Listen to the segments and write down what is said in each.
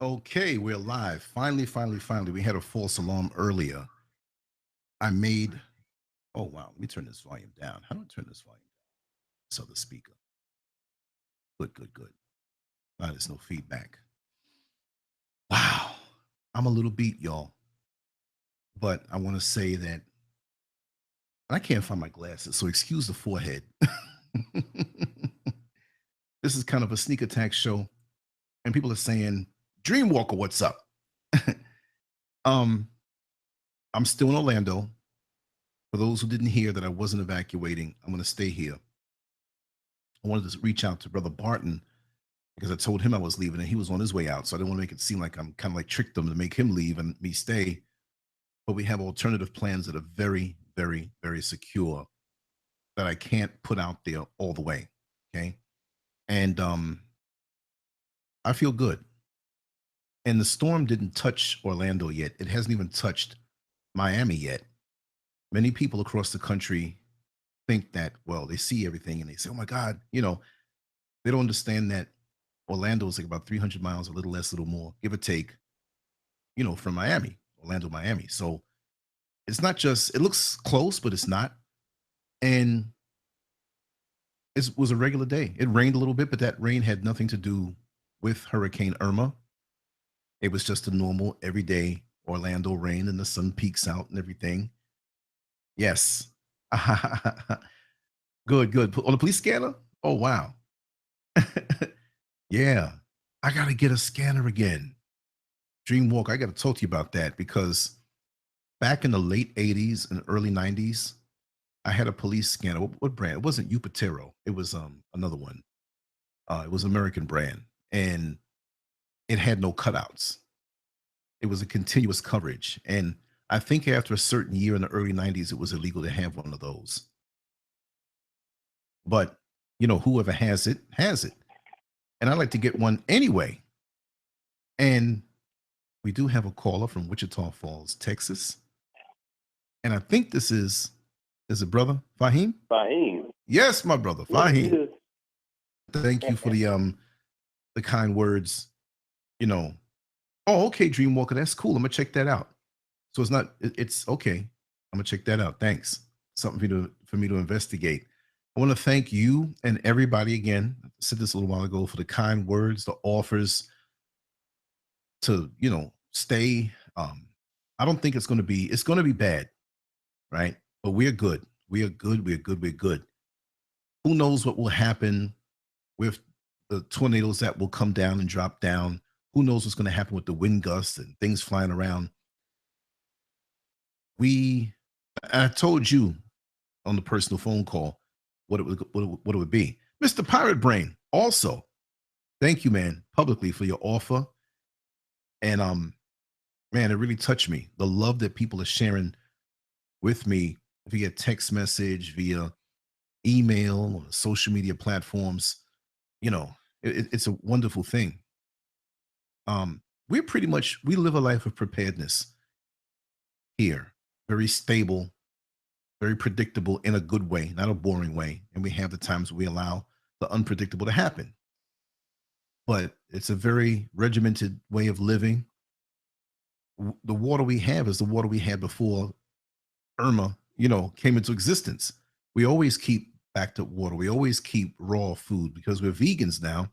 Okay, we're live. Finally. We had a false alarm earlier. I made, oh wow, let me turn this volume down. How do I turn this volume down? So the speaker. Good. There's no feedback. Wow. I'm a little beat, y'all. But I want to say that I can't find my glasses, so excuse the forehead. This is kind of a sneak attack show, and people are saying, Dreamwalker, what's up? um, I'm still in Orlando. For those who didn't hear that I wasn't evacuating, I'm going to stay here. I wanted to reach out to Brother Barton because I told him I was leaving and he was on his way out. So I didn't want to make it seem like I'm kind of like tricked him to make him leave and me stay. But we have alternative plans that are very secure that I can't put out there all the way. Okay. And I feel good. And the storm didn't touch Orlando yet. It hasn't even touched Miami yet. Many people across the country think that, well, they see everything and they say, oh my God, they don't understand that Orlando is like about 300 miles, a little less, a little more, give or take, from Miami, Orlando, Miami. So it's not just, it looks close, but it's not. And it was a regular day. It rained a little bit, but that rain had nothing to do with Hurricane Irma. It was just a normal, everyday Orlando rain and the sun peeks out and everything. Yes. Good. On the police scanner? Oh, wow. Yeah. I got to get a scanner again. Dreamwalker, I got to talk to you about that because back in the late 80s and early 90s, I had a police scanner. What brand? It wasn't Upatero. It was another one. It was American brand. And it had no cutouts. It was a continuous coverage. And I think after a certain year in the early 90s, it was illegal to have one of those. But, whoever has it, has it. And I'd like to get one anyway. And we do have a caller from Wichita Falls, Texas. And I think this is it brother Fahim? Fahim. Yes, my brother Yes, Fahim. yes. Thank you for the kind words. You know, oh, okay, Dreamwalker, that's cool. I'm gonna check that out. So it's not, it's okay. I'm gonna check that out. Thanks. Something for me to investigate. I want to thank you and everybody again. I said this a little while ago for the kind words, the offers to stay. I don't think it's gonna be bad, right? But we're good. We are good. We're good. We're good. Who knows what will happen with the tornadoes that will come down and drop down? Who knows what's going to happen with the wind gusts and things flying around? I told you on the personal phone call what it would be. Mr. Pirate Brain, also, thank you, man, publicly for your offer. And man, it really touched me. The love that people are sharing with me via text message, via email, on social media platforms. It's a wonderful thing. We live a life of preparedness here, very stable, very predictable in a good way, not a boring way. And we have the times we allow the unpredictable to happen. But it's a very regimented way of living. The water we have is the water we had before Irma, came into existence. We always keep backed up water. We always keep raw food because we're vegans now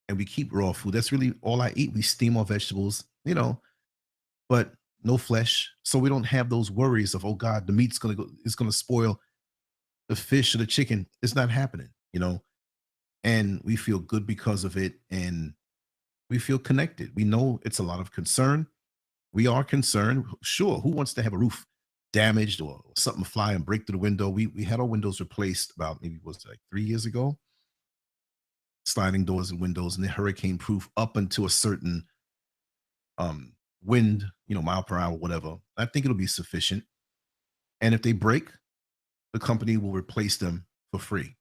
and we keep raw food. That's really all I eat. We steam our vegetables, but no flesh. So we don't have those worries of, oh God, the meat's it's gonna spoil the fish or the chicken. It's not happening. And we feel good because of it. And we feel connected. We know it's a lot of concern. We are concerned. Sure, who wants to have a roof damaged or something fly and break through the window? We had our windows replaced about maybe was it like 3 years ago. Sliding doors and windows, and they're hurricane proof up until a certain wind, mile per hour, whatever. I think it'll be sufficient. And if they break, the company will replace them for free.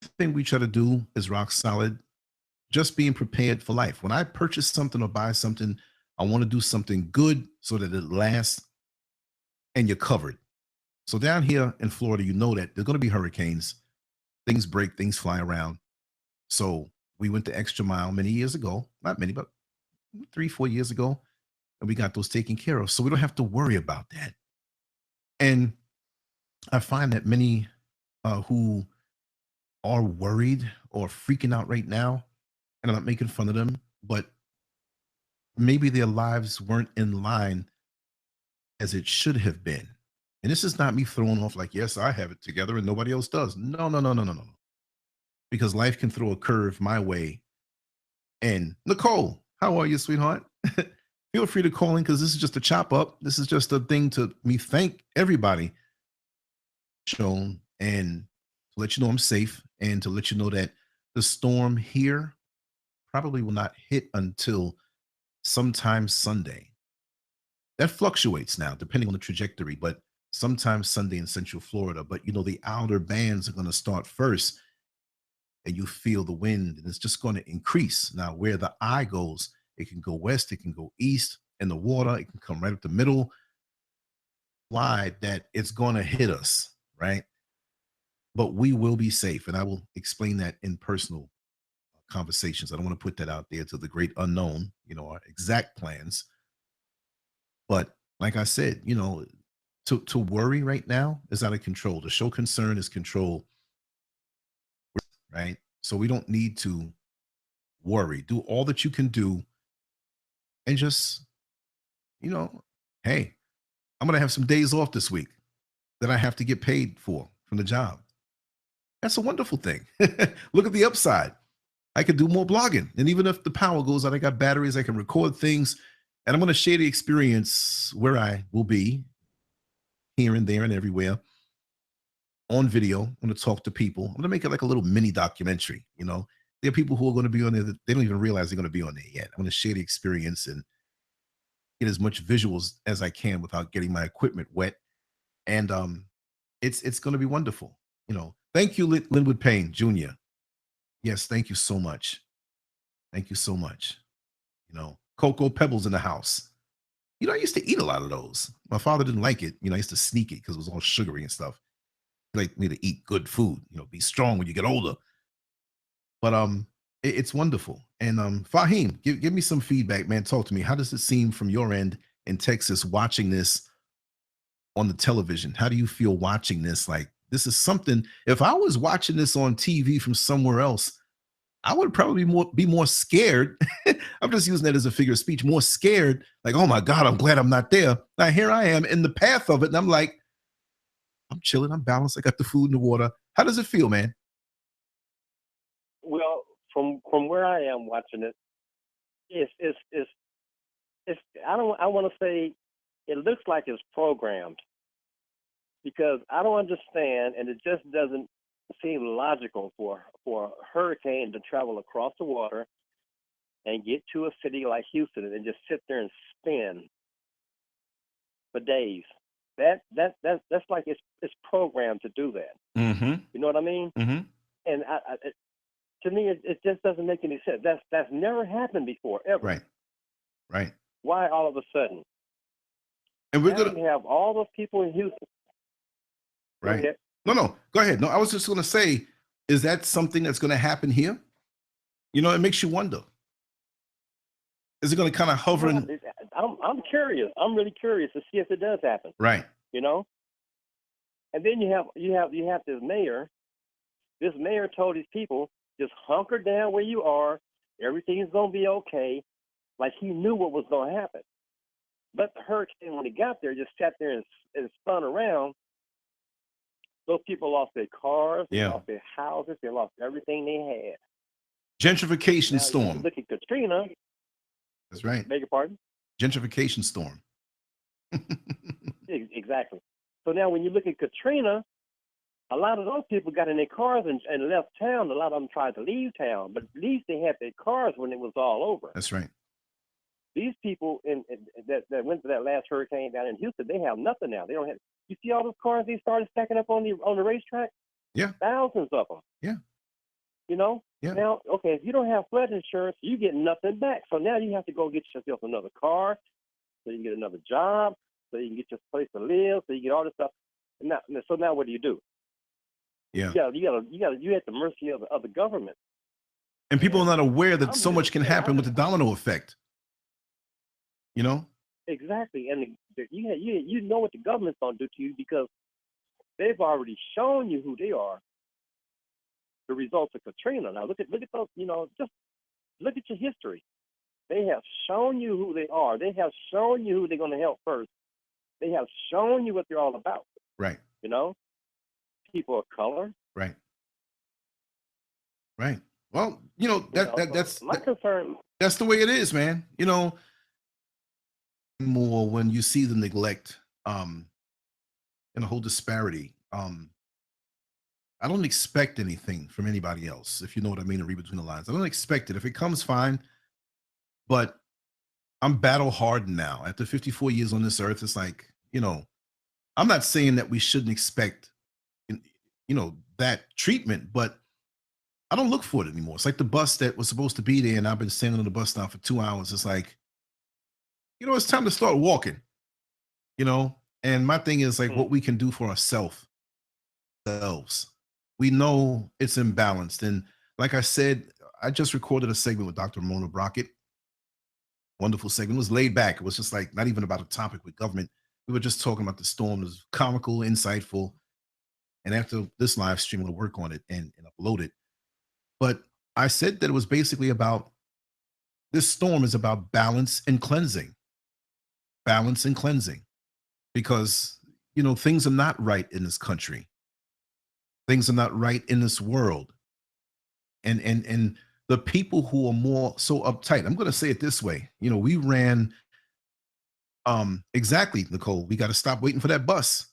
The thing we try to do is rock solid, just being prepared for life. When I purchase something or buy something, I want to do something good so that it lasts and you're covered. So down here in Florida, you know that there's going to be hurricanes, things break, things fly around. So we went the extra mile many years ago, not many, but 3, 4 years ago, and we got those taken care of. So we don't have to worry about that. And I find that many who are worried or freaking out right now, and I'm not making fun of them, but maybe their lives weren't in line as it should have been. And this is not me throwing off like, yes, I have it together and nobody else does. No, no, no, no, no, no. Because life can throw a curve my way. And Nicole, how are you, sweetheart? Feel free to call in because this is just a chop up. This is just a thing to me thank everybody shown and to let you know I'm safe and to let you know that the storm here probably will not hit until sometime Sunday. That fluctuates now depending on the trajectory, but sometimes Sunday in Central Florida. But the outer bands are going to start first, and you feel the wind, and it's just going to increase. Now, where the eye goes, it can go west, it can go east, and the water, it can come right up the middle, wide that it's going to hit us, right? But we will be safe, and I will explain that in personal conversations. I don't want to put that out there to the great unknown, our exact plans. But like I said, to worry right now is out of control. To show concern is control, right? So we don't need to worry. Do all that you can do and just, hey, I'm going to have some days off this week that I have to get paid for from the job. That's a wonderful thing. Look at the upside. I could do more blogging. And even if the power goes out, I got batteries, I can record things. And I'm going to share the experience where I will be here and there and everywhere on video. I'm going to talk to people. I'm going to make it like a little mini documentary. There are people who are going to be on there that they don't even realize they're going to be on there yet. I'm going to share the experience and get as much visuals as I can without getting my equipment wet. And it's going to be wonderful. Thank you, Linwood Payne Jr. Yes, thank you so much. Thank you so much. Cocoa Pebbles in the house. I used to eat a lot of those. My father didn't like it. I used to sneak it because it was all sugary and stuff. He liked me to eat good food, be strong when you get older. But it's wonderful. And Fahim, give me some feedback, man. Talk to me. How does it seem from your end in Texas watching this on the television? How do you feel watching this? Like, this is something, if I was watching this on TV from somewhere else, I would probably be more scared. I'm just using that as a figure of speech, more scared. Like, oh my God, I'm glad I'm not there. Now here I am in the path of it. And I'm like, I'm chilling, I'm balanced. I got the food and the water. How does it feel, man? Well, from where I am watching it, it's I want to say it looks like it's programmed because I don't understand, and it just doesn't seem logical for a hurricane to travel across the water and get to a city like Houston and just sit there and spin for days. That's like it's programmed to do that. Mm-hmm. You know what I mean? Mm-hmm. And to me, it just doesn't make any sense. That's never happened before, ever. Right. Right. Why all of a sudden? And we're now gonna you have all those people in Houston. right. No, go ahead. No, I was just gonna say, is that something that's gonna happen here? It makes you wonder. Is it gonna kind of hover in? I'm curious. I'm really curious to see if it does happen. Right. And then you have this mayor. This mayor told his people, just hunker down where you are. Everything's gonna be okay. Like he knew what was gonna happen. But the hurricane, when he got there, just sat there and spun around. Those people lost their cars, they lost their houses, they lost everything they had. Gentrification storm. Look at Katrina. That's right. Beg your pardon? Gentrification storm. Exactly. So now when you look at Katrina, a lot of those people got in their cars and left town. A lot of them tried to leave town, but at least they had their cars when it was all over. That's right. These people that went to that last hurricane down in Houston, they have nothing now. They don't have. You see all those cars they started stacking up on the racetrack? Yeah. Thousands of them. Yeah. Yeah. Now, okay, if you don't have flood insurance, you get nothing back. So now you have to go get yourself another car, so you can get another job, so you can get your place to live, so you get all this stuff. So now what do you do? Yeah. You're at the mercy of the government. And people are not aware that so much can happen with the domino effect. you know? exactly. And you know what the government's gonna do to you because they've already shown you who they are. The results of Katrina. Now look at those. Just look at your history. They have shown you who they are. They have shown you who they're going to help first. They have shown you what they're all about. Right. You know, people of color. Right. Right. Well, So my concern. that's the way it is, man. More when you see the neglect, and the whole disparity. I don't expect anything from anybody else, if you know what I mean, to read between the lines. I don't expect it. If it comes, fine. But I'm battle hardened now. After 54 years on this earth, it's like, I'm not saying that we shouldn't expect, that treatment, but I don't look for it anymore. It's like the bus that was supposed to be there, and I've been standing on the bus now for 2 hours. It's like, it's time to start walking, you know? And my thing is like Mhm. what we can do for ourselves. We know it's imbalanced. And like I said, I just recorded a segment with Dr. Mona Brockett. Wonderful segment. It was laid back. It was just like not even about a topic with government. We were just talking about the storm. It was comical, insightful. And after this live stream, I'm going to work on it and upload it. But I said that it was basically about this storm is about balance and cleansing, because, things are not right in this country. Things are not right in this world. And the people who are more so uptight, I'm going to say it this way. We ran, exactly, Nicole, we got to stop waiting for that bus,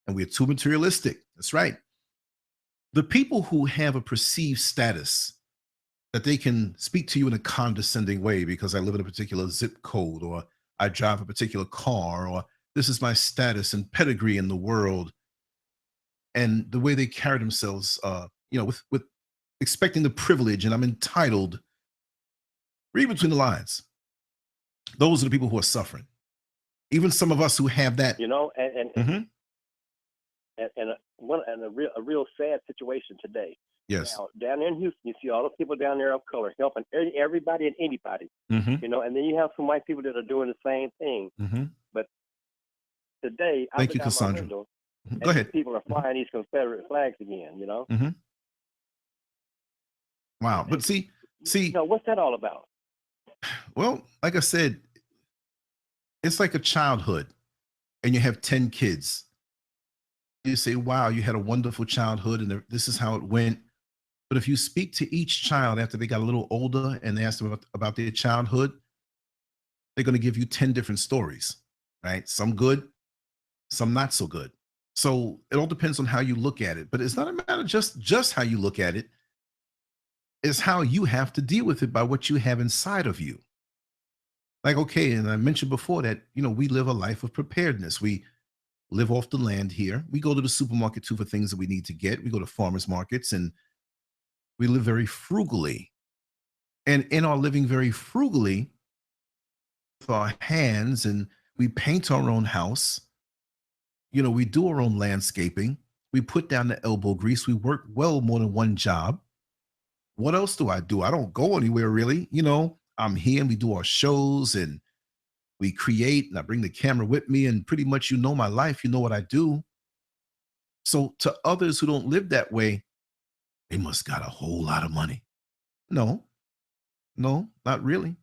and we're too materialistic. That's right. The people who have a perceived status that they can speak to you in a condescending way because I live in a particular zip code, or I drive a particular car, or this is my status and pedigree in the world, and the way they carry themselves, with expecting the privilege, and I'm entitled. Read between the lines. Those are the people who are suffering. Even some of us who have that. You know, and Mhm. and, and a, one and a real sad situation today. Yes. Now down there in Houston, you see all the people down there of color helping everybody and anybody. Hmm. And then you have some white people that are doing the same thing. Hmm. But today, I Thank look you, out my Cassandra. window, Mhm. Go and these ahead. people are Hmm. flying these Confederate flags again. Hmm. Wow. But And what's that all about? well, like I said, it's like a childhood, and you have 10 kids. You say, wow, you had a wonderful childhood, and this is how it went. But if you speak to each child after they got a little older and ask them about their childhood, they're going to give you 10 different stories, right? Some good, some not so good. So it all depends on how you look at it. But it's not a matter just how you look at it, it's how you have to deal with it by what you have inside of you. Like, okay, and I mentioned before that, we live a life of preparedness. We live off the land here. We go to the supermarket too for things that we need to get. We go to farmers markets, and we live very frugally. And in our living very frugally with our hands, and we paint our own house, we do our own landscaping, we put down the elbow grease, we work well more than one job. What else do? I don't go anywhere really. I'm here and we do our shows and we create, and I bring the camera with me, and pretty much my life, what I do. So to others who don't live that way, they must got a whole lot of money. No, no, not really.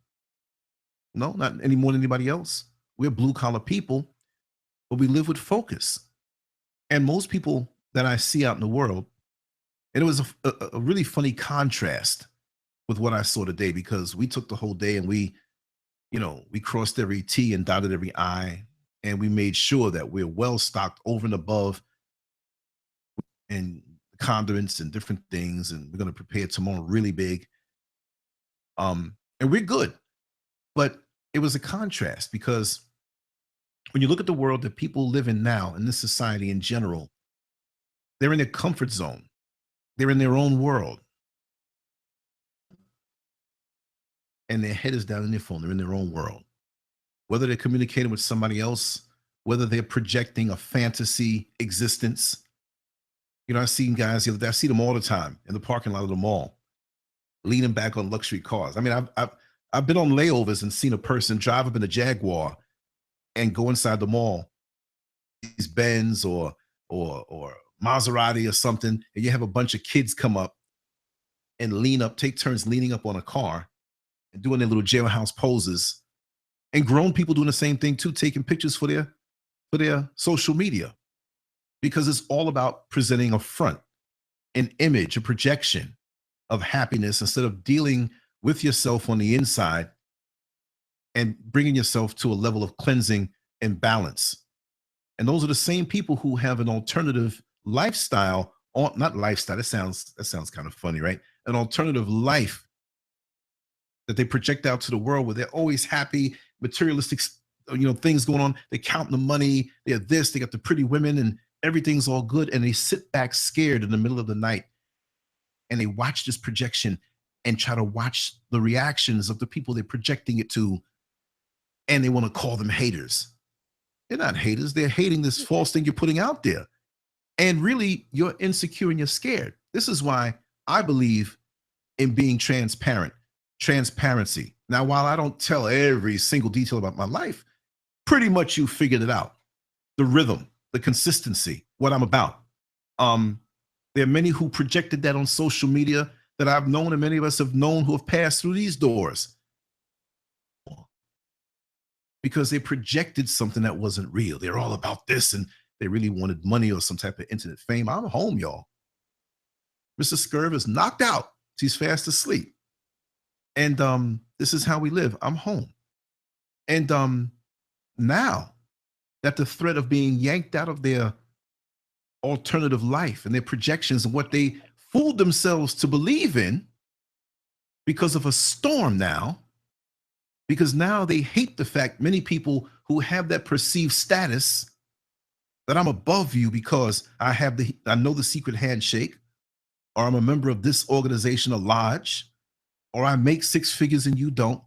No, not any more than anybody else. We're blue collar people, but we live with focus. And most people that I see out in the world, and it was a really funny contrast with what I saw today, because we took the whole day and we crossed every T and dotted every I, and we made sure that we're well stocked over and above and condiments and different things. And we're going to prepare tomorrow really big. And we're good. But it was a contrast, because when you look at the world that people live in now, in this society in general, they're in their comfort zone. They're in their own world, and their head is down in their phone. They're in their own world. Whether they're communicating with somebody else, whether they're projecting a fantasy existence. I've seen guys the other day, I see them all the time in the parking lot of the mall, leaning back on luxury cars. I mean, I've been on layovers and seen a person drive up in a Jaguar and go inside the mall, these Benz or Maserati or something, and you have a bunch of kids come up and lean up, take turns leaning up on a car and doing their little jailhouse poses, and grown people doing the same thing too, taking pictures for their social media, because it's all about presenting a front, an image, a projection of happiness instead of dealing with yourself on the inside and bringing yourself to a level of cleansing and balance. And those are the same people who have an alternative lifestyle, or not lifestyle, that sounds kind of funny, right? An alternative life that they project out to the world, where they're always happy, materialistic, things going on. They count the money, they're this, they got the pretty women, and everything's all good. And they sit back scared in the middle of the night and they watch this projection and try to watch the reactions of the people they're projecting it to. And they want to call them haters. They're not haters. They're hating this false thing you're putting out there. And really, you're insecure and you're scared. This is why I believe in being transparent, transparency. Now, while I don't tell every single detail about my life, pretty much you figured it out. The rhythm, the consistency, what I'm about. There are many who projected that on social media that I've known, and many of us have known, who have passed through these doors because they projected something that wasn't real. They're all about this, and they really wanted money or some type of internet fame. I'm home, y'all. Mr. Scurv is knocked out. He's fast asleep. And this is how we live. I'm home. And now that the threat of being yanked out of their alternative life and their projections and what they fooled themselves to believe in because of a storm now, because now they hate the fact, many people who have that perceived status, that I'm above you because I know the secret handshake, or I'm a member of this organization, a lodge, or I make six figures and you don't.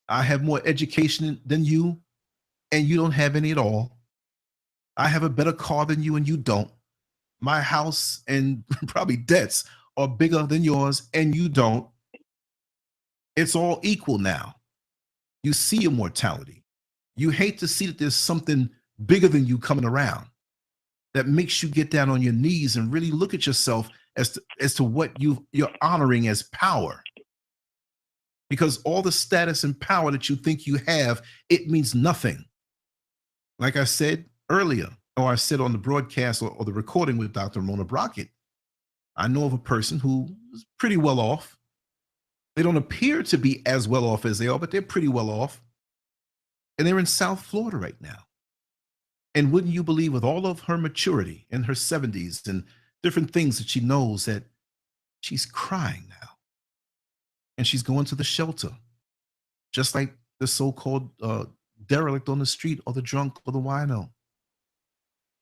I have more education than you and you don't have any at all. I have a better car than you and you don't. My house and probably debts are bigger than yours and you don't. It's all equal now. You see immortality. You hate to see that there's something bigger than you coming around that makes you get down on your knees and really look at yourself as to what you're honoring as power. Because all the status and power that you think you have, it means nothing. Like I said earlier, or I said on the broadcast or the recording with Dr. Mona Brockett, I know of a person who is pretty well off. They don't appear to be as well off as they are, but they're pretty well off. And they're in South Florida right now. And wouldn't you believe, with all of her maturity in her 70s and different things that she knows, that she's crying now. And she's going to the shelter, just like the so-called derelict on the street or the drunk or the wino.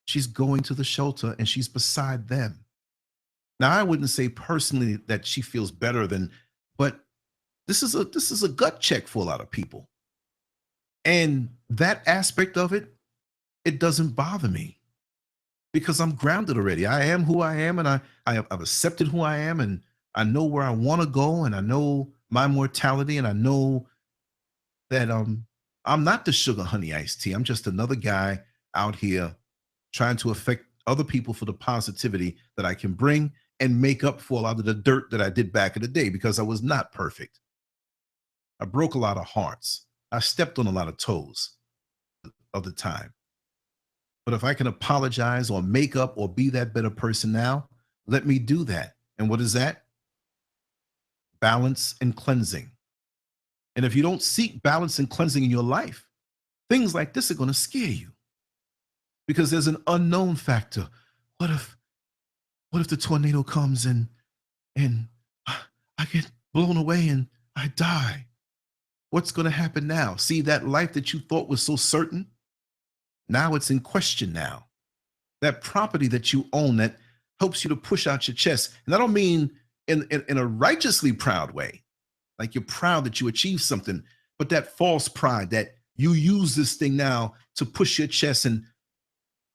She's going to the shelter and she's beside them. Now, I wouldn't say personally that she feels better than, but this is a gut check for a lot of people. And that aspect of it, it doesn't bother me because I'm grounded already. I am who I am, and I've accepted who I am, and I know where I want to go, and I know my mortality, and I know that I'm not the sugar honey iced tea. I'm just another guy out here trying to affect other people for the positivity that I can bring and make up for a lot of the dirt that I did back in the day, because I was not perfect. I broke a lot of hearts. I stepped on a lot of toes of the time. But if I can apologize or make up or be that better person now, let me do that. And what is that? Balance and cleansing. And if you don't seek balance and cleansing in your life, things like this are going to scare you, because there's an unknown factor. What if the tornado comes and I get blown away and I die? What's going to happen now? See, that life that you thought was so certain, now it's in question now. That property that you own that helps you to push out your chest. And I don't mean in a righteously proud way, like you're proud that you achieved something, but that false pride that you use this thing now to push your chest and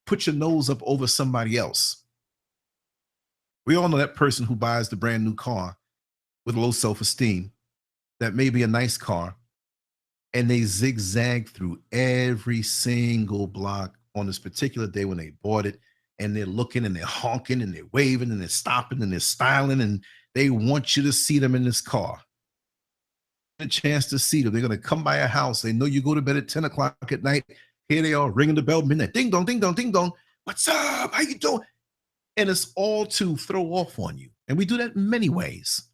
put your nose up over somebody else. We all know that person who buys the brand new car with low self-esteem, that may be a nice car, and they zigzag through every single block on this particular day when they bought it, and they're looking and they're honking and they're waving and they're stopping and they're styling, and they want you to see them in this car. A chance to see them. They're going to come by a house. They know you go to bed at 10 o'clock at night. Here they are ringing the bell midnight. Ding dong, ding dong, ding dong. What's up? How you doing? And it's all to throw off on you. And we do that in many ways.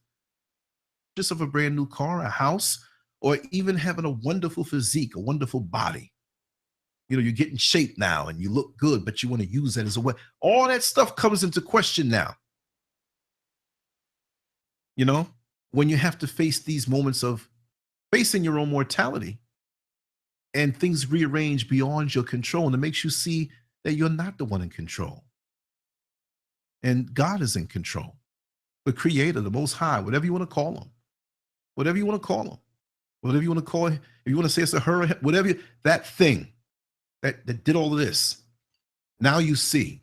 Just of a brand new car, a house, or even having a wonderful physique, a wonderful body. You know, you get in shape now and you look good, but you want to use that as a way. All that stuff comes into question now. You know, when you have to face these moments of facing your own mortality and things rearrange beyond your control, and it makes you see that you're not the one in control. And God is in control. The creator, the most high, whatever you want to call him, whatever you want to call him, whatever you want to call it, if you want to say it's a her, whatever, that thing that did all of this, now you see.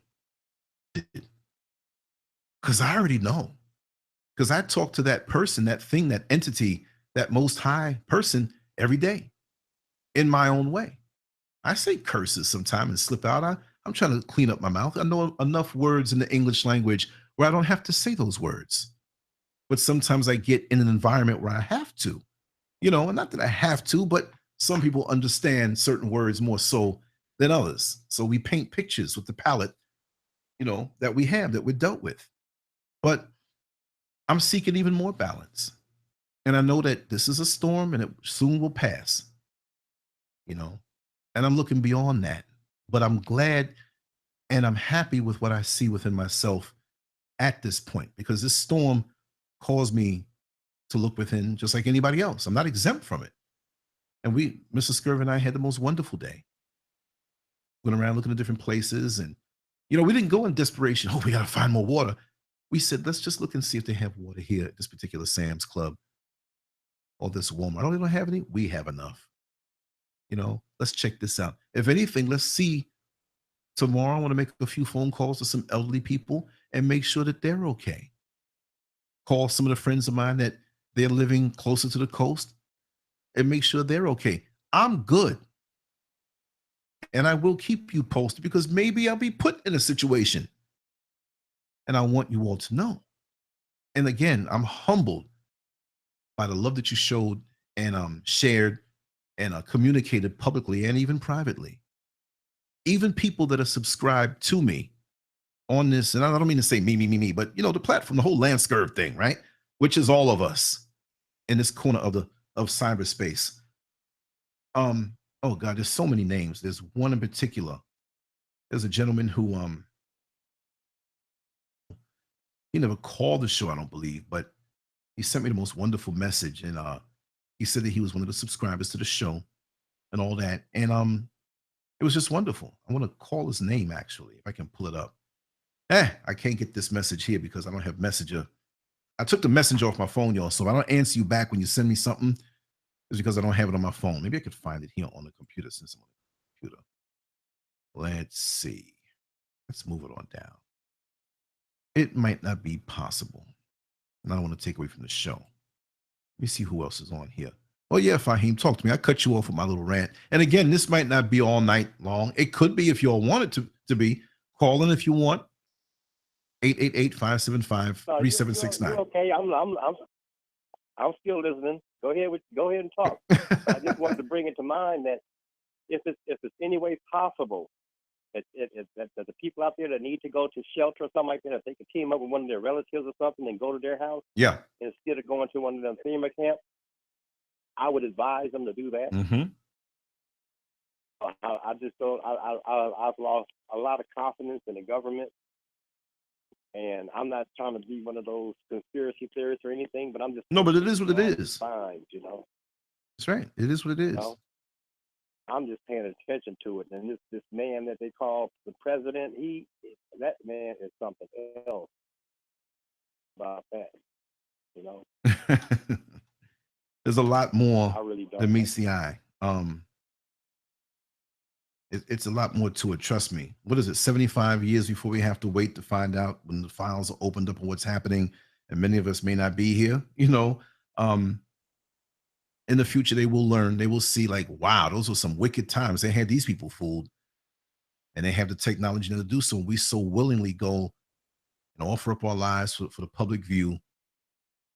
Because I already know. Because I talk to that person, that thing, that entity, that most high person every day in my own way. I say curses sometimes and slip out. I'm trying to clean up my mouth. I know enough words in the English language where I don't have to say those words. But sometimes I get in an environment where I have to, you know, and not that I have to, but some people understand certain words more so than others. So we paint pictures with the palette, you know, that we have, that we're dealt with. But I'm seeking even more balance. And I know that this is a storm and it soon will pass, you know, and I'm looking beyond that. But I'm glad and I'm happy with what I see within myself at this point, because this storm caused me to look within just like anybody else. I'm not exempt from it. And Mr. Scurv and I had the most wonderful day. Went around looking at different places. And, you know, we didn't go in desperation. Oh, we got to find more water. We said, let's just look and see if they have water here at this particular Sam's Club or this Walmart. Oh, they don't have any? We have enough. You know, let's check this out. If anything, let's see. Tomorrow, I want to make a few phone calls to some elderly people and make sure that they're okay. Call some of the friends of mine that they're living closer to the coast and make sure they're okay. I'm good. And I will keep you posted because maybe I'll be put in a situation. And I want you all to know. And again, I'm humbled by the love that you showed and shared and communicated publicly and even privately. Even people that are subscribed to me on this, and I don't mean to say me, but you know, the platform, the whole Landscurve thing, right? Which is all of us in this corner of cyberspace. Oh God, there's so many names. There's one in particular. There's a gentleman who he never called the show, I don't believe, but he sent me the most wonderful message. And he said that he was one of the subscribers to the show and all that. And it was just wonderful. I want to call his name actually, if I can pull it up. I can't get this message here because I don't have Messenger. I took the Messenger off my phone, y'all. So if I don't answer you back when you send me something, it's because I don't have it on my phone. Maybe I could find it here on the computer since I'm on the computer. Let's see. Let's move it on down. It might not be possible. And I don't want to take away from the show. Let me see who else is on here. Oh, yeah, Fahim, talk to me. I cut you off with my little rant. And again, this might not be all night long. It could be if you all want it to be. Call in if you want. 888-575-3769. Okay, I'm still listening. Go ahead and talk. I just wanted to bring it to mind that if it's any way possible that the people out there that need to go to shelter or something like that, if they could team up with one of their relatives or something and go to their house, yeah, instead of going to one of them FEMA camps, I would advise them to do that. Mm-hmm. I just don't. I've lost a lot of confidence in the government, and I'm not trying to be one of those conspiracy theorists or anything. But I'm just but it is what it is. Fine, you know. That's right. It is what it is. You know? I'm just paying attention to it, and this man that they call the president, that man is something else about that, you know. There's a lot more than meets the eye. It's a lot more to it. Trust me. What is it? 75 years before we have to wait to find out when the files are opened up and what's happening, and many of us may not be here. You know, In the future, they will learn, they will see, like, wow, those were some wicked times. They had these people fooled, and they have the technology to do so. We so willingly go and offer up our lives for the public view,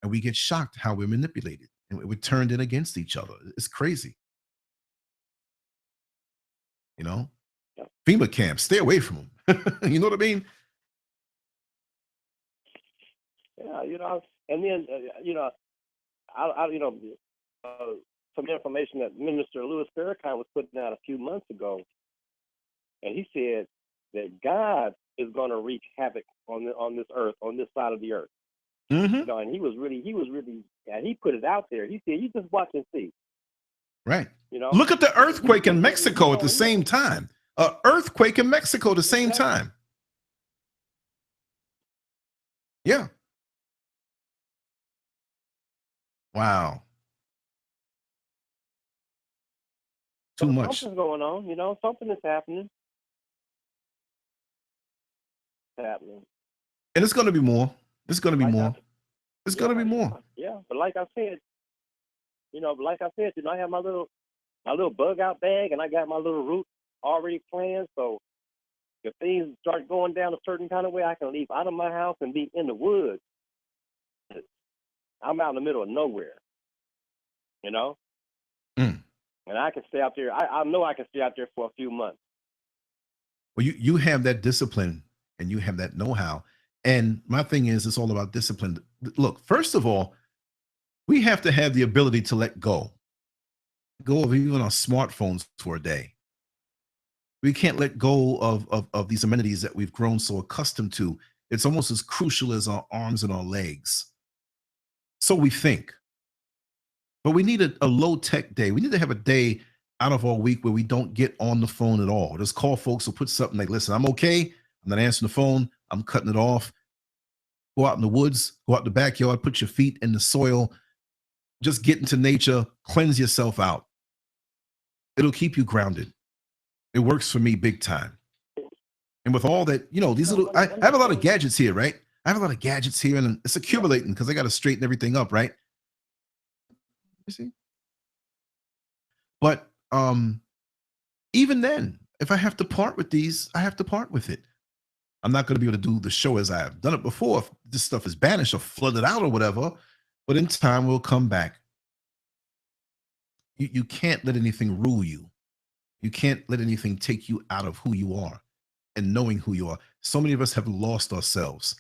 and we get shocked how we're manipulated and we're turned in against each other. It's crazy, you know? Yeah. FEMA camps, stay away from them. You know what I mean? Yeah, and then some information that Minister Louis Farrakhan was putting out a few months ago, and he said that God is going to wreak havoc on this earth, on this side of the earth. Mm-hmm. And he was really, and he put it out there. He said, "You just watch and see." Right. Look at the earthquake in Mexico at the same time. An earthquake in Mexico at the same time. Yeah. Wow. Too much. Something's going on. Something is happening. And it's going to be more. It's going to be more. It's going to be more. Yeah, but like I said, I have my little bug out bag, and I got my little route already planned. So if things start going down a certain kind of way, I can leave out of my house and be in the woods. I'm out in the middle of nowhere, and I can stay out there. I know I can stay out there for a few months. Well, you have that discipline and you have that know-how. And my thing is, it's all about discipline. Look, first of all, we have to have the ability to let go of even our smartphones for a day. We can't let go of these amenities that we've grown so accustomed to. It's almost as crucial as our arms and our legs. So we think. But we need a low-tech day. We need to have a day out of our week where we don't get on the phone at all. Just call folks or put something like, listen, I'm okay. I'm not answering the phone. I'm cutting it off. Go out in the woods, go out in the backyard, put your feet in the soil. Just get into nature, cleanse yourself out. It'll keep you grounded. It works for me big time. And with all that, these little, I have a lot of gadgets here, right? I have a lot of gadgets here, and it's accumulating because I got to straighten everything up, right? You see? But even then, if I have to part with these, I have to part with it. I'm not going to be able to do the show as I have done it before. If this stuff is banished or flooded out or whatever, but in time we'll come back. You can't let anything rule you. You can't let anything take you out of who you are and knowing who you are. So many of us have lost ourselves.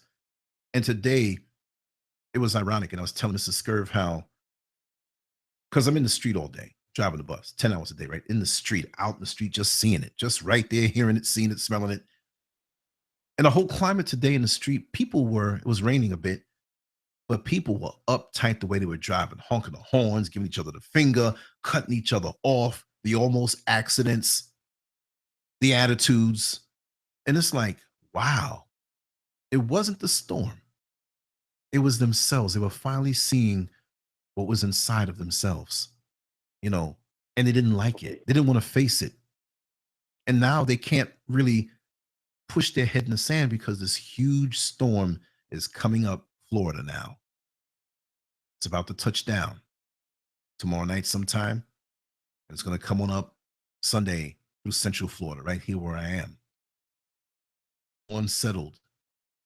And today, it was ironic. And I was telling Mrs. Scurv how, because I'm in the street all day, driving the bus, 10 hours a day, right? In the street, out in the street, just seeing it, just right there, hearing it, seeing it, smelling it. And the whole climate today in the street, it was raining a bit, but people were uptight the way they were driving, honking the horns, giving each other the finger, cutting each other off, the almost accidents, the attitudes. And it's like, wow, it wasn't the storm. It was themselves. They were finally seeing what was inside of themselves, and they didn't like it. They didn't want to face it. And now they can't really push their head in the sand because this huge storm is coming up Florida now. It's about to touch down tomorrow night sometime. And it's going to come on up Sunday through Central Florida, right here where I am. Unsettled.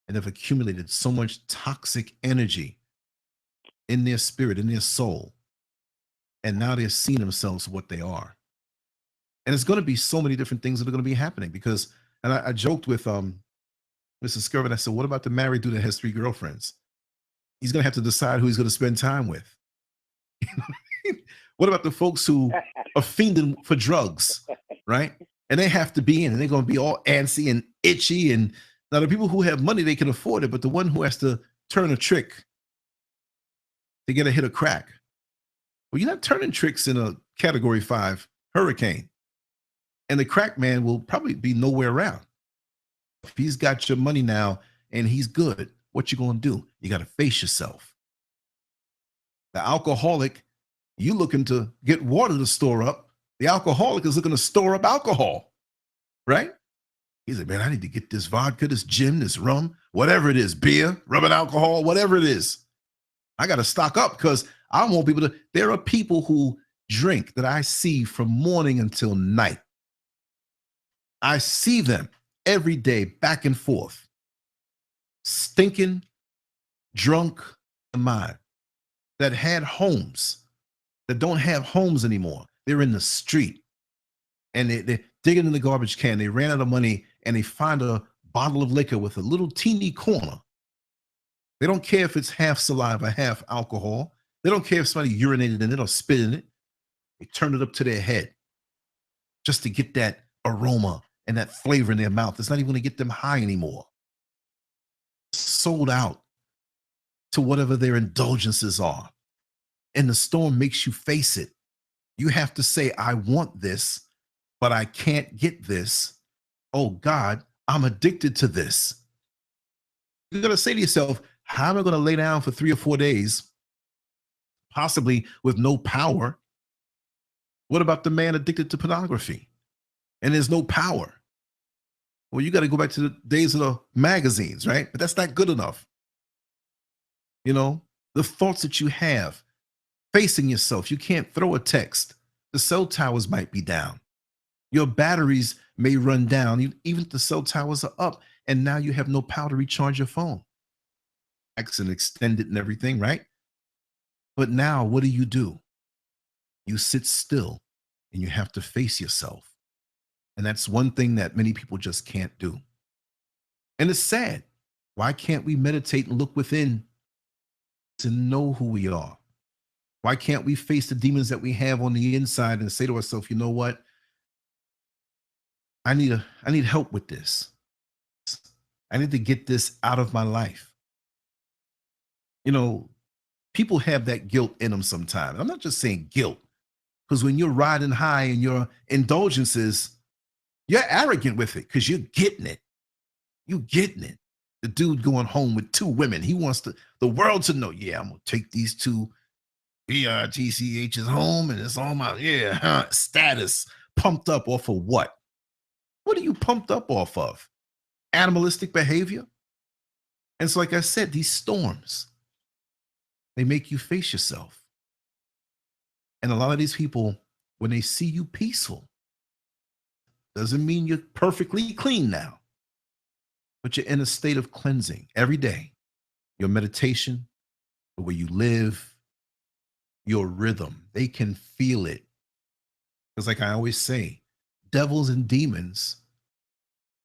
And have accumulated so much toxic energy in their spirit, in their soul. And now they're seeing themselves what they are. And it's going to be so many different things that are going to be happening because, and I joked with Mrs. Scurv, and I said, what about the married dude that has 3 girlfriends? He's going to have to decide who he's going to spend time with. What about the folks who are fiending for drugs, right? And they have to be in, and they're going to be all antsy and itchy. And now the people who have money, they can afford it, but the one who has to turn a trick to get a hit of crack. Well, you're not turning tricks in a Category 5 hurricane. And the crack man will probably be nowhere around. If he's got your money now and he's good, what you going to do? You got to face yourself. The alcoholic, you looking to get water to store up. The alcoholic is looking to store up alcohol, right? He's like, man, I need to get this vodka, this gin, this rum, whatever it is, beer, rubbing alcohol, whatever it is. I got to stock up because I want people to, there are people who drink that I see from morning until night. I see them every day back and forth, stinking, drunk in mind, that had homes, that don't have homes anymore. They're in the street and they're digging in the garbage can. They ran out of money and they find a bottle of liquor with a little teeny corner. They don't care if it's half saliva, half alcohol. They don't care if somebody urinated in it or spit in it. They turn it up to their head just to get that aroma and that flavor in their mouth. It's not even going to get them high anymore. Sold out to whatever their indulgences are. And the storm makes you face it. You have to say, I want this, but I can't get this. Oh God, I'm addicted to this. You got to say to yourself, how am I going to lay down for 3 or 4 days, possibly with no power? What about the man addicted to pornography and there's no power? Well, you got to go back to the days of the magazines, right? But that's not good enough. You know, the thoughts that you have facing yourself, you can't throw a text. The cell towers might be down. Your batteries may run down, even if the cell towers are up, and now you have no power to recharge your phone. And extend it and everything, right? But now what do? You sit still and you have to face yourself. And that's one thing that many people just can't do. And it's sad. Why can't we meditate and look within to know who we are? Why can't we face the demons that we have on the inside and say to ourselves, you know what? I need help with this. I need to get this out of my life. You know, people have that guilt in them sometimes. I'm not just saying guilt, because when you're riding high in your indulgences, you're arrogant with it because you're getting it. You're getting it. The dude going home with 2 women. He wants the world to know, yeah, I'm going to take these 2 BRTCHs home and it's all my, status pumped up off of what? What are you pumped up off of? Animalistic behavior? And so, like I said, these storms, they make you face yourself. And a lot of these people, when they see you peaceful, doesn't mean you're perfectly clean now, but you're in a state of cleansing every day. Your meditation, the way you live, your rhythm, they can feel it. Because like I always say, devils and demons,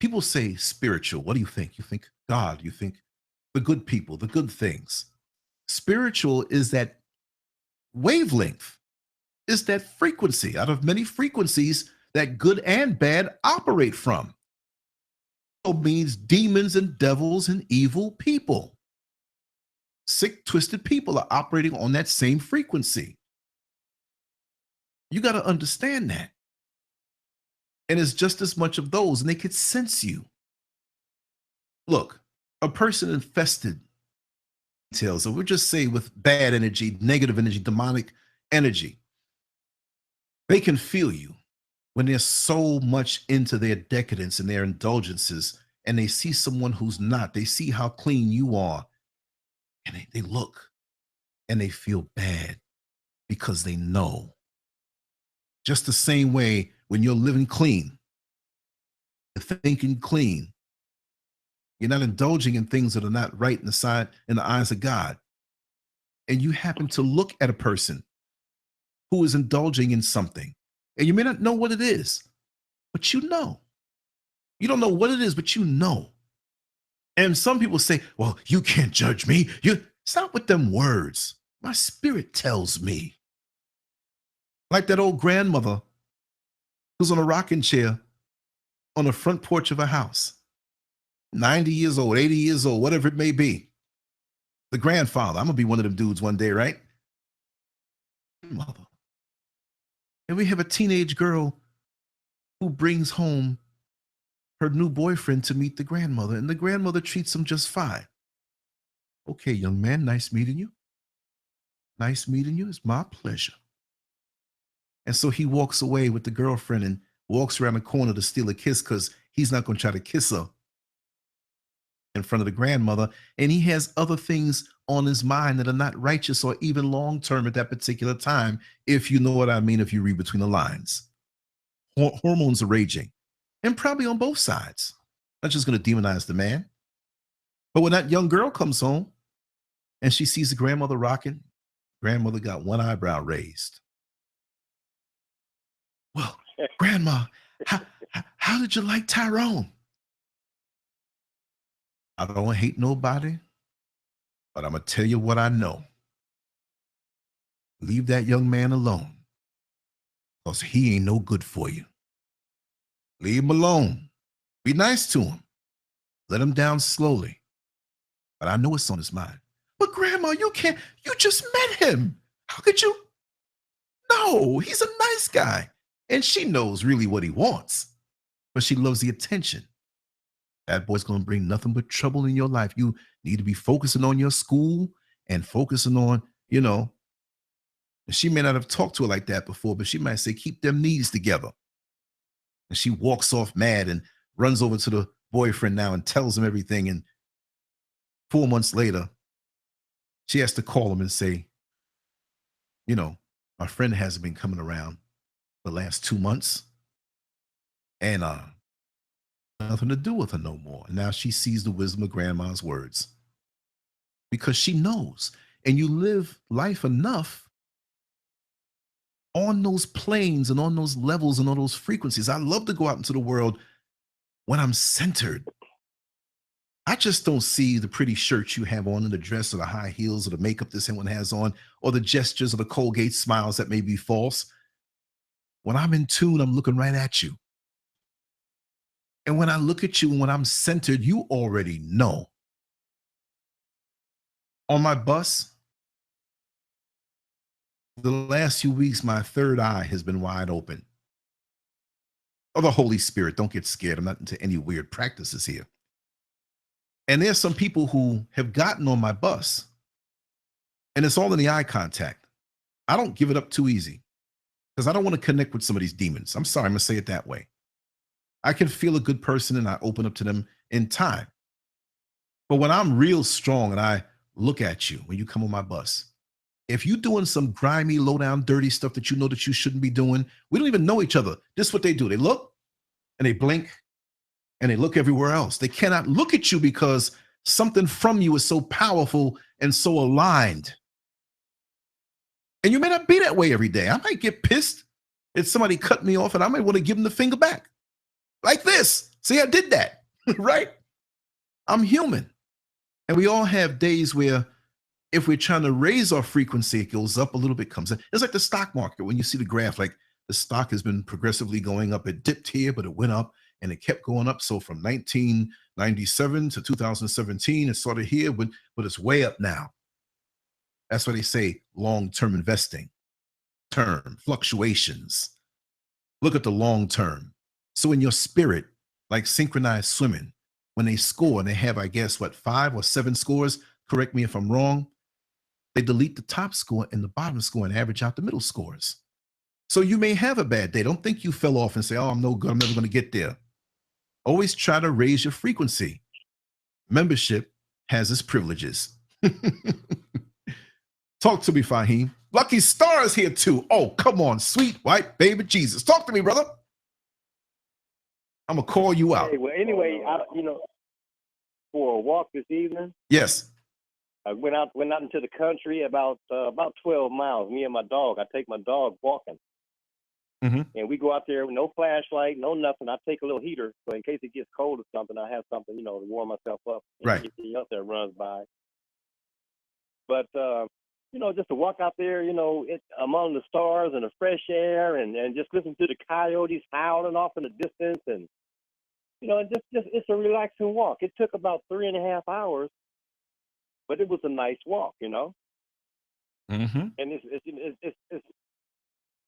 people say spiritual. What do you think? You think God, you think the good people, the good things. Spiritual is that wavelength, is that frequency out of many frequencies that good and bad operate from. It means demons and devils and evil people. Sick, twisted people are operating on that same frequency. You got to understand that. And it's just as much of those, and they could sense you. Look, a person infested, so we'll just say with bad energy, negative energy, demonic energy, they can feel you when they're so much into their decadence and their indulgences, and they see someone who's not. They see how clean you are, and they look and they feel bad because they know. Just the same way when you're living clean, you're thinking clean, you're not indulging in things that are not right in the eyes of God, and you happen to look at a person who is indulging in something, and you may not know what it is, but you know. You don't know what it is, but you know. And some people say, well, you can't judge me. Stop with them words. My spirit tells me. Like that old grandmother who's on a rocking chair on the front porch of a house, 90 years old, 80 years old, whatever it may be. The grandfather, I'm going to be one of them dudes one day, right? Mother. And we have a teenage girl who brings home her new boyfriend to meet the grandmother, and the grandmother treats him just fine. Okay, young man, nice meeting you. Nice meeting you. It's my pleasure. And so he walks away with the girlfriend and walks around the corner to steal a kiss because he's not going to try to kiss her in front of the grandmother. And he has other things on his mind that are not righteous or even long term at that particular time, if you know what I mean, if you read between the lines. Hormones are raging, and probably on both sides. Not just going to demonize the man. But when that young girl comes home and she sees the grandmother rocking, grandmother got one eyebrow raised. Well, grandma, how did you like Tyrone? I don't hate nobody, but I'm going to tell you what I know. Leave that young man alone, because he ain't no good for you. Leave him alone. Be nice to him. Let him down slowly. But I know it's on his mind. But grandma, you can't, you just met him. How could you? No, he's a nice guy. And she knows really what he wants, but she loves the attention. That boy's going to bring nothing but trouble in your life. You need to be focusing on your school and focusing on, she may not have talked to her like that before, but she might say, keep them knees together. And she walks off mad and runs over to the boyfriend now and tells him everything. And 4 months later, she has to call him and say, my friend hasn't been coming around the last 2 months. And nothing to do with her no more. And now she sees the wisdom of grandma's words because she knows. And you live life enough on those planes and on those levels and on those frequencies. I love to go out into the world when I'm centered. I just don't see the pretty shirts you have on and the dress or the high heels or the makeup that someone has on or the gestures or the Colgate smiles that may be false. When I'm in tune, I'm looking right at you. And when I look at you and when I'm centered, you already know. On my bus, the last few weeks, my third eye has been wide open. Oh, the Holy Spirit, don't get scared. I'm not into any weird practices here. And there's some people who have gotten on my bus, and it's all in the eye contact. I don't give it up too easy because I don't want to connect with some of these demons. I'm sorry, I'm going to say it that way. I can feel a good person and I open up to them in time. But when I'm real strong and I look at you when you come on my bus, if you're doing some grimy, low down, dirty stuff that you know that you shouldn't be doing, we don't even know each other. This is what they do. They look and they blink and they look everywhere else. They cannot look at you because something from you is so powerful and so aligned. And you may not be that way every day. I might get pissed if somebody cut me off and I might want to give them the finger back. Like this. See, I did that, right? I'm human. And we all have days where if we're trying to raise our frequency, it goes up a little bit, comes in. It's like the stock market. When you see the graph, like the stock has been progressively going up. It dipped here, but it went up and it kept going up. So from 1997 to 2017, it started here, but it's way up now. That's why they say long-term investing, term fluctuations. Look at the long term. So in your spirit, like synchronized swimming, when they score and they have, I guess, 5 or 7 scores, correct me if I'm wrong, they delete the top score and the bottom score and average out the middle scores. So you may have a bad day. Don't think you fell off and say, oh, I'm no good. I'm never going to get there. Always try to raise your frequency. Membership has its privileges. Talk to me, Fahim. Lucky Star is here too. Oh, come on, sweet white baby Jesus. Talk to me, brother. I'm going to call you out. Hey, well, anyway, for a walk this evening. Yes. I went out into the country about 12 miles. Me and my dog. I take my dog walking, and we go out there with no flashlight, no nothing. I take a little heater, so in case it gets cold or something, I have something, to warm myself up. Right. Anything else that runs by. But just to walk out there, among the stars and the fresh air, and just listen to the coyotes howling off in the distance, and just it's a relaxing walk. It took about 3.5 hours. But it was a nice walk, Mm-hmm. And it's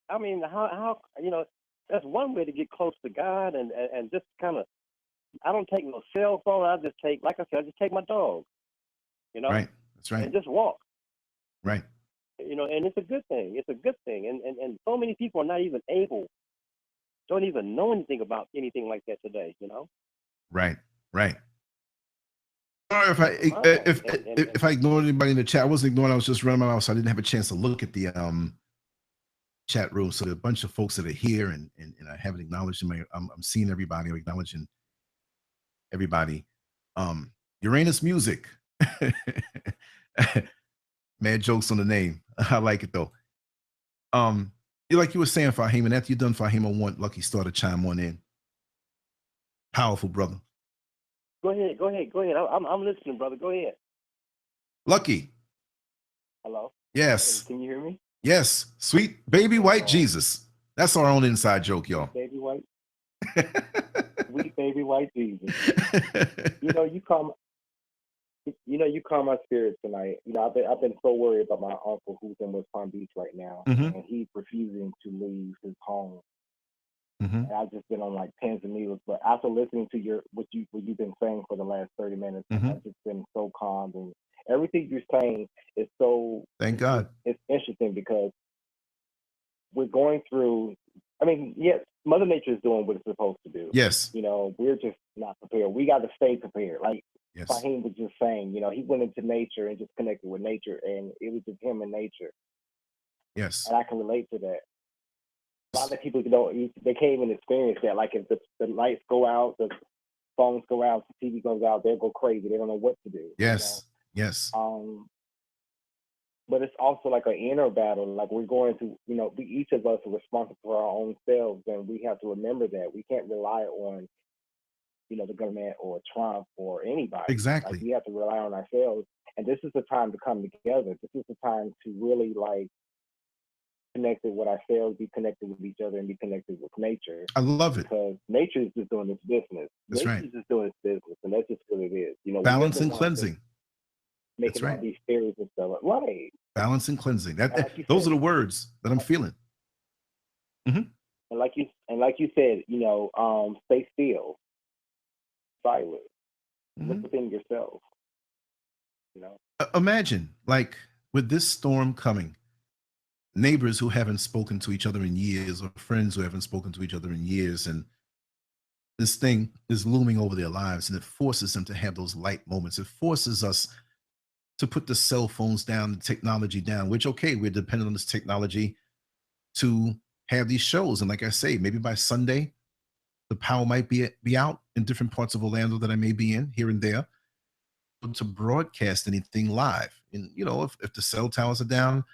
I mean, how that's one way to get close to God and just kind of. I don't take no cell phone. I just take, like I said, I just take my dog, Right. That's right. and just walk, Right. And it's a good thing. It's a good thing, and so many people are not even don't even know anything about anything like that today, Right. Right. Sorry if I ignored anybody in the chat. I wasn't ignoring. I was just running my mouth, so I didn't have a chance to look at the chat room. So there are a bunch of folks that are here, and I haven't acknowledged them. I'm seeing everybody, I'm acknowledging everybody. Uranus Music. Mad jokes on the name. I like it though. Like you were saying, Fahim, and after you're done, Fahim, I want Lucky Star to chime on in. Powerful brother. Go ahead. I'm listening, brother. Go ahead. Lucky. Hello. Yes. Can you hear me? Yes. Sweet baby white Jesus. That's our own inside joke, y'all. Baby white. Sweet baby white Jesus. You calm my spirit tonight. I've been so worried about my uncle who's in West Palm Beach right now, and he's refusing to leave his home. And I've just been on like pins and needles. But after listening to what you've been saying for the last 30 minutes, I've just been so calm, and everything you're saying is so. Thank God. It's interesting because we're going through. I mean, yes, Mother Nature is doing what it's supposed to do. Yes. We're just not prepared. We got to stay prepared. Like yes. Fahim was just saying, he went into nature and just connected with nature, and it was just him and nature. Yes. And I can relate to that. A lot of people they can't even experience that. Like if the lights go out, the phones go out, the TV goes out, they'll go crazy. They don't know what to do. Yes. Yes. But it's also like an inner battle. Like we're going to, we each of us are responsible for our own selves, and we have to remember that we can't rely on, the government or Trump or anybody. Exactly. Like we have to rely on ourselves, and this is the time to come together. This is the time to really connected with ourselves, be connected with each other, and be connected with nature. I love it. Because nature is just doing its business. That's right. Nature is just doing its business, and that's just what it is. Balance and cleansing. Making all these theories and stuff. Right. Balance and cleansing. Those are the words that I'm feeling. And like you said, stay still, silent, look within yourself. Imagine, like, with this storm coming, neighbors who haven't spoken to each other in years, or friends who haven't spoken to each other in years, and this thing is looming over their lives, and it forces them to have those light moments. It forces us to put the cell phones down, the technology down, which, okay, we're dependent on this technology to have these shows. And like I say, maybe by Sunday, the power might be out in different parts of Orlando that I may be in here and there to broadcast anything live. And, if the cell towers are down,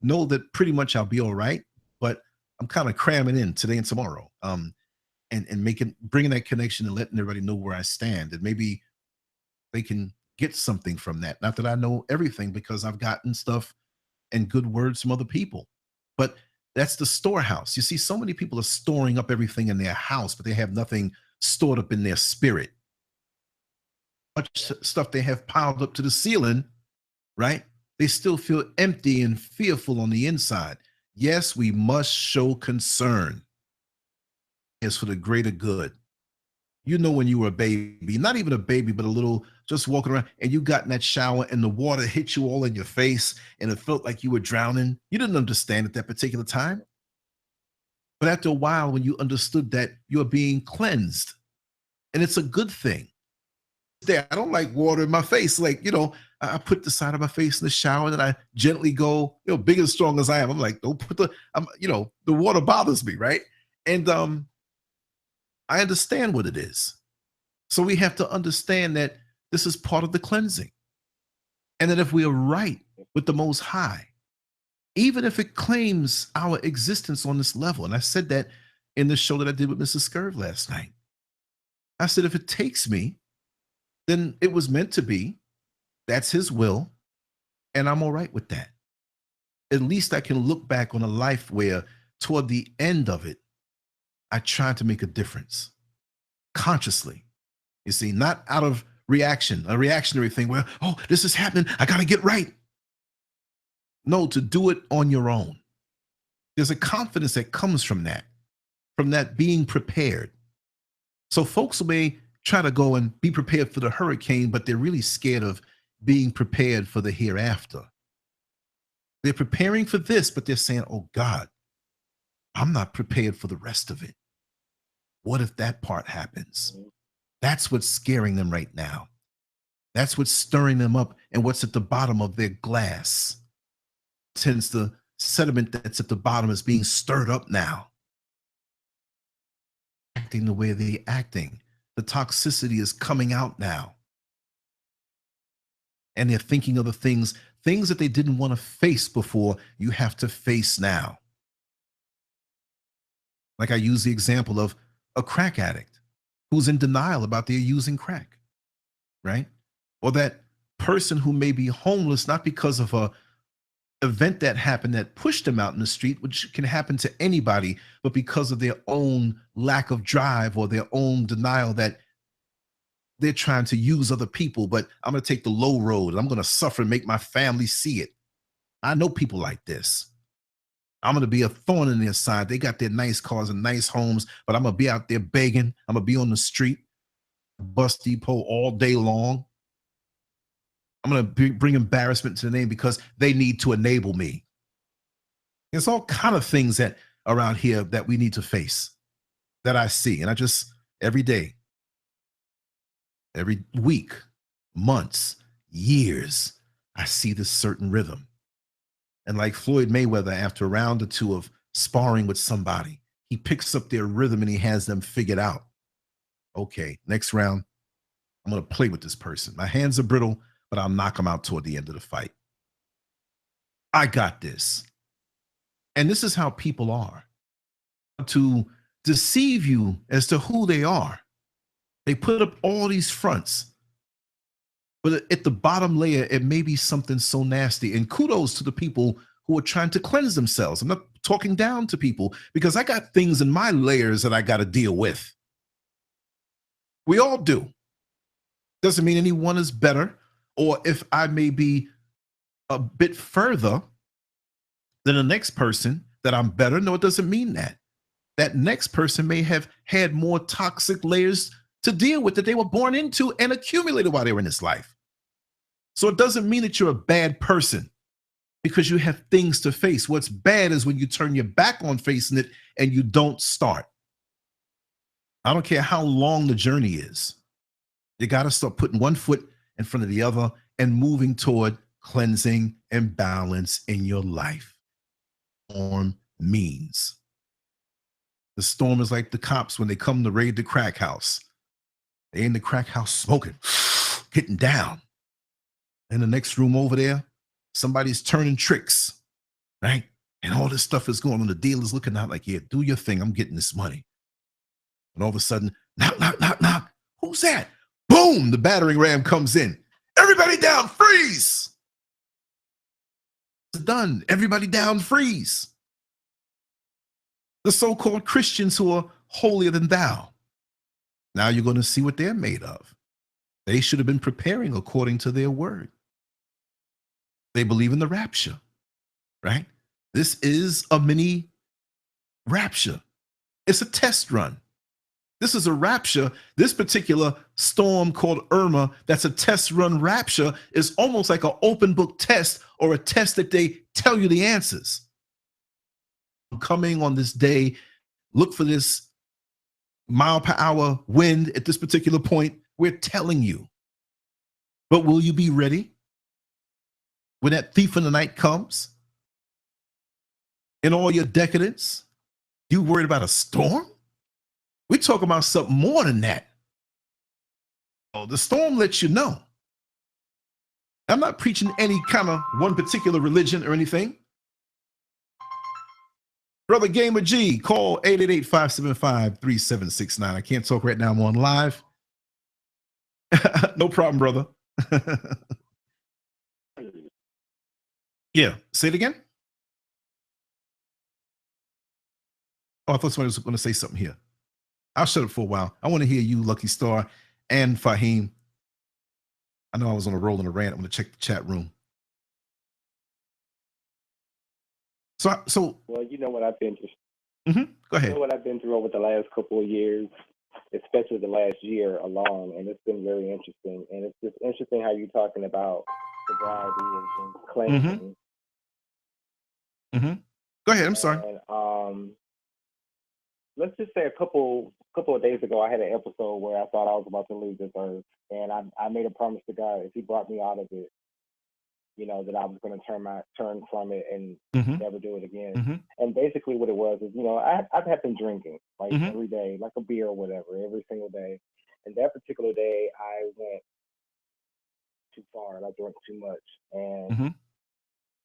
know that pretty much I'll be all right, but I'm kind of cramming in today and tomorrow, and bringing that connection and letting everybody know where I stand, and maybe they can get something from that. Not that I know everything, because I've gotten stuff and good words from other people, but that's the storehouse. You see, so many people are storing up everything in their house, but they have nothing stored up in their spirit. Much stuff they have piled up to the ceiling, right? They still feel empty and fearful on the inside. Yes, we must show concern. It's for the greater good. When you were a baby, not even a baby, but a little, just walking around, and you got in that shower and the water hit you all in your face and it felt like you were drowning. You didn't understand at that particular time. But after a while, when you understood that you're being cleansed, and it's a good thing. I don't like water in my face. Like, I put the side of my face in the shower, and then I gently go, big and strong as I am. I'm like, don't put the water bothers me, right? And I understand what it is. So we have to understand that this is part of the cleansing. And that if we are right with the Most High, even if it claims our existence on this level, and I said that in the show that I did with Mrs. Scurv last night, I said, if it takes me, then it was meant to be. That's his will, and I'm all right with that. At least I can look back on a life where, toward the end of it, I tried to make a difference consciously. You see, not out of reaction, a reactionary thing where, oh, this is happening, I got to get right. No, to do it on your own. There's a confidence that comes from that being prepared. So folks may try to go and be prepared for the hurricane, but they're really scared of being prepared for the hereafter. They're preparing for this, but they're saying, oh God, I'm not prepared for the rest of it. What if that part happens? That's what's scaring them right now. That's what's stirring them up, and what's at the bottom of their glass. Since the sediment that's at the bottom is being stirred up now, acting the way they're acting. The toxicity is coming out now. And they're thinking of the things that they didn't want to face before, you have to face now. Like I use the example of a crack addict who's in denial about their using crack, right? Or that person who may be homeless, not because of a event that happened that pushed them out in the street, which can happen to anybody, but because of their own lack of drive or their own denial that they're trying to use other people, but I'm going to take the low road. I'm going to suffer and make my family see it. I know people like this. I'm going to be a thorn in their side. They got their nice cars and nice homes, but I'm going to be out there begging. I'm going to be on the street, bus depot all day long. I'm going to bring embarrassment to the name because they need to enable me. There's all kind of things that around here that we need to face, that I see. And I just, every day, every week, months, years, I see this certain rhythm. And like Floyd Mayweather, after a round or two of sparring with somebody, he picks up their rhythm and he has them figured out. Okay, next round, I'm going to play with this person. My hands are brittle, but I'll knock them out toward the end of the fight. I got this. And this is how people are. To deceive you as to who they are, they put up all these fronts. But at the bottom layer, it may be something so nasty. And kudos to the people who are trying to cleanse themselves. I'm not talking down to people because I got things in my layers that I got to deal with. We all do. Doesn't mean anyone is better, or if I may be a bit further than the next person that I'm better. No, it doesn't mean that. That next person may have had more toxic layers to deal with that they were born into and accumulated while they were in this life. So it doesn't mean that you're a bad person because you have things to face. What's bad is when you turn your back on facing it and you don't start. I don't care how long the journey is. You got to start putting one foot in front of the other and moving toward cleansing and balance in your life. Storm means. The storm is like the cops when they come to raid the crack house. They in the crack house smoking, getting down. In the next room over there, somebody's turning tricks, right? And all this stuff is going on. The dealer's looking out like, yeah, do your thing. I'm getting this money. And all of a sudden, knock, knock, knock, knock. Who's that? Boom, the battering ram comes in. Everybody down, freeze. It's done. Everybody down, freeze. The so-called Christians who are holier than thou. Now you're going to see what they're made of. They should have been preparing according to their word. They believe in the rapture, right? This is a mini rapture. It's a test run. This is a rapture. This particular storm called Irma, that's a test run rapture, is almost like an open book test or a test that they tell you the answers. Coming on this day, look for this mile per hour wind at this particular point. We're telling you. But will you be ready when that thief in the night comes? In all your decadence, you worried about a storm? We're talking about something more than that. Oh, the storm lets you know. I'm not preaching any kind of one particular religion or anything. Brother Gamer G, call 888-575-3769. I can't talk right now. I'm on live. No problem, brother. Yeah, say it again. Oh, I thought somebody was going to say something here. I'll shut up for a while. I want to hear you, Lucky Star, and Fahim. I know I was on a roll and a rant. I'm going to check the chat room. So. Well, you know what I've been through. Go ahead. You know what I've been through over the last couple of years, especially the last year alone, and it's been very interesting. And it's just interesting how you're talking about sobriety and cleansing. Go ahead. I'm sorry. And let's just say a couple of days ago, I had an episode where I thought I was about to leave this earth, and I made a promise to God if He brought me out of it, that I was going to turn from it and never do it again. And basically, what it was is, I've had been drinking like every day, like a beer or whatever, every single day. And that particular day, I went too far and I drank too much, and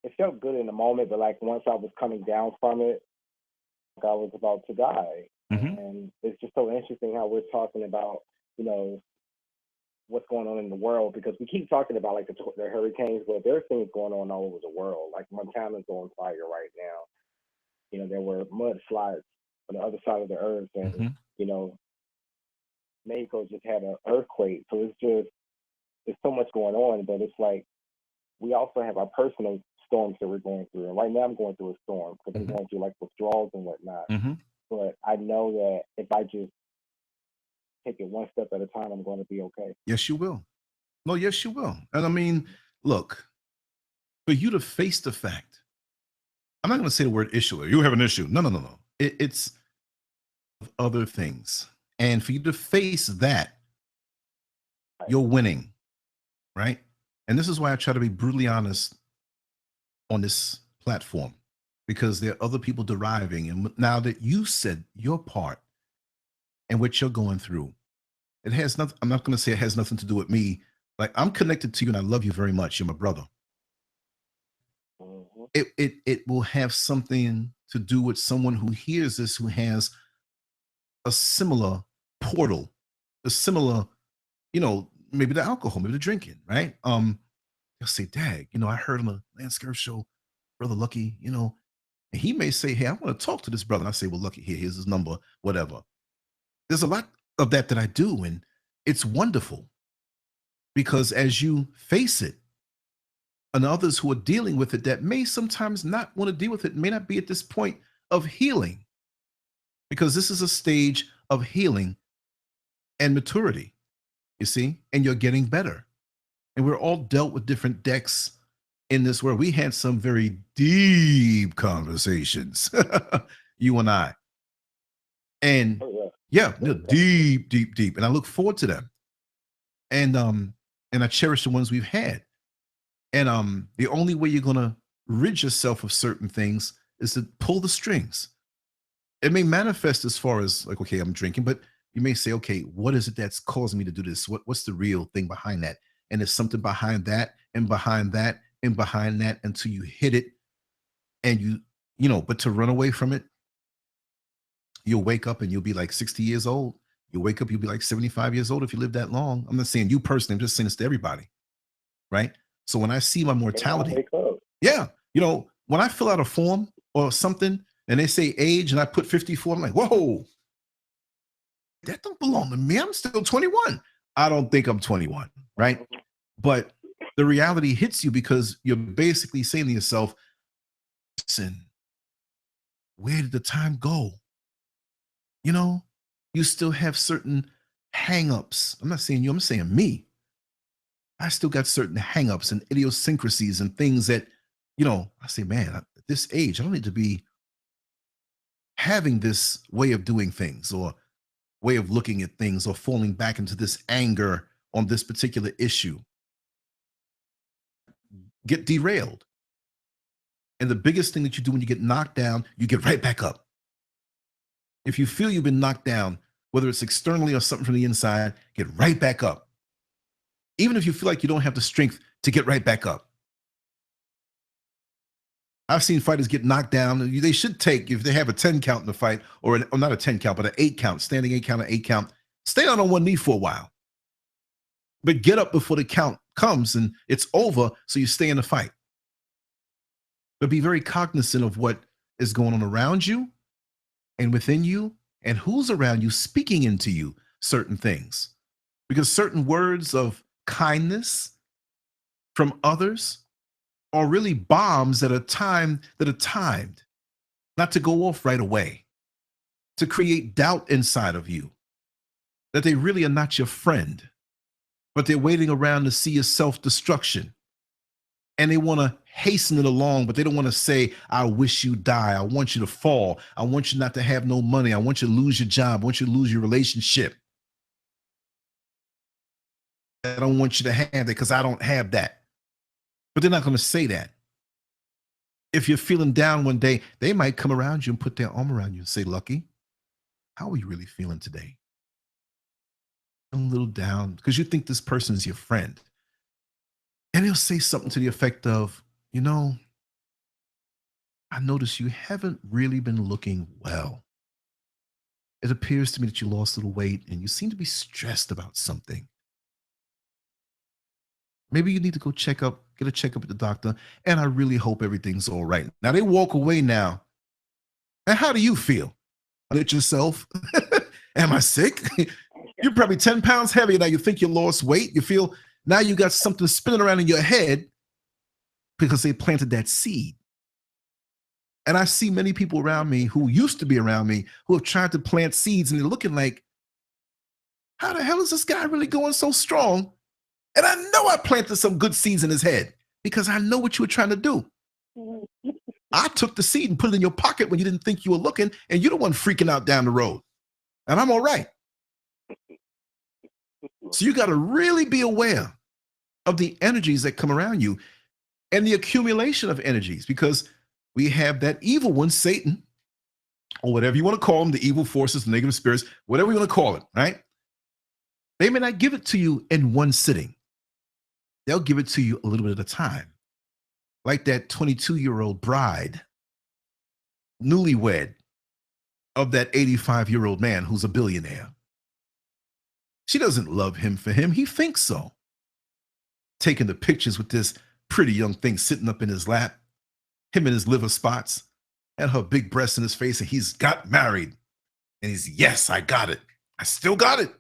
it felt good in the moment, but like once I was coming down from it, like I was about to die. And it's just so interesting how we're talking about, what's going on in the world, because we keep talking about like the hurricanes, but there are things going on all over the world. Like Montana's on fire right now. There were mudslides on the other side of the earth, and Mexico just had an earthquake. So there's so much going on, but it's like we also have our personal storms that we're going through. And right now I'm going through a storm because I'm going through like withdrawals and whatnot. But I know that if I just take it one step at a time, I'm going to be okay. Yes, you will. No, yes, you will. And I mean, look, for you to face the fact, I'm not going to say the word issue. You have an issue. No. It's other things. And for you to face that, you're winning, right? And this is why I try to be brutally honest on this platform, because there are other people deriving. And now that you said your part and what you're going through, it has nothing. I'm not going to say it has nothing to do with me. Like, I'm connected to you and I love you very much. You're my brother. It will have something to do with someone who hears this, who has a similar portal, a similar, maybe the alcohol, maybe the drinking, right? They'll say, Dag, I heard on the Lance Scurf show, Brother Lucky, and he may say, hey, I want to talk to this brother. And I say, well, Lucky, here's his number, whatever. There's a lot of that I do, and it's wonderful, because as you face it, and others who are dealing with it that may sometimes not want to deal with it, may not be at this point of healing, because this is a stage of healing and maturity, you see, and you're getting better. And we're all dealt with different decks in this world. We had some very deep conversations, you and I. And deep. And I look forward to them. And I cherish the ones we've had. And the only way you're gonna rid yourself of certain things is to pull the strings. It may manifest as far as like, okay, I'm drinking, but you may say, okay, what is it that's causing me to do this? What's the real thing behind that? And there's something behind that and behind that and behind that until you hit it. And but to run away from it, you'll wake up and you'll be like 60 years old. You'll wake up, you'll be like 75 years old if you live that long. I'm not saying you personally, I'm just saying this to everybody, right? So when I see my mortality, when I fill out a form or something and they say age and I put 54, I'm like, whoa, that don't belong to me. I'm still 21. I don't think I'm 21, right? But the reality hits you because you're basically saying to yourself, listen, where did the time go? You still have certain hang-ups. I'm not saying you, I'm saying me. I still got certain hang-ups and idiosyncrasies and things that, I say, man, at this age, I don't need to be having this way of doing things or way of looking at things or falling back into this anger on this particular issue. Get derailed. And the biggest thing that you do when you get knocked down, you get right back up. If you feel you've been knocked down, whether it's externally or something from the inside, get right back up. Even if you feel like you don't have the strength to get right back up. I've seen fighters get knocked down. They should take, if they have a 10 count in the fight, or not a 10 count, but an 8 count, standing 8 count, an 8 count, stay down on one knee for a while. But get up before the count comes and it's over, so you stay in the fight. But be very cognizant of what is going on around you and within you, and who's around you speaking into you certain things. Because certain words of kindness from others are really bombs that are timed, not to go off right away, to create doubt inside of you, that they really are not your friend, but they're waiting around to see your self-destruction. and they want to hasten it along, but they don't want to say, I wish you die. I want you to fall. I want you not to have no money. I want you to lose your job. I want you to lose your relationship. I don't want you to have that because I don't have that. But they're not going to say that. If you're feeling down one day, they might come around you and put their arm around you and say, Lucky, how are you really feeling today? I'm a little down because you think this person is your friend. And he'll say something to the effect of, you know, I notice you haven't really been looking well. It appears to me that you lost a little weight and you seem to be stressed about something. Maybe you need to go get a checkup at the doctor, and I really hope everything's all right. Now they walk away now. And how do you feel? At yourself? Am I sick? You're probably 10 pounds heavier now. You think you lost weight. You feel now you got something spinning around in your head because they planted that seed. And I see many people around me who used to be around me who have tried to plant seeds, and they're looking like, how the hell is this guy really going so strong? And I know I planted some good seeds in his head because I know what you were trying to do. I took the seed and put it in your pocket when you didn't think you were looking, and you're the one freaking out down the road. And I'm all right. So you got to really be aware of the energies that come around you and the accumulation of energies, because we have that evil one, Satan, or whatever you want to call them, the evil forces, the negative spirits, whatever you want to call it, right? They may not give it to you in one sitting. They'll give it to you a little bit at a time. Like that 22-year-old bride, newlywed of that 85-year-old man who's a billionaire. She doesn't love him for him. He thinks so. Taking the pictures with this pretty young thing sitting up in his lap, him and his liver spots, and her big breasts in his face, and he's got married. And he's, yes, I got it. I still got it.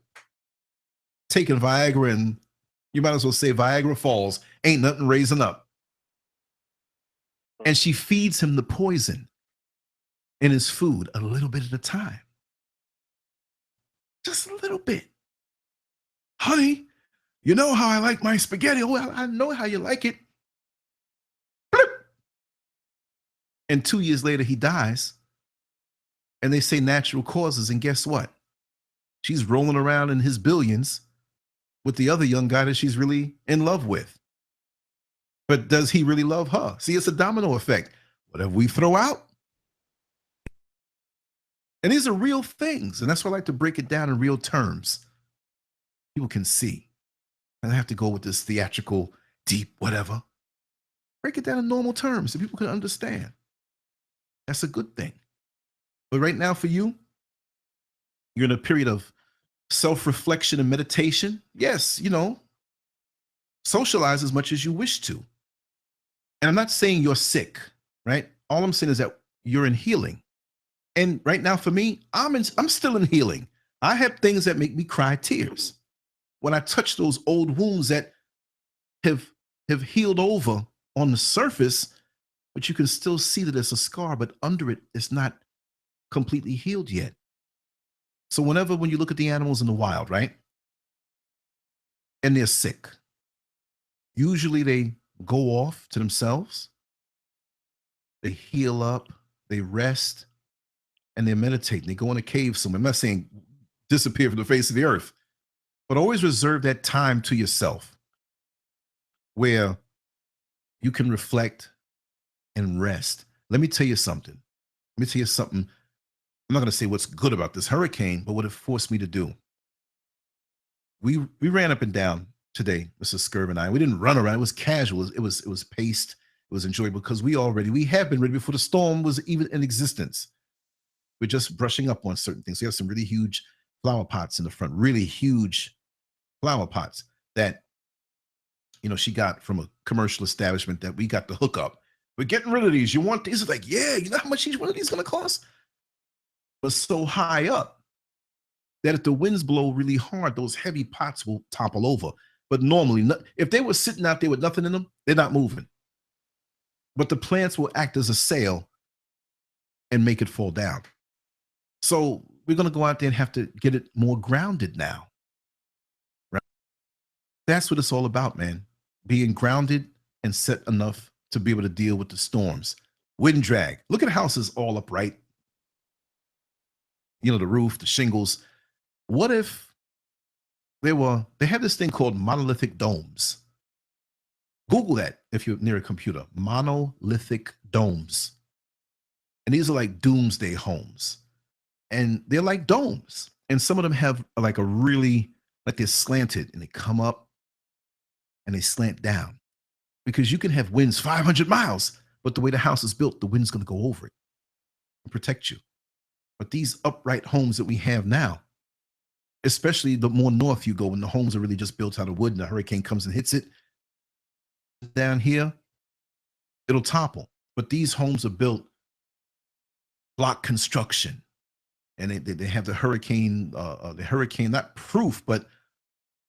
Taking Viagra, and you might as well say Viagra Falls, ain't nothing raising up. And she feeds him the poison in his food a little bit at a time. Just a little bit. Honey, you know how I like my spaghetti. Well, I know how you like it. Blip. And 2 years later, he dies. And they say natural causes. And guess what? She's rolling around in his billions with the other young guy that she's really in love with. But does he really love her? See, it's a domino effect. Whatever we throw out. And these are real things. And that's why I like to break it down in real terms. People can see. And I have to go with this theatrical, deep, whatever. Break it down in normal terms so people can understand. That's a good thing. But right now for you, you're in a period of self-reflection and meditation. Yes, socialize as much as you wish to. And I'm not saying you're sick, right? All I'm saying is that you're in healing. And right now for me, I'm still in healing. I have things that make me cry tears. When I touch those old wounds that have healed over on the surface, but you can still see that it's a scar, but under it, it's not completely healed yet. So when you look at the animals in the wild, right? And they're sick, usually they go off to themselves, they heal up, they rest, and they meditate. They go in a cave somewhere. I'm not saying disappear from the face of the earth, but always reserve that time to yourself where you can reflect and rest. Let me tell you something. I'm not going to say what's good about this hurricane, but what it forced me to do. We ran up and down today, Mr. Scurv and I. We didn't run around. It was casual. It was paced. It was enjoyable because we have been ready before the storm was even in existence. We're just brushing up on certain things. We have some really huge flower pots in the front, really huge flower pots that, she got from a commercial establishment that we got the hook up. We're getting rid of these. You want these? It's like, yeah, you know how much each one of these is going to cost? But so high up that if the winds blow really hard, those heavy pots will topple over. But normally, if they were sitting out there with nothing in them, they're not moving. But the plants will act as a sail and make it fall down. So we're going to go out there and have to get it more grounded now. Right? That's what it's all about, man. Being grounded and set enough to be able to deal with the storms. Wind drag. Look at houses all upright. You know, the roof, the shingles. What if they have this thing called monolithic domes? Google that if you're near a computer. Monolithic domes. And these are like doomsday homes. And they're like domes. And some of them have like like they're slanted and they come up and they slant down. Because you can have winds 500 miles, but the way the house is built, the wind's going to go over it and protect you. But these upright homes that we have now, especially the more north you go, when the homes are really just built out of wood and the hurricane comes and hits it, down here, it'll topple. But these homes are built block construction. And they have the hurricane, not proof, but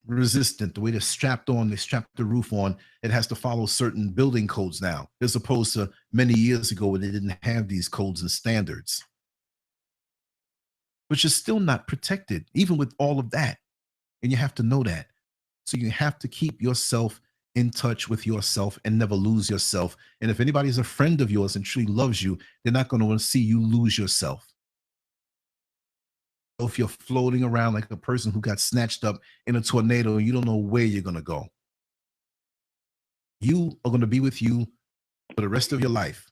resistant. The way they're strapped on, they strap the roof on. It has to follow certain building codes now, as opposed to many years ago when they didn't have these codes and standards. But you're still not protected, even with all of that. And you have to know that. So you have to keep yourself in touch with yourself and never lose yourself. And if anybody's a friend of yours and truly loves you, they're not going to want to see you lose yourself. If you're floating around like a person who got snatched up in a tornado and you don't know where you're going to go, you are going to be with you for the rest of your life.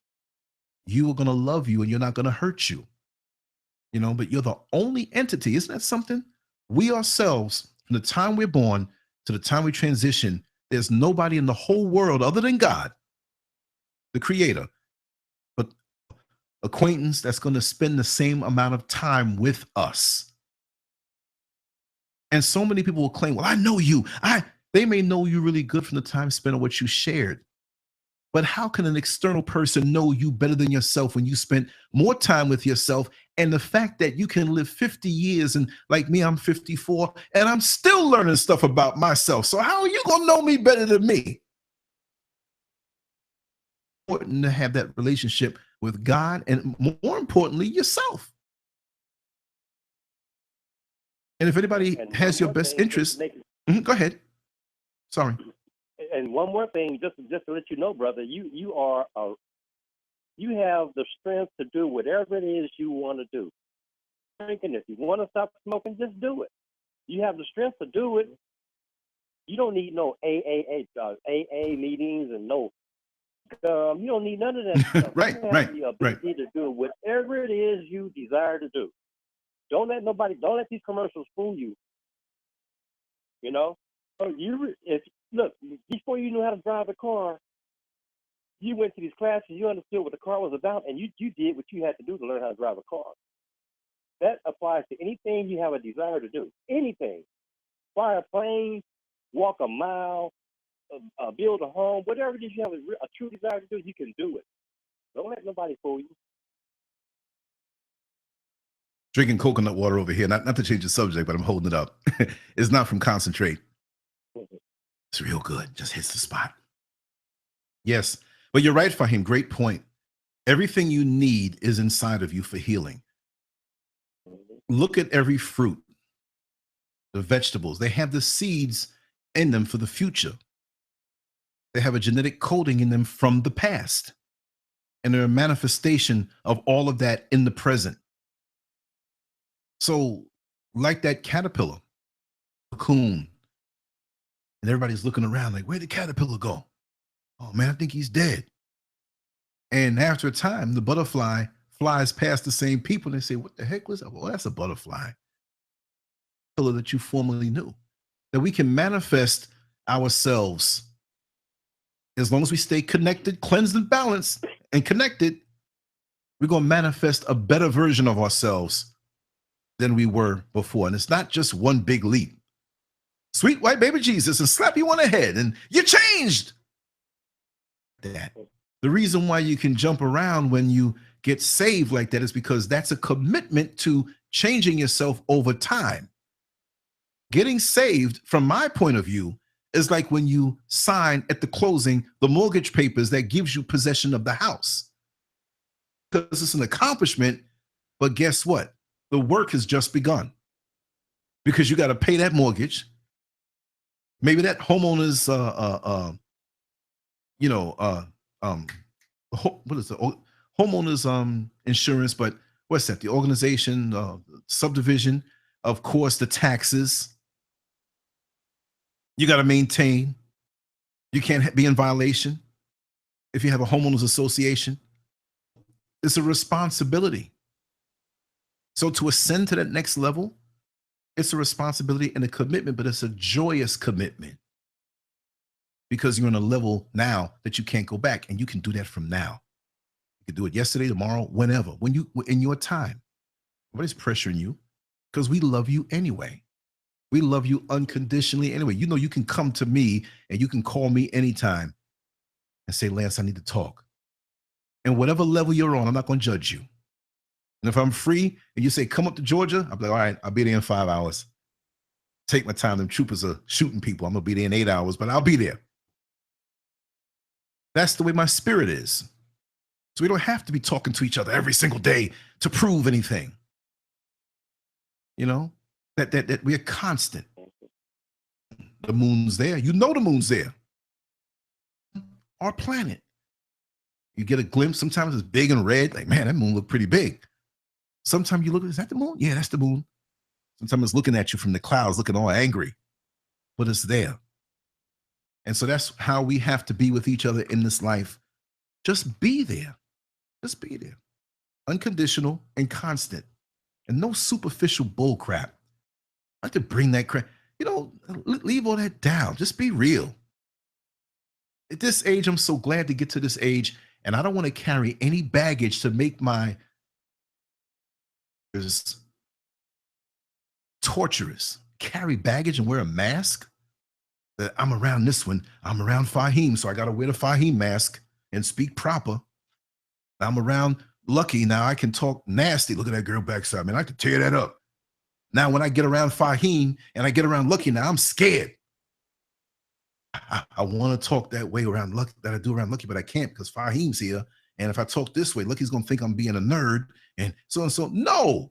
You are going to love you and you're not going to hurt you. You know, but you're the only entity. Isn't that something? We ourselves, from the time we're born to the time we transition, there's nobody in the whole world other than God, the creator, but acquaintance that's going to spend the same amount of time with us. And so many people will claim, well, I know you. They may know you really good from the time spent on what you shared. But how can an external person know you better than yourself when you spent more time with yourself? And the fact that you can live 50 years, and like me, I'm 54, and I'm still learning stuff about myself. So how are you going to know me better than me? It's important to have that relationship with God and, more importantly, yourself. And if anybody has your best interest, go ahead. Sorry. And one more thing, just to let you know, brother, you have the strength to do whatever it is you want to do. Drinking, if you want to stop smoking, just do it. You have the strength to do it. You don't need no AA meetings and no. You don't need none of that stuff. Right. The ability to do whatever it is you desire to do. Don't let these commercials fool you. You know, look, before you knew how to drive a car, you went to these classes, you understood what the car was about, and you did what you had to do to learn how to drive a car. That applies to anything you have a desire to do. Anything. Fly a plane, walk a mile, build a home, whatever it is you have a true desire to do, you can do it. Don't let nobody fool you. Drinking coconut water over here, not to change the subject, but I'm holding it up. It's not from concentrate. It's real good. Just hits the spot. Yes. But you're right, Fahim. Great point. Everything you need is inside of you for healing. Look at every fruit, the vegetables. They have the seeds in them for the future. They have a genetic coding in them from the past. And they're a manifestation of all of that in the present. So, like that caterpillar, cocoon, and everybody's looking around like, where'd the caterpillar go? Oh man, I think he's dead. And after a time, the butterfly flies past the same people and they say, what the heck was that? Well, that's a butterfly. That you formerly knew. That we can manifest ourselves as long as we stay connected, cleansed, and balanced, and connected. We're going to manifest a better version of ourselves than we were before. And it's not just one big leap. Sweet white baby Jesus, and slap you on the head and you changed. That. The reason why you can jump around when you get saved like that is because that's a commitment to changing yourself over time. Getting saved, from my point of view, is like when you sign at the closing the mortgage papers that gives you possession of the house. Because it's an accomplishment, but guess what? The work has just begun. Because you got to pay that mortgage. Maybe that homeowner's you know, what is the homeowners insurance? But what's that? The organization, subdivision, of course, the taxes. You got to maintain. You can't be in violation if you have a homeowners association. It's a responsibility. So to ascend to that next level, it's a responsibility and a commitment, but it's a joyous commitment because you're on a level now that you can't go back, and you can do that from now. You can do it yesterday, tomorrow, whenever, when you in your time. Nobody's pressuring you because we love you anyway. We love you unconditionally anyway. You know, you can come to me and you can call me anytime and say, Lance, I need to talk. And whatever level you're on, I'm not going to judge you. And if I'm free and you say, come up to Georgia, I'll be like, all right, I'll be there in 5 hours. Take my time. Them troopers are shooting people. I'm going to be there in 8 hours, but I'll be there. That's the way my spirit is. So we don't have to be talking to each other every single day to prove anything. You know, that we're constant. The moon's there. You know the moon's there. Our planet. You get a glimpse. Sometimes it's big and red. Like, man, that moon looked pretty big. Sometimes you look, is that the moon? Yeah, that's the moon. Sometimes it's looking at you from the clouds, looking all angry, but it's there. And so that's how we have to be with each other in this life. Just be there. Just be there. Unconditional and constant. And no superficial bull crap. I like to bring that crap. You know, leave all that down. Just be real. At this age, I'm so glad to get to this age, and I don't want to carry any baggage to make my torturous. Carry baggage and wear a mask. That I'm around this one. I'm around Fahim, so I got to wear the Fahim mask and speak proper. I'm around Lucky. Now I can talk nasty. Look at that girl backside, man. I can tear that up. Now, when I get around Fahim and I get around Lucky, now I'm scared. I want to talk that way around Lucky that I do around Lucky, but I can't because Fahim's here. And if I talk this way, Lucky's going to think I'm being a nerd and so and so. No.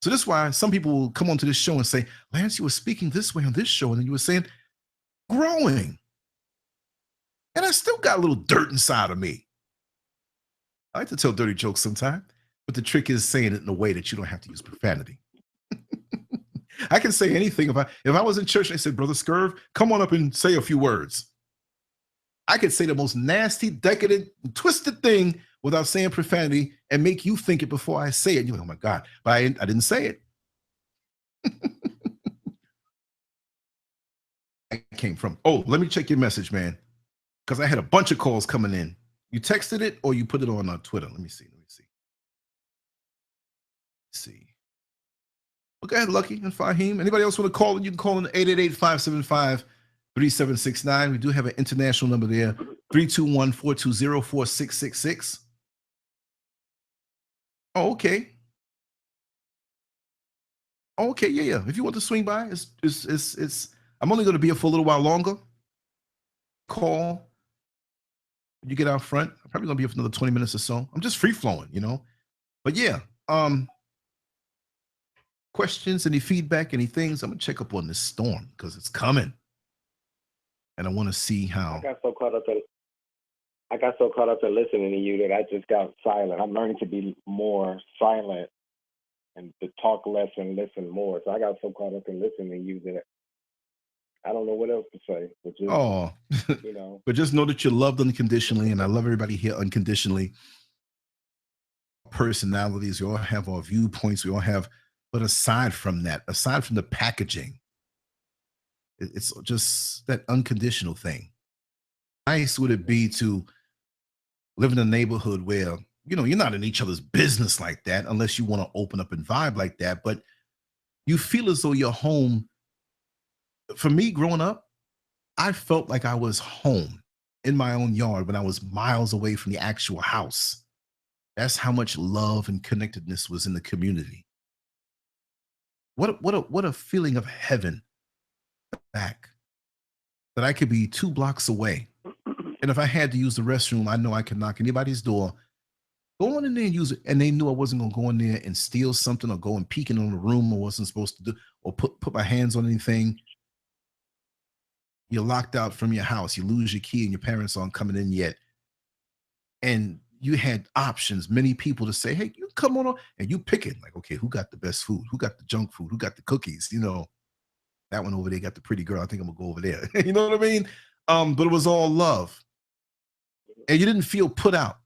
So this is why some people will come onto this show and say, Lance, you were speaking this way on this show, and then you were saying growing. And I still got a little dirt inside of me. I like to tell dirty jokes sometimes, but the trick is saying it in a way that you don't have to use profanity. I can say anything. If I was in church and they said, Brother Scurv, come on up and say a few words. I could say the most nasty, decadent, twisted thing without saying profanity and make you think it before I say it. You're like, oh my God, but I didn't say it. I came from, oh, let me check your message, man. Because I had a bunch of calls coming in. You texted it or you put it on Twitter. Let me see. Let's see. Well, go ahead, Lucky and Fahim. Anybody else want to call in? You can call in 888-575-3769. We do have an international number there, 321-420-4666. Oh, okay. Okay, yeah. If you want to swing by, it's I'm only going to be here for a little while longer. Call. You get out front. I'm probably going to be here for another 20 minutes or so. I'm just free flowing, you know. But yeah, questions, any feedback, any things, I'm going to check up on this storm because it's coming. And I want to see how. I got so caught up in listening to you that I just got silent. I'm learning to be more silent and to talk less and listen more. So I got so caught up in listening to you that I don't know what else to say. But just, you know. But just know that you're loved unconditionally, and I love everybody here unconditionally. Personalities, we all have our viewpoints, we all have, but aside from that, aside from the packaging, it's just that unconditional thing. How nice would it be to live in a neighborhood where, you know, you're not in each other's business like that unless you want to open up and vibe like that, but you feel as though you're home. For me, growing up, I felt like I was home in my own yard when I was miles away from the actual house. That's how much love and connectedness was in the community. What a feeling of heaven back, that I could be 2 blocks away. And if I had to use the restroom, I know I could knock anybody's door, go on in there and use it. And they knew I wasn't going to go in there and steal something or go and peek in on the room I wasn't supposed to do, or put my hands on anything. You're locked out from your house. You lose your key and your parents aren't coming in yet. And you had options, many people to say, hey, you come on, and you pick it. Like, okay, who got the best food? Who got the junk food? Who got the cookies? You know, that one over there got the pretty girl. I think I'm gonna go over there. You know what I mean? But it was all love. And you didn't feel put out.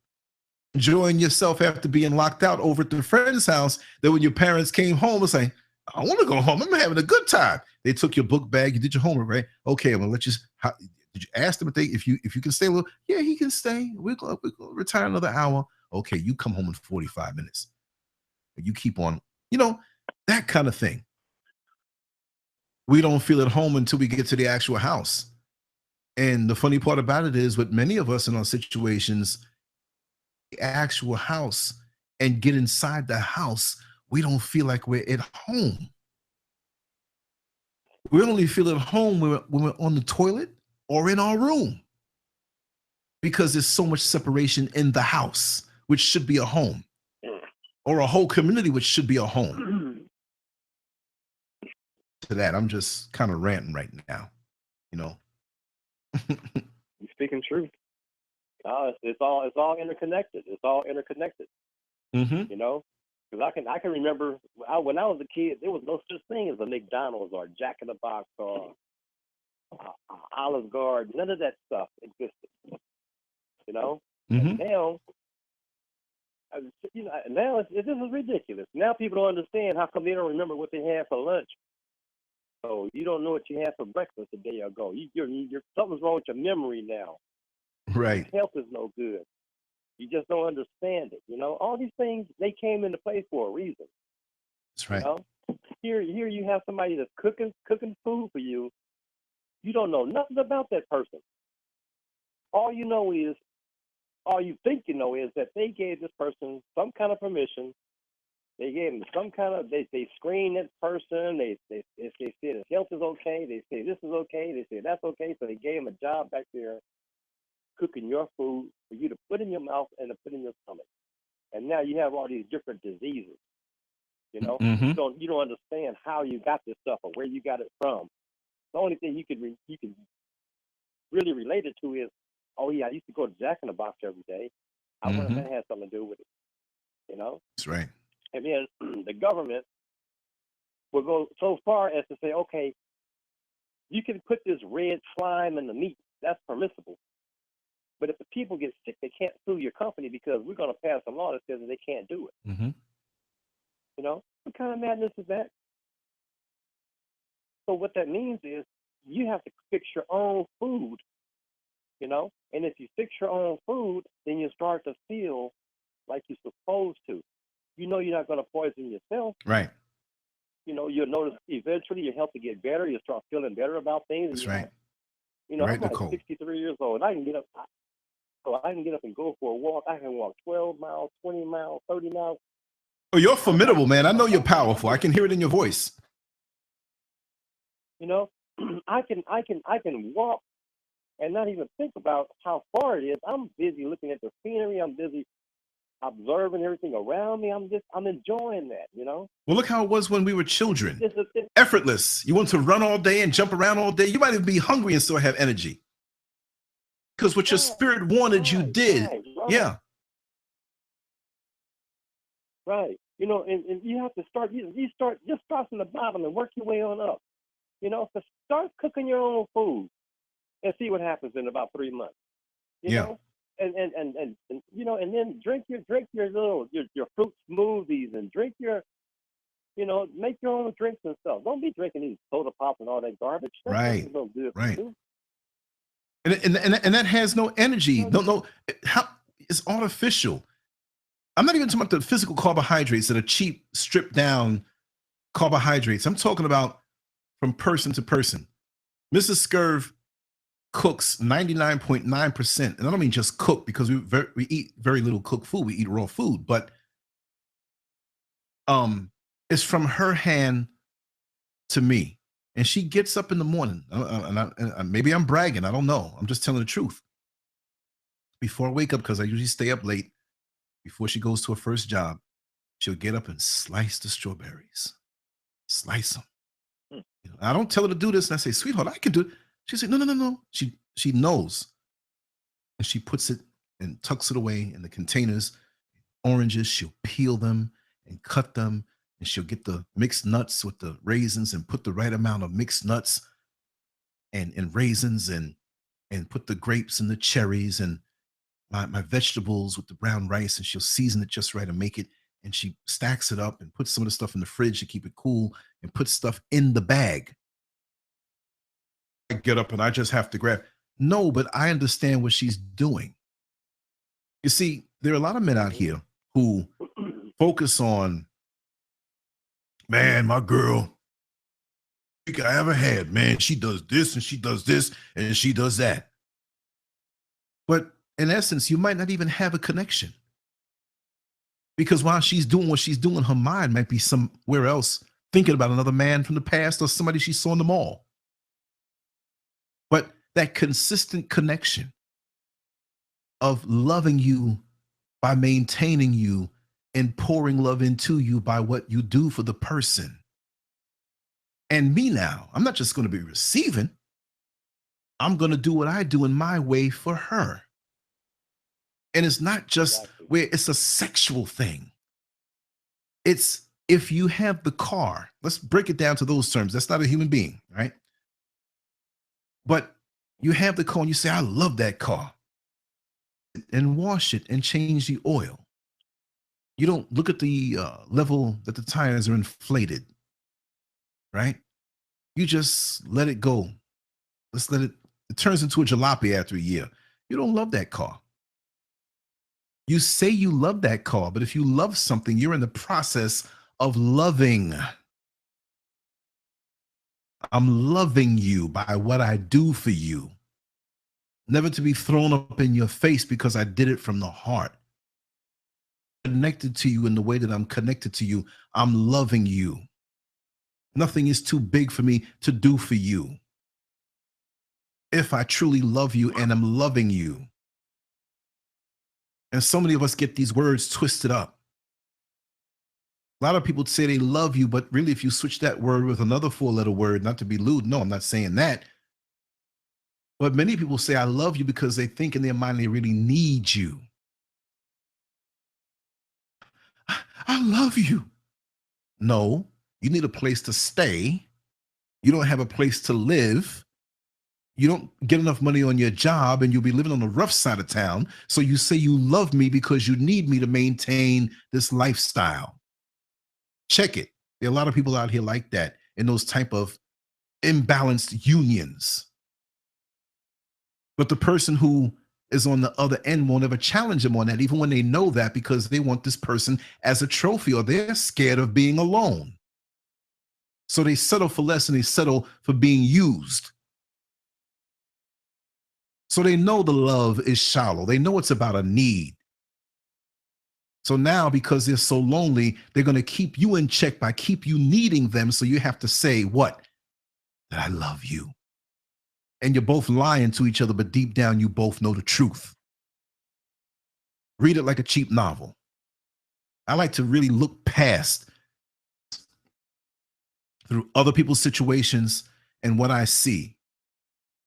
Enjoying yourself after being locked out over at the friend's house, that when your parents came home, it's like, I want to go home. I'm having a good time. They took your book bag. You did your homework, right? Okay, I'm gonna let you. Did you ask them if you can stay a little? Yeah, he can stay. We're gonna retire another hour. Okay, you come home in 45 minutes. You keep on, you know, that kind of thing. We don't feel at home until we get to the actual house. And the funny part about it is, with many of us in our situations, the actual house and get inside the house, we don't feel like we're at home. We only feel at home when we're on the toilet or in our room, because there's so much separation in the house, which should be a home, or a whole community, which should be a home. To that, I'm just kind of ranting right now, you know. You're speaking truth. It's all interconnected. It's all interconnected. Mm-hmm. You know, because I can remember when I was a kid, there was no such thing as a McDonald's or Jack in the Box or Olive Garden. None of that stuff existed. You know, Mm-hmm. and now, now this is ridiculous. Now people don't understand how come they don't remember what they had for lunch. So you don't know what you had for breakfast a day ago. You're something's wrong with your memory now. Right. Your health is no good. You just don't understand it. You know, all these things, they came into place for a reason. That's right. You know? Here you have somebody that's cooking food for you. You don't know nothing about that person. All you think you know is that they gave this person some kind of permission. They gave them some kind of, they screened that person. They said his health is okay. They say this is okay. They say that's okay. So they gave him a job back there cooking your food for you to put in your mouth and to put in your stomach. And now you have all these different diseases. You know, Mm-hmm. you don't understand how you got this stuff or where you got it from. The only thing you can really relate it to is, oh yeah, I used to go to Jack in the Box every day. I wonder if that has something to do with it. You know? That's right. And then the government will go so far as to say, okay, you can put this red slime in the meat. That's permissible. But if the people get sick, they can't sue your company because we're going to pass a law that says that they can't do it. Mm-hmm. You know? What kind of madness is that? So what that means is you have to fix your own food, you know? And if you fix your own food, then you start to feel like you're supposed to. You know you're not going to poison yourself. Right. You know, you'll notice eventually your health will get better. You'll start feeling better about things. That's right. You know, right, I'm like Nicole. 63 years old. I can get up. So I can get up and go for a walk. I can walk 12 miles, 20 miles, 30 miles. Oh, you're formidable, man. I know you're powerful. I can hear it in your voice. You know, I can walk and not even think about how far it is. I'm busy looking at the scenery. I'm busy observing everything around me. I'm enjoying that, you know. Well, look how it was when we were children. It's effortless. You want to run all day and jump around all day. You might even be hungry and still have energy. Because what your spirit wanted, you did. Right. Yeah. Right. You know, and you have to start, just start from the bottom and work your way on up. You know, so start cooking your own food and see what happens in about 3 months. You know? And you know, and then drink your fruit smoothies and drink your, you know, make your own drinks and stuff. Don't be drinking these soda pops and all that garbage. Right. No good right. for you. And that has no energy. No, how it's artificial. I'm not even talking about the physical carbohydrates that are cheap, stripped down carbohydrates. I'm talking about from person to person. Mrs. Scurv cooks 99.9%. And I don't mean just cook, because we eat very little cooked food. We eat raw food, but it's from her hand to me. And she gets up in the morning, and maybe I'm bragging. I don't know. I'm just telling the truth. Before I wake up, because I usually stay up late, before she goes to her first job, she'll get up and slice the strawberries. Slice them. You know, I don't tell her to do this, and I say, sweetheart, I can do it. She said, no, no, no, no. She knows. And she puts it and tucks it away in the containers. Oranges, she'll peel them and cut them. And she'll get the mixed nuts with the raisins and put the right amount of mixed nuts and raisins and put the grapes and the cherries and my vegetables with the brown rice, and she'll season it just right and make it. And she stacks it up and puts some of the stuff in the fridge to keep it cool and puts stuff in the bag. I get up and I just have to grab. No, but I understand what she's doing. You see, there are a lot of men out here who focus on, man, my girl, I ever had, man, she does this and she does this and she does that. But in essence, you might not even have a connection. Because while she's doing what she's doing, her mind might be somewhere else thinking about another man from the past or somebody she saw in the mall. But that consistent connection of loving you by maintaining you and pouring love into you by what you do for the person. And me now, I'm not just going to be receiving. I'm going to do what I do in my way for her. And it's not just where it's a sexual thing. It's if you have the car, let's break it down to those terms. That's not a human being, right? But you have the car and you say, I love that car. And wash it and change the oil. You don't look at the level that the tires are inflated, right? You just let it go. Let's let it turns into a jalopy after a year. You don't love that car. You say you love that car, but if you love something, you're in the process of loving. I'm loving you by what I do for you. Never to be thrown up in your face because I did it from the heart. Connected to you in the way that I'm connected to you. I'm loving you. Nothing is too big for me to do for you. If I truly love you and I'm loving you. And so many of us get these words twisted up. A lot of people say they love you, but really if you switch that word with another four-letter word, not to be lewd, no, I'm not saying that. But many people say I love you because they think in their mind they really need you. I love you. No, you need a place to stay. You don't have a place to live. You don't get enough money on your job and you'll be living on the rough side of town. So you say you love me because you need me to maintain this lifestyle. Check it. There are a lot of people out here like that in those type of imbalanced unions. But the person who is on the other end won't ever challenge them on that, even when they know that, because they want this person as a trophy or they're scared of being alone. So they settle for less and they settle for being used. So they know the love is shallow. They know it's about a need. So now, because they're so lonely, they're going to keep you in check by keep you needing them. So you have to say what? That I love you. And you're both lying to each other, but deep down, you both know the truth. Read it like a cheap novel. I like to really look past through other people's situations and what I see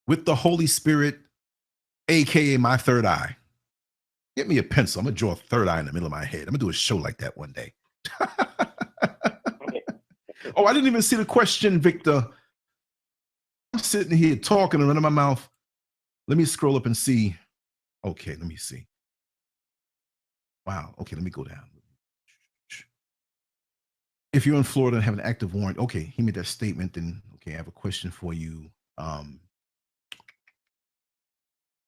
with the Holy Spirit, AKA my third eye. Get me a pencil. I'm going to draw a third eye in the middle of my head. I'm going to do a show like that one day. Oh, I didn't even see the question, Victor. I'm sitting here talking and running my mouth. Let me scroll up and see. Okay, let me see. Wow. Okay, let me go down. If you're in Florida and have an active warrant, okay, he made that statement. Then, okay, I have a question for you.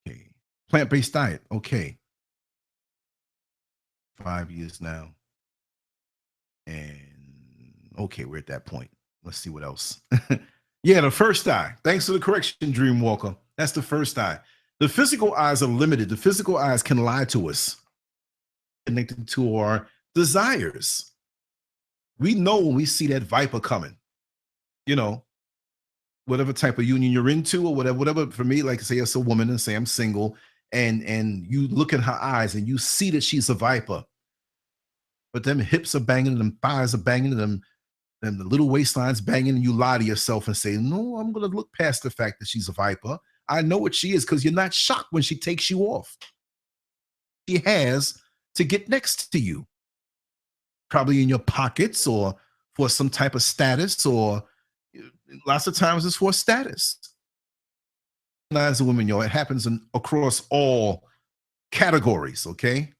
Okay, plant-based diet. Okay. 5 years now. And okay, we're at that point. Let's see what else. Yeah, the first eye. Thanks for the correction, Dreamwalker. That's the first eye. The physical eyes are limited. The physical eyes can lie to us, connected to our desires. We know when we see that viper coming, you know, whatever type of union you're into or whatever. For me, like say it's a woman and say I'm single, and you look in her eyes and you see that she's a viper. But them hips are banging, them thighs are banging, them and the little waistlines banging, and you lie to yourself and say, no, I'm going to look past the fact that she's a viper. I know what she is, because you're not shocked when she takes you off. She has to get next to you, probably in your pockets or for some type of status, or lots of times it's for status. As a woman, it happens across all categories, okay?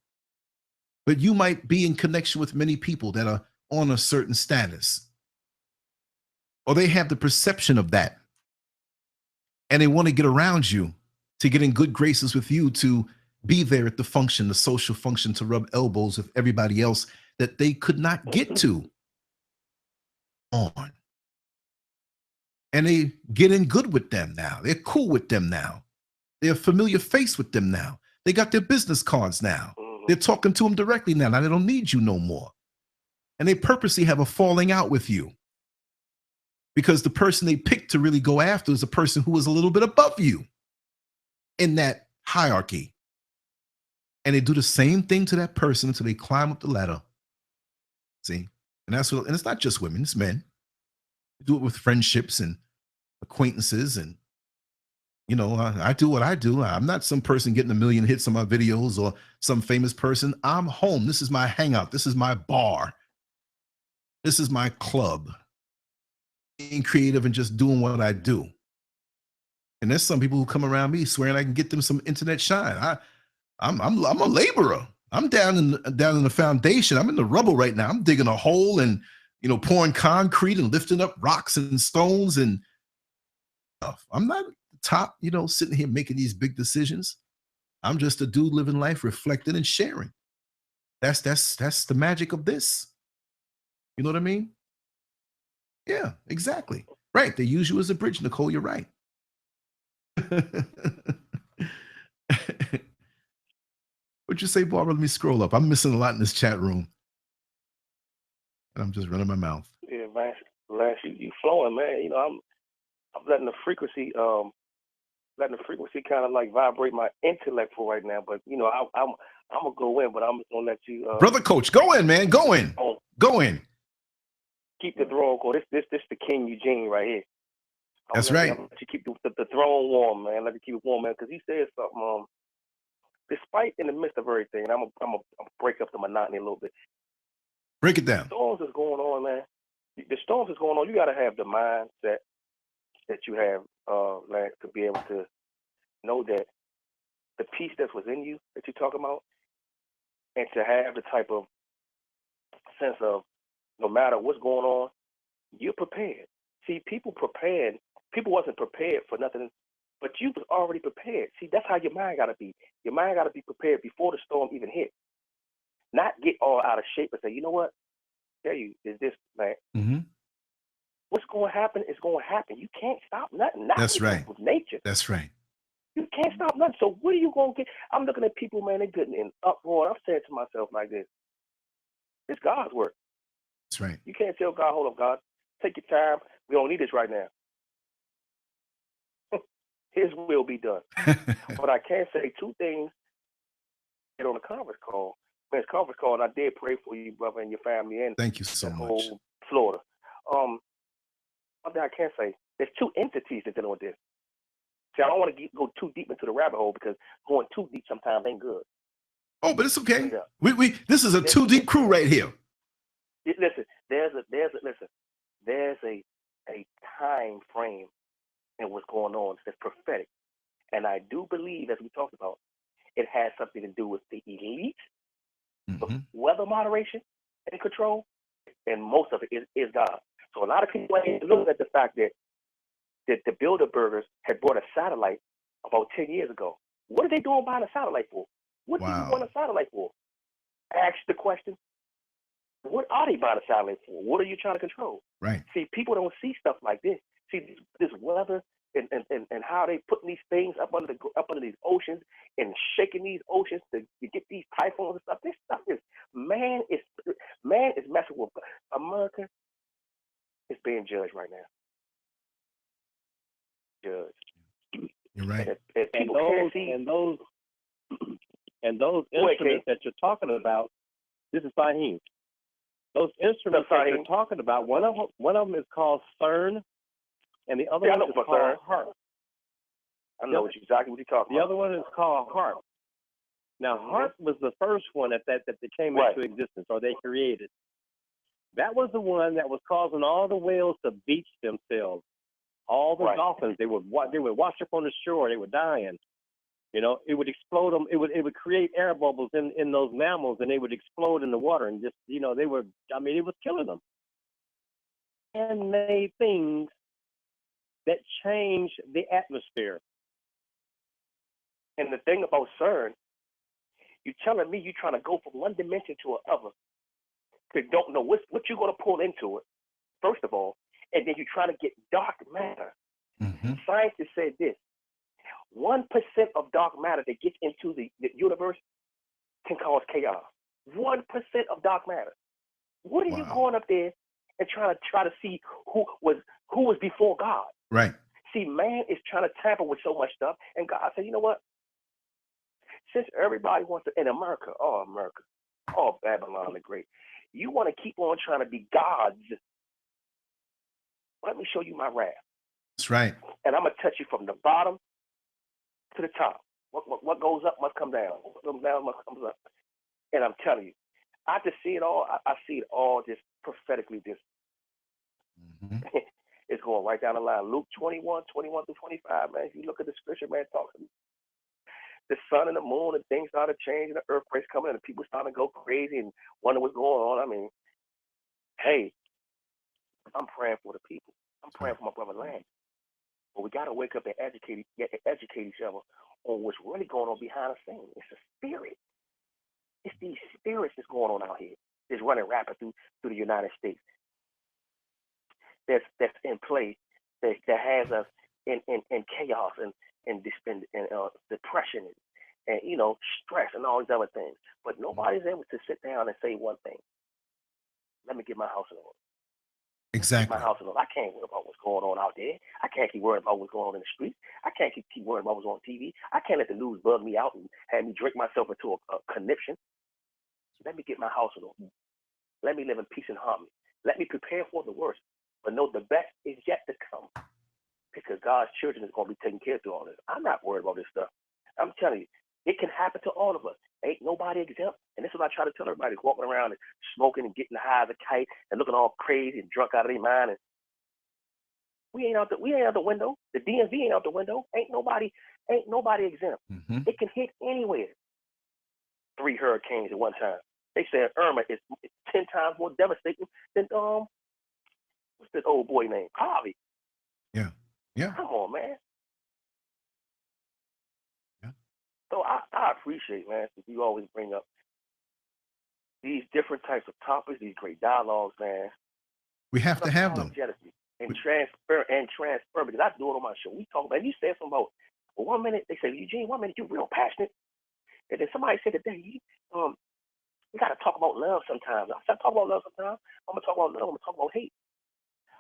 But you might be in connection with many people that are on a certain status, or they have the perception of that, and they want to get around you, to get in good graces with you, to be there at the function, the social function, to rub elbows with everybody else that they could not get to on. And they get in good with them now. They're cool with them now. They're a familiar face with them now. They got their business cards now. They're talking to them directly now. Now they don't need you no more. And they purposely have a falling out with you, because the person they picked to really go after is a person who is a little bit above you in that hierarchy. And they do the same thing to that person until they climb up the ladder. See? And that's what, and it's not just women, it's men. They do it with friendships and acquaintances. And, I do what I do. I'm not some person getting a million hits on my videos or some famous person. I'm home. This is my hangout. This is my bar. This is my club. Being creative and just doing what I do. And there's some people who come around me swearing I can get them some internet shine. I'm a laborer. I'm down in the foundation. I'm in the rubble right now. I'm digging a hole and pouring concrete and lifting up rocks and stones and stuff. I'm not at the top, sitting here making these big decisions. I'm just a dude living life, reflecting and sharing. That's the magic of this. You know what I mean? Yeah, exactly. Right. They use you as a bridge, Nicole. You're right. What'd you say, Barbara? Let me scroll up. I'm missing a lot in this chat room. And I'm just running my mouth. Yeah, man. Lance, you flowing, man. I'm letting the frequency kind of like vibrate my intellect for right now. But I'm gonna go in, but I'm just gonna let you Brother Coach, go in, man. Go in. Go in. Keep the throne cold. This the King Eugene right here. That's right. I'm let you keep the throne warm, man. Let you keep it warm, man, because he said something. Despite in the midst of everything, and I'm gonna break up the monotony a little bit. Break it down. Storms is going on, man. The storms is going on. You got to have the mindset that you have, Lance, to be able to know that the peace that's within you that you're talking about, and to have the type of sense of no matter what's going on, you're prepared. See, people wasn't prepared for nothing, but you was already prepared. See, that's how your mind got to be. Your mind got to be prepared before the storm even hit. Not get all out of shape and say, you know what? I tell you, is this, man? Mm-hmm. What's going to happen is going to happen. You can't stop nothing. That's right. With nature. That's right. You can't stop nothing. So what are you going to get? I'm looking at people, man, they're getting in uproar. I'm saying to myself like this. It's God's work. That's right. You can't tell God, hold up, God. Take your time. We don't need this right now. His will be done. But I can say two things on a conference call. Man, it's conference call, and I did pray for you, brother, and your family, and thank you so much. Whole Florida. One thing I can say, there's two entities that dealing with this. See, I don't want to go too deep into the rabbit hole because going too deep sometimes ain't good. Oh, but it's okay. Yeah. We this is a too deep crew right here. Listen, there's a time frame in what's going on that's prophetic, and I do believe, as we talked about, it has something to do with the elite, the weather moderation and control, and most of it is God. So a lot of people ain't looking at the fact that the Bilderbergers had bought a satellite about 10 years ago. What are they doing buying a satellite for? What do you want a satellite for? Ask the question. What are they buying a satellite for? What are you trying to control? Right. See, people don't see stuff like this. See, this weather and how they putting these things up under these oceans and shaking these oceans to get these typhoons and stuff. This stuff is man is messing with America. Is being judged right now. Judged. You're right. And those instruments that you're talking about, this is Fahim. Those instruments that Fahim. you're talking about, one of them is called CERN, and the other Yeah, I one know is what called CERN. HARP. I know exactly what you're talking The about. other one is called HARP. Now, HARP was the first one that they came into existence, or they created. That was the one that was causing all the whales to beach themselves. All the dolphins, they would wash up on the shore. They were dying. You know, it would explode them. It would create air bubbles in those mammals, and they would explode in the water. And just, you know, it was killing them. And made things that change the atmosphere. And the thing about CERN, you're telling me you're trying to go from one dimension to another, but don't know what you're going to pull into it, first of all, and then you're trying to get dark matter. Mm-hmm. Scientists said this: 1% of dark matter that gets into the universe can cause chaos. 1% of dark matter. What are you going up there and trying to see who was before God? Right. See, man is trying to tamper with so much stuff, and God said, you know what? Since everybody wants to, in America, Babylon the Great, you want to keep on trying to be gods. Let me show you my wrath. That's right. And I'm going to touch you from the bottom to the top. What goes up must come down. What comes down must come up. And I'm telling you, I just see it all. I see it all just prophetically. It's going right down the line. Luke 21 through 25, man. If you look at the scripture, man, talking. The sun and the moon and things started changing, the earthquakes coming, and the people starting to go crazy and wonder what's going on. I mean, hey, I'm praying for the people. I'm praying for my brother Land. But we got to wake up and educate each other on what's really going on behind the scenes. It's a spirit. It's these spirits that's going on out here. That's running rapid through the United States. That's in play. That has us in chaos and depression and you know, stress and all these other things. But nobody's able to sit down and say one thing: let me get my house in order. Exactly. My house in order. I can't worry about what's going on out there. I can't keep worrying about what's going on in the streets. I can't keep worrying about what's on TV. I can't let the news bug me out and have me drink myself into a conniption. Let me get my house in order. Let me live in peace and harmony. Let me prepare for the worst, but know the best is yet to come, because God's children is going to be taken care of through all this. I'm not worried about this stuff. I'm telling you, it can happen to all of us. Ain't nobody exempt. And this is what I try to tell everybody: walking around and smoking and getting high as a kite and looking all crazy and drunk out of their mind. And we ain't out the window. The DMV ain't out the window. Ain't nobody exempt. Mm-hmm. It can hit anywhere. 3 hurricanes at one time. They said Irma is 10 times more devastating than what's this old boy named Harvey? Yeah. Yeah. Come on, man. Yeah. So I appreciate, man, that you always bring up these different types of topics, these great dialogues, man. We have to have them. And transfer, because I do it on my show. We talk about, you said something about, well, 1 minute, they say, Eugene, 1 minute, you're real passionate. And then somebody said today, we got to talk about love sometimes. I said, talk about love sometimes. I'm going to talk about love. I'm going to talk about hate.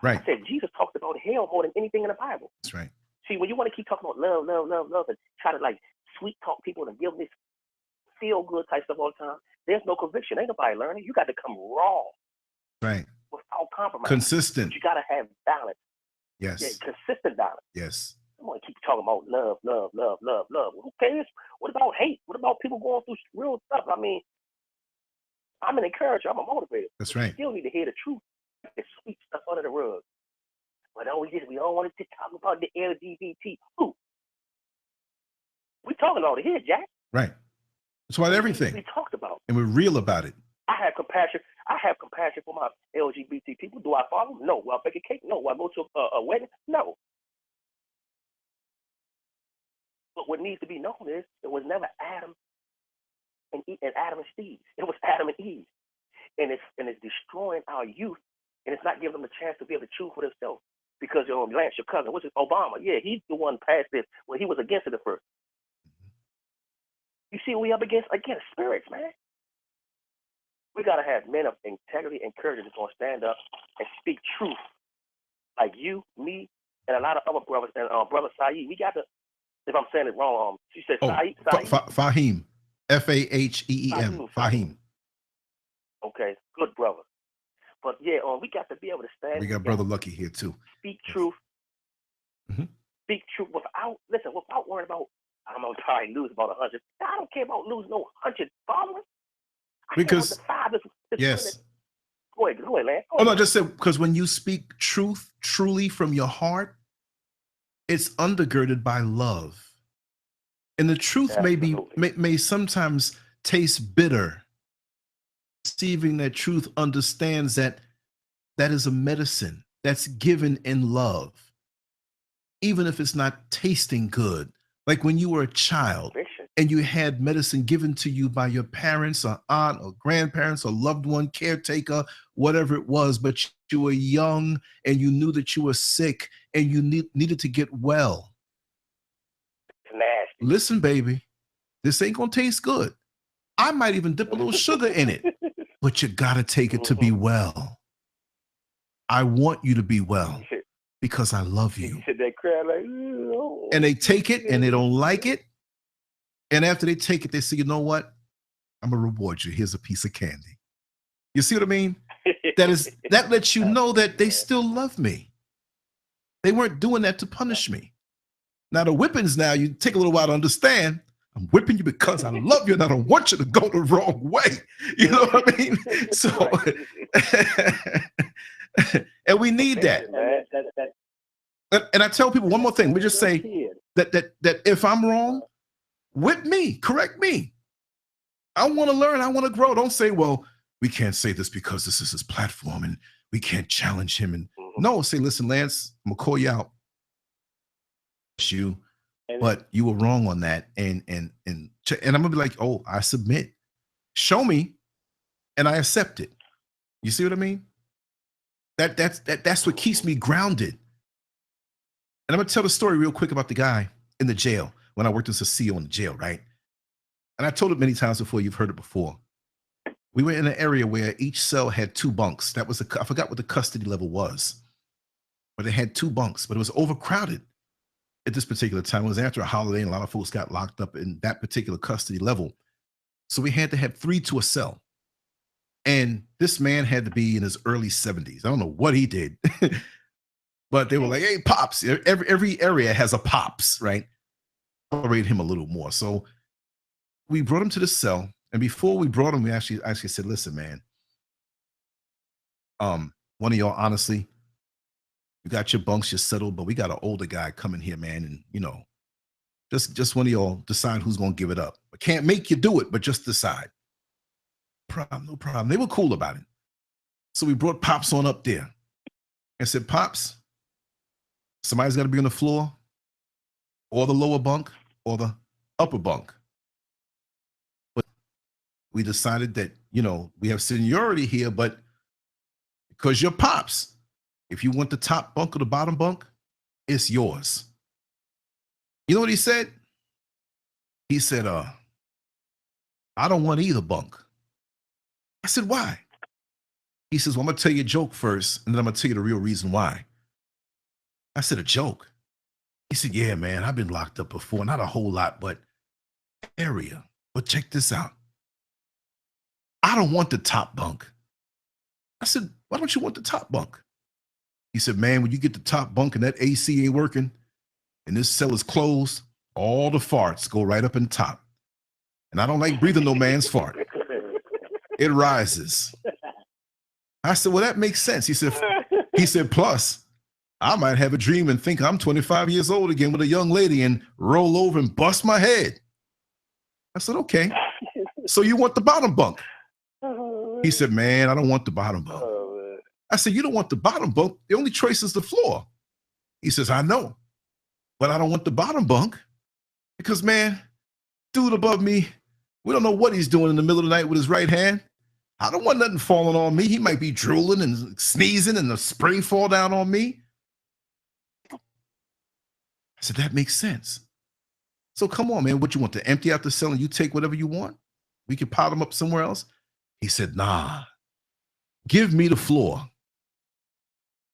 Right. I said, Jesus talked about hell more than anything in the Bible. That's right. See, when you want to keep talking about love, and try to like sweet talk people and give them this feel good type stuff all the time, there's no conviction. Ain't nobody learning. You got to come raw. Right. Without compromise. Consistent. But you got to have balance. Yes. Yeah, consistent balance. Yes. I'm going to keep talking about love. Who cares? What about hate? What about people going through real stuff? I mean, I'm an encourager. I'm a motivator. That's right. You still need to hear the truth. The sweet stuff under the rug. But we don't want to talk about the LGBT. Who? We talking about it here, Jack. Right. It's about everything. We talked about. And we're real about it. I have compassion. For my LGBT people. Do I follow them? No. Will I bake a cake? No. Will I go to a wedding? No. But what needs to be known is it was never Adam and Steve. It was Adam and Eve. And it's destroying our youth, and it's not giving them a chance to be able to choose for themselves. Because Lance, your cousin, which is Obama, yeah, he's the one passed this when he was against it at first. You see what we up against? Against spirits, man. We got to have men of integrity and courage that's going to stand up and speak truth. Like you, me, and a lot of other brothers, and Brother Saeed. We got to, if I'm saying it wrong, she said Saeed. Fahim. Faheem. Fahim. Okay, good brother. But yeah, we got to be able to stand. We got Brother Lucky here too. Speak truth. Mm-hmm. Speak truth without worrying about. I'm gonna probably lose about 100. I don't care about losing no 100 followers. Because the fathers, yes. Go ahead, man. Oh no, just say because when you speak truth truly from your heart, it's undergirded by love, and the truth may sometimes taste bitter. Receiving that truth understands that is a medicine that's given in love, even if it's not tasting good. Like when you were a child and you had medicine given to you by your parents or aunt or grandparents or loved one, caretaker, whatever it was, but you were young and you knew that you were sick and you needed to get well. Nasty. Listen, baby, this ain't gonna taste good. I might even dip a little sugar in it, but you gotta take it to be well. I want you to be well because I love you. And they take it and they don't like it. And after they take it, they say, you know what? I'm gonna reward you. Here's a piece of candy. You see what I mean? That lets you know that they still love me. They weren't doing that to punish me. Now the whippings now, you take a little while to understand. I'm whipping you because I love you and I don't want you to go the wrong way. You know what I mean? So, and we need that. And I tell people one more thing. We just say that if I'm wrong, whip me, correct me. I want to learn. I want to grow. Don't say, well, we can't say this because this is his platform and we can't challenge him. And no, say, listen, Lance, I'm gonna call you out. But you were wrong on that. And I'm gonna be like, oh, I submit. Show me, and I accept it. You see what I mean? That's what keeps me grounded. And I'm gonna tell the story real quick about the guy in the jail when I worked as a CO in the jail, right? And I told it many times before. You've heard it before. We were in an area where each cell had 2 bunks. That was I forgot what the custody level was, but it had 2 bunks. But it was overcrowded at this particular time. It was after a holiday, and a lot of folks got locked up in that particular custody level. So we had to have 3 to a cell. And this man had to be in his early 70s. I don't know what he did, but they were like, hey, Pops. Every area has a Pops, right? Tolerate him a little more. So we brought him to the cell. And before we brought him, we actually said, listen, man, one of y'all, honestly, you got your bunks, you're settled, but we got an older guy coming here, man. And, you know, just one of y'all decide who's going to give it up. I can't make you do it, but just decide. No problem. They were cool about it. So we brought Pops on up there and said, Pops, somebody's got to be on the floor or the lower bunk or the upper bunk. But we decided that, you know, we have seniority here, but because you're Pops, if you want the top bunk or the bottom bunk, it's yours. You know what he said? He said, I don't want either bunk. I said, why? He says, well, I'm going to tell you a joke first, and then I'm going to tell you the real reason why. I said, a joke? He said, yeah, man, I've been locked up before. Not a whole lot, but area. But check this out. I don't want the top bunk. I said, why don't you want the top bunk? He said, man, when you get the top bunk and that AC ain't working and this cell is closed, all the farts go right up in top. And I don't like breathing no man's fart. It rises. I said, well, that makes sense. He said, plus, I might have a dream and think I'm 25 years old again with a young lady and roll over and bust my head. I said, okay. So you want the bottom bunk? He said, man, I don't want the bottom bunk. I said, you don't want the bottom bunk. The only choice is the floor. He says, I know, but I don't want the bottom bunk because, man, dude above me, we don't know what he's doing in the middle of the night with his right hand. I don't want nothing falling on me. He might be drooling and sneezing and the spray fall down on me. I said, that makes sense. So come on, man. What you want, to empty out the cell and you take whatever you want? We can pot them up somewhere else? He said, nah, give me the floor.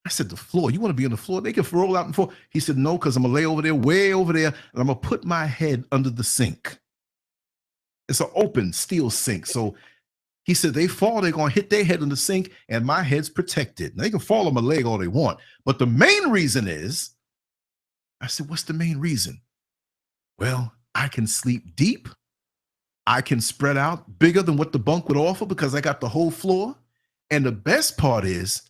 I said, the floor? You want to be on the floor? They can roll out and floor. He said, no, because I'm going to lay over there, way over there, and I'm going to put my head under the sink. It's an open steel sink. So He said, they fall, they're going to hit their head in the sink, and my head's protected. Now, they can fall on my leg all they want. But the main reason is, I said, what's the main reason? Well, I can sleep deep. I can spread out bigger than what the bunk would offer because I got the whole floor. And the best part is,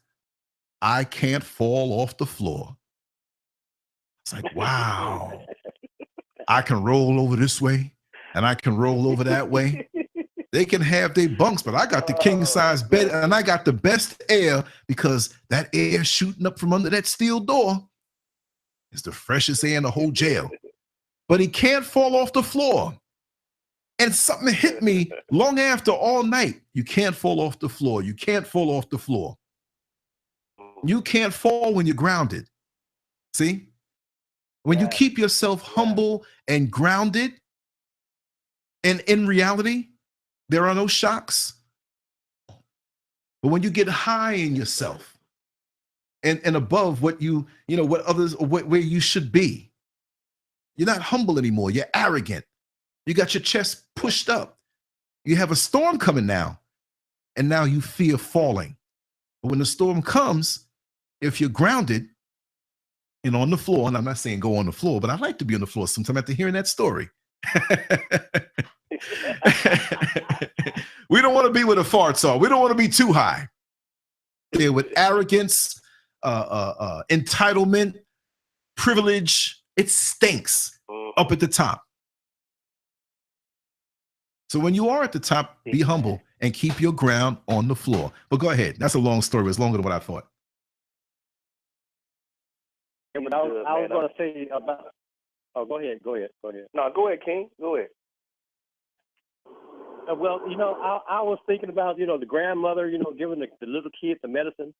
I can't fall off the floor. It's like, wow. I can roll over this way and I can roll over that way. They can have their bunks, but I got the king size bed and I got the best air because that air shooting up from under that steel door is the freshest air in the whole jail. But he can't fall off the floor. And something hit me long after all night. You can't fall off the floor. You can't fall off the floor. You can't fall when you're grounded. See? When you keep yourself humble and grounded, and in reality, there are no shocks. But when you get high in yourself and above what what others, where you should be, you're not humble anymore. You're arrogant. You got your chest pushed up. You have a storm coming now, and now you fear falling. But when the storm comes, if you're grounded and on the floor, and I'm not saying go on the floor, but I like to be on the floor sometime after hearing that story. We don't want to be where the farts are. We don't want to be too high. There with arrogance, entitlement, privilege, it stinks up at the top. So when you are at the top, be humble and keep your ground on the floor. But go ahead. That's a long story. It's longer than what I thought. And what I was going to say about. Oh, go ahead. No, go ahead, King. Go ahead. Well, I was thinking about, the grandmother, giving the little kid the medicine.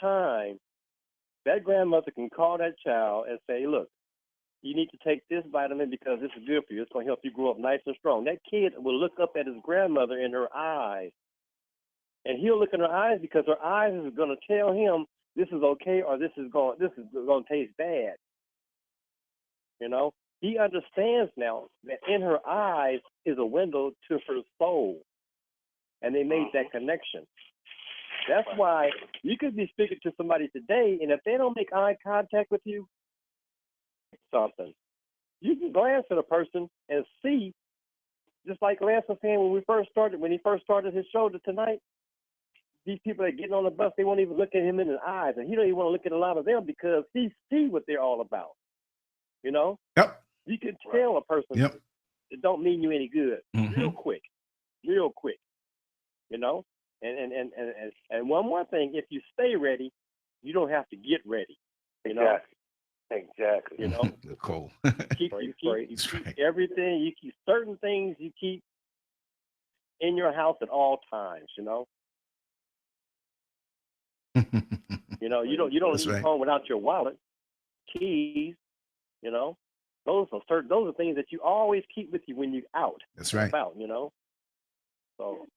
That grandmother can call that child and say, look, you need to take this vitamin because this is good for you. It's going to help you grow up nice and strong. That kid will look up at his grandmother in her eyes. And he'll look in her eyes because her eyes is going to tell him this is okay or this is going to taste bad. He understands now that in her eyes is a window to her soul. And they made that connection. That's why you could be speaking to somebody today, and if they don't make eye contact with you, something. You can glance at a person and see, just like Lance was saying when he first started his show tonight, these people that are getting on the bus, they won't even look at him in the eyes. And he don't even want to look at a lot of them because he see what they're all about. Yep. You can tell a person it don't mean you any good real quick. And one more thing, if you stay ready, you don't have to get ready. Exactly. Cool. You keep everything. You keep certain things. You keep in your house at all times. You don't leave home without your wallet, keys. Those are things that you always keep with you when you're out. That's right. About, So,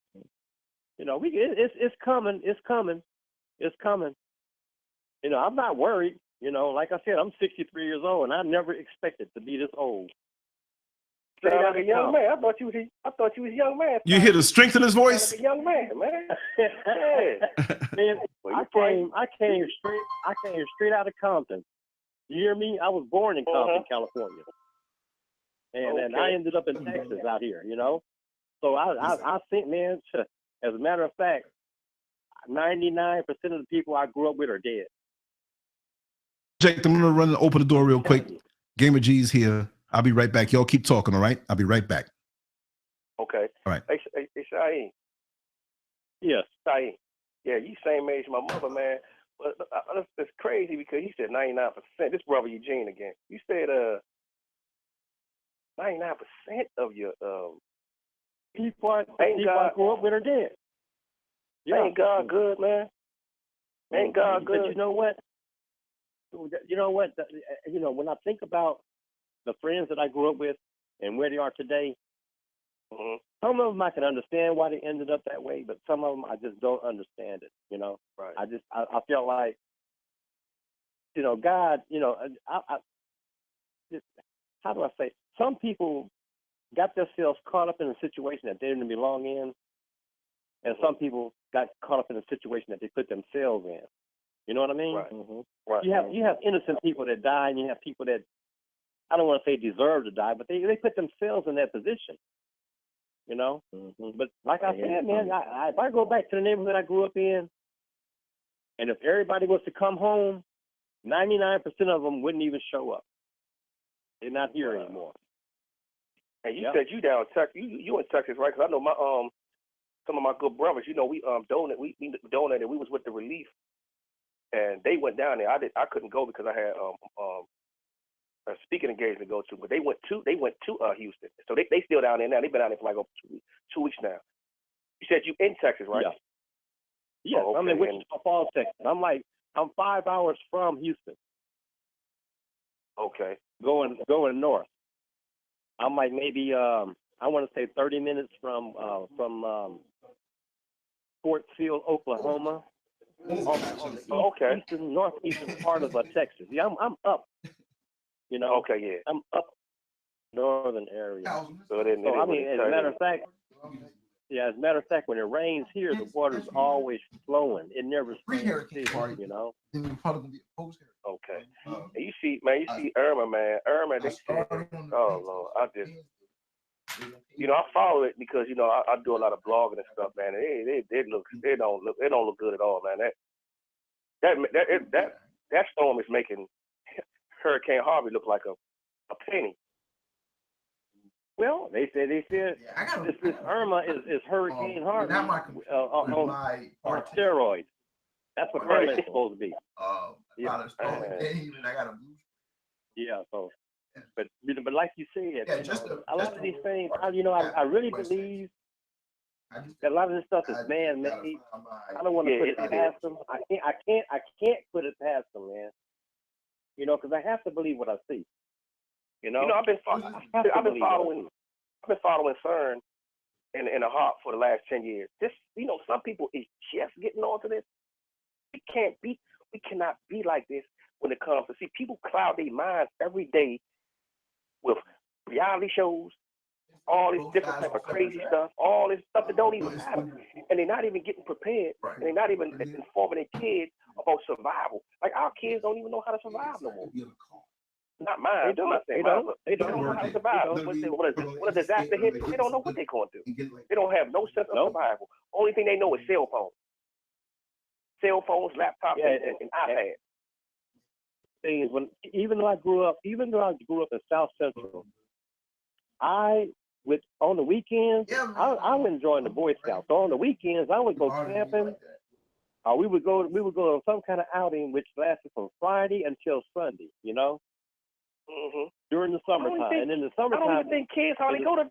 it's coming. It's coming. It's coming. I'm not worried. Like I said, I'm 63 years old, and I never expected to be this old. Sound like a young man. I thought you was a young man. You hear the strength in his voice? Like a young man. Man, I came straight out of Compton. You hear me? I was born in Compton, California, and I ended up in Texas out here. So I think, man. As a matter of fact, 99% of the people I grew up with are dead. Jake, I'm gonna run and open the door real quick. Gamer G's here. I'll be right back. Y'all keep talking, all right? I'll be right back. Okay. All right. Hey, Shaheem. Yes. Shaheem. Yeah, you same age as my mother, man. But it's crazy because he said 99%. This brother Eugene again. You said 99% of your people I grew up with are dead. Yeah. Ain't God good, man? Ain't God good? But you know what? When I think about the friends that I grew up with and where they are today, some of them I can understand why they ended up that way, but some of them I just don't understand it. Right. I felt like, God, how do I say? Some people got themselves caught up in a situation that they didn't belong in, and some people got caught up in a situation that they put themselves in. You know what I mean? Right. Mm-hmm. Right. You have innocent people that die, and you have people that, I don't want to say deserve to die, but they put themselves in that position. You know? Mm-hmm. But like I said, man, if I go back to the neighborhood I grew up in, and if everybody was to come home, 99% of them wouldn't even show up. They're not here anymore. And you said you down in Texas. You in Texas, right? Because I know my some of my good brothers. You know, we donated. We donated. We was with the relief, and they went down there. I couldn't go because I had a speaking engagement to go to. But they went to Houston, so they still down there now. They've been down there for like over 2 weeks now. You said you in Texas, right? Yeah. Yes, okay. I'm in Wichita Falls, Texas. I'm 5 hours from Houston. Okay. Going north. I'm like maybe I want to say 30 minutes from Fort Sill, Oklahoma. On the northeastern part of Texas. Yeah, I'm up. You know. Okay, yeah. I'm up northern area. So as a matter of fact, when it rains here, the water's always flowing. It never stays still, you know. Okay. And you see Irma, man. Irma, they said, oh Lord, I follow it because I do a lot of blogging and stuff, man. And they don't look good at all, man. That storm is making Hurricane Harvey look like a penny. Well, they said this Irma is Hurricane Harvey on steroids. That's what Irma is supposed to be. Yeah. So, but like you said, a lot of these things, I really believe that a lot of this stuff is man-made. I don't want to put it past them. I can't put it past them, man. Because I have to believe what I see. I've been following CERN in the heart for the last 10 years. Some people is just getting onto this. We cannot be like this when it comes to see people cloud their minds every day with reality shows, all this different type of crazy stuff, all this stuff that don't even matter, and they're not even getting prepared, and they're not even informing their kids about survival. Like our kids don't even know how to survive no more. Not mine. They don't know how to survive. When a disaster hits, they don't know what they're going to do. They don't have no sense of survival. Only thing they know is cell phones, laptops, and iPads. Things even though I grew up in South Central, on the weekends I would join the Boy Scouts. So on the weekends I would go camping, or we would go on some kind of outing which lasted from Friday until Sunday. Mm-hmm. During the summertime, and in the summertime, I don't even think kids hardly go to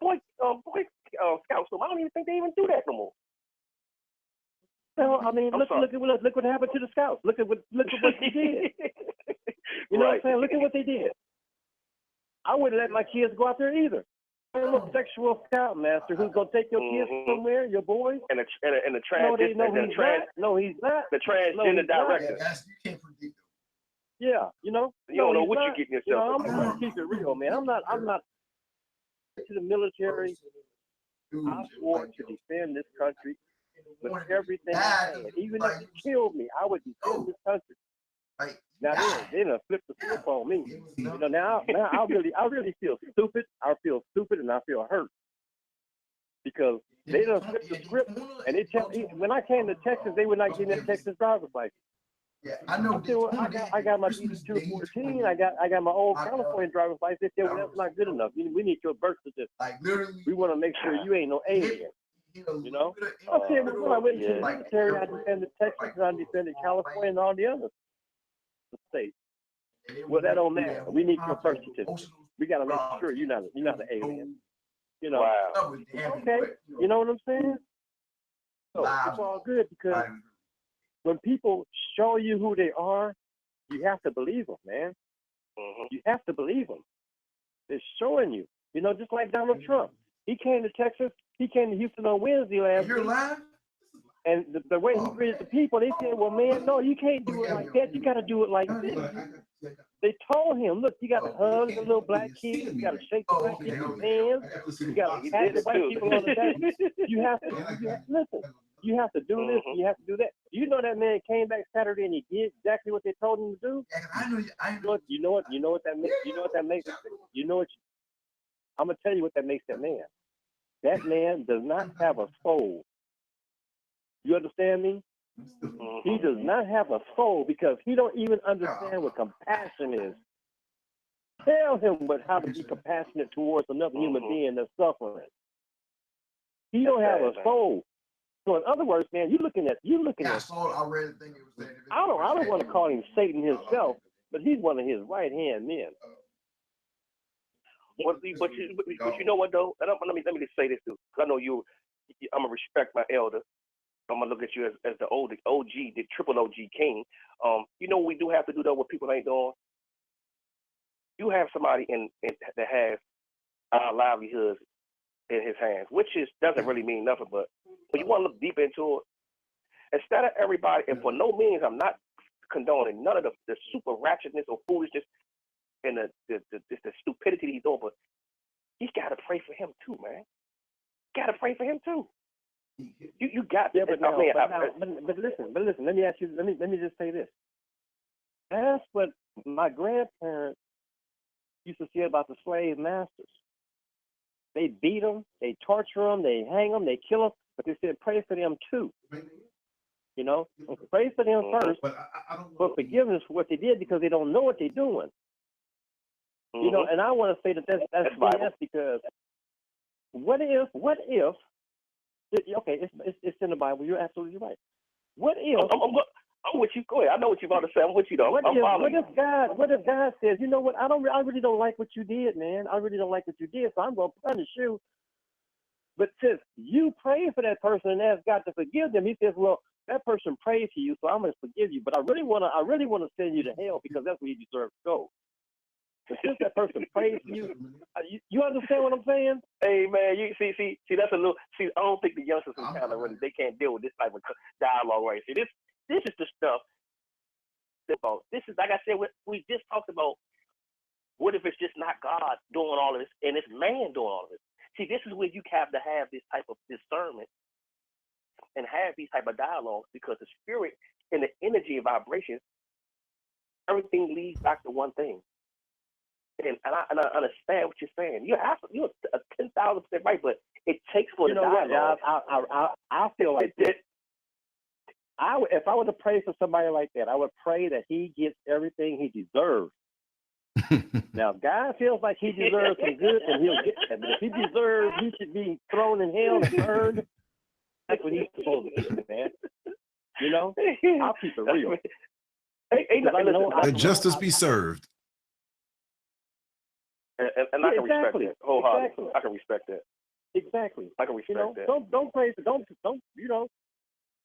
Boy Scouts. So I don't even think they even do that no more. No, I mean, look what happened to the Scouts. Look at what they did. You know what I'm saying? Look at what they did. I wouldn't let my kids go out there either. I'm a sexual scoutmaster who's gonna take your kids somewhere, your boys. And the transgender director. You can't predict. Yeah, you don't know what you're getting yourself into. I'm gonna keep it real, man. I'm not to the military. I swore to defend this country with everything I had. Even if you killed me, I would defend this country. Now they done flipped the script on me. Now I really feel stupid. I feel stupid and I feel hurt because they done flipped the script. And they tell me when I came to Texas, they were not getting a Texas driver's license. Yeah, I know. I got my B214. I got my old California driver's license. They said, well, that's not good enough. We need your birth certificate. Like literally, we want to make sure you ain't no alien. Okay, when I went to the military, I defended Texas and I defended California and all the other states. Well, that don't matter. We need your birth certificate. We got to make sure you're not an alien. Wow. Okay, you know what I'm saying? So it's all good because when people show you who they are, you have to believe them, man. Mm-hmm. You have to believe them. They're showing you. Just like Donald Trump. He came to Texas. He came to Houston on Wednesday last week. Live? And the way he greeted the people, they said, well, man, no, you can't do it like that. You got to do it like this. They told him, look, you got to hug the little black kids, you got to shake the black people's hands, you got to pat the white people on the back. You have to listen. You have to do this. You have to do that. You know that man came back Saturday and he did exactly what they told him to do. You know what that makes. You know what that makes. You know what? I'm gonna tell you what that makes that man. That man does not have a soul. You understand me? He does not have a soul because he don't even understand what compassion is. Tell him how to be compassionate towards another human being that's suffering. He don't have a soul. So in other words, man, you're looking at. I read the thing it was saying. I don't want to call him Satan himself, but he's one of his right hand men. But you know what though? Let me just say this too, because I know you. I'm gonna respect my elder. I'm gonna look at you as the old OG, the triple OG king. You know what we do have to do though, what people ain't doing. You have somebody that has our livelihoods in his hands, which doesn't really mean nothing, but when you want to look deep into it, instead of everybody, and for no means I'm not condoning none of the super ratchetness or foolishness and the stupidity he's doing, but he's got to pray for him too, man. Got to pray for him too. You got yeah, but listen. Let me ask you. Let me just say this. That's what my grandparents used to say about the slave masters. They beat them, they torture them, they hang them, they kill them, but they said pray for them too. You know, pray for them first for forgiveness for what they did because they don't know what they're doing. You know, and I want to say that's BS because what if? Okay, it's in the Bible. You're absolutely right. What if? I'm with you. Go ahead. I know what you're about to say. I'm with you though. What if God says, you know what? I really don't like what you did, man. I really don't like what you did, so I'm gonna punish you. But since you pray for that person and ask God to forgive them, He says, well, that person prayed for you, so I'm gonna forgive you. But I really wanna send you to hell because that's where you deserve to go. But since that person prayed for you, you understand what I'm saying? Hey man, you see, that's a little. See, I don't think the youngsters kind of really they can't deal with this type of dialogue right. See, this is the stuff. This is like I said. We just talked about. What if it's just not God doing all of this and it's man doing all of this? See, this is where you have to have this type of discernment and have these type of dialogues because the spirit and the energy and vibrations, everything leads back to one thing. And I understand what you're saying. You're 10,000% right, but it takes for the dialogue. I feel like this. If I were to pray for somebody like that, I would pray that he gets everything he deserves. Now, if God feels like he deserves some good, and he'll get that. But if he deserves, he should be thrown in hell and burned. That's what he's supposed to do, man. You know, I'll keep it real. Let justice be served. And I can respect that wholeheartedly. Exactly. I can respect that. Exactly. I can respect that. Don't pray for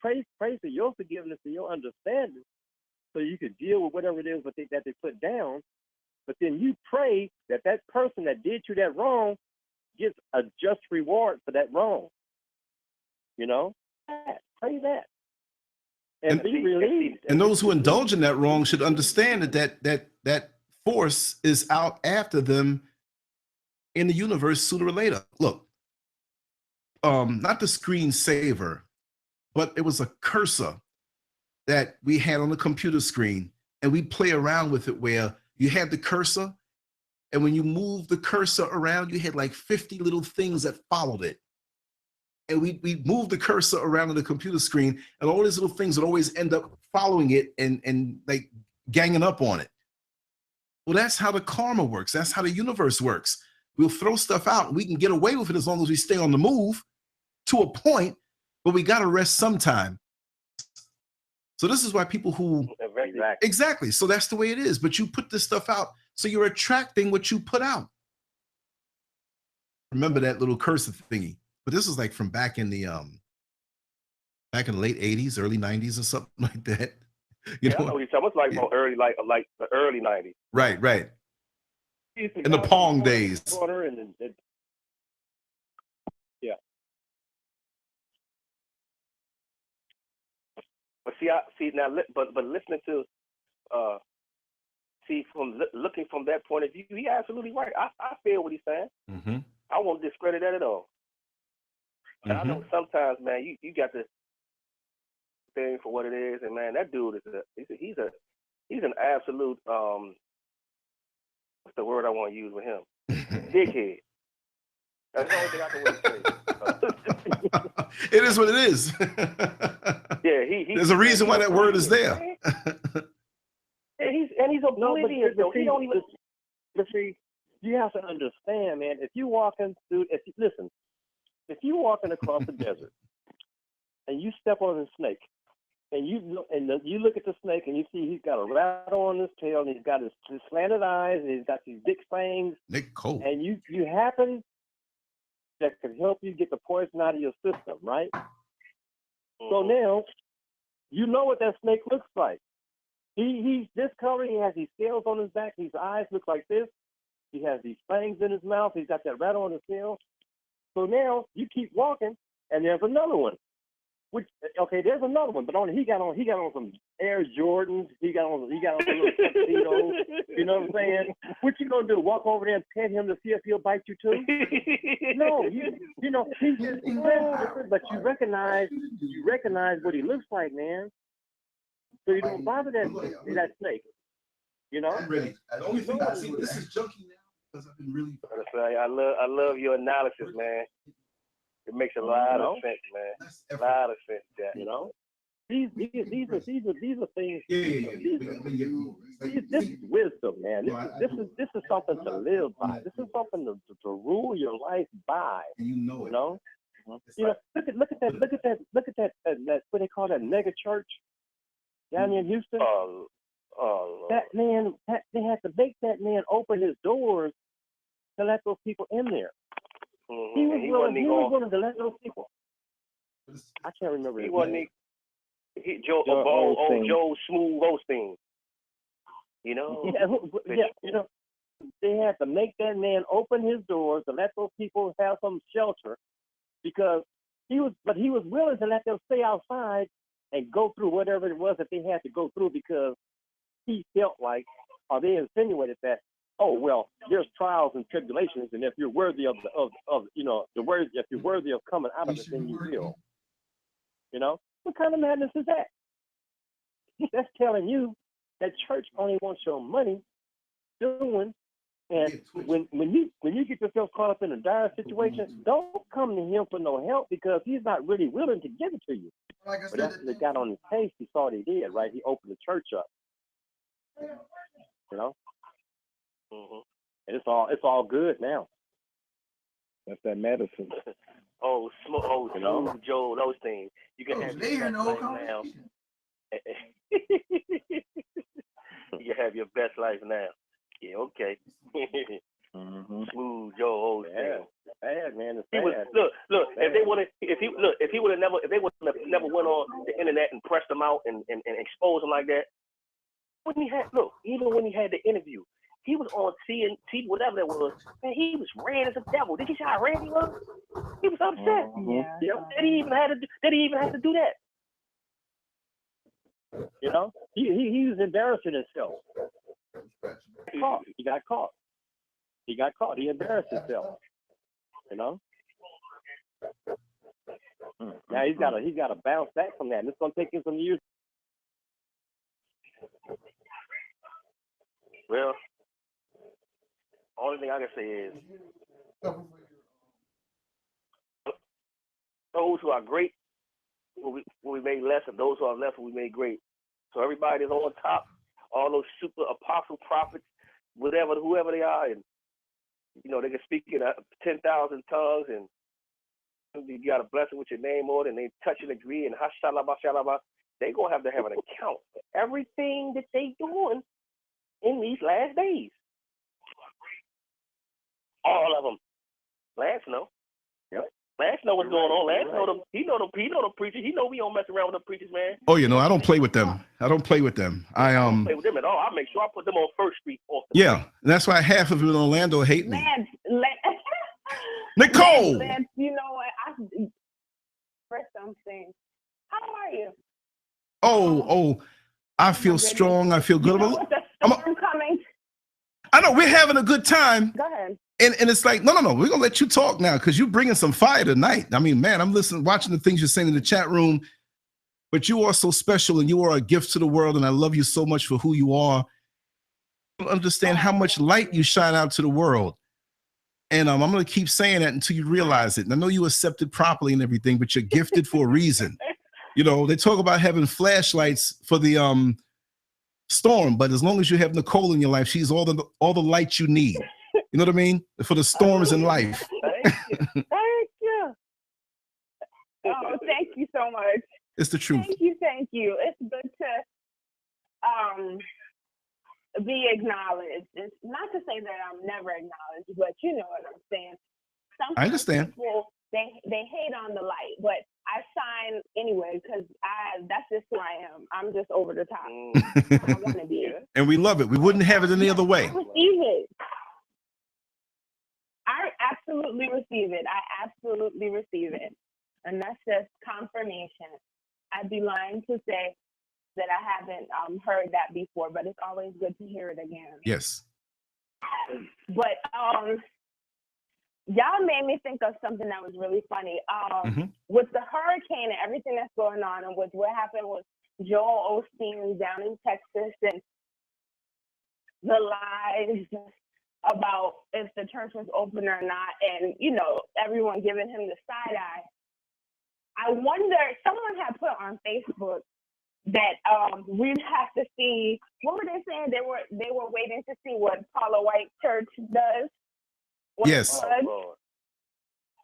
pray for your forgiveness and your understanding, so you can deal with whatever it is that they put down. But then you pray that person that did you that wrong gets a just reward for that wrong. You know, pray that, and be relieved. And those who indulge in that wrong should understand that force is out after them in the universe sooner or later. Look, not the screensaver, but it was a cursor that we had on the computer screen, and we play around with it where you had the cursor, and when you move the cursor around, you had like 50 little things that followed it. And we moved the cursor around on the computer screen, and all these little things would always end up following it and like ganging up on it. Well, that's how the karma works. That's how the universe works. We'll throw stuff out. We can get away with it as long as we stay on the move to a point, but we got to rest sometime. So this is why people who... Exactly. So that's the way it is. But you put this stuff out, so you're attracting what you put out. Remember that little cursor thingy. But this is like from back in the late 80s, early 90s or something like that. You know? I know what you're talking about. It's like early, like the early 90s. Right. In the Pong days. Yeah. But but listening to see, from looking from that point of view, he's absolutely right. I feel what he's saying. Mm-hmm. I won't discredit that at all. But I know sometimes, man, you got to thing for what it is, and man, that dude is he's an absolute what's the word I want to use with him? Dickhead. That's the only thing I can really say. It is what it is. Yeah, there's a reason why that word is there. And he's oblivious. No, he don't even. But see, you have to understand, man. If you walking across the desert and you step on a snake, and you look at the snake and you see he's got a rattle on his tail and he's got his slanted eyes and he's got these big fangs. Nick Cole. And you happen that can help you get the poison out of your system, right? So now you know what that snake looks like. He's this color. He has these scales on his back. His eyes look like this. He has these fangs in his mouth. He's got that rattle on his tail. So now you keep walking, and there's another one. There's another one, but he got on some Air Jordans. He got on a little tuxedo. You know what I'm saying? What you gonna do? Walk over there and pet him to see if he'll bite you too? No, you know he's just different, but you recognize what he looks like, man. So you don't bother that snake. You know? Really, the only thing I see, this is junky now because I've been really. I love your analysis, man. It makes a lot of sense, man. A lot of sense, Jack. You know, these are things. This is wisdom, man. This is something to live by. This is something to rule your life by. And you know it. You know, look at that. What they call that mega church down in Houston. That man, they had to make that man open his doors to let those people in there. He was willing to let those people. I can't remember. Joe Smooth Osteen. You know. You know, they had to make that man open his doors to let those people have some shelter, because he was willing to let them stay outside and go through whatever it was that they had to go through, because he felt like, or they insinuated that, oh well, there's trials and tribulations, and if you're worthy of if you're worthy of coming out of it, then you will. You know, what kind of madness is that? That's telling you that church only wants your money, doing, and when you get yourself caught up in a dire situation, don't come to him for no help, because he's not really willing to give it to you. Like I But after they got on his case, he saw what he did, right? He opened the church up. You know. And it's all good now. That's that medicine. Smooth Joe, those things. You can have your best life now. You have your best life now. Yeah, okay. Smooth Joe, Bad, man. It's he bad. was, look. If he would have never went on the internet and pressed him out and exposed him like that. Even when he had the interview, he was on CNT, whatever that was, and he was red as a devil. Did you see how red he was? He was upset. Yeah. That he even had to do that. You know, he was embarrassing himself. He got caught. He embarrassed himself. You know. Now he's got to bounce back from that, and it's gonna take him some years. Well, only thing I can say is those who are great will be made less, and those who are less will be made great. So everybody is on top, all those super apostle prophets, whoever they are, and you know they can speak in 10,000 tongues, and you got a blessing with your name on it, and they touch and agree, and hashalaba, they gonna have to have an account for everything that they doing in these last days. All of them. Lance know. Yep. Lance know what's going on. Lance know them. He know the preachers. He know we don't mess around with the preachers, man. Oh, you know, I don't play with them. I don't play with them. I don't play with them at all. I make sure I put them on First Street. Yeah, that's why half of them in Orlando hate me. Lance, Nicole. Lance, you know what? I express something. How are you? Oh, I feel strong. I feel good. You know what the storm coming I know we're having a good time. Go ahead. And it's like, no, we're gonna let you talk now because you're bringing some fire tonight. I mean, man, I'm watching the things you're saying in the chat room, but you are so special and you are a gift to the world, and I love you so much for who you are. I don't understand how much light you shine out to the world. And I'm gonna keep saying that until you realize it. And I know you accept it properly and everything, but you're gifted for a reason. You know, they talk about having flashlights for the storm, but as long as you have Nicole in your life, she's all the light you need. You know what I mean? For the storms in life. Thank you. Thank you. Oh, thank you so much. It's the truth. Thank you. It's good to be acknowledged. It's not to say that I'm never acknowledged, but you know what I'm saying. Sometimes I understand. People, they hate on the light, but I shine anyway because that's just who I am. I'm just over the top. I want to be. And we love it. We wouldn't have it any other way. I receive it. I absolutely receive it. And that's just confirmation. I'd be lying to say that I haven't heard that before, but it's always good to hear it again. Yes. But y'all made me think of something that was really funny. With the hurricane and everything that's going on, and with what happened with Joel Osteen down in Texas, and the lies about if the church was open or not, and you know, everyone giving him the side eye. I wonder, someone had put on Facebook that we'd have to see, what were they saying? They were waiting to see what Paula White Church does. Yes.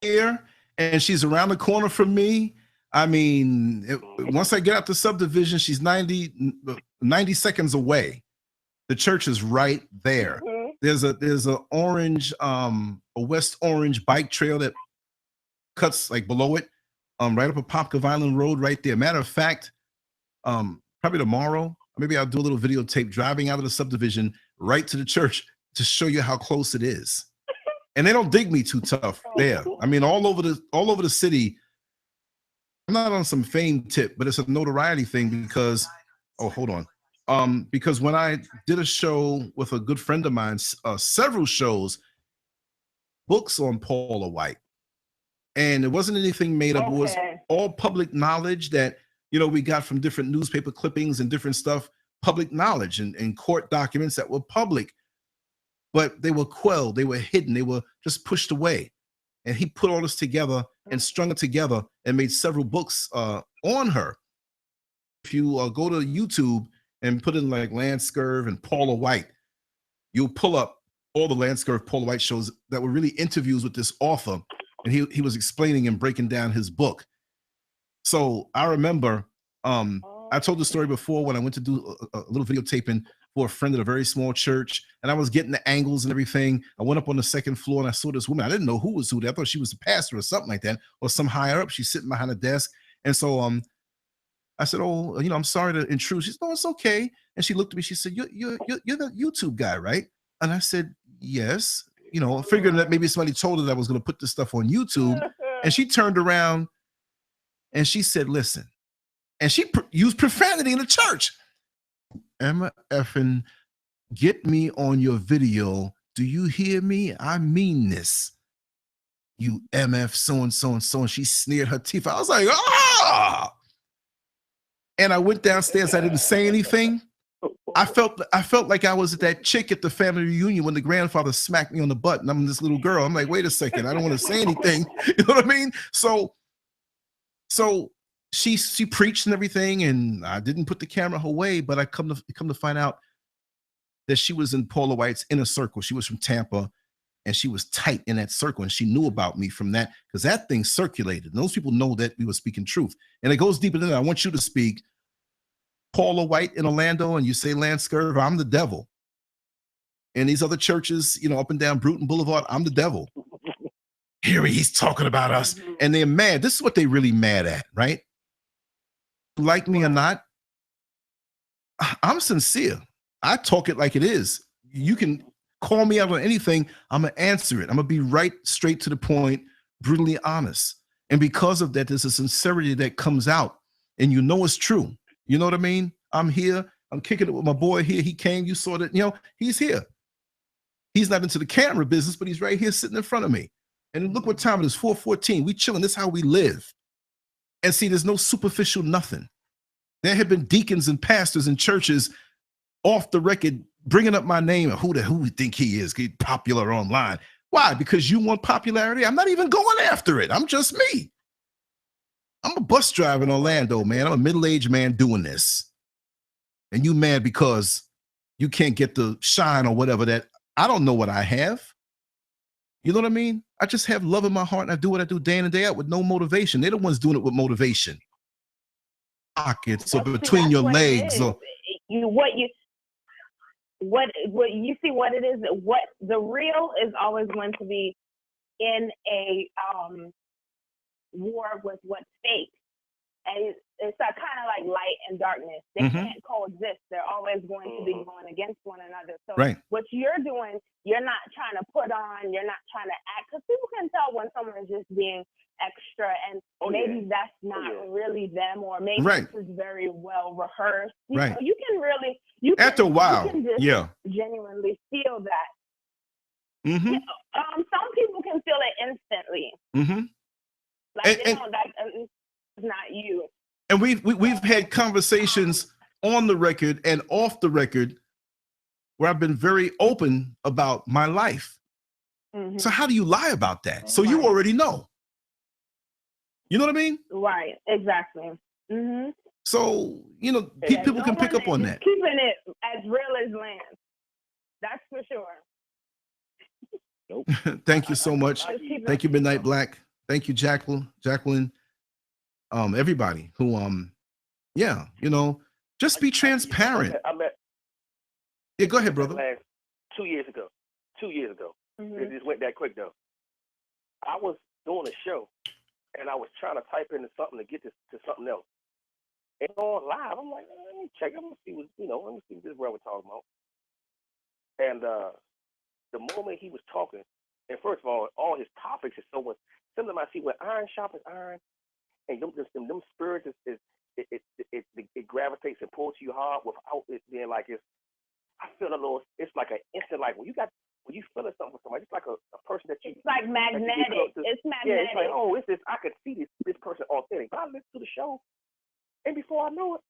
Here, and she's around the corner from me. I mean, once I get out the subdivision, she's 90 seconds away. The church is right there. Mm-hmm. There's a orange, a West Orange bike trail that cuts like below it, right up a Popcove Island Road right there. Matter of fact, probably tomorrow, maybe I'll do a little videotape driving out of the subdivision right to the church to show you how close it is. And they don't dig me too tough there. I mean, all over the city. I'm not on some fame tip, but it's a notoriety thing because, oh, hold on. Because when I did a show with a good friend of mine, several shows, books on Paula White, and it wasn't anything made up. It was all public knowledge that, you know, we got from different newspaper clippings and different stuff, public knowledge and court documents that were public, but they were quelled, they were hidden, they were just pushed away. And he put all this together and strung it together and made several books on her. If you go to YouTube and put in like Lance Scurv and Paula White, you'll pull up all the Lance Scurv Paula White shows that were really interviews with this author. And he was explaining and breaking down his book. So I remember, I told the story before when I went to do a little videotaping for a friend at a very small church, and I was getting the angles and everything. I went up on the second floor and I saw this woman. I didn't know who was who. I thought she was a pastor or something like that, or some higher up. She's sitting behind a desk. And so I said, oh, you know, I'm sorry to intrude. She said, no, it's okay. And she looked at me. She said, you're the YouTube guy, right? And I said, yes. You know, figuring that maybe somebody told her that I was going to put this stuff on YouTube. And she turned around and she said, listen. And she used profanity in the church. Emma effing, get me on your video. Do you hear me? I mean this. You MF so-and-so and so. And she sneered her teeth. I was like, ah! And I went downstairs. I didn't say anything. I felt like I was that chick at the family reunion when the grandfather smacked me on the butt and I'm this little girl. I'm like, wait a second, I don't want to say anything. You know what I mean? So she preached and everything, and I didn't put the camera away, but I come to find out that she was in Paula White's inner circle. She was from Tampa, and she was tight in that circle, and she knew about me from that because that thing circulated. And those people know that we were speaking truth, and it goes deeper than that. I want you to speak Paula White in Orlando, and you say Lance Scurv, I'm the devil. And these other churches, you know, up and down Bruton Boulevard, I'm the devil. Here he's talking about us, and they're mad. This is what they're really mad at, right? Like me or not, I'm sincere. I talk it like it is. You can call me out on anything. I'm going to answer it. I'm going to be right straight to the point, brutally honest. And because of that, there's a sincerity that comes out, and you know it's true. You know what I mean? I'm here. I'm kicking it with my boy here. He came. You saw that. You know, he's here. He's not into the camera business, but he's right here sitting in front of me. And look what time it is, 4:14. We chilling. This is how we live. And see, there's no superficial nothing. There have been deacons and pastors in churches off the record bringing up my name. Who we think he is? Get popular online. Why? Because you want popularity? I'm not even going after it. I'm just me. I'm a bus driver in Orlando, man. I'm a middle-aged man doing this. And you mad because you can't get the shine or whatever that I don't know what I have. You know what I mean? I just have love in my heart and I do what I do day in and day out with no motivation. They're the ones doing it with motivation. Pockets or between your legs. Or what you see what it is, what the real is always going to be in a war with what's fake. And it's kind of like light and darkness. They can't coexist. They're always going to be going against one another. So what you're doing, you're not trying to put on, you're not trying to act, because people can tell when someone is just being extra, and maybe that's not really them, or maybe this is very well rehearsed. You know, you can really, after a while, you can just genuinely feel that. You know, some people can feel it instantly. Like they don't, like, it's not you. And we've had conversations on the record and off the record where I've been very open about my life. So how do you lie about that? So you already know. You know what I mean? Right, exactly. So, you know, people can pick up on that. Keeping it as real as land. That's for sure. Thank you so much. Thank you, Midnight Black. Thank you, Jacqueline. Everybody who, you know, just be transparent. Yeah, go ahead, brother. 2 years ago. It just went that quick, though. I was doing a show, and I was trying to type into something to get this to something else. And on live, I'm like, let me check. Let me see what this brother talking about. And the moment he was talking, and first of all his topics is so much similar. I see where iron sharpens iron, and them spirits it gravitates and pulls you hard without it being like it's. I feel a little. It's like an instant, like when you feeling something for somebody, it's like a person that you. It's like magnetic. It's magnetic. Yeah, it's like, oh, it's this. I could see this person authentic. But I listened to the show, and before I knew it,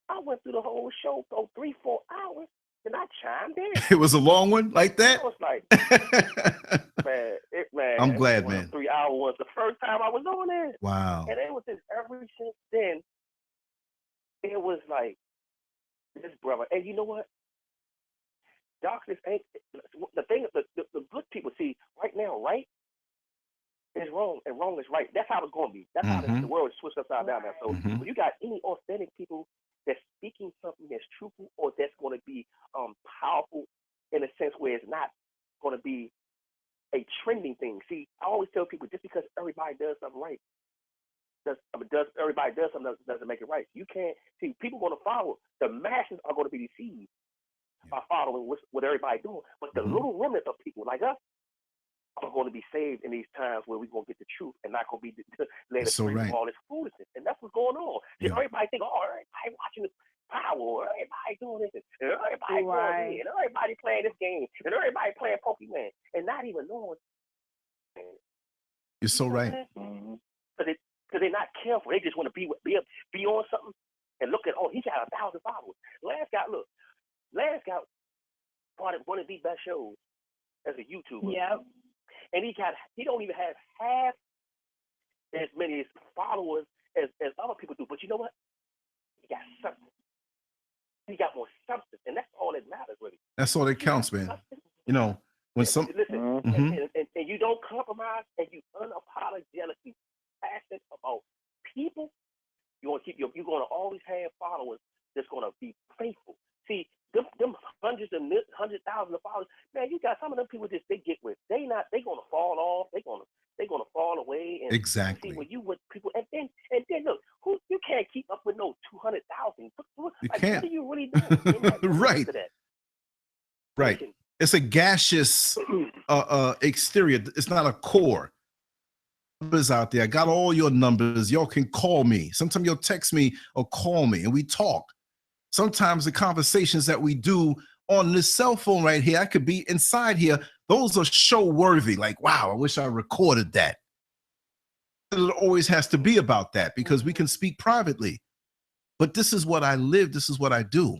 I went through the whole show for 3-4 hours, and I chimed in. It was a long one like that. I was like, man, I'm glad, man. 3 hours was the first time I was doing it. Wow. And it was just ever since then. It was like this brother, and you know what? Darkness ain't the thing. The good people see right now. Right is wrong, and wrong is right. That's how it's going to be. That's how the world is switched upside down now. So when you got any authentic people that's speaking something that's truthful or that's going to be powerful in a sense where it's not going to be a trending thing. See, I always tell people, just because everybody does something right, everybody does something doesn't make it right. You can't see people going to follow. The masses are going to be deceived by following what everybody doing, but the little remnant of people like us are going to be saved in these times where we're going to get the truth and not going to be led astray from all this foolishness. And that's what's going on. See, everybody think, oh, everybody watching this power, everybody doing this, and everybody going and everybody playing this game, and everybody playing Pokemon, and not even knowing. You're so right. Because they're not careful. They just want to be on something and look at, oh, he got 1,000 followers. Last got part of one of the best shows as a YouTuber. Yep. And he don't even have half as many followers as other people do. But you know what? He got something. He got more substance, and that's all that matters, really. That's all that counts, man. You know, when some listen, and you don't compromise, and you unapologetically passionate about people, you're going to always have followers that's going to be faithful. See, them hundreds thousands of followers, man, you got some of them people just they get with. They're gonna fall off. They're gonna fall away. And exactly. See, when you with people, and then look, you can't keep up with no 200,000. You can't. What are you really doing? Right. Right. It's a gaseous exterior. It's not a core. Numbers out there. I got all your numbers. Y'all can call me. Sometimes you'll text me or call me, and we talk. Sometimes the conversations that we do on this cell phone right here. I could be inside here. Those are show worthy. Like, wow, I wish I recorded that. It always has to be about that because we can speak privately. But this is what I live. This is what I do.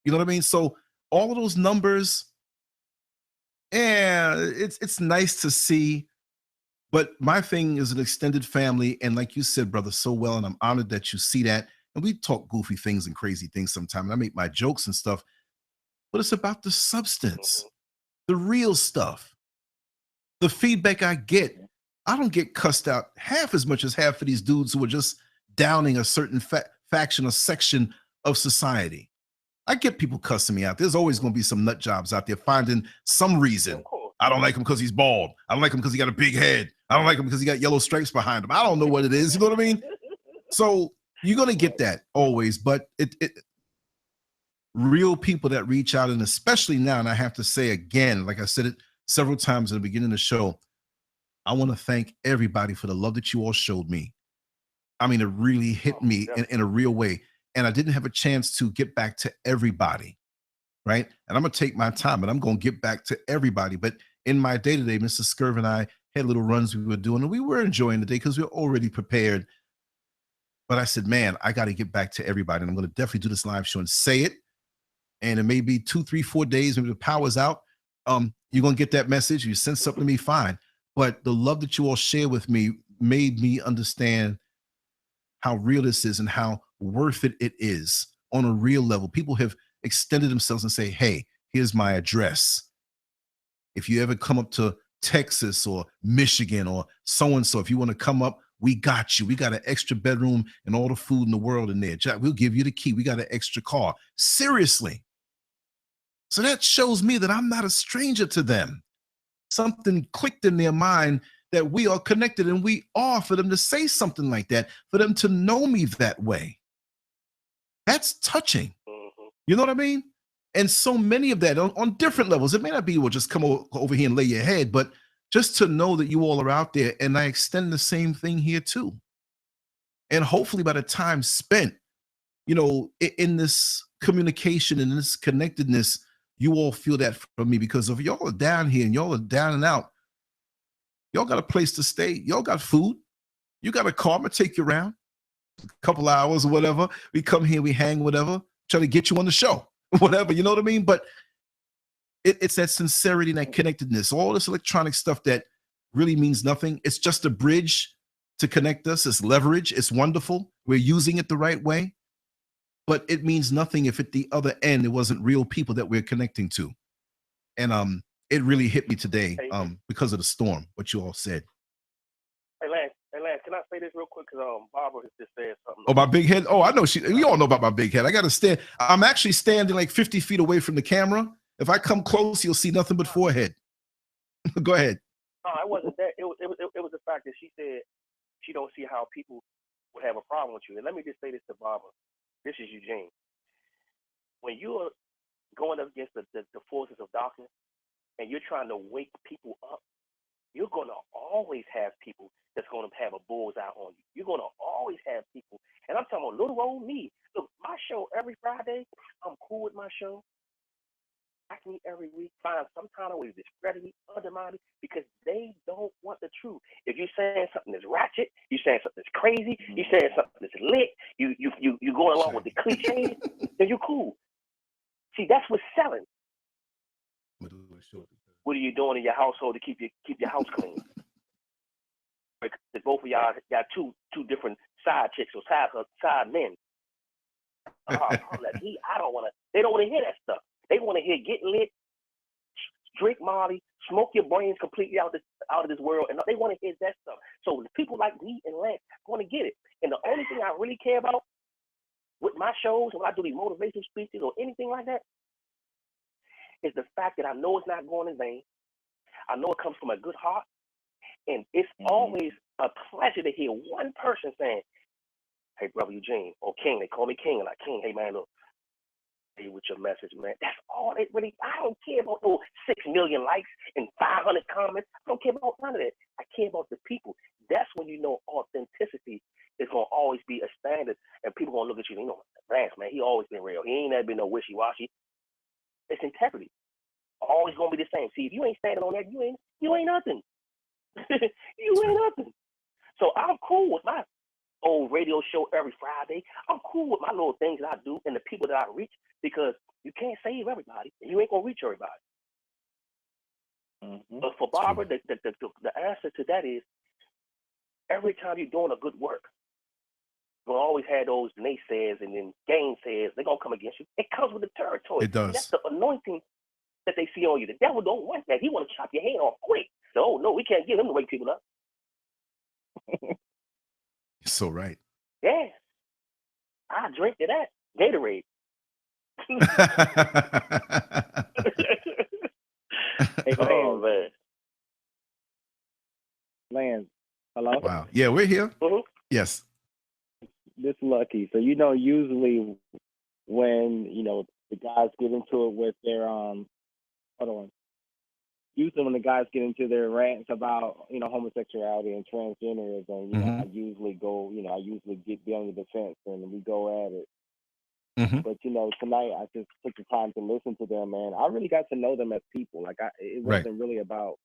You know what I mean? So all of those numbers, yeah, it's nice to see. But my thing is an extended family. And like you said, brother, so well, and I'm honored that you see that. And we talk goofy things and crazy things sometimes. And I make my jokes and stuff, but it's about the substance, the real stuff, the feedback I get. I don't get cussed out half as much as half of these dudes who are just downing a certain faction or section of society. I get people cussing me out. There's always going to be some nut jobs out there finding some reason. I don't like him because he's bald. I don't like him because he got a big head. I don't like him because he got yellow stripes behind him. I don't know what it is. You know what I mean? So you're going to get that always, but real people that reach out, and especially now, and I have to say again, like I said it several times at the beginning of the show, I want to thank everybody for the love that you all showed me. I mean, it really hit me in a real way. And I didn't have a chance to get back to everybody, right? And I'm going to take my time, but I'm going to get back to everybody. But in my day-to-day, Mr. Scurv and I had little runs we were doing, and we were enjoying the day because we were already prepared. But I said, man, I got to get back to everybody. And I'm going to definitely do this live show and say it. And it may be 2, 3, 4 days, maybe the power's out. You're going to get that message. You send something to me, fine. But the love that you all share with me made me understand how real this is and how worth it is on a real level. People have extended themselves and say, hey, here's my address. If you ever come up to Texas or Michigan or so-and-so, if you want to come up, we got you. We got an extra bedroom and all the food in the world in there. Jack, we'll give you the key. We got an extra car. Seriously. So that shows me that I'm not a stranger to them. Something clicked in their mind that we are connected, and we are, for them to say something like that, for them to know me that way. That's touching. You know what I mean? And so many of that on different levels. It may not be, well, just come over here and lay your head, but just to know that you all are out there, and I extend the same thing here too. And hopefully by the time spent, in this communication and this connectedness, you all feel that from me, because if y'all are down here and y'all are down and out, y'all got a place to stay. Y'all got food. You got a car. I'm going to take you around a couple hours or whatever. We come here, we hang, whatever, try to get you on the show, whatever, you know what I mean? But it's that sincerity and that connectedness, all this electronic stuff that really means nothing. It's just a bridge to connect us. It's leverage. It's wonderful. We're using it the right way. But it means nothing if at the other end it wasn't real people that we're connecting to. And it really hit me today because of the storm, what you all said. Hey, Lance, can I say this real quick? Because Barbara just said something. Oh, my big head? Oh, I know. We all know about my big head. I got to stand. I'm actually standing like 50 feet away from the camera. If I come close, you'll see nothing but forehead. Go ahead. No, it wasn't that. It was the fact that she said she don't see how people would have a problem with you. And let me just say this to Barbara. This is Eugene. When you are going up against the forces of darkness and you're trying to wake people up, you're going to always have people that's going to have a bullseye on you. You're going to always have people. And I'm talking about little old me. Look, my show every Friday, I'm cool with my show. I can eat every week, find some kind of way to discredit me, undermine me, because they don't want the truth. If you're saying something that's ratchet, you're saying something that's crazy, you're saying something that's lit, you going along with the cliches, then you're cool. See, that's what's selling. What are you doing in your household to keep your house clean? Because both of y'all got two different side chicks or side men. I don't want to. They don't want to hear that stuff. They want to hear get lit, drink Molly, smoke your brains completely out of this world, and they want to hear that stuff. So people like me and Lance want to get it. And the only thing I really care about with my shows, when I do these motivational speeches or anything like that, is the fact that I know it's not going in vain. I know it comes from a good heart, and it's always a pleasure to hear one person saying, "Hey, brother Eugene," or King. They call me King, and like, King, hey man, look. With your message, man. That's all it really. I don't care about those 6 million likes and 500 comments. I don't care about none of that. I care about the people. That's when you know authenticity is gonna always be a standard, and people gonna look at you. Lance, man, he always been real. He ain't never been no wishy-washy. It's integrity. Always gonna be the same. See, if you ain't standing on that, you ain't nothing. You ain't nothing. So I'm cool with my old radio show every Friday. I'm cool with my little things that I do and the people that I reach, because you can't save everybody and you ain't gonna reach everybody. But for Barbara, the answer to that is, every time you're doing a good work, you'll always have those naysayers and then gainsayers. They're gonna come against you. It comes with the territory. It does. That's the anointing that they see on you. The devil don't want that. He want to chop your head off quick. So, oh no, we can't get him to wake people up. You're so right. Yeah, I drink to that Gatorade. Hey, Oh man. Lance, hello? Wow. Yeah, we're here. Yes. This Lucky. So, usually when, the guys get into it with their, hold on. Usually when the guys get into their rants about, homosexuality and transgenderism, I usually go, I usually be on the defense and we go at it. But, tonight I just took the time to listen to them, and I really got to know them as people. Like, it wasn't really about,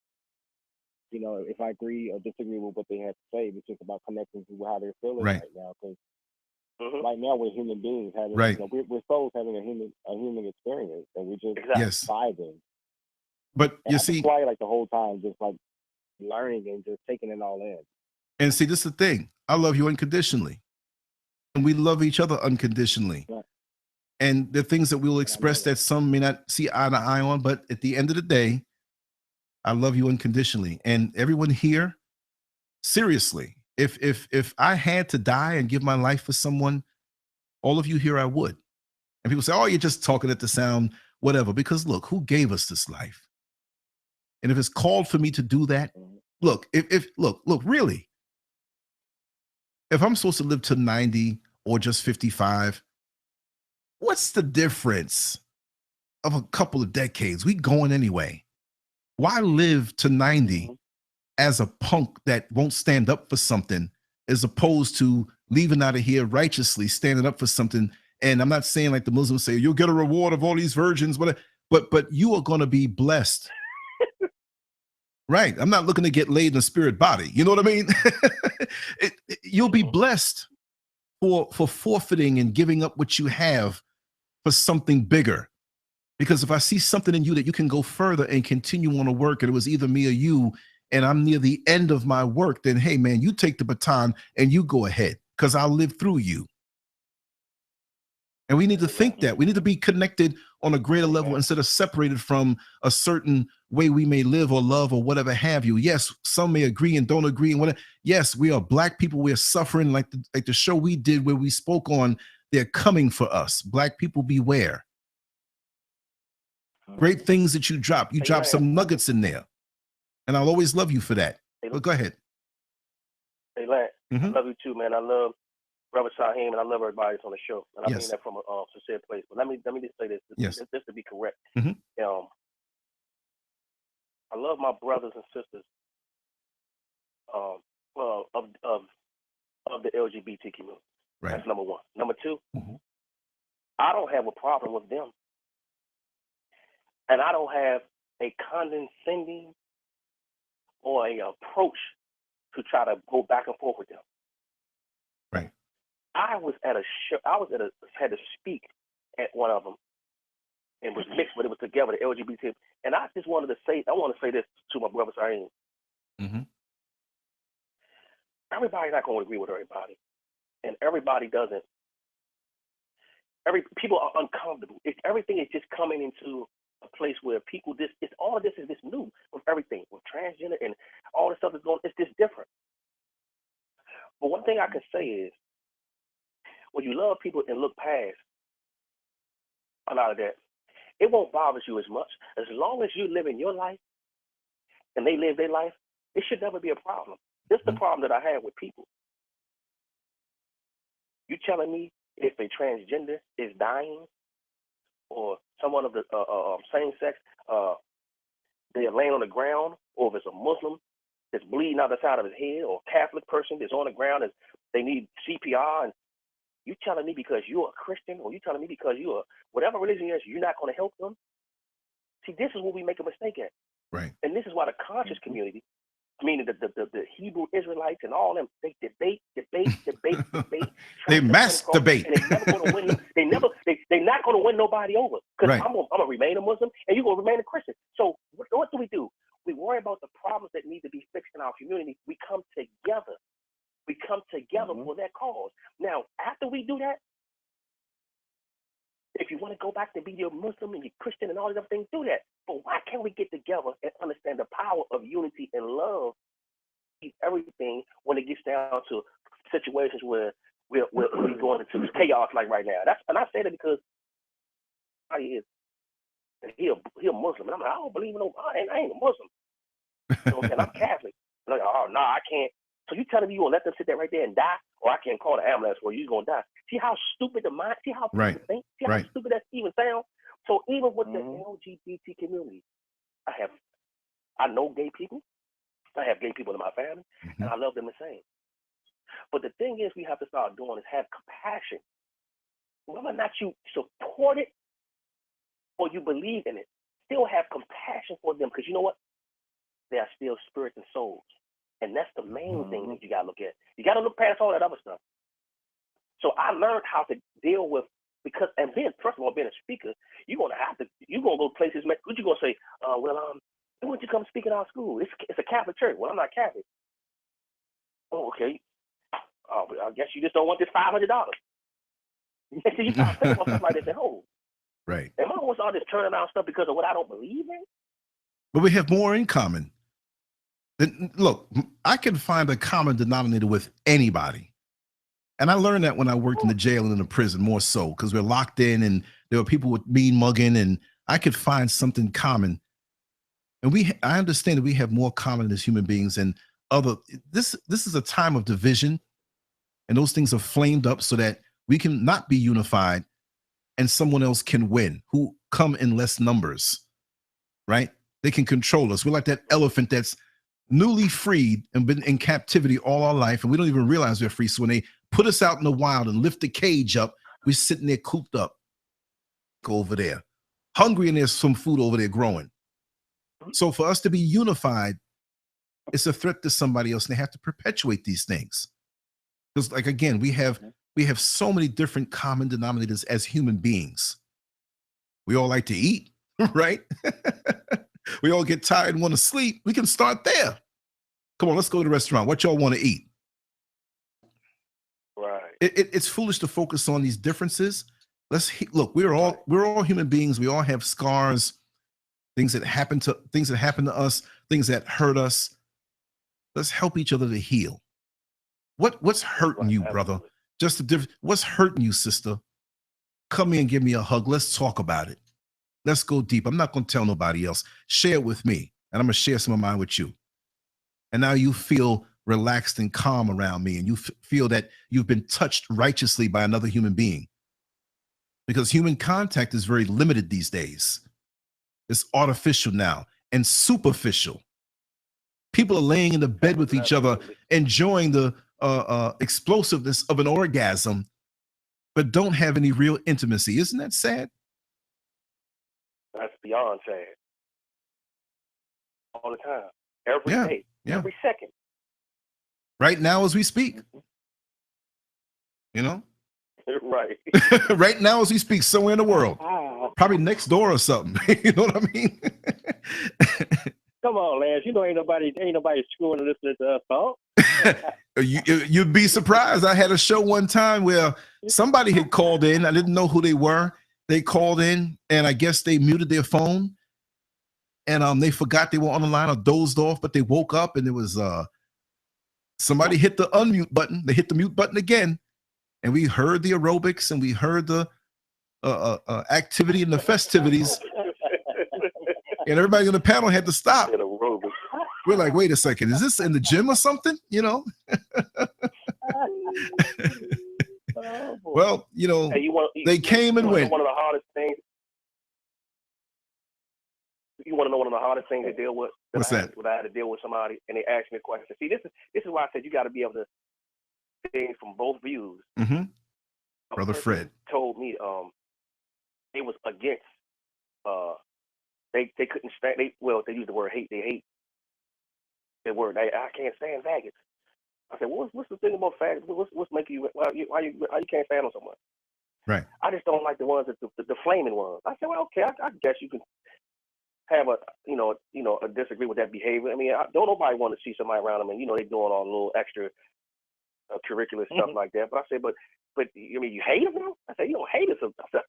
if I agree or disagree with what they had to say. It's just about connecting to how they're feeling right now. Because right now we're human beings having, we're souls having a human experience, and we're just vibing. But and you I see, was quiet, like, the whole time, just like learning and just taking it all in. and see, this is the thing. I love you unconditionally, and we love each other unconditionally. Right. And the things that we will express that some may not see eye to eye on, but at the end of the day, I love you unconditionally. And everyone here, seriously, if I had to die and give my life for someone, all of you here, I would. And people say, oh, you're just talking at the sound, whatever. Because look, who gave us this life? And if it's called for me to do that, look, look, really, if I'm supposed to live to 90 or just 55, what's the difference of a couple of decades? We going anyway. Why live to 90 as a punk that won't stand up for something, as opposed to leaving out of here righteously, standing up for something? And I'm not saying like the Muslims say, you'll get a reward of all these virgins, but you are going to be blessed. Right. I'm not looking to get laid in a spirit body. You know what I mean? You'll be blessed for forfeiting and giving up what you have for something bigger. Because if I see something in you that you can go further and continue on to work, and it was either me or you, and I'm near the end of my work, then hey man, you take the baton and you go ahead, because I'll live through you. And we need to think that. We need to be connected on a greater level instead of separated from a certain way we may live or love or whatever have you. Yes, some may agree and don't agree. And whatever. Yes, we are Black people. We are suffering, like the show we did where we spoke on, they're coming for us. Black people beware. Great things that you drop. You drop some nuggets in there. And I'll always love you for that. But go ahead. Hey, Lance, I love you too, man. I love Brother Shaheem, and I love everybody that's on the show. And I mean that from a sincere place. But let me just say this, just to be correct. I love my brothers and sisters of the LGBT community. Right. That's number one. Number two, I don't have a problem with them. And I don't have a condescending or a approach to try to go back and forth with them. Right. I was at a show. Had to speak at one of them, and was mixed, but it was together, the LGBT. And I just wanted to say, I want to say this to my brother Saeed. Everybody's not going to agree with everybody, and everybody doesn't. People are uncomfortable. Everything is just coming into a place where people all of this is just new with everything, with transgender and all the stuff that's going. It's just different. But one thing I can say is, when you love people and look past a lot of that, it won't bother you as much. As long as you live in your life and they live their life, it should never be a problem. This is the problem that I have with people. You telling me if a transgender is dying, or someone of the same sex, they're laying on the ground, or if it's a Muslim that's bleeding out the side of his head, or a Catholic person that's on the ground, and they need CPR, and you telling me because you're a Christian, or you telling me because you're whatever religion it is, you're not going to help them? See, this is where we make a mistake at. Right. And this is why the conscious community, meaning the Hebrew Israelites and all them, they debate. They masturbate. And they never going to win. They're not going to win nobody over. Because right. I'm gonna remain a Muslim and you're gonna remain a Christian. So what do? We worry about the problems that need to be fixed in our community. We come together. For that cause. Now, after we do that, if you want to go back to be your Muslim and your Christian and all these other things, do that. But why can't we get together and understand the power of unity and love? Everything when it gets down to situations where we're going into chaos like right now. And I say that because he a Muslim, and I'm like, I don't believe in no. I ain't a Muslim. You know what I'm saying? I'm Catholic. I'm like, oh no, I can't. So you telling me you gonna let them sit there right there and die, or I can't call the ambulance where you're gonna die? See how stupid the mind. See how people think. See how stupid that even sounds. So even with the LGBT community, I know gay people. I have gay people in my family, and I love them the same. But the thing is, we have to start doing is have compassion. Whether or not you support it or you believe in it, still have compassion for them, because you know what? They are still spirits and souls. And that's the main thing that you got to look at. You got to look past all that other stuff. So I learned how to deal with, and first of all, being a speaker, you're going to go places, what you going to say? Why don't you come speak in our school? It's a Catholic church. Well, I'm not Catholic. Oh, okay. Oh, I guess you just don't want this $500. And so you start thinking about stuff like this at home. Right. Am I going to start just turning down stuff because of what I don't believe in? But we have more in common. Look, I can find a common denominator with anybody. And I learned that when I worked in the jail and in the prison, more so, because we're locked in and there were people with mean mugging, and I could find something common. And I understand that we have more common as human beings and this is a time of division, and those things are flamed up so that we can not be unified and someone else can win who come in less numbers, right? They can control us. We're like that elephant that's newly freed and been in captivity all our life, and we don't even realize we're free. So when they put us out in the wild and lift the cage up, we're sitting there cooped up over there, hungry, and there's some food over there growing. So for us to be unified, it's a threat to somebody else, and they have to perpetuate these things. Because, like, again, we have so many different common denominators as human beings. We all like to eat, right? We all get tired and want to sleep. We can start there. Come on, let's go to the restaurant. What y'all want to eat? Right. It's foolish to focus on these differences. Look. We're all human beings. We all have scars, things that happen to us, things that hurt us. Let's help each other to heal. What's hurting you, brother? What's hurting you, sister? Come in and give me a hug. Let's talk about it. Let's go deep. I'm not going to tell nobody else. Share it with me, and I'm going to share some of mine with you. And now you feel relaxed and calm around me, and you feel that you've been touched righteously by another human being. Because human contact is very limited these days. It's artificial now and superficial. People are laying in the bed with each other, enjoying the explosiveness of an orgasm, but don't have any real intimacy. Isn't that sad? That's beyond sad. All the time. Every day. Every second. Right now as we speak. You know? Right. Right now as we speak, somewhere in the world. Probably next door or something. You know what I mean? Come on, Lance. You know ain't nobody screwing to listening to us talk. You'd be surprised. I had a show one time where somebody had called in. I didn't know who they were. They called in, and I guess they muted their phone, and they forgot they were on the line or dozed off, but they woke up, and it was somebody hit the unmute button. They hit the mute button again, and we heard the aerobics, and we heard the activity and the festivities, and everybody on the panel had to stop. We're like, wait a second, is this in the gym or something? You know? Well, you know, they came and went. One of the hardest things. You want to know one of the hardest things to deal with? What's that? When I had to deal with somebody and they asked me a question. See, this is why I said you got to be able to think from both views. Mm-hmm. Brother Fred told me they was against they couldn't stand. They use the word hate. They hate the word. I can't stand faggots. I said, well, what's the thing about faggots? What's making you why you can't stand them so much? Right. I just don't like the ones that the flaming ones. I said, well, okay, I guess you can have a disagree with that behavior. I mean, don't nobody want to see somebody around them and they doing all a little extra curricular stuff like that. But I said, but you mean you hate them now? I said, you don't hate us. I said,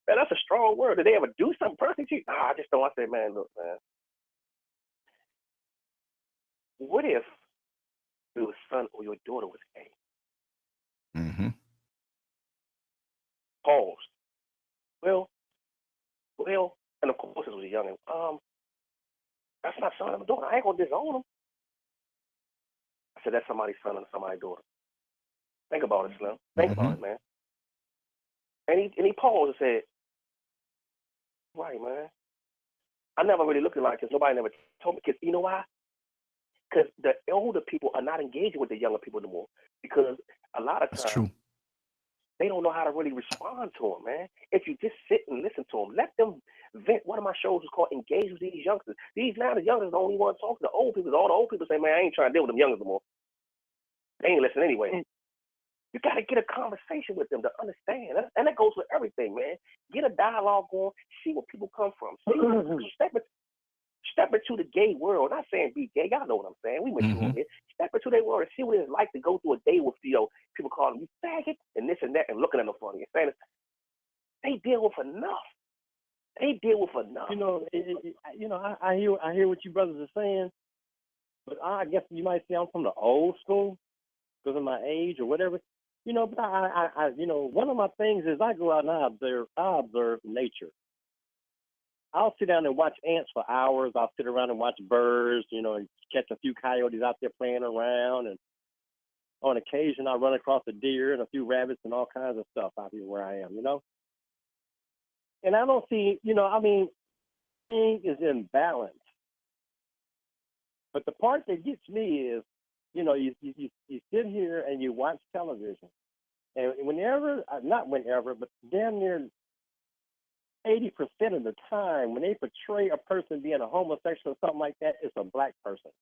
man, that's a strong word. Did they ever do something personally to you? Nah, I just don't. I said, man, look, man, what if your son or your daughter was gay? Mm-hmm. Pause. Well, and of course it was a youngin'. That's my son or daughter. I ain't gonna disown them. I said, that's somebody's son and somebody's daughter. Think about it, Slim. Think about it, man. And he paused and said, right, man. I never really looked at it like this. Nobody never told me. Because you know why? Because the older people are not engaging with the younger people anymore. Because a lot of times, they don't know how to really respond to them, man. If you just sit and listen to them, let them vent. One of my shows is called Engage with These Youngsters. The youngsters the only ones talking. The old people, all the old people say, man, I ain't trying to deal with them youngsters anymore. They ain't listening anyway. You got to get a conversation with them to understand. And that goes with everything, man. Get a dialogue going. See where people come from. Step into the gay world. Not saying be gay. Y'all know what I'm saying. We mature here. Step into their world and see what it's like to go through a day with, people calling you faggot and this and that and looking at them funny and saying, they deal with enough. They deal with enough. I hear what you brothers are saying, but I guess you might say I'm from the old school because of my age or whatever. But I one of my things is I go out and I observe nature. I'll sit down and watch ants for hours. I'll sit around and watch birds, and catch a few coyotes out there playing around. And on occasion, I run across a deer and a few rabbits and all kinds of stuff out here where I am, And I don't see, thing is in balance. But the part that gets me is, you sit here and you watch television. And not whenever, but damn near 80% of the time, when they portray a person being a homosexual or something like that, it's a black person.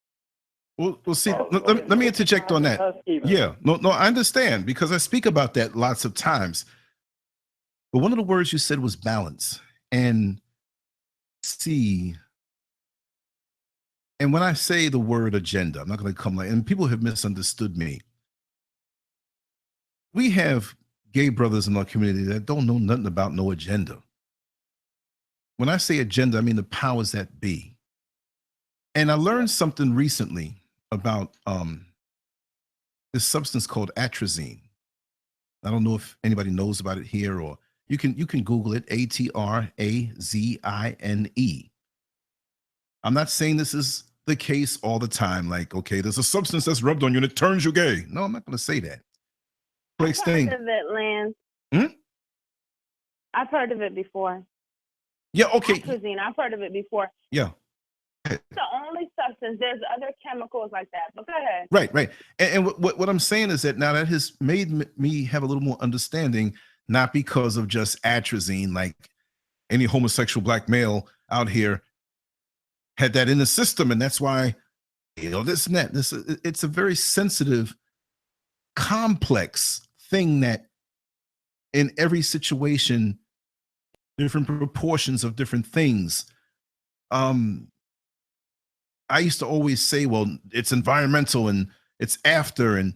Well, see, let me interject on that. Yeah, no, I understand because I speak about that lots of times. But one of the words you said was balance. And when I say the word agenda, I'm not going to come and people have misunderstood me. We have gay brothers in our community that don't know nothing about no agenda. When I say agenda, I mean the powers that be. And I learned something recently about this substance called atrazine. I don't know if anybody knows about it here, or you can Google it, ATRAZINE. I'm not saying this is the case all the time, like, okay, there's a substance that's rubbed on you and it turns you gay. No, I'm not going to say that. I've heard of it, Lance. I've heard of it before. Yeah, okay. Atrazine, I've heard of it before. Yeah. It's the only substance. There's other chemicals like that, but go ahead. Right. And what I'm saying is that now that has made me have a little more understanding, not because of just atrazine, like any homosexual black male out here had that in the system, and that's why, this and that. It's a very sensitive, complex thing that in every situation, different proportions of different things. I used to always say, well, it's environmental and it's after. And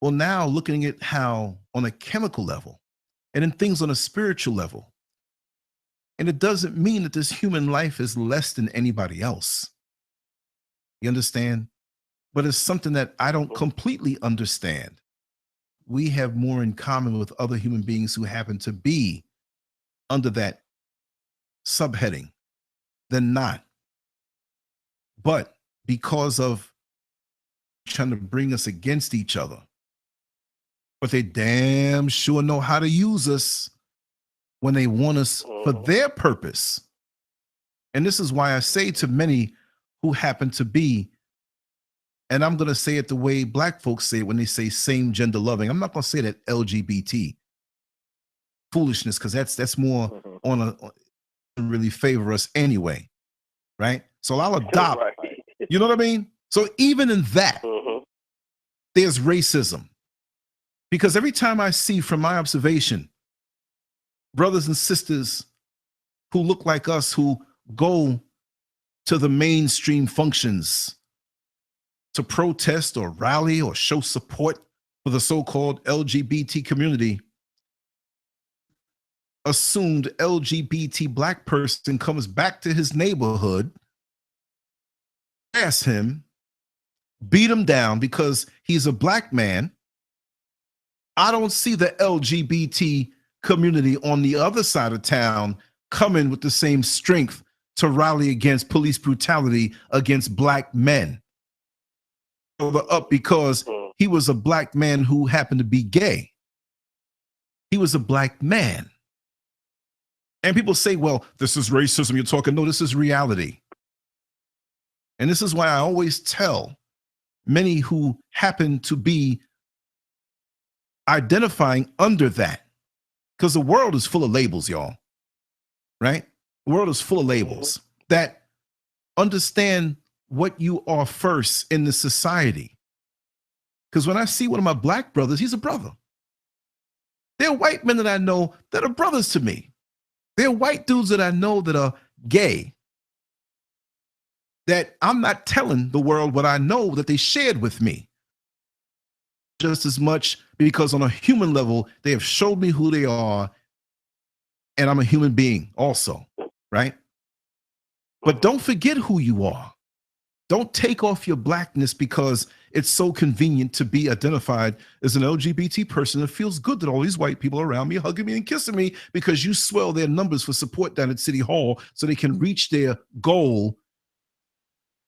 well, now looking at how on a chemical level and in things on a spiritual level, and it doesn't mean that this human life is less than anybody else. You understand? But it's something that I don't completely understand. We have more in common with other human beings who happen to be under that subheading than not. But because of trying to bring us against each other, but they damn sure know how to use us when they want us for their purpose. And this is why I say to many who happen to be, and I'm going to say it the way black folks say it when they say same gender loving. I'm not going to say that LGBT foolishness, because that's more on really favor us anyway, right? So I'll adopt. Right. You know what I mean? So even in that, there's racism. Because every time I see, from my observation, brothers and sisters who look like us, who go to the mainstream functions to protest or rally or show support for the so-called LGBT community, assumed LGBT black person comes back to his neighborhood, harass him, beat him down because he's a black man. I don't see the LGBT community on the other side of town coming with the same strength to rally against police brutality against black men. Up because he was a black man who happened to be gay. He was a black man. And people say, well, this is racism you're talking. No, this is reality. And this is why I always tell many who happen to be identifying under that, because the world is full of labels, y'all, right? The world is full of labels that understand what you are first in the society. Because when I see one of my black brothers, he's a brother. There are white men that I know that are brothers to me. There are white dudes that I know that are gay, that I'm not telling the world what I know that they shared with me. Just as much because on a human level, they have showed me who they are, and I'm a human being also, right? But don't forget who you are. Don't take off your blackness because it's so convenient to be identified as an LGBT person. It feels good that all these white people are around me, hugging me and kissing me, because you swell their numbers for support down at City Hall so they can reach their goal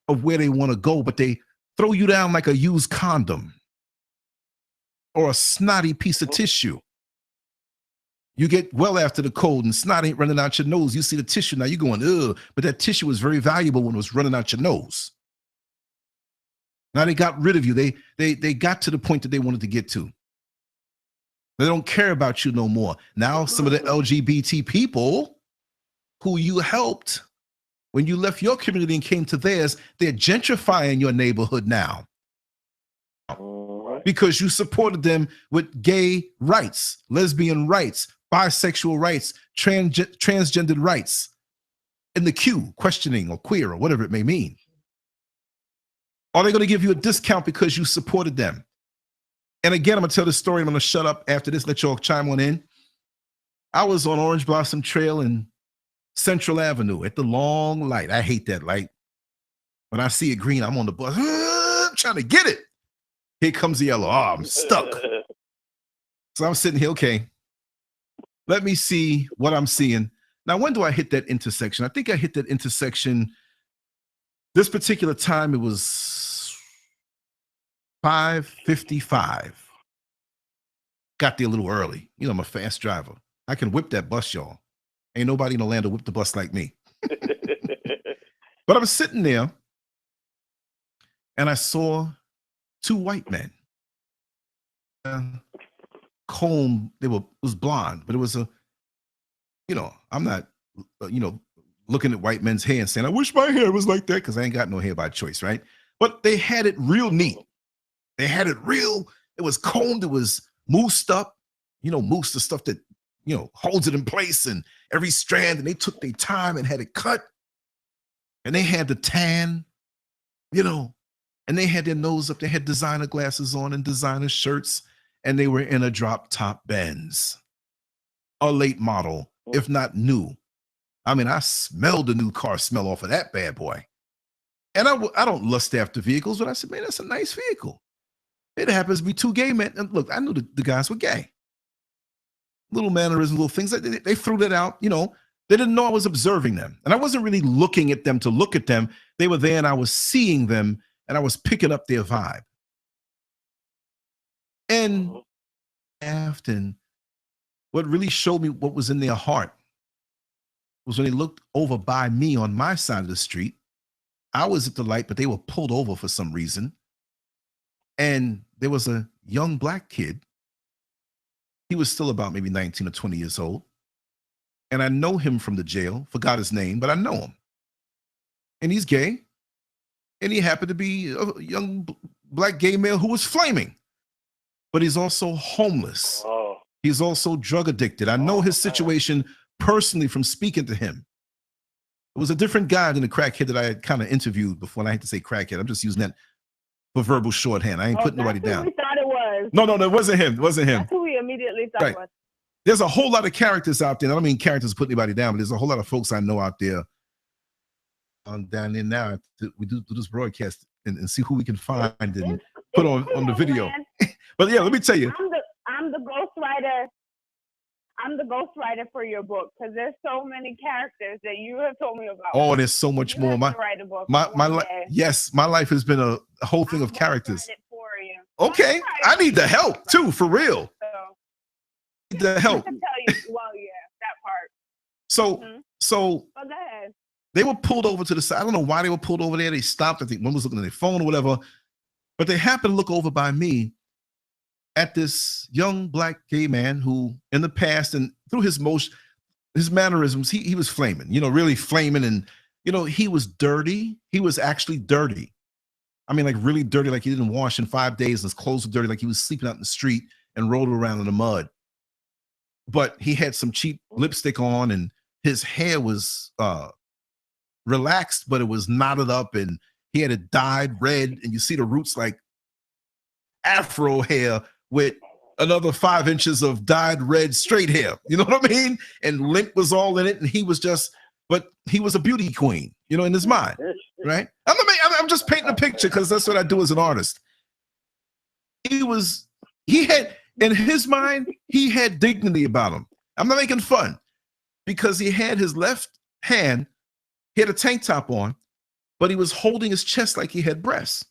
of where they want to go, but they throw you down like a used condom or a snotty piece of tissue. You get well after the cold and snot ain't running out your nose. You see the tissue, now you're going, ugh, but that tissue was very valuable when it was running out your nose. Now they got rid of you. They got to the point that they wanted to get to. They don't care about you no more. Now some of the LGBT people who you helped when you left your community and came to theirs, they're gentrifying your neighborhood now because you supported them with gay rights, lesbian rights, bisexual rights, transgendered rights in the queue, questioning or queer or whatever it may mean. Are they going to give you a discount because you supported them? And again, I'm going to tell this story. I'm going to shut up after this, let y'all chime on in. I was on Orange Blossom Trail in Central Avenue at the long light. I hate that light. When I see it green, I'm on the bus. I'm trying to get it. Here comes the yellow. Oh, I'm stuck. So I'm sitting here, okay. Let me see what I'm seeing. Now, when do I hit that intersection? I think I hit that intersection. This particular time, it was 5:55. Got there a little early. You know, I'm a fast driver. I can whip that bus, y'all. Ain't nobody in Orlando whip the bus like me. But I was sitting there, and I saw two white men. Comb, it was blonde, but it was I'm not, looking at white men's hair and saying, I wish my hair was like that, because I ain't got no hair by choice, right? But they had it real neat. They had it real, it was combed, it was moussed up, mousse, the stuff that, holds it in place, and every strand, and they took their time and had it cut. And they had the tan, and they had their nose up, they had designer glasses on and designer shirts, and they were in a drop top Benz, a late model, if not new. I mean, I smelled the new car smell off of that bad boy. And I don't lust after vehicles, but I said, man, that's a nice vehicle. It happens to be two gay men. And look, I knew the guys were gay. Little mannerisms, little things. They threw that out, They didn't know I was observing them. And I wasn't really looking at them to look at them. They were there and I was seeing them and I was picking up their vibe. And what really showed me what was in their heart was when they looked over by me on my side of the street. I was at the light, but they were pulled over for some reason. And there was a young black kid. He was still about maybe 19 or 20 years old. and I know him from the jail, forgot his name, but I know him. And he's gay, and he happened to be a young black gay male who was flaming, but he's also homeless. Oh. He's also drug addicted. I know his situation personally from speaking to him. It was a different guy than the crackhead that I had kind of interviewed before, and I hate to say crackhead. I'm just using that for verbal shorthand. I ain't putting nobody down. We thought it was. No, it wasn't him. It wasn't him. That's who we immediately thought it was. There's a whole lot of characters out there. I don't mean characters put anybody down, but there's a whole lot of folks I know out there down there now. We do this broadcast and see who we can find and put on the video. But yeah, let me tell you. I'm the ghostwriter. I'm the ghostwriter for your book because there's so many characters that you have told me about. Oh, there's so much more. Yes, my life has been a whole thing of characters. Okay, I need the help too, for real. The help. I can tell you, well, yeah, that part. So they were pulled over to the side. I don't know why they were pulled over there. They stopped. I think one was looking at their phone or whatever. But they happened to look over by me at this young black gay man who, in the past and through his mannerisms, he was flaming. Really flaming, and he was dirty. He was actually dirty. I mean, like really dirty, like he didn't wash in 5 days. And his clothes were dirty, like he was sleeping out in the street and rolled around in the mud. But he had some cheap lipstick on, and his hair was relaxed, but it was knotted up, and he had it dyed red, and you see the roots like afro hair with another 5 inches of dyed red straight hair. You know what I mean? And lint was all in it, and he was a beauty queen, in his mind, right? I'm just painting a picture because that's what I do as an artist. In his mind, he had dignity about him. I'm not making fun because he had his left hand, he had a tank top on, but he was holding his chest like he had breasts.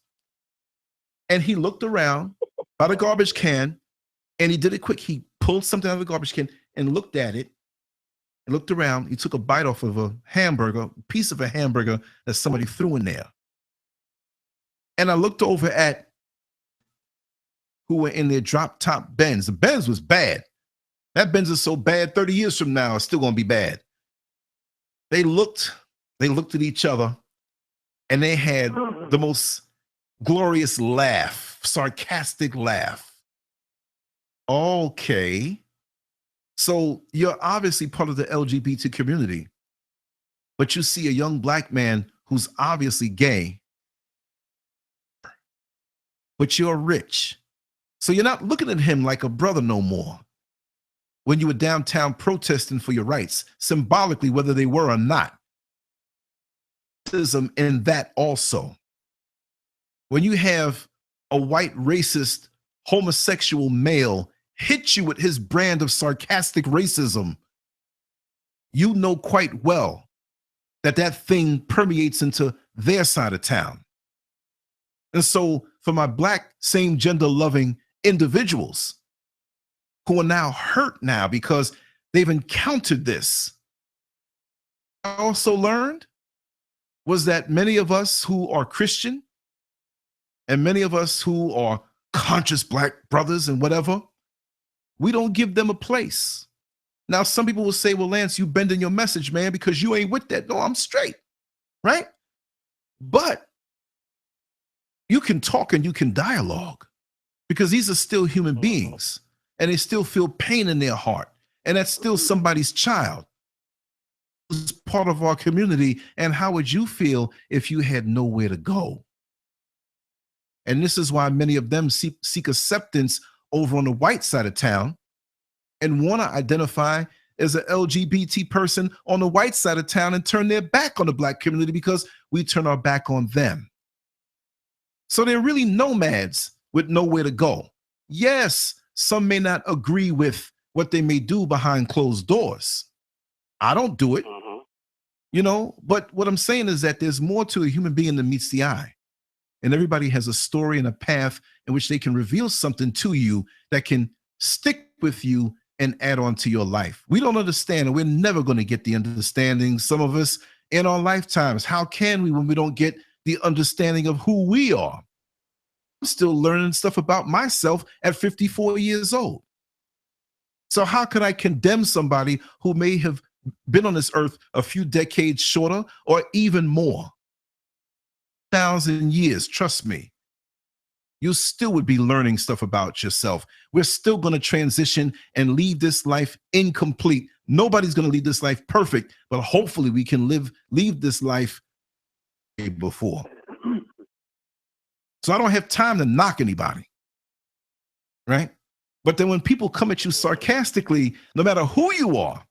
And he looked around by the garbage can, and he did it quick. He pulled something out of the garbage can and looked at it and looked around. He took a bite off of a piece of a hamburger that somebody threw in there. And I looked over at who were in their drop top Benz. The Benz was bad. That Benz is so bad, 30 years from now, it's still going to be bad. They looked at each other, and they had the most glorious laugh, sarcastic laugh. Okay. So you're obviously part of the LGBT community, but you see a young black man who's obviously gay, but you're rich. So you're not looking at him like a brother no more. When you were downtown protesting for your rights, symbolically, whether they were or not. In that also. When you have a white racist homosexual male hit you with his brand of sarcastic racism, you know quite well that thing permeates into their side of town. And so for my black same gender loving individuals who are now hurt now because they've encountered this, I also learned was that many of us who are Christian and many of us who are conscious black brothers and whatever, we don't give them a place. Now, some people will say, well, Lance, you bending your message, man, because you ain't with that. No, I'm straight, right? But you can talk and you can dialogue because these are still human beings and they still feel pain in their heart. And that's still somebody's child. It's part of our community. And how would you feel if you had nowhere to go? And this is why many of them seek acceptance over on the white side of town and want to identify as an LGBT person on the white side of town and turn their back on the black community because we turn our back on them. So they're really nomads with nowhere to go. Yes, some may not agree with what they may do behind closed doors. I don't do it, but what I'm saying is that there's more to a human being than meets the eye. And everybody has a story and a path in which they can reveal something to you that can stick with you and add on to your life. We don't understand, and we're never going to get the understanding, some of us, in our lifetimes. How can we when we don't get the understanding of who we are? I'm still learning stuff about myself at 54 years old. So how could I condemn somebody who may have been on this earth a few decades shorter or even more, 1,000 years, trust me, you still would be learning stuff about yourself. We're still going to transition and leave this life incomplete. Nobody's going to leave this life perfect, but hopefully we can leave this life before. So I don't have time to knock anybody, right? But then when people come at you sarcastically, no matter who you are,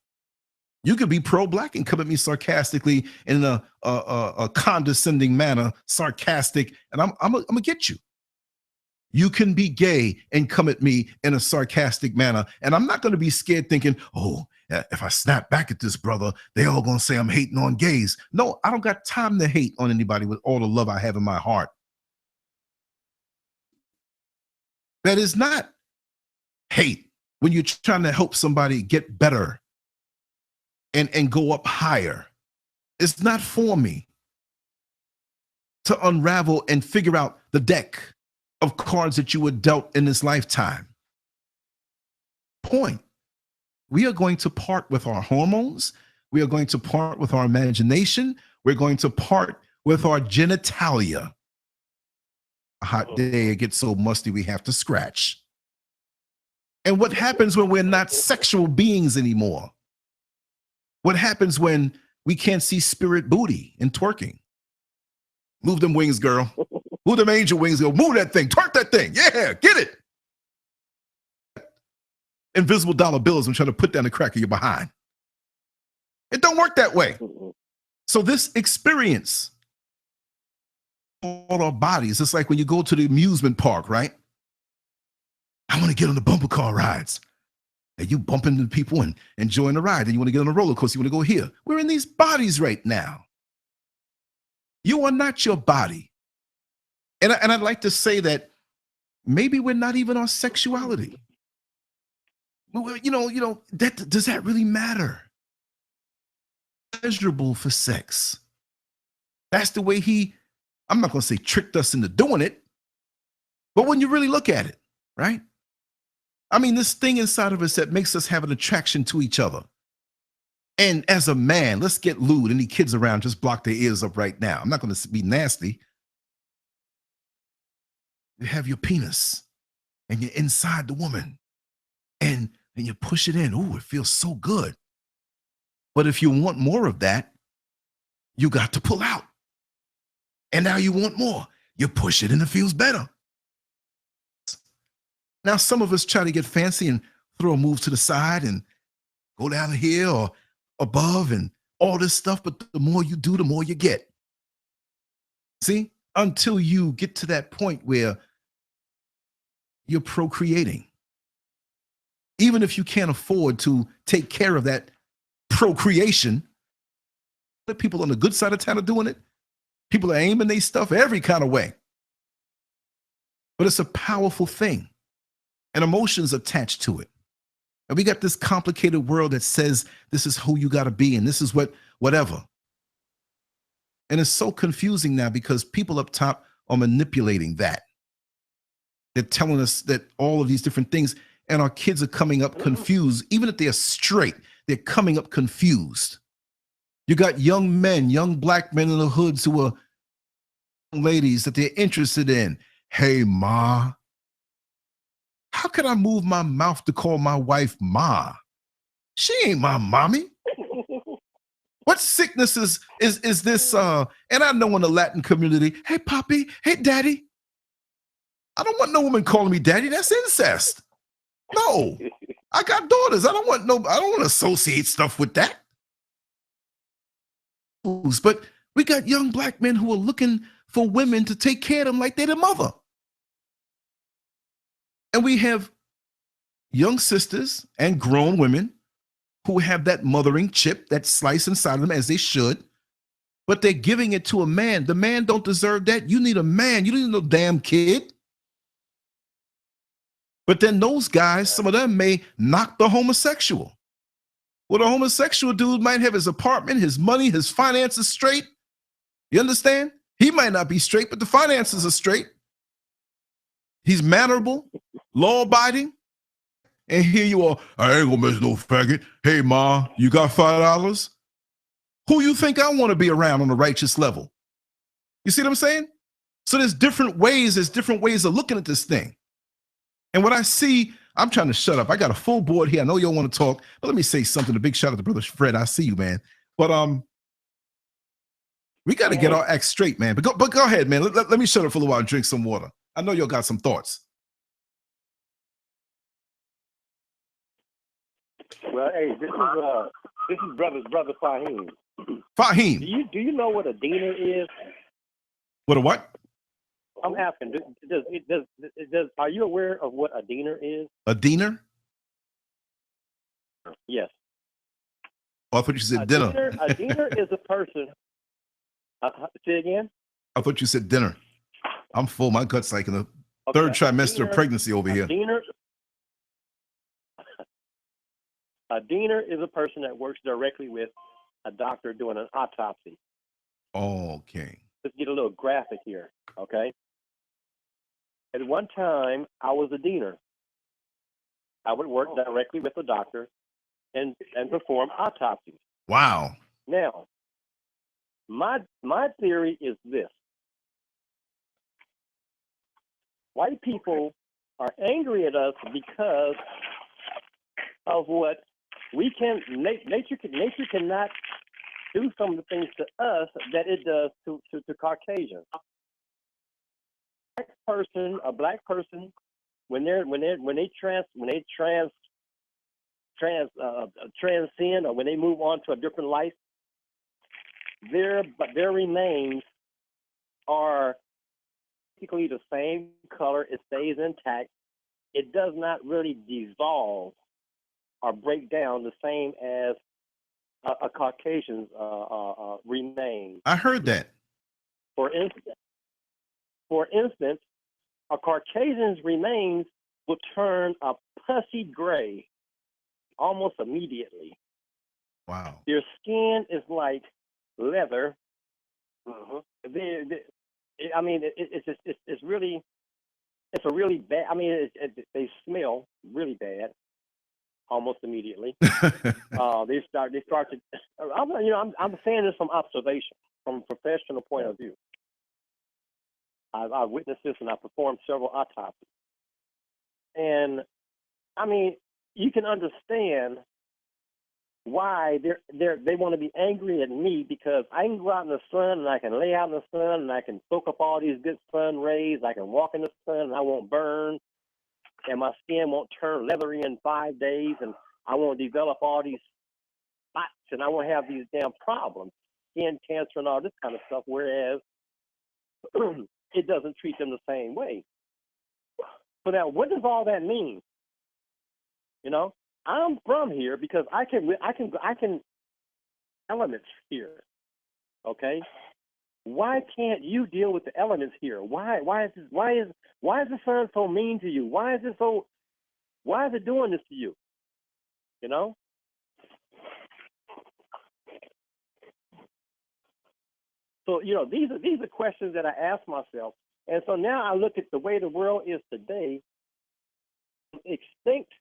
you could be pro-black and come at me sarcastically in a condescending manner, sarcastic, and I'm gonna get you. You can be gay and come at me in a sarcastic manner, and I'm not going to be scared thinking, oh, if I snap back at this brother, they all going to say I'm hating on gays. No, I don't got time to hate on anybody with all the love I have in my heart. That is not hate when you're trying to help somebody get better and go up higher. It's not for me to unravel and figure out the deck of cards that you were dealt in this lifetime. Point. We are going to part with our hormones. We are going to part with our imagination. We're going to part with our genitalia. A hot day, it gets so musty we have to scratch. And what happens when we're not sexual beings anymore? What happens when we can't see spirit booty and twerking? Move them wings, girl. Move them angel wings, girl. Move that thing. Twerk that thing. Yeah, get it. Invisible dollar bills I'm trying to put down the crack of your behind. It don't work that way. So this experience, all our bodies, it's like when you go to the amusement park, right? I want to get on the bumper car rides. And you bump into people and enjoying the ride. And you want to get on a roller coaster. You want to go here. We're in these bodies right now. You are not your body. And I'd like to say that maybe we're not even our sexuality. Does that really matter? Pleasurable for sex. That's the way I'm not going to say tricked us into doing it, but when you really look at it, right? I mean, this thing inside of us that makes us have an attraction to each other. And as a man, let's get lewd. Any kids around, just block their ears up right now. I'm not going to be nasty. You have your penis and you're inside the woman and you push it in. Ooh, it feels so good. But if you want more of that, you got to pull out. And now you want more. You push it and it feels better. Now, some of us try to get fancy and throw a move to the side and go down here or above and all this stuff. But the more you do, the more you get. See, until you get to that point where you're procreating. Even if you can't afford to take care of that procreation, the people on the good side of town are doing it. People are aiming their stuff every kind of way. But it's a powerful thing. And emotions attached to it. And we got this complicated world that says this is who you got to be and this is whatever. And it's so confusing now because people up top are manipulating that. They're telling us that all of these different things, and our kids are coming up confused. Even if they're straight, they're coming up confused. You got young men, young black men in the hoods who are ladies that they're interested in. Hey, Ma. How can I move my mouth to call my wife Ma? She ain't my mommy. What sickness is this? And I know in the Latin community, hey, Poppy, hey, Daddy. I don't want no woman calling me Daddy. That's incest. No, I got daughters. I don't want to associate stuff with that. But we got young black men who are looking for women to take care of them like they're their mother. And we have young sisters and grown women who have that mothering chip, that slice inside of them as they should, but they're giving it to a man. The man don't deserve that. You need a man. You don't need no damn kid. But then those guys, some of them may knock the homosexual. Well, the homosexual dude might have his apartment, his money, his finances straight. You understand? He might not be straight, but the finances are straight. He's mannerable, law-abiding. And here you are, I ain't gonna miss no faggot. Hey, Ma, you got $5? Who you think I want to be around on a righteous level? You see what I'm saying? So there's different ways of looking at this thing. And what I see, I'm trying to shut up. I got a full board here. I know you all want to talk, but let me say something. A big shout out to Brother Fred. I see you, man. But we got to get our act straight, man. But go ahead, man. Let me shut up for a little while and drink some water. I know y'all got some thoughts. Well, hey, this is brother Fahim. Fahim. Do you know what a diener is? What a what? I'm asking. Are you aware of what a diener is? A diener? Yes. Oh, I thought you said dinner. A diener is a person. Say again? I thought you said dinner. I'm full. My gut's like in the third trimester of pregnancy over here. A diener is a person that works directly with a doctor doing an autopsy. Okay. Let's get a little graphic here, okay? At one time, I was a diener. I would work directly with a doctor and perform autopsies. Wow. Now, my theory is this. White people are angry at us because of what we can. Nature cannot do some of the things to us that it does to Caucasians. A black person, when they transcend, or when they move on to a different life, their remains are basically the same color. It stays intact. It does not really dissolve or break down the same as a Caucasian's remains. I heard that. For instance, a Caucasian's remains will turn a pussy gray almost immediately. Wow. Their skin is like leather. I mean, it's a really bad. I mean, they smell really bad almost immediately. They start to. I'm saying this from observation, from a professional point of view. I've witnessed this, and I performed several autopsies. And I mean, you can understand why they want to be angry at me, because I can go out in the sun and I can lay out in the sun and I can soak up all these good sun rays. I can walk in the sun and I won't burn, and my skin won't turn leathery in 5 days, and I won't develop all these spots, and I won't have these damn problems, skin cancer and all this kind of stuff. Whereas it doesn't treat them the same way. So now, what does all that mean? You know, I'm from here because I can elements here. Okay, why can't you deal with the elements here? Why is the sun so mean to you? Why is it doing this to you? You know? So, you know, these are questions that I ask myself. And so now I look at the way the world is today, extinct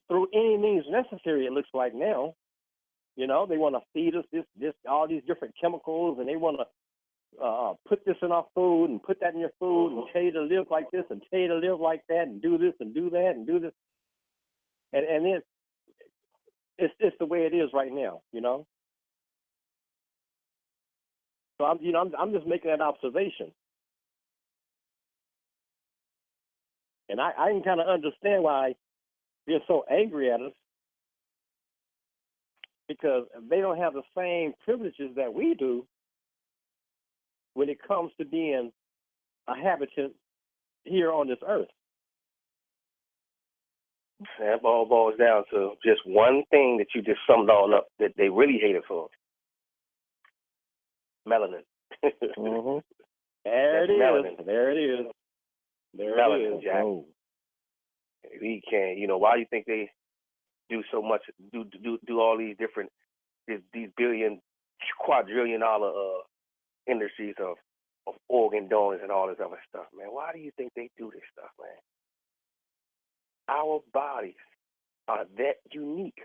through any means necessary, it looks like now. You know, they want to feed us this all these different chemicals, and they want to put this in our food and put that in your food and tell you to live like this and tell you to live like that and do this and do that and do this. And it's the way it is right now, you know. So I'm just making that observation, and I can kind of understand why they're so angry at us, because they don't have the same privileges that we do when it comes to being a habitant here on this earth. That all boils down to just one thing that you just summed all up that they really hate it for. Melanin. Mm-hmm. There it is. Melanin. There it is. There Melanin, it is. Jack. Oh. We can't. You know, why do you think they do so much? Do all these different these billion, quadrillion dollar industries of organ donors and all this other stuff, man? Why do you think they do this stuff, man? our bodies are that unique.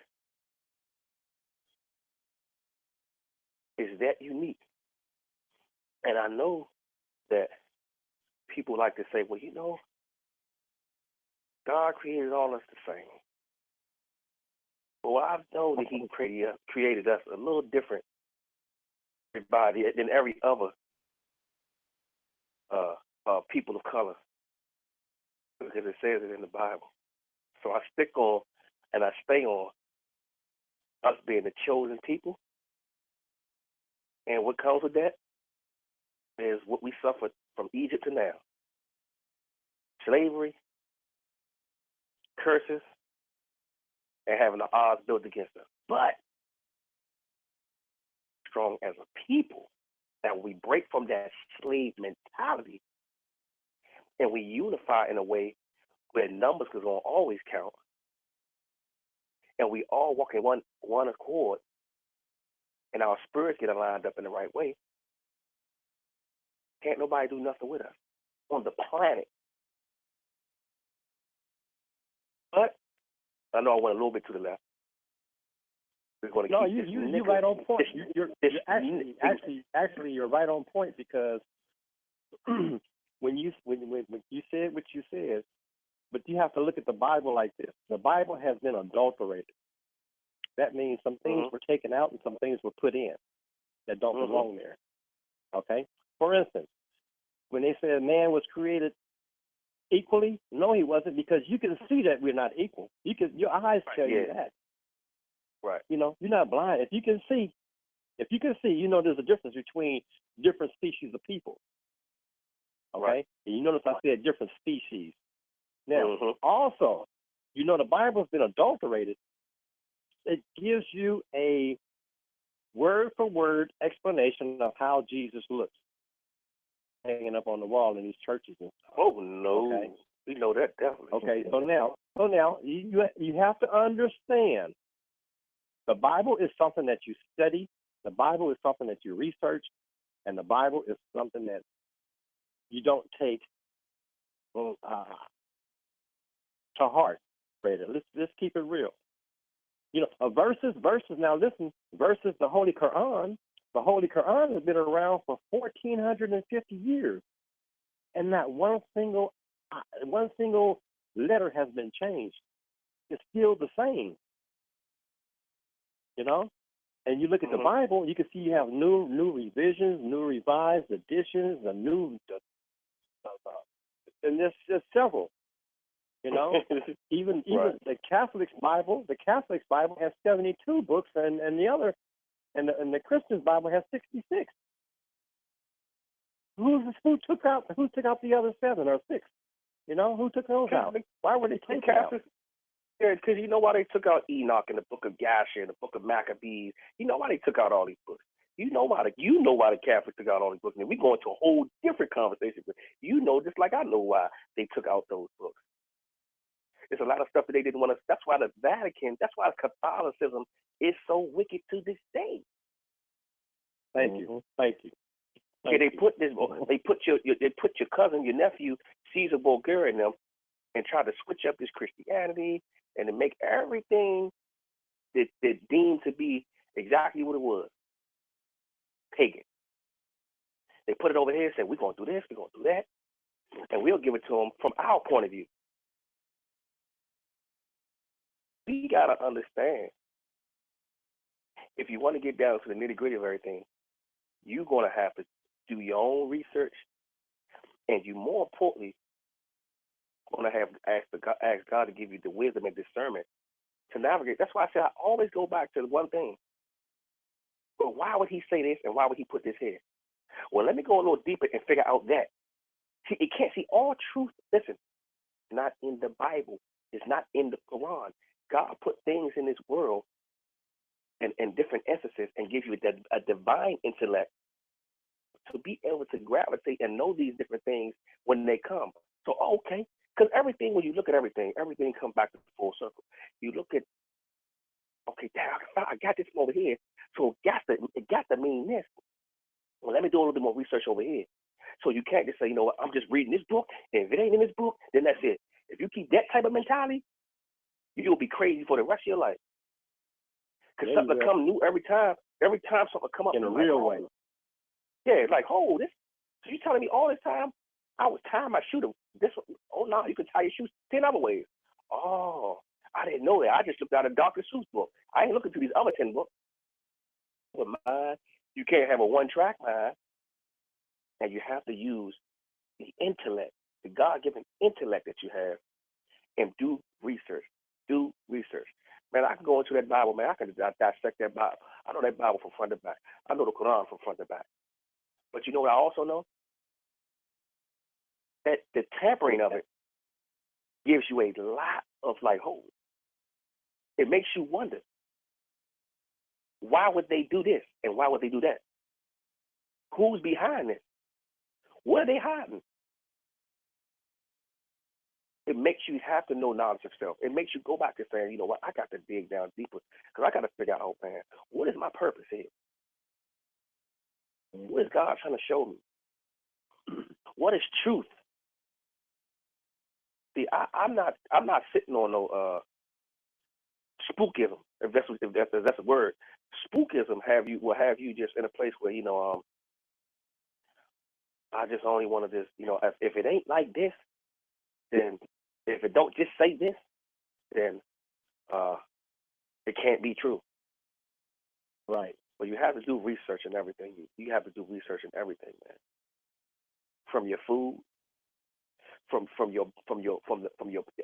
It's that unique. And I know that people like to say, well, you know, God created all us the same. Well, I know that he created us a little different everybody than every other people of color, because it says it in the Bible. So I stick on and I stay on us being the chosen people. And what comes with that is what we suffered from Egypt to now. Slavery, curses, and having the odds built against us. But strong as a people, that we break from that slave mentality and we unify in a way where numbers is going to always count, and we all walk in one accord, and our spirits get aligned up in the right way, can't nobody do nothing with us on the planet. But I know I went a little bit to the left. We're going to keep you're right on point. You're right on point, because when you said what you said, but you have to look at the Bible like this. The Bible has been adulterated. That means some things were taken out and some things were put in that don't belong there. Okay? For instance, when they said man was created equally, no, he wasn't, because you can see that we're not equal. Your eyes tell you that. Right. You know, you're not blind. If you can see, you know there's a difference between different species of people. Okay? Right. And you notice I said different species. Now, also, you know the Bible's been adulterated. It gives you a word-for-word explanation of how Jesus looks, hanging up on the wall in these churches and stuff. Oh, no. Okay? We know that definitely. Okay, so now you have to understand, the Bible is something that you study, the Bible is something that you research, and the Bible is something that you don't take to heart. Let's keep it real. You know, verses. Now listen, verses. The Holy Quran has been around for 1,450 years, and not one single letter has been changed. It's still the same. You know, and you look at the Bible, you can see you have new revisions, new revised editions, and there's just several. You know, even the Catholic's Bible has 72 books, and the Christian's Bible has 66. Who took out the other 7 or 6? You know, who took those out? Why were they taken out? Yeah, because you know why they took out Enoch and the Book of Jasher and the Book of Maccabees. You know why they took out all these books. You know why the Catholics took out all these books. And we're going to a whole different conversation. But you know, just like I know why they took out those books. There's a lot of stuff that they didn't want to. That's why the Vatican. That's why Catholicism is so wicked to this day. Thank you. Okay, they put your cousin, your nephew, Caesar Borgia, in them, and tried to switch up his Christianity and to make everything that deemed to be exactly what it was, pagan. They put it over here and said, we're going to do this, we're going to do that, and we'll give it to them from our point of view. We got to understand, if you want to get down to the nitty-gritty of everything, you're going to have to do your own research, and you, more importantly, going to have to ask God to give you the wisdom and discernment to navigate. That's why I said I always go back to the one thing. Well, why would he say this, and why would he put this here? Well, let me go a little deeper and figure out that. See, it can't see all truth. Listen, not in the Bible. It's not in the Quran. God put things in this world and different emphasis and give you a divine intellect to be able to gravitate and know these different things when they come. So, okay, because everything, when you look at everything comes back to full circle. You look at, okay, I got this from over here, so it got to mean this. Well, let me do a little bit more research over here. So you can't just say, you know what, I'm just reading this book, and if it ain't in this book, then that's it. If you keep that type of mentality, You'll be crazy for the rest of your life. Because something will come new every time. Every time something come up in a real way. Yeah, it's like, oh, this. So you telling me all this time I was tying my shoe to this? Oh no, you can tie your shoes 10 other ways. Oh, I didn't know that. I just looked out a Dr. Seuss book. I ain't looking through these other 10 books. With mine, you can't have a one-track mind, and you have to use the intellect, the God-given intellect that you have, and do research. Do research. Man, I can go into that Bible, man. I can dissect that Bible. I know that Bible from front to back. I know the Quran from front to back. But you know what I also know? That the tampering of it gives you a lot of like hope. It makes you wonder, why would they do this and why would they do that? Who's behind this? What are they hiding? It makes you have to know knowledge of self. It makes you go back to saying, you know what, I got to dig down deeper because I got to figure out, oh man, what is my purpose here? What is God trying to show me? What is truth? See, I'm not sitting on no spookism, if that's a word. Spookism will have you just in a place where, you know, I just only want to just, you know, if it ain't like this, then if it don't just say this, then it can't be true. Right. But you have to do research and everything. You have to do research and everything, man. From your food, from your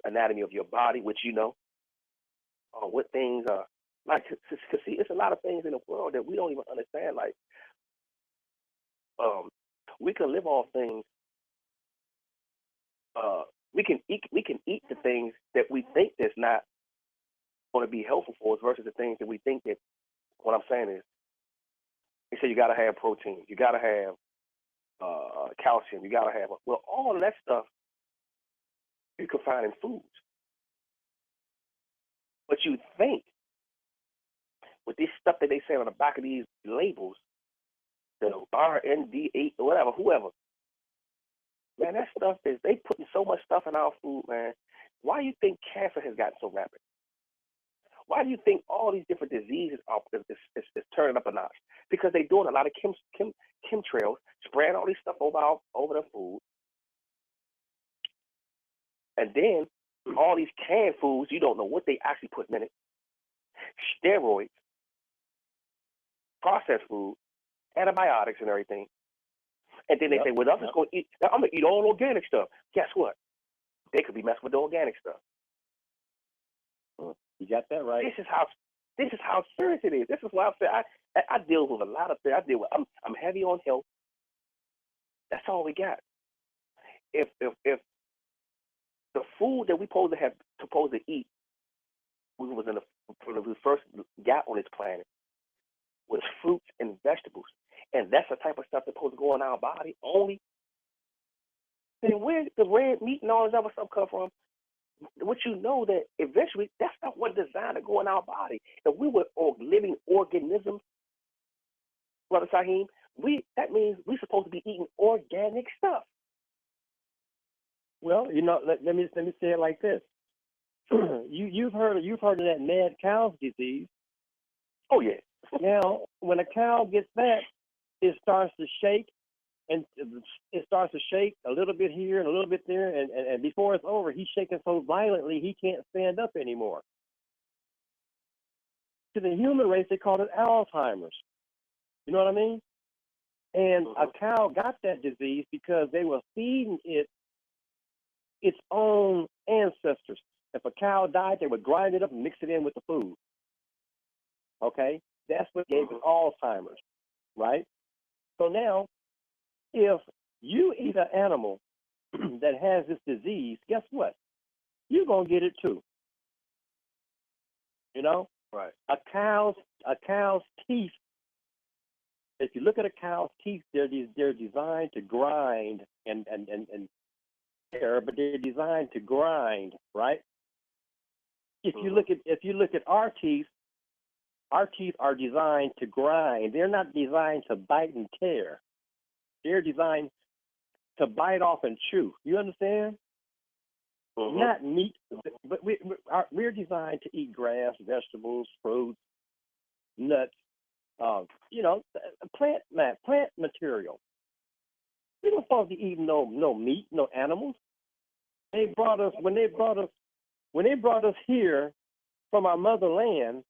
anatomy of your body, which you know, what things are like. Cause see, it's a lot of things in the world that we don't even understand. Like, we can live off things. We can eat the things that we think that's not going to be helpful for us versus the things that we think that. What I'm saying is, they say you got to have protein, you got to have calcium, you got to have all of that stuff you can find in foods. But you think with this stuff that they say on the back of these labels, the RND8 or whatever, whoever, man, that stuff is, they putting so much stuff in our food, man. Why do you think cancer has gotten so rapid? Why do you think all these different diseases is turning up a notch? Because they're doing a lot of chemtrails, spraying all these stuff over the food. And then all these canned foods, you don't know what they actually put in it. Steroids, processed food, antibiotics and everything. And then they say, well, I'm just going to eat, I'm going to eat all organic stuff. Guess what? They could be messing with the organic stuff. You got that right. This is how serious it is. This is why I say I deal with a lot of things. I'm heavy on health. That's all we got. If the food that we supposed to eat, when we first got on this planet, was fruits and vegetables, and that's the type of stuff that's supposed to go in our body only, then where the red meat and all this other stuff come from? What you know that eventually that's not what designed to go in our body. If we were living organisms, Brother Saheem, that means we're supposed to be eating organic stuff. Well, you know, let me say it like this. You've heard of that mad cow disease. Oh yeah. Now, when a cow gets that, it starts to shake, and it starts to shake a little bit here and a little bit there, and before it's over, he's shaking so violently he can't stand up anymore. To the human race, they call it Alzheimer's. You know what I mean? And a cow got that disease because they were feeding it its own ancestors. If a cow died, they would grind it up and mix it in with the food. Okay? That's what gave it Alzheimer's, right? So now, if you eat an animal that has this disease, guess what? You're going to get it too. You know? Right. A cow's teeth, if you look at a cow's teeth, they're designed to grind and but they're designed to grind, right? If you look at our teeth are designed to grind. They're not designed to bite and tear. They're designed to bite off and chew. You understand? not meat, but we're designed to eat grass, vegetables, fruits, nuts, plant material. We don't supposed to be eating no meat, no animals. They brought us when they brought us here from our motherland.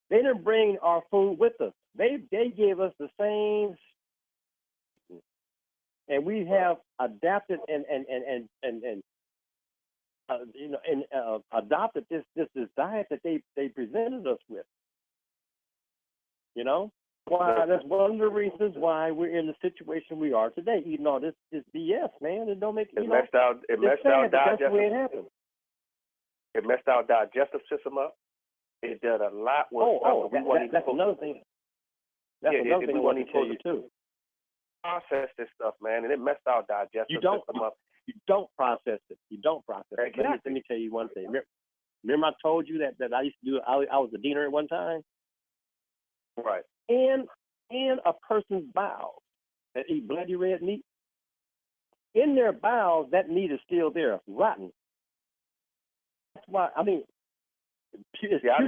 They didn't bring our food with us. They gave us the same, and we have adapted and adopted this diet that they presented us with. Why? That's one of the reasons why we're in the situation we are today, eating all this BS, man. It don't make it messed our digestive. That's the way it happened. It messed our digestive system up. It did a lot with. That's another thing. That's another thing I want to tell you too. Process this stuff, man, and it messed our digestive system up. You don't process it. You don't process it. Exactly. Let me tell you one thing. Remember I told you that I used to do. I was a diener at one time. Right. In a person's bowels that eat bloody red meat, in their bowels that meat is still there, rotten. That's why I know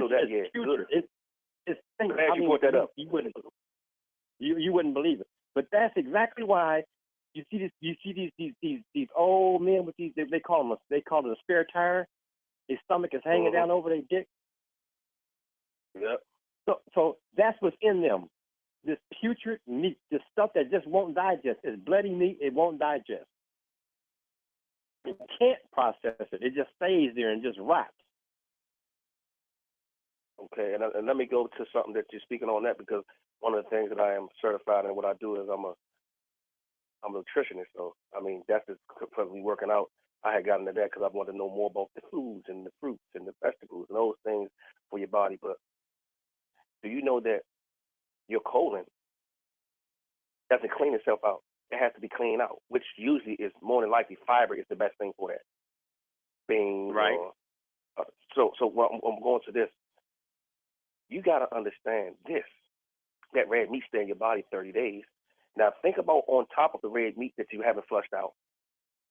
that. Yeah, good. It's glad you brought that up. You wouldn't believe it, but that's exactly why you see these old men with these. They call them a spare tire. Their stomach is hanging down over their dick. Yep. So that's what's in them. This putrid meat, this stuff that just won't digest. It's bloody meat, it won't digest. It can't process it. It just stays there and just rots. Okay, and let me go to something that you're speaking on that, because one of the things that I am certified in what I do is I'm a nutritionist. So, I mean, that's just because we working out. I had gotten into that because I wanted to know more about the foods and the fruits and the vegetables and those things for your body. But do you know that your colon doesn't clean itself out? It has to be cleaned out, which usually is more than likely fiber is the best thing for that. Being right. So I'm going to this. You got to understand this. That red meat stay in your body 30 days. Now think about on top of the red meat that you haven't flushed out,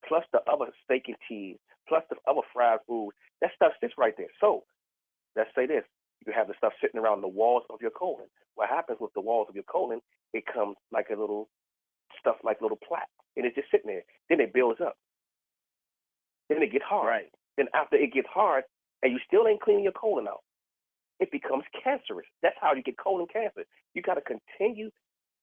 plus the other steak and cheese, plus the other fried food. That stuff sits right there. So let's say this. You have the stuff sitting around the walls of your colon. What happens with the walls of your colon, it comes like a little stuff, like little plaque, and it's just sitting there. Then it builds up. Then it gets hard. Right. Then after it gets hard, and you still ain't cleaning your colon out, it becomes cancerous. That's how you get colon cancer. You got to continue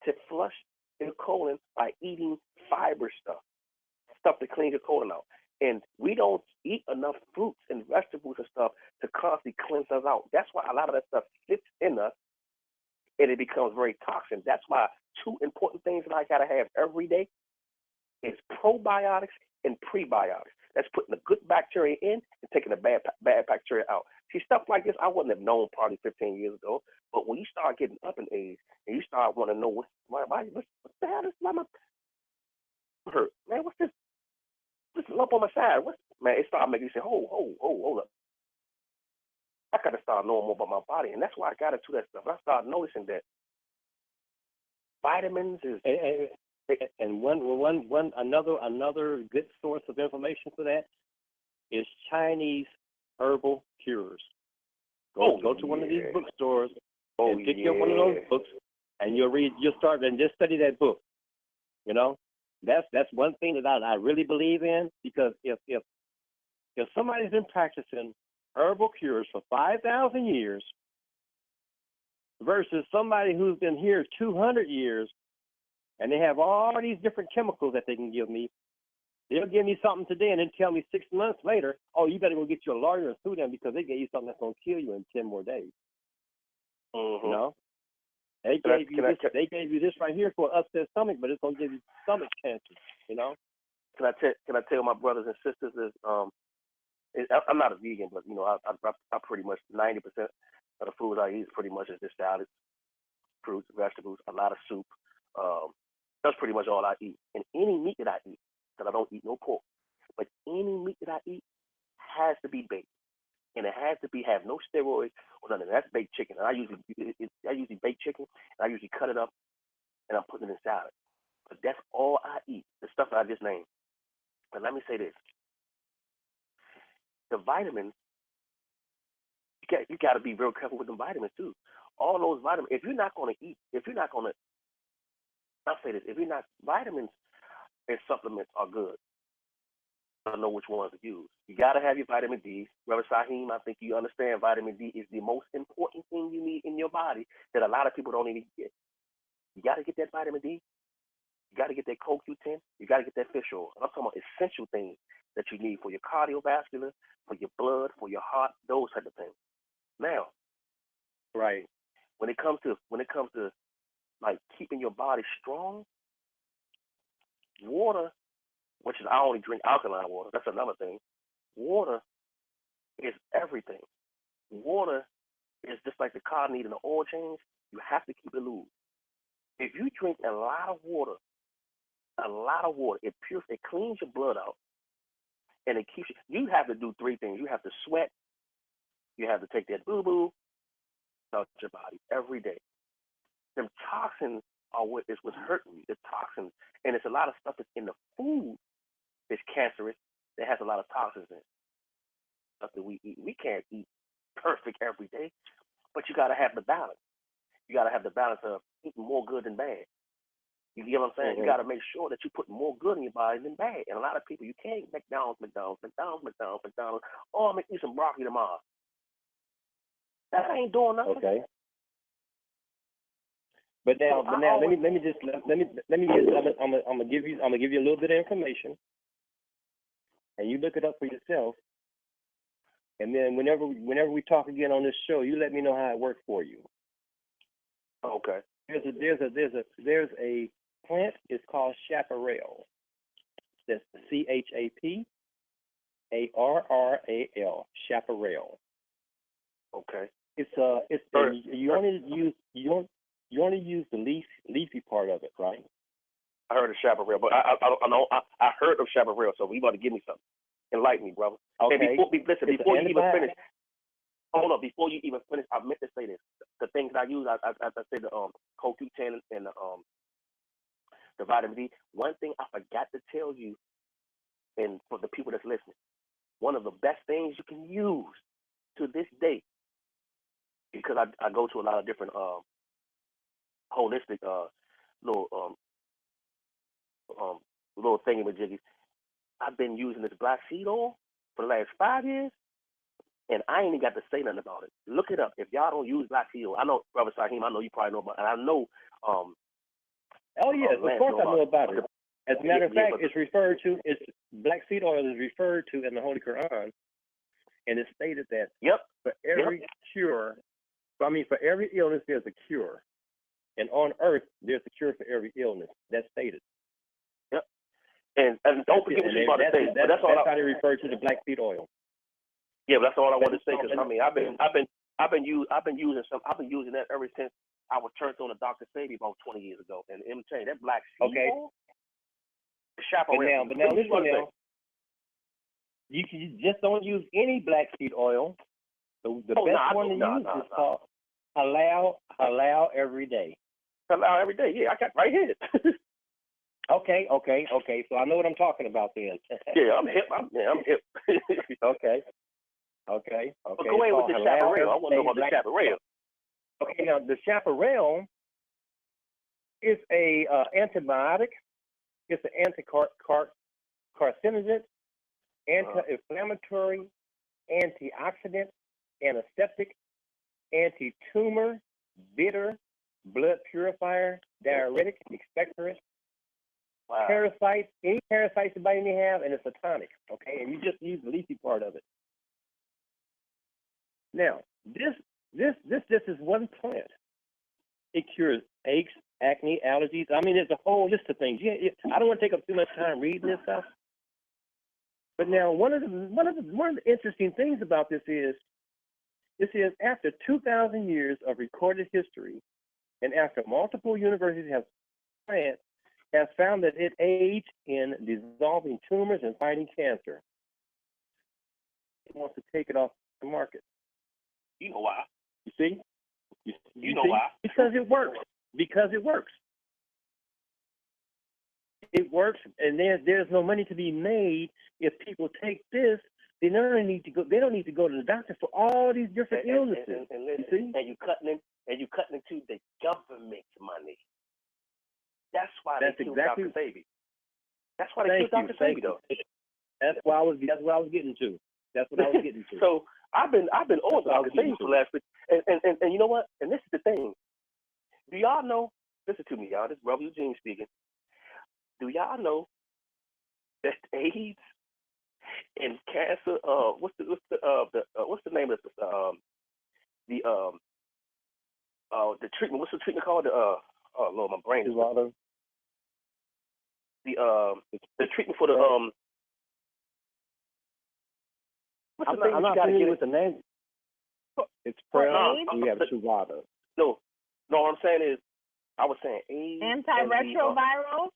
to flush your colon by eating fiber stuff to clean your colon out. And we don't eat enough fruits and vegetables and stuff to constantly cleanse us out. That's why a lot of that stuff sits in us and it becomes very toxic. That's why two important things that I got to have every day is probiotics and prebiotics. That's putting the good bacteria in and taking the bad bacteria out. See, stuff like this I wouldn't have known probably 15 years ago. But when you start getting up in age and you start wanting to know what the hell is my hurt? Man, what's this? This lump on my side. Man, it started making you say, hold up. I got to start knowing more about my body. And that's why I got into that stuff. I started noticing that vitamins is... And another good source of information for that is Chinese herbal cures. Go to one of these bookstores and pick up one of those books, and you'll start and just study that book. That's one thing that I really believe in, because if somebody's been practicing herbal cures for 5,000 years versus somebody who's been here 200 years, and they have all these different chemicals that they can give me, they'll give me something today and then tell me 6 months later, oh, you better go get you a lawyer and sue them because they gave you something that's going to kill you in 10 more days. Mm-hmm. They gave you this right here for an upset stomach, but it's going to give you stomach cancer, Can I tell my brothers and sisters is I'm not a vegan, but I pretty much 90% of the food I eat pretty much is just salads, fruits, vegetables, a lot of soup. That's pretty much all I eat. And any meat that I eat, because I don't eat no pork, but any meat that I eat has to be baked, and it has to have no steroids or nothing. That's baked chicken. And I usually bake chicken, and I usually cut it up, and I'm putting it in salad. But that's all I eat. The stuff that I just named. But let me say this: the vitamins, you got to be real careful with the vitamins too. All those vitamins, if you're not going to, I'll say this, vitamins and supplements are good. I don't know which ones to use. You got to have your vitamin D. Brother Saheem, I think you understand vitamin D is the most important thing you need in your body that a lot of people don't even get. You got to get that vitamin D. You got to get that CoQ10. You got to get that fish oil. I'm talking about essential things that you need for your cardiovascular, for your blood, for your heart, those type of things. Now, right, when it comes to like keeping your body strong, water, which is, I only drink alkaline water. That's another thing. Water is everything. Water is just like the car needing an oil change. You have to keep it lubed. If you drink a lot of water, it cleans your blood out, and it keeps you. You have to do three things. You have to sweat. You have to take that boo-boo out your body every day. Them toxins are what is what's hurting you. The toxins, and it's a lot of stuff that's in the food that's cancerous that has a lot of toxins in it. Stuff that we eat. We can't eat perfect every day, but you got to have the balance. You got to have the balance of eating more good than bad. You get what I'm saying? Mm-hmm. You got to make sure that you put more good in your body than bad. And a lot of people, you can't eat McDonald's. Oh, I'm going to eat some broccoli tomorrow. That ain't doing nothing. Okay. But now, I'm gonna give you a little bit of information, and you look it up for yourself. And then whenever we talk again on this show, you let me know how it worked for you. Okay. There's a plant. It's called chaparral. That's CHAPARRAL. Chaparral. Okay. You only use the leafy part of it, right? I heard of chaparral, but I heard of chaparral. So you about to give me something. Enlighten me, brother. Okay. And before you even finish, hold on. Before you even finish, I meant to say this. The things I use, I said the CoQ10 and the vitamin D. One thing I forgot to tell you, and for the people that's listening, one of the best things you can use to this day, because I go to a lot of different holistic little thingamajiggies. I've been using this black seed oil for the last 5 years, and I ain't even got to say nothing about it. Look it up. If y'all don't use black seed oil, I know, Brother Saheem, I know you probably know about it, and I know oh yes, of course I know about it. As a matter of fact, it's black seed oil is referred to in the Holy Quran, and it's stated that for every for every illness there's a cure. And on earth, there's a cure for every illness. That's stated. Yep. And don't forget what you're about to say. That's how they refer to the black seed oil. Yeah, but that's all I wanted to say. Because I mean, I've been using that ever since I was turned on to Dr. Sabi about 20 years ago. And I'm telling you, that black seed oil. But now listen now. You just don't use any black seed oil. The best one to use is called halal every day. Halal every day, yeah, I got right here. Okay. So I know what I'm talking about then. Yeah, I'm hip. I'm hip. Okay. But go ahead with the chaparral. I want to know about the chaparral. Okay, now the chaparral is a antibiotic. It's an anti-carcinogen, anti-inflammatory, antioxidant, antiseptic, anti-tumor, bitter, blood purifier, diuretic, expectorant, parasites, any parasites the body may have, and it's a tonic, okay? And you just use the leafy part of it. Now, this is one plant. It cures aches, acne, allergies. I mean, there's a whole list of things. I don't want to take up too much time reading this stuff. But now, one of the interesting things about this is after 2,000 years of recorded history, and after multiple universities have found that it aids in dissolving tumors and fighting cancer, it wants to take it off the market. You know why? You see? You know why? Because it works. It works, and there's no money to be made if people take this They don't need to go. They don't need to go to the doctor for all these different illnesses. And listen, and you cutting into the government's money. That's why they killed Dr. Sebi. That's why they killed Dr. Sebi, though. That's what I was getting to. That's what I was getting to. So I've been on Dr. Sebi for the last week, and you know what? And this is the thing. Do y'all know? Listen to me, y'all. This is Brother Eugene speaking. Do y'all know that AIDS and cancer? What's the name of the treatment? What's the treatment called? Oh Lord, my brain is the treatment for the What's the thing I'm you not gotta familiar get with the name. It's prayer. We have Truvada. No, what I'm saying is, I was saying AIDS. Antiretroviral?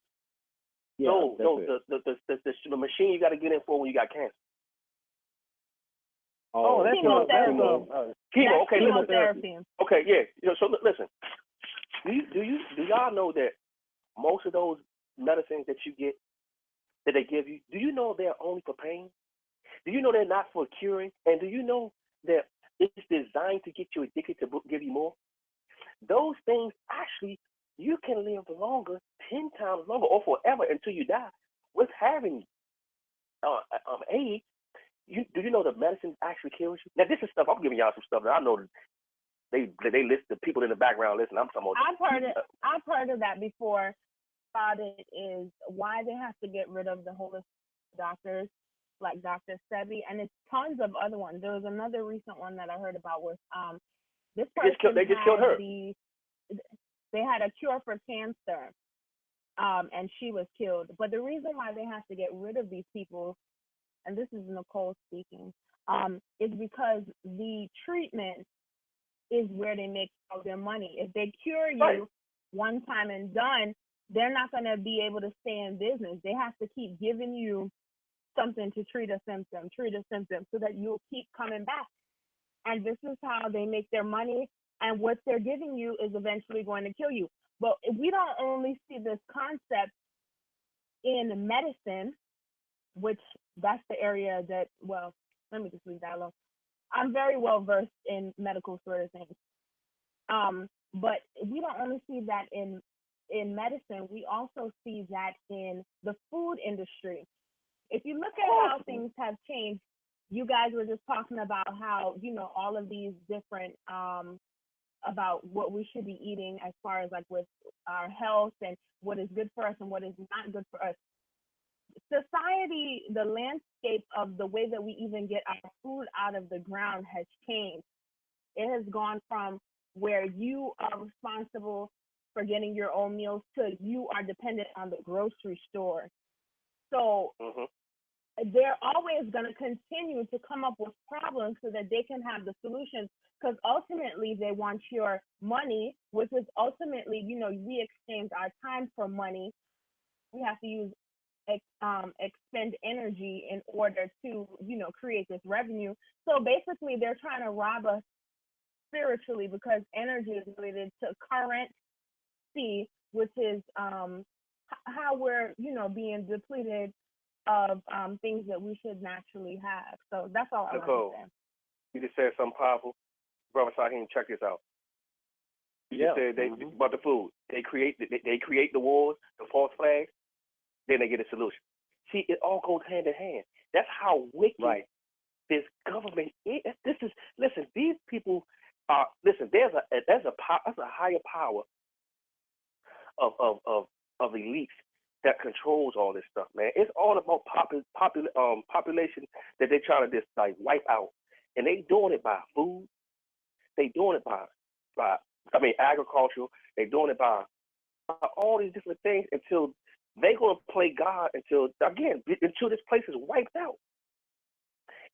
No, the machine you got to get in for when you got cancer. Oh, that's chemotherapy. Chemo. Okay, chemotherapy. Okay, yeah. So listen, do y'all know that most of those medicines that you get, that they give you, do you know they're only for pain? Do you know they're not for curing? And do you know that it's designed to get you addicted to give you more? Those things actually, you can live longer, 10 times longer, or forever until you die with having AIDS. Do you know the medicine actually kills you? Now, this is stuff, I'm giving y'all some stuff that I know they list, the people in the background listen. I'm talking about. I've heard of that before. Thought it is why they have to get rid of the holistic doctors like Dr. Sebi, and it's tons of other ones. There was another recent one that I heard about was this person they just killed her. They had a cure for cancer, and she was killed. But the reason why they have to get rid of these people, and this is Nicole speaking, is because the treatment is where they make all their money. If they cure you one time and done, they're not going to be able to stay in business. They have to keep giving you something to treat a symptom, so that you'll keep coming back. And this is how they make their money. And what they're giving you is eventually going to kill you. But we don't only see this concept in medicine, which that's the area that, well, let me just leave that alone. I'm very well versed in medical sort of things. But we don't only see that in medicine, we also see that in the food industry. If you look at how things have changed, you guys were just talking about how, all of these different, about what we should be eating as far as like with our health and what is good for us and what is not good for us. Society, the landscape of the way that we even get our food out of the ground has changed. It has gone from where you are responsible for getting your own meals to you are dependent on the grocery store. So they're always going to continue to come up with problems so that they can have the solutions, because ultimately they want your money, which is ultimately, we exchange our time for money. We have to use expend energy in order to, create this revenue. So basically they're trying to rob us spiritually, because energy is related to currency, which is how we're, being depleted of things that we should naturally have. So that's all I want to say. You just said something powerful. Brother Saheem, check this out. You said about the food. They create the wars, the false flags, then they get a solution. See, it all goes hand in hand. That's how wicked this government is. Listen, these people are, there's a higher power of elites that controls all this stuff, man. It's all about population that they're trying to just like wipe out, and they doing it by food. They doing it by agriculture. They doing it by all these different things until they gonna play God until this place is wiped out.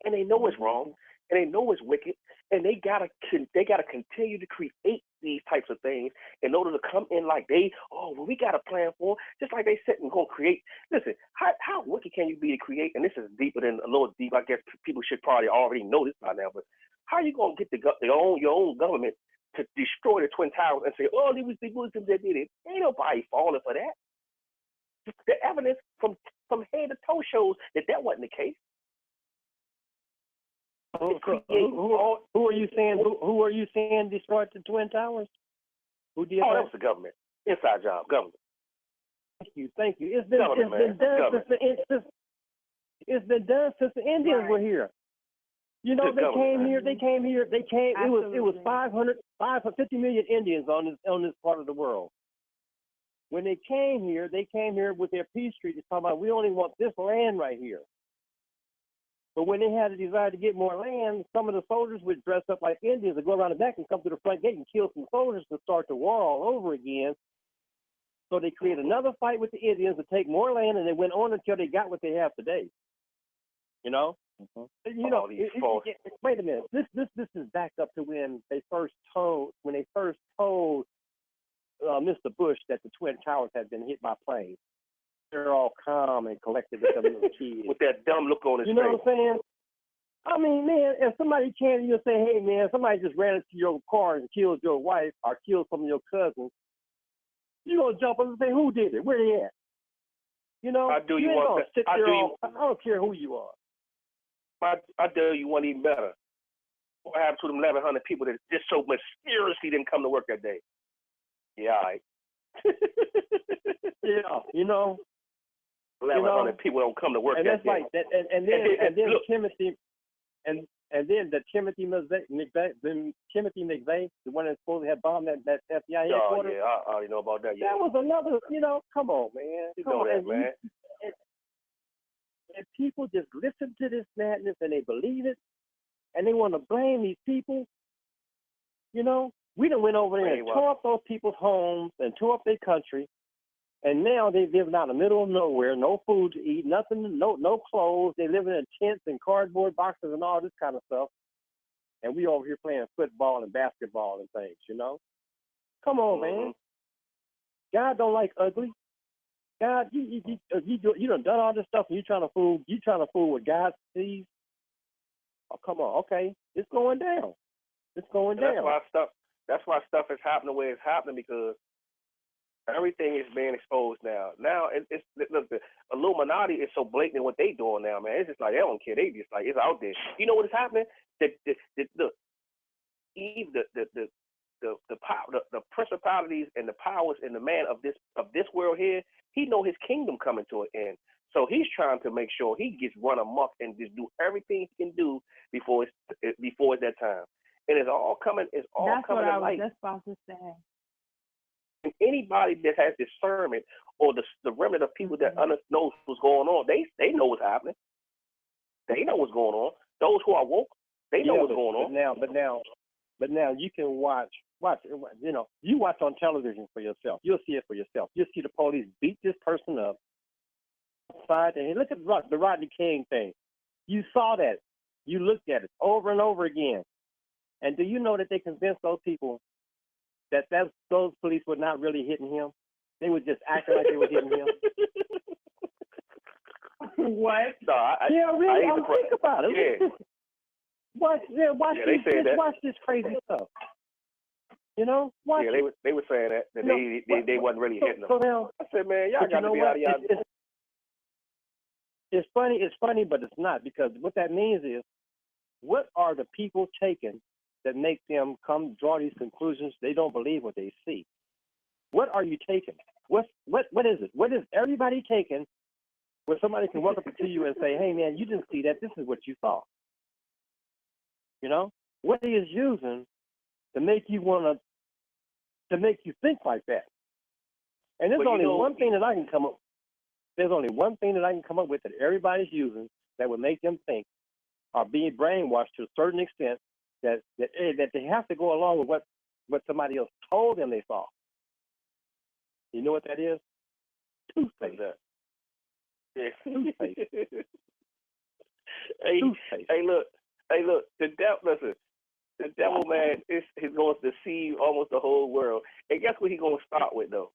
And they know it's wrong, and they know it's wicked, and they gotta continue to create these types of things in order to come in like we got a plan for, just like they sit and gonna create. Listen, how wicked can you be to create? And this is deeper than a little deep. I guess people should probably already know this by now. But how are you gonna get your own government to destroy the Twin Towers and say, oh, these Muslims that did it? Ain't nobody falling for that. The evidence from head to toe shows that wasn't the case. Who are you saying? Who are you saying destroyed the Twin Towers? Who did that? That was the government. Inside job, government. Thank you. It's been done since the Indians were here. You know, they came here. It was 550 million Indians on this part of the world. When they came here with their peace treaties talking about we only want this land right here. But when they had a desire to get more land, some of the soldiers would dress up like Indians and go around the back and come to the front gate and kill some soldiers to start the war all over again. So they created another fight with the Indians to take more land, and they went on until they got what they have today. You know? Mm-hmm. You know, wait a minute. This is back up to when they first told Mr. Bush that the Twin Towers had been hit by planes. They're all calm and collected with them little kids. With that dumb look on his face. You know what I'm saying? I mean, man, if somebody came to you and say, hey, man, somebody just ran into your car and killed your wife or killed some of your cousins, you're going to jump up and say, who did it? Where they at? You know? I don't care who you are. I tell you one even better. What happened to them 1,100 people that just so mysteriously didn't come to work that day? Yeah, all right. Yeah, you know. 1,100 people don't come to work and that day. Like that, and then look, Timothy, and then the Timothy McVeigh, the one that supposedly had bombed that FBI headquarters. Oh yeah, I already know about that. Yeah. That was another. You know, come on, man. You know that, man. And people just listen to this madness and they believe it, and they want to blame these people. You know, we done went over there and tore up those people's homes and tore up their country. And now they live out in the middle of nowhere, no food to eat, nothing, no clothes. They live in tents and cardboard boxes and all this kind of stuff. And we over here playing football and basketball and things, you know? Come on, man. God don't like ugly. God, you done all this stuff and you trying to fool what God sees. Oh, come on, okay. It's going down. It's going down. That's why stuff is happening the way it's happening, because everything is being exposed now. Now look, the Illuminati is so blatant in what they doing now, man. It's just like they don't care. They just like it's out there. You know what is happening? The principalities and the powers and the man of this world here, he know his kingdom coming to an end. So he's trying to make sure he gets run amok and just do everything he can do before it's that time. And it's all coming. It's all That's coming to light. That's what I was just about to say. And anybody that has discernment, or the remnant of people that knows what's going on, they know what's happening. They know what's going on. Those who are woke, they know what's going on. But now you can watch. You know, you watch on television for yourself. You'll see it for yourself. You'll see the police beat this person up. And look at the Rodney King thing. You saw that. You looked at it over and over again. And do you know that they convinced those people that those police were not really hitting him? They were just acting like they were hitting him. What? No, really. Think about it. Yeah. Watch this crazy stuff. You know? They were saying that they wasn't really hitting them. So now, I said, man, y'all got to be out of y'all. It's funny, but it's not, because what that means is, what are the people taking that make them draw these conclusions? They don't believe what they see. What are you taking? What is it? What is everybody taking where somebody can walk up to you and say, hey man, you didn't see that, this is what you saw? You know? What he is using to make you think like that. And there's only one thing that I can come up. There's only one thing that I can come up with that everybody's using that would make them think, or being brainwashed to a certain extent, that they have to go along with what somebody else told them they saw. You know what that is? Toothpaste. Yeah. Toothpaste. Hey, look. The devil, man, is going to deceive almost the whole world. And guess what he's going to start with, though?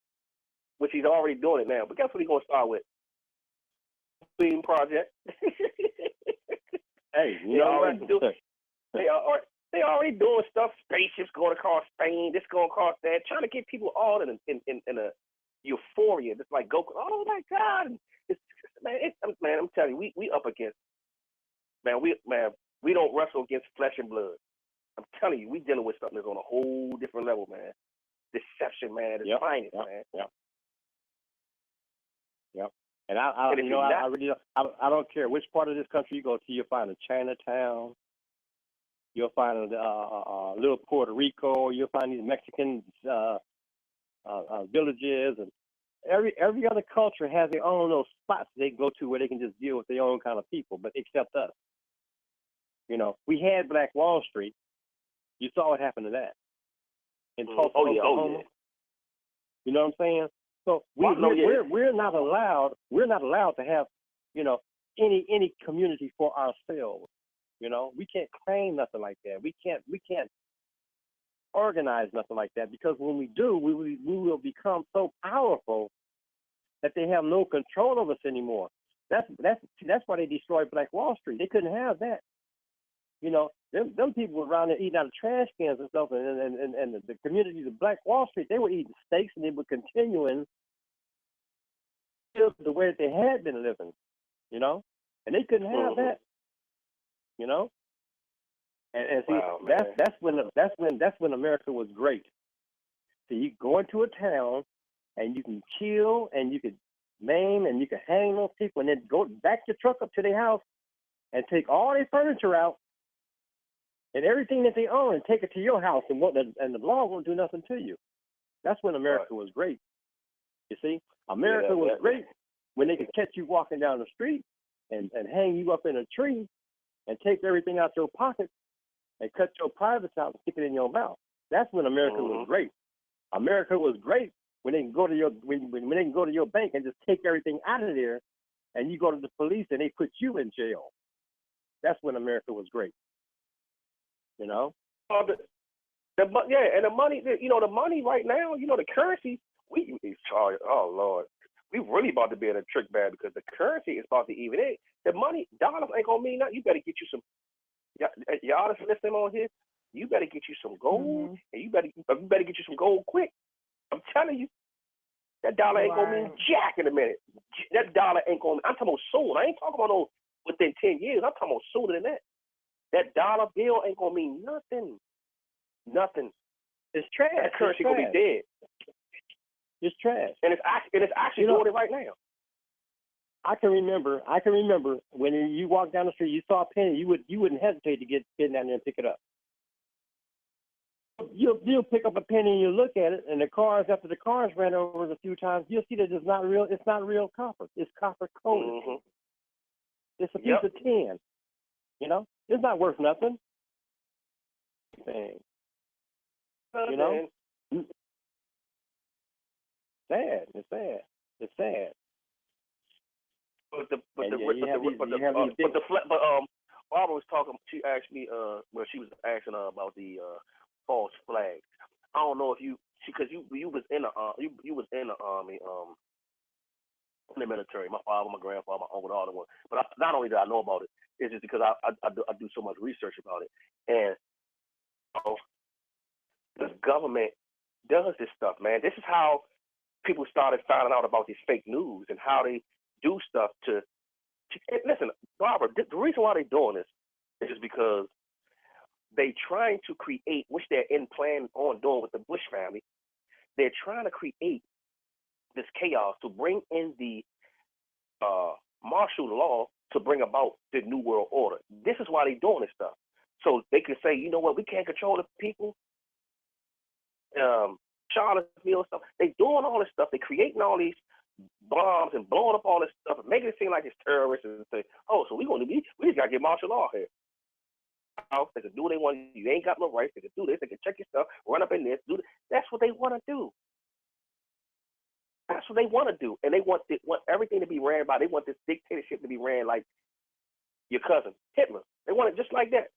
Which he's already doing it now. But guess what he's going to start with? Beam project. Hey, you know what? They already doing stuff. Spaceships going across Spain. This going across that. Trying to get people all in a euphoria. Just like go. Oh my God! I'm telling you, we up against. Man, We don't wrestle against flesh and blood. I'm telling you, we dealing with something that's on a whole different level, man. Deception, man, is finest, man. Yep. And I don't care which part of this country you go to. You'll find a Chinatown. You'll find a little Puerto Rico. You'll find these Mexican villages, and every other culture has their own little spots they go to where they can just deal with their own kind of people, but except us. You know, we had Black Wall Street. You saw what happened to that in Tulsa, Oklahoma. You know what I'm saying? So we're not allowed. We're not allowed to have, you know, any community for ourselves. You know, we can't claim nothing like that. We can't organize nothing like that, because when we do, we will become so powerful that they have no control of us anymore. That's why they destroyed Black Wall Street. They couldn't have that. You know, them people were around there eating out of trash cans and stuff, and the communities of Black Wall Street, they were eating steaks, and they were continuing the way that they had been living, you know, and they couldn't have that, you know. And see, that's when America was great. So you go into a town, and you can kill, and you can maim, and you can hang those people, and then go back your truck up to their house, and take all their furniture out, and everything that they own, and take it to your house, and the law won't do nothing to you. That's when America was great. You see, America was great when they could catch you walking down the street and hang you up in a tree and take everything out your pocket and cut your privates out and stick it in your mouth. That's when America was great. America was great when they can go to your when they can go to your bank and just take everything out of there, and you go to the police and they put you in jail. That's when America was great. You know. And the money, you know, the money right now, you know, the currency. Oh Lord, we really about to be in a trick bag, because the currency is about to even it. The money, dollars ain't gonna mean nothing. You better get you some. Y'all that's listening on here, you better get you some gold, and you better get you some gold quick. I'm telling you, that dollar ain't gonna mean jack in a minute. That dollar ain't gonna. I'm talking about soon. I ain't talking about no within 10 years. I'm talking about sooner than that. That dollar bill ain't gonna mean nothing. Nothing. It's trash. That currency gonna be dead. It's trash. And it's actually doing it right now. I can remember when you walk down the street, you saw a penny, you wouldn't hesitate to get down there and pick it up. You'll pick up a penny and you look at it, and after the cars ran over it a few times, you'll see that it's not real copper. It's copper coated. It's a piece of tin. You know, it's not worth nothing. You know, sad. It's sad. It's sad. Barbara was talking. She asked me. She was asking about the false flags. I don't know if because you was in the you was in the army, in the military. My father, my grandfather, my uncle, all the ones. But not only did I know about it, it's just because I do so much research about it, and the government does this stuff, man. This is how people started finding out about these fake news and how they do stuff to listen, Barbara, the reason why they're doing this is just because they trying to create, which they're in plan on doing with the Bush family, they're trying to create this chaos to bring in the martial law to bring about the New World Order. This is why they're doing this stuff. So they can say, you know what, we can't control the people. Charlottesville stuff. They doing all this stuff. They creating all these bombs and blowing up all this stuff and making it seem like it's terrorists, and say, oh, so we just gotta get martial law here. They can do what they want. You ain't got no rights. They can do this. They can check your stuff, run up in this, do this. That's what they want to do. That's what they want to do, and they want everything to be ran by. They want this dictatorship to be ran like your cousin Hitler. They want it just like that.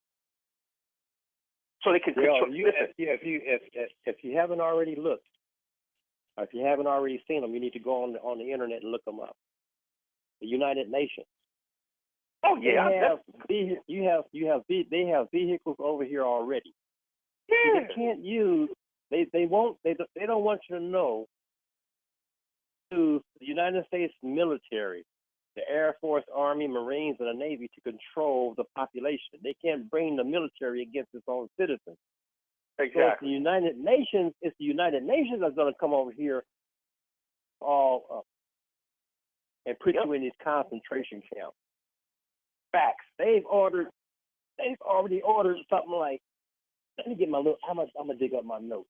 So they can control. If you haven't already looked, or if you haven't already seen them, you need to go on the internet and look them up. The United Nations. Oh yeah. They have vehicles over here already. Yeah. They can't use. They don't want you to know. To the United States military, the Air Force, Army, Marines, and the Navy to control the population. They can't bring the military against its own citizens. Exactly. So it's the United Nations that's going to come over here all up and put you in these concentration camps. Facts. They've already ordered something like, let me get my little, I'm gonna dig up my notes.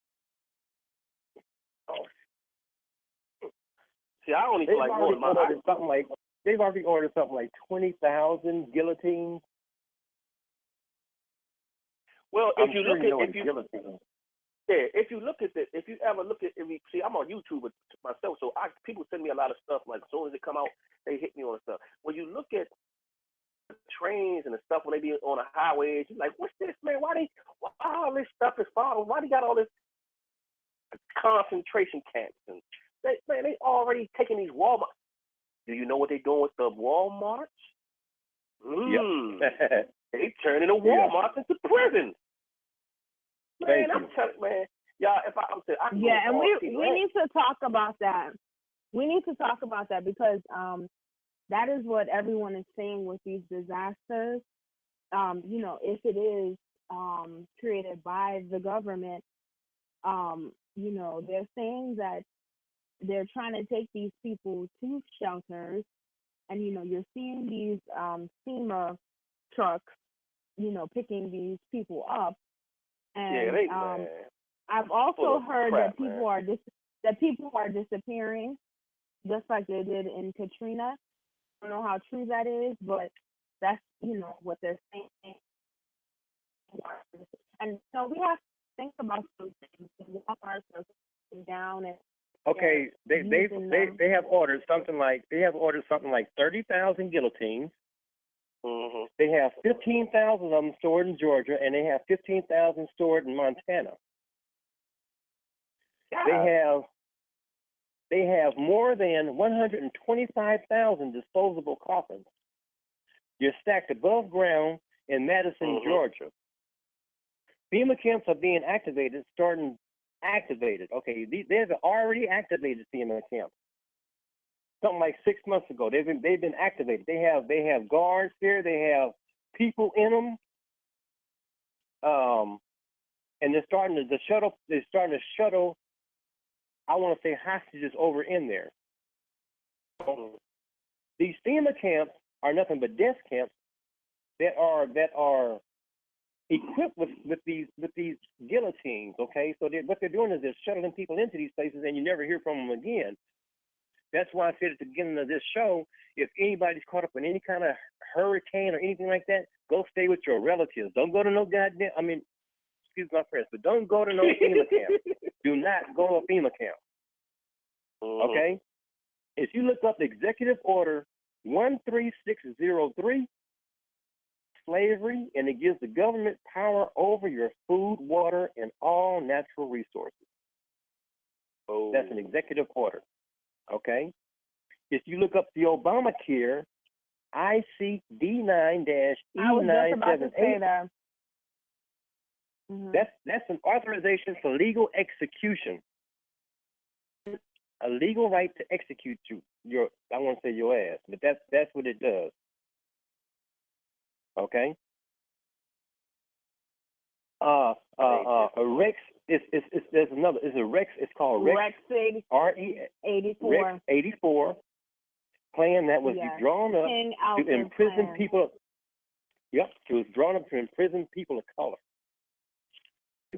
See, I only feel like one of my. They've already ordered something like 20,000 guillotines. Well, if you look at see, I'm on YouTube myself, so people send me a lot of stuff. Like as soon as it come out, they hit me on the stuff. When you look at the trains and the stuff when they be on the highways, you're like, what's this, man? Why all this stuff is following? Why they got all this concentration camps? And they already taking these Walmart. Do you know what they're doing with the Walmarts? Yep. They turning the Walmarts into prisons. Man, I'm telling you, man. Yeah, and we need to talk about that. We need to talk about that because that is what everyone is saying with these disasters. If it is created by the government, they're saying that they're trying to take these people to shelters, and you're seeing these FEMA trucks, picking these people up, and I've also heard that people are disappearing, just like they did in Katrina. I don't know how true that is, but that's what they're saying. And so we have to think about those things. Walmart are down and okay, they have ordered something like 30,000 guillotines. Mm-hmm. They have 15,000 of them stored in Georgia, and they have 15,000 stored in Montana. God. They have more than 125,000 disposable coffins. They're stacked above ground in Madison, Georgia. FEMA camps are being activated. Okay, they've already activated FEMA camps. Something like 6 months ago. They've been activated. They have guards there. They have people in them. And they're starting to shuttle. I want to say hostages over in there. These FEMA camps are nothing but death camps that are equipped with these guillotines. Okay, so what they're doing is they're shuttling people into these places, and you never hear from them again. That's why I said at the beginning of this show, if anybody's caught up in any kind of hurricane or anything like that, go stay with your relatives. Don't go to no excuse my friends, but don't go to no FEMA camp. Do not go to a FEMA camp. Okay? If you look up Executive Order 13603, slavery, and it gives the government power over your food, water, and all natural resources. That's an executive order. Okay? If you look up the Obamacare, IC D9-E978. I was just about to say that. That's an authorization for legal execution. A legal right to execute your I want to say your ass, but that's what it does. Okay? A Rex there's another. It's a Rex. It's called Rex 84. Rex 84 plan that was drawn up to imprison people. Yep, it was drawn up to imprison people of color.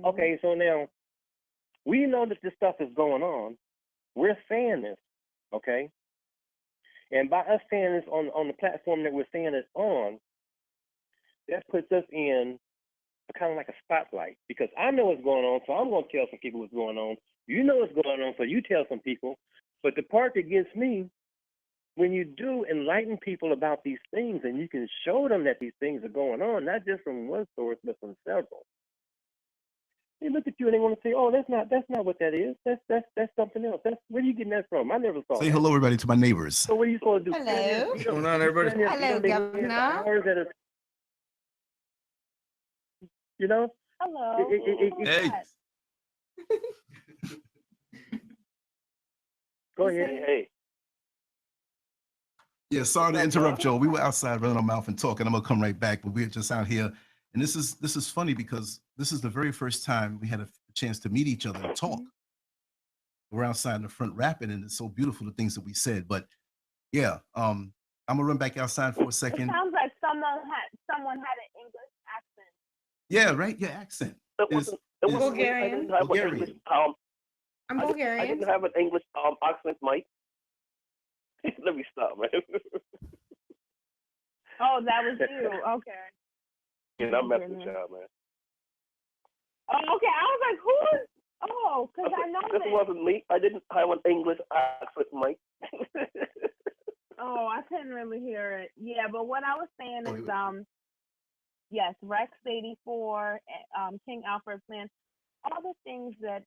Okay, so now we know that this stuff is going on. We're saying this, okay? And by us saying this on the platform that we're saying this on, that puts us in kind of like a spotlight, because I know what's going on, so I'm going to tell some people what's going on. You know what's going on, so you tell some people. But the part that gets me, when you do enlighten people about these things and you can show them that these things are going on, not just from one source, but from several. They look at you and they want to say, "Oh, that's not what that is. That's something else. Where are you getting that from? I never saw." Say hello, everybody, to my neighbors. So what are you supposed to do? Hello. What's going on, everybody? Hello, Governor. You know? Hello. Hey. Go ahead. Hey. Yeah, sorry to interrupt, Joe. We were outside running our mouth and talking. I'm gonna come right back, but we're just out here, and this is funny because this is the very first time we had a chance to meet each other and talk. We're outside in the front rapping, and it's so beautiful the things that we said. But yeah, I'm gonna run back outside for a It second. sounds like someone had an English accent. Yeah, right. Your accent. It wasn't Bulgarian. Bulgarian. I'm Bulgarian. I didn't have an English accent, Mike. Let me stop, man. Oh, that was you. Okay. And I'm messing with y'all, man. Oh, okay. I was like, who is? Oh, because I know this that. wasn't me. I didn't have an English accent, Mike. Oh, I couldn't really hear it. Yeah, but what I was saying is, yes, Rex 84, King Alfred Plan, all the things that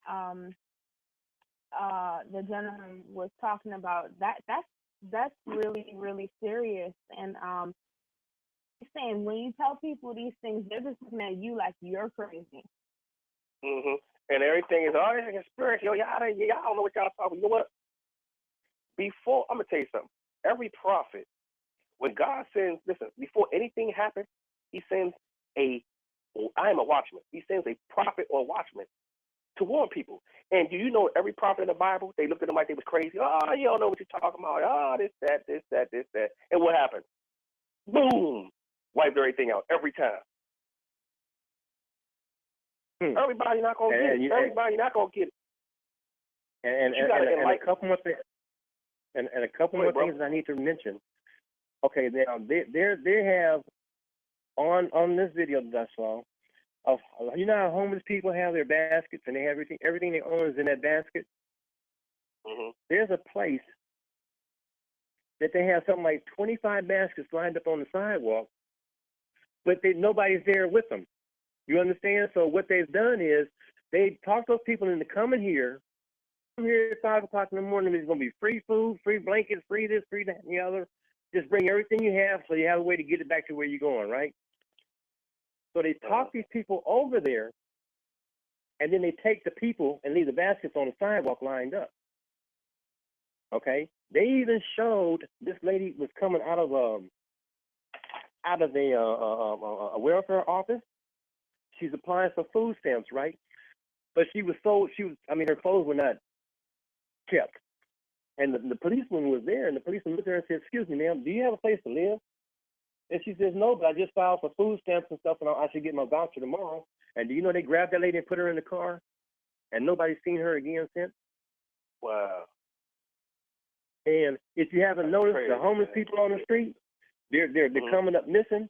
the gentleman was talking about. That's really, really serious. And saying when you tell people these things, they're just looking at you like you're crazy. And everything is all this conspiracy. Y'all don't know what y'all talking. You know what? Before I'm gonna tell you something. Every prophet, when God sends, listen, before anything happens, He sends I am a watchman. He sends a prophet or a watchman to warn people. And do you know every prophet in the Bible? They looked at them like they was crazy. Oh, you don't know what you're talking about. Oh, this, that. And what happened? Boom! Wiped everything out every time. Everybody not gonna get it. Everybody not gonna get it. And a couple more things. And a couple more things I need to mention. Okay, now they have on this video that I saw. You know how homeless people have their baskets and they have everything they own is in that basket. There's a place that they have something like 25 baskets lined up on the sidewalk, but nobody's there with them. You understand? So what they've done is they talk those people into coming here. Come here at 5 o'clock in the morning. There's going to be free food, free blankets, free this, free that, and the other. Just bring everything you have so you have a way to get it back to where you're going, right? So they talk these people over there, and then they take the people and leave the baskets on the sidewalk lined up. Okay? They even showed this lady was coming out of a welfare office. She's applying for food stamps, right? But her clothes were not kept. And the policeman was there, and the policeman looked at her and said, "Excuse me, ma'am, do you have a place to live?" And she says, "No, but I just filed for food stamps and stuff, and I should get my voucher tomorrow." And do you know they grabbed that lady and put her in the car, and nobody's seen her again since? Wow. And if you haven't noticed, the homeless people on the street, they're coming up missing,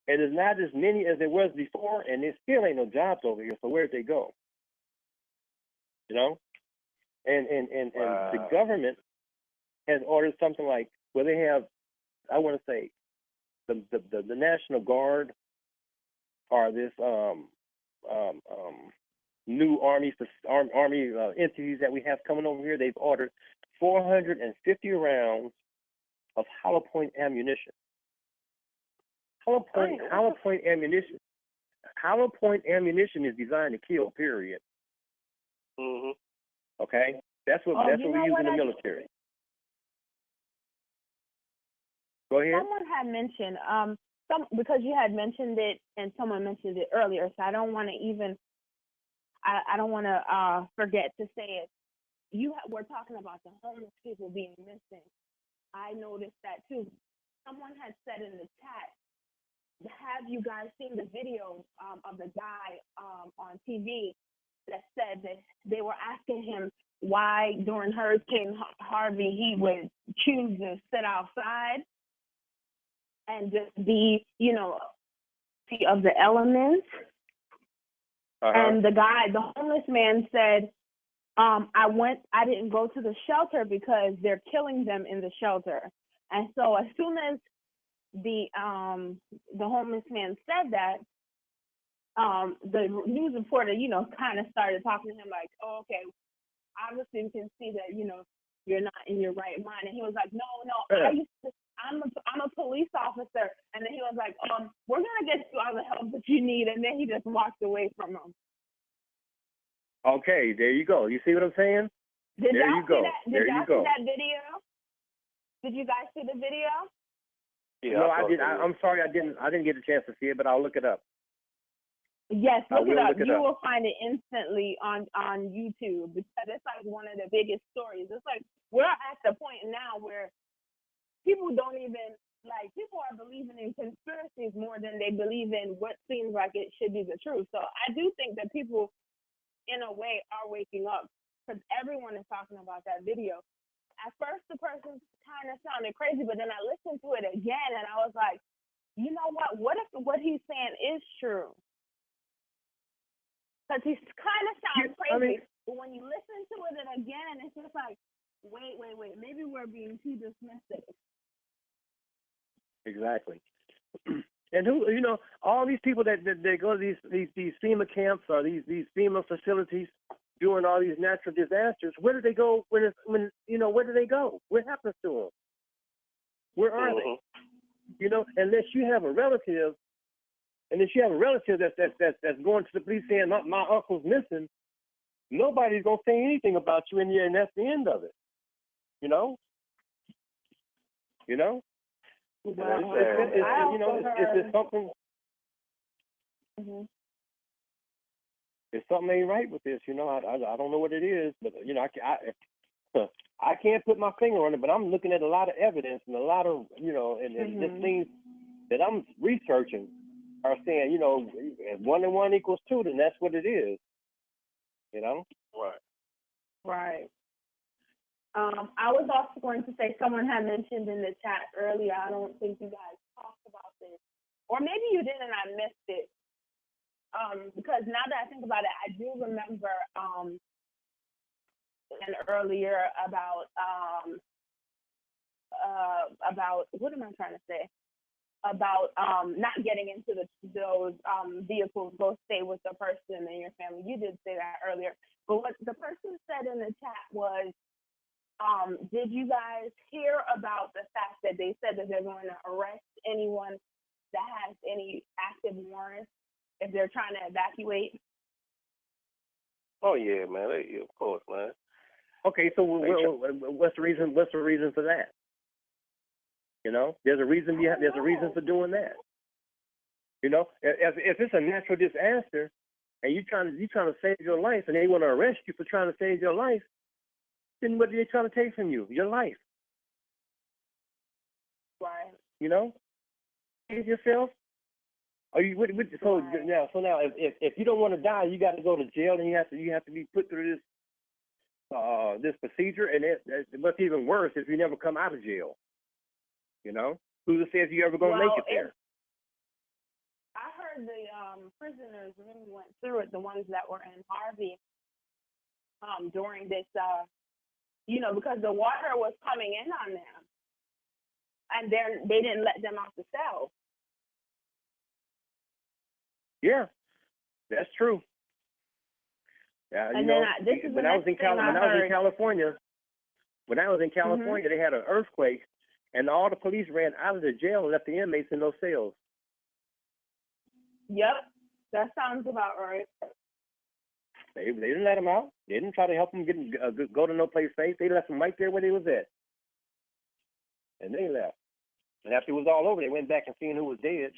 and there's not as many as there was before, and there still ain't no jobs over here. So where'd they go? You know, and the government has ordered something like, well, they have, I want to say, the National Guard or this new army entities that we have coming over here. They've ordered 450 rounds of hollow point ammunition. Hollow point ammunition. Hollow point ammunition is designed to kill. Period. Okay, that's what we use in the military. Go ahead. Someone had mentioned because you had mentioned it and someone mentioned it earlier, so I don't want to even forget to say it. We're talking about the homeless people being missing. I noticed that too. Someone had said in the chat, have you guys seen the video of the guy on TV that said that they were asking him why during Hurricane Harvey he would choose to sit outside and just be, of the elements. And the homeless man said, I didn't go to the shelter because they're killing them in the shelter. And so as soon as the homeless man said that, the news reporter, kind of started talking to him like, oh, okay, obviously we can see that, you're not in your right mind. And he was like, no, I'm a police officer. And then he was like, we're going to get you all the help that you need. And then he just walked away from him. Okay, there you go. You see what I'm saying? Did there y'all you go. See that? Did y'all see that video? Did you guys see the video? Yeah, No, I did. I'm sorry, I didn't get a chance to see it, but I'll look it up. Yes, look it up. You up. will find it instantly on YouTube because it's like one of the biggest stories. It's like we're at the point now where people don't even people are believing in conspiracies more than they believe in what seems like it should be the truth. So I do think that people, in a way, are waking up because everyone is talking about that video. At first, the person kind of sounded crazy, but then I listened to it again and I was like, you know what? What if what he's saying is true? Because he kind of sounds crazy, but when you listen to it again, it's just like, wait, maybe we're being too dismissive. Exactly. And who, all these people that go to these FEMA camps or these FEMA facilities doing all these natural disasters, where do they go where do they go? What happens to them? Where are they? Unless you have a relative that's going to the police saying my uncle's missing, nobody's gonna say anything about you in here, and that's the end of it. Well, it's something. There's something ain't right with this. I don't know what it is, but I can't put my finger on it. But I'm looking at a lot of evidence and a lot of and just things that I'm researching are saying, if 1 and 1 equals 2, then that's what it is. Right. I was also going to say, someone had mentioned in the chat earlier, I don't think you guys talked about this, or maybe you did and I missed it, because now that I think about it, I do remember earlier about what am I trying to say? About not getting into those vehicles, go stay with the person and your family. You did say that earlier. But what the person said in the chat was, did you guys hear about the fact that they said that they're going to arrest anyone that has any active warrants if they're trying to evacuate? Oh yeah, man. Of course, man. Okay, so what's the reason? What's the reason for that? There's a reason. There's a reason for doing that. If it's a natural disaster and you're trying to save your life, and they want to arrest you for trying to save your life, then what are they trying to take from you? Your life. Right. Save yourself. Are you? So now, if you don't want to die, you got to go to jail, and you have to be put through this procedure, and what's even worse is you never come out of jail. Who says you ever gonna make it there? I heard the prisoners really went through it, the ones that were in Harvey, during this, because the water was coming in on them, and they didn't let them out the cell. Yeah, that's true. Yeah, and then when I was in California, they had an earthquake, and all the police ran out of the jail and left the inmates in those cells. Yep, that sounds about right. They didn't let them out. They didn't try to help them go to no place safe. They left them right there where they was at, and they left. And after it was all over, they went back and seen who was dead.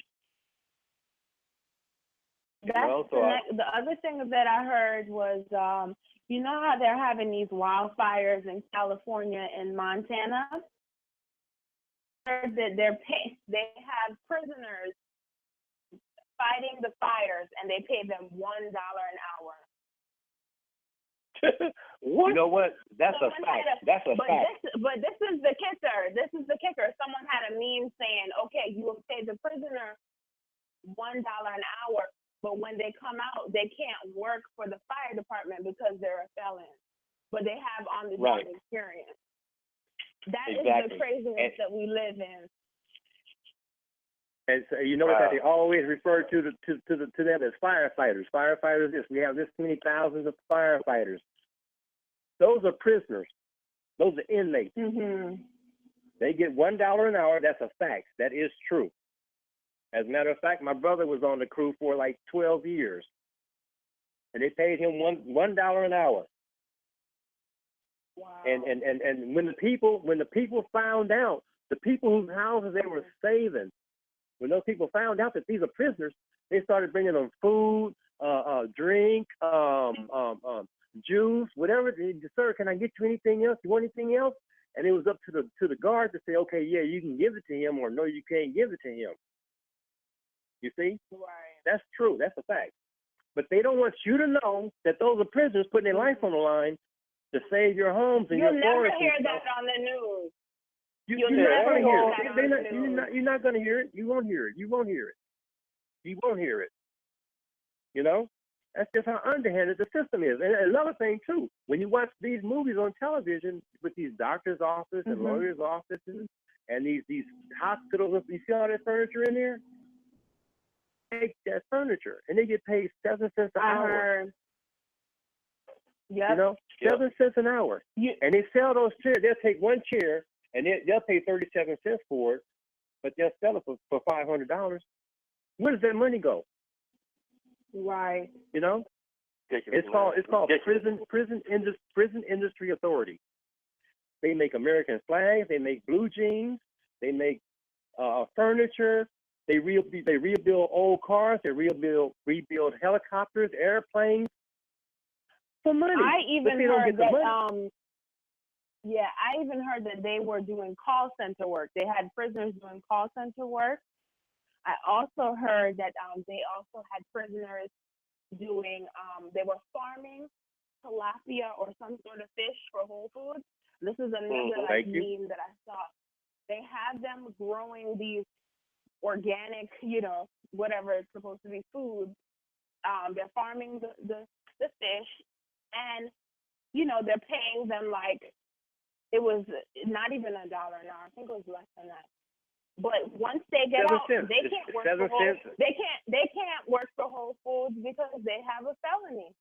The other thing that I heard was, how they're having these wildfires in California and Montana? That they have prisoners fighting the fires, and they pay them $1 an hour. What? You know what? That's a fact. That's a fact. But this is the kicker. Someone had a meme saying, okay, you will pay the prisoner $1 an hour, but when they come out, they can't work for the fire department because they're a felon. But they have on-the-job experience. That is the craziness that we live in. And so that they always refer to them as firefighters. Firefighters, we have this many thousands of firefighters. Those are prisoners. Those are inmates. Mm-hmm. They get $1 an hour. That's a fact. That is true. As a matter of fact, my brother was on the crew for like 12 years, and they paid him $1 an hour. Wow. And when the people found out, the people whose houses they were saving, when those people found out that these are prisoners, they started bringing them food, drink, juice, whatever. Sir, can I get you anything else? You want anything else? And it was up to the guard to say, okay, yeah, you can give it to him, or no, you can't give it to him. You see? Right. That's true. That's a fact. But they don't want you to know that those are prisoners putting their life on the line to save your homes and You'll your never forests. hear that on the news. You're never not hear going to that hear on it. the news. You're not going to hear it. You won't hear it. You won't hear it. You won't hear it. You know? That's just how underhanded the system is. And another thing, too, when you watch these movies on television with these doctors' offices and lawyers' offices and these hospitals, you see all that furniture in there? They take that furniture and they get paid 7 cents an hour. Yep. You know, 7 cents an hour. And they sell those chairs. They'll take one chair and they'll pay 37 cents for it, but they'll sell it for $500. Where does that money go? Right. You know, it's called Prison Industry Authority. They make American flags. They make blue jeans. They make furniture. They rebuild old cars. They rebuild helicopters, airplanes for money. I even heard that. I even heard that they were doing call center work. They had prisoners doing call center work. I also heard that they also had prisoners doing, they were farming tilapia or some sort of fish for Whole Foods. This is another meme that I saw. They have them growing these organic, whatever it's supposed to be foods. They're farming the fish, and they're paying them like, it was not even $1 an hour. I think it was less than that. But once they get out, they can't work for they can't work for Whole Foods because they have a felony.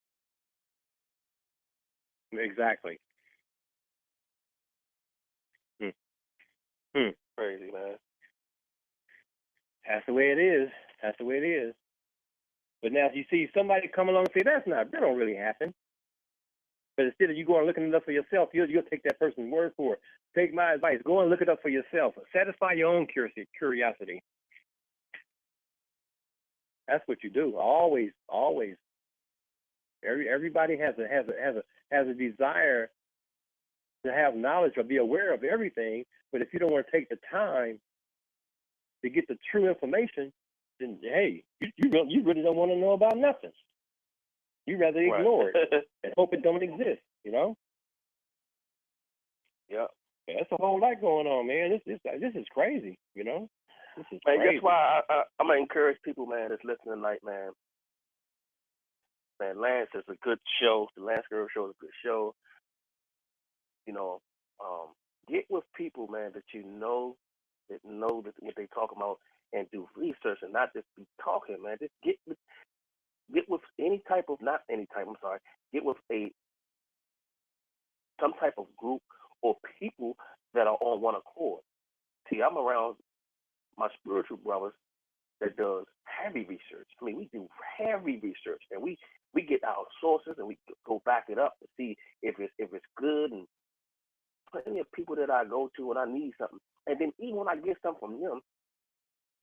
Exactly. Crazy, man. That's the way it is. That's the way it is. But now, if you see somebody come along and say that don't really happen. But instead of you going and looking it up for yourself, you'll take that person's word for it. Take my advice. Go and look it up for yourself. Satisfy your own curiosity. That's what you do. Always. Everybody has a desire to have knowledge or be aware of everything. But if you don't want to take the time to get the true information, then hey, you really don't want to know about nothing. You rather ignore it and hope it don't exist, Yeah. That's a whole lot going on, man. This is crazy, This is man, crazy. That's why I'm gonna encourage people, man, that's listening tonight, man. Man, Lance is a good show. The Lance Girl Show is a good show. Get with people, man, that know that what they talk about and do research and not just be talking, man. Just get with get with some type of group or people that are on one accord. See, I'm around my spiritual brothers that does heavy research. I mean, we do heavy research, and we get our sources and we go back it up to see if it's good. And plenty of people that I go to when I need something, and then even when I get something from them,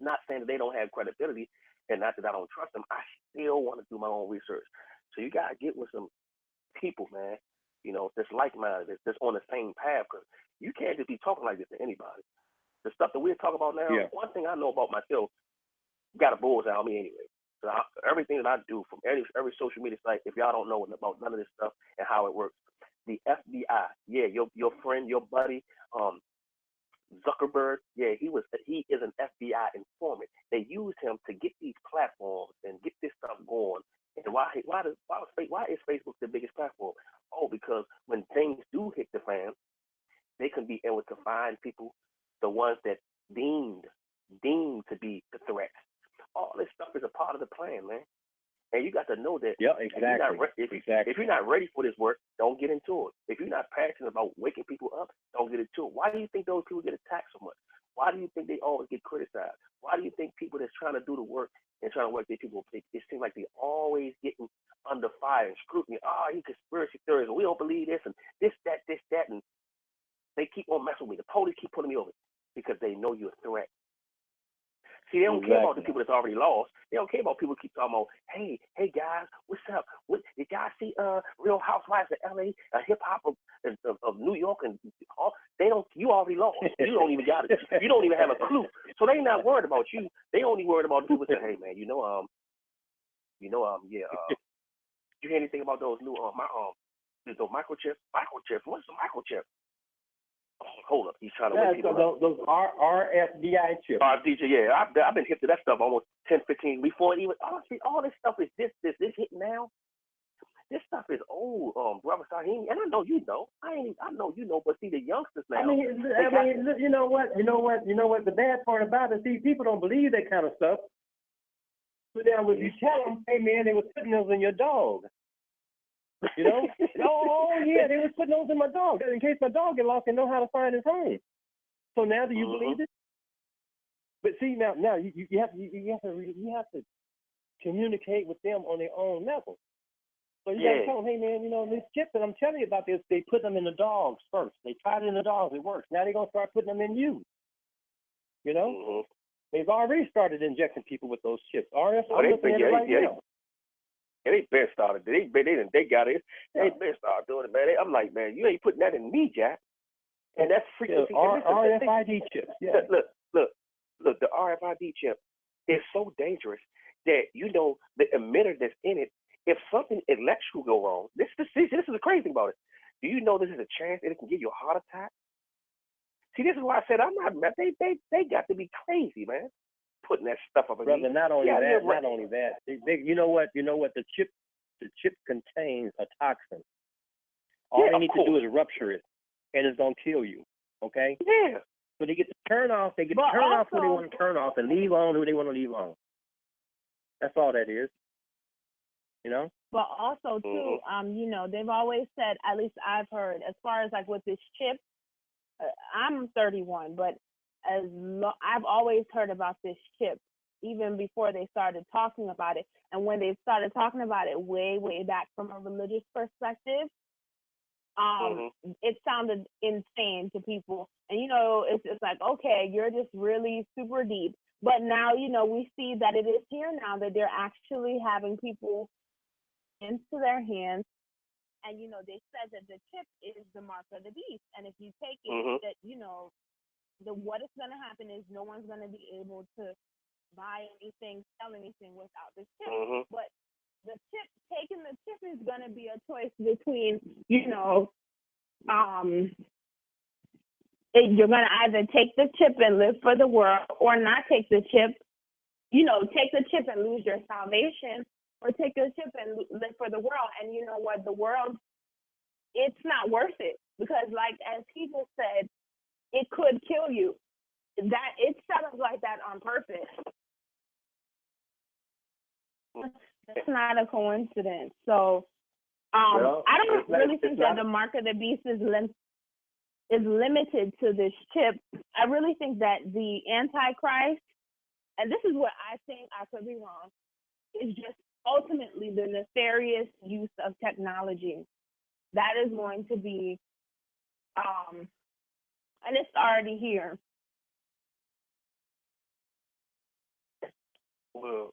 not saying that they don't have credibility and not that I don't trust them, I still want to do my own research. So you gotta get with some people, man, that's like-minded, that's on the same path, because you can't just be talking like this to anybody. The stuff that we're talking about now, one thing I know about myself, got a bullseye on me anyway. So everything that I do from every social media site, if y'all don't know about none of this stuff and how it works, the FBI, your friend, your buddy, Zuckerberg, he is an FBI informant. They used him to get these platforms and get this stuff going. And why is Facebook the biggest platform? Oh, because when things do hit the fan, they can be able to find people, the ones that deemed to be the threats. All this stuff is a part of the plan, man. And you got to know that. Yeah, exactly. If you're not ready for this work, don't get into it. If you're not passionate about waking people up, don't get into it. Why do you think those people get attacked so much? Why do you think they always get criticized? Why do you think people that's trying to do the work and trying to work their people, it seems like they always getting under fire and scrutiny? Oh, he conspiracy theories, and we don't believe this, and this, that, and they keep on messing with me. The police keep pulling me over because they know you're a threat. See, they don't care about the people that's already lost. They don't care about people who keep talking about, hey guys, what's up? Did guys see Real Housewives of LA, hip hop of New York, and all? They don't. You already lost. You don't even got it. You don't even have a clue. So they not worried about you. They only worried about people saying, hey man, yeah. You hear anything about those new those microchips? Microchips. What's a microchip? Hold up, he's trying to wake people up. Those RFDI chips. RFDI, yeah. I've been hip to that stuff almost 10, 15 before it even. Honestly, all this stuff is this hitting now. This stuff is old, brother Saheem, and I know you know. I know you know, but see the youngsters now. I mean, you know what? The bad part about it, see, people don't believe that kind of stuff. So now, when you tell them, hey man, they were putting those in your dog. You know? oh yeah, they was putting those in my dog in case my dog get lost and know how to find his home. So now, do you believe it? But see, now you have to communicate with them on their own level. So you got to tell them, hey man, these chips that I'm telling you about this, they put them in the dogs first. They tried it in the dogs, it works. Now they're gonna start putting them in you. You know? They've already started injecting people with those chips. I'm looking at it right now. Yeah, they been started. They got it. They been started doing it, man. I'm like, man, you ain't putting that in me, Jack. And that's freaking RFID chips. Yeah. Look. The RFID chip is so dangerous that the emitter that's in it. If something electrical go wrong, this is the crazy thing about it. Do you know this is a chance that it can give you a heart attack? See, this is why I said I'm not. They got to be crazy, man. Putting that stuff up. Brother, not only that. You know what? The chip contains a toxin. All they need to do is rupture it, and it's gonna kill you. Okay? Yeah. So they get to turn off. They get to turn off who they want to turn off, and leave on who they want to leave on. That's all that is. You know? But also too, they've always said, at least I've heard, as far as like with this chip, I'm 31, but I've always heard about this chip even before they started talking about it. And when they started talking about it way back from a religious perspective, it sounded insane to people. And it's like, okay, you're just really super deep. But now we see that it is here now, that they're actually having people into their hands, and they said that the chip is the mark of the beast, and if you take it, that what is going to happen is no one's going to be able to buy anything, sell anything without the chip. But taking the chip is going to be a choice between you're going to either take the chip and live for the world, or not take the chip, take the chip and lose your salvation, or take the chip and live for the world. And you know what? The world, it's not worth it, because like as he just said, it could kill you. That it's set up like that on purpose. It's not a coincidence. So I don't really think that the mark of the beast is limited to this chip. I really think that the Antichrist, and this is what I think, I could be wrong, is just ultimately the nefarious use of technology. That is going to be, and it's already here. Well,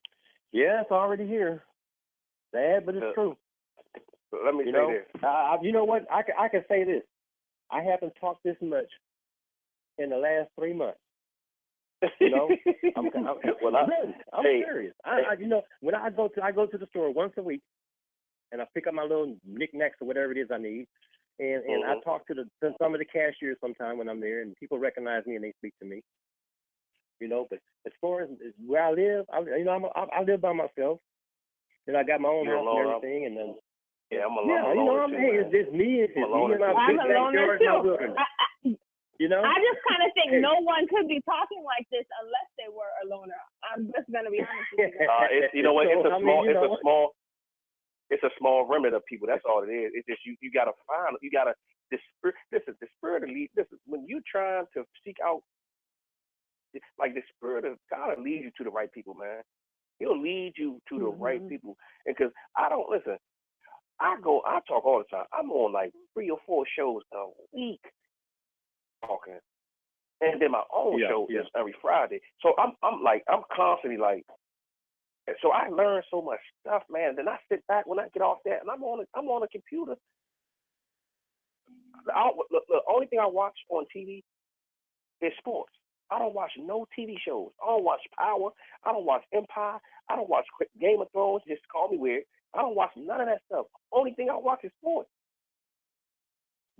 yeah, it's already here. Sad, but it's true. Let me say this. You know what? I can say this. I haven't talked this much in the last 3 months. I'm serious. When I go to the store once a week, and I pick up my little knickknacks or whatever it is I need, and I talk to some of the cashiers sometime when I'm there, and people recognize me and they speak to me. But as far as where I live, I live by myself, and I got my own house and everything, and then. Yeah, I'm a loner. It's just me. It's me and my big backyard, my wilderness. I just kind of think no one could be talking like this unless they were a loner. I'm just gonna be honest with you. It's a small remnant of people. That's all it is. It's just you gotta find. The spirit of lead. This is when you trying to seek out like the spirit of God will lead you to the right people, man. He'll lead you to the right people. And because I don't listen, I talk all the time. I'm on like 3 or 4 shows a week talking, and then my own show is every Friday. So I'm constantly like. So I learned so much stuff, man. Then I sit back when I get off that, and I'm on a computer. The only thing I watch on TV is sports. I don't watch no TV shows. I don't watch Power. I don't watch Empire. I don't watch Game of Thrones. Just call me weird. I don't watch none of that stuff. Only thing I watch is sports.